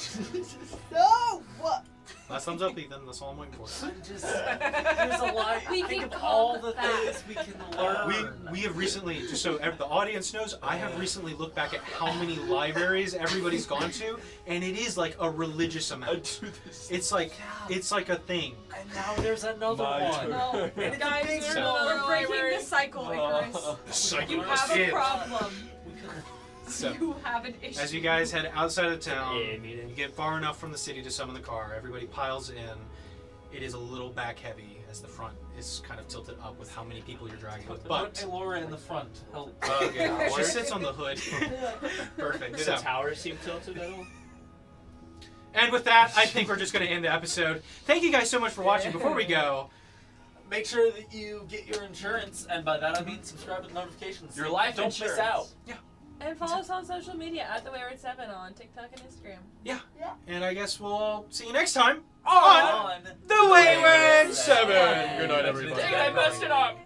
[SPEAKER 5] No! What?
[SPEAKER 1] Last thumbs up, Ethan. That's all I'm waiting for.
[SPEAKER 3] I'm just, there's a lot.
[SPEAKER 2] We
[SPEAKER 3] Think
[SPEAKER 2] can
[SPEAKER 3] of
[SPEAKER 2] call
[SPEAKER 3] all the things we can learn.
[SPEAKER 1] We have recently, just so the audience knows, I have recently looked back at how many libraries everybody's gone to, and it is like a religious
[SPEAKER 4] I
[SPEAKER 1] amount.
[SPEAKER 4] do this.
[SPEAKER 1] It's like a thing.
[SPEAKER 3] And now there's another
[SPEAKER 4] My
[SPEAKER 3] one.
[SPEAKER 4] turn.
[SPEAKER 5] No.
[SPEAKER 3] And it's a
[SPEAKER 5] Guys,
[SPEAKER 3] big
[SPEAKER 5] we're,
[SPEAKER 1] So-
[SPEAKER 5] we're breaking
[SPEAKER 2] library.
[SPEAKER 5] the cycle, Icarus.
[SPEAKER 1] The cycle
[SPEAKER 5] You
[SPEAKER 1] is
[SPEAKER 5] have a
[SPEAKER 1] in.
[SPEAKER 5] problem.
[SPEAKER 1] So,
[SPEAKER 5] You have an issue.
[SPEAKER 1] as you guys head outside of town,
[SPEAKER 4] Yeah, meeting.
[SPEAKER 1] you get far enough from the city to summon the car. Everybody piles in. It is a little back heavy as the front is kind of tilted up with how many people you're dragging with.
[SPEAKER 3] Put
[SPEAKER 1] But
[SPEAKER 3] Laura in the front. Help.
[SPEAKER 1] okay, she sits on the hood. Perfect.
[SPEAKER 4] Does
[SPEAKER 1] So,
[SPEAKER 4] the tower seem tilted at all?
[SPEAKER 1] and with that, I think we're just going to end the episode. Thank you guys so much for watching. Before we go,
[SPEAKER 3] Make sure that you get your insurance, and by that I mean subscribe with notifications.
[SPEAKER 4] Your life
[SPEAKER 3] Don't
[SPEAKER 4] insurance.
[SPEAKER 3] miss out.
[SPEAKER 5] And follow us on social media at the Wayward 7 on TikTok and Instagram.
[SPEAKER 1] and I guess we'll see you next time
[SPEAKER 3] On
[SPEAKER 1] The Wayward 7. Good night, everybody.
[SPEAKER 3] Dang, I messed it up.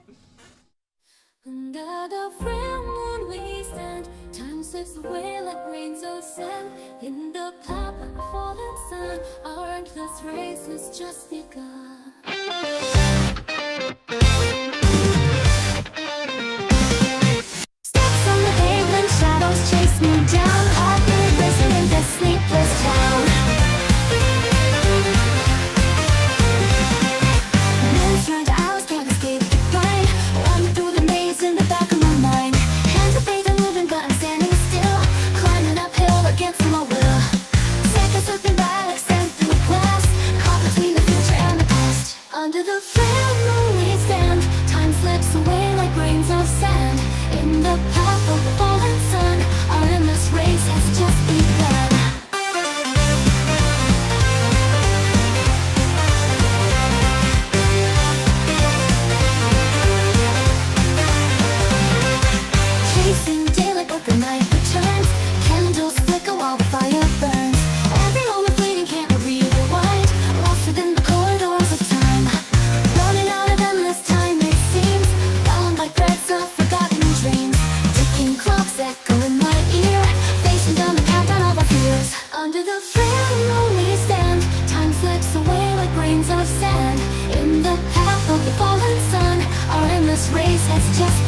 [SPEAKER 6] Under the full moon we stand. Time slips away like rain so sad. In the pop of falling sun, our endless race has just begun. Steps on the pavement, shadows chase me down. I've been listening to sleepless town. Minutes turned to hours, can't escape the grind. Running through the maze in the back of my mind. Hands are fading, moving, but I'm standing still. Climbing uphill against my will. Seconds slipping by like sand through glass. Caught between the future and the past. Under the full moon we stand. Time slips away like grains of sand. In the path of falling sun, our endless race has has just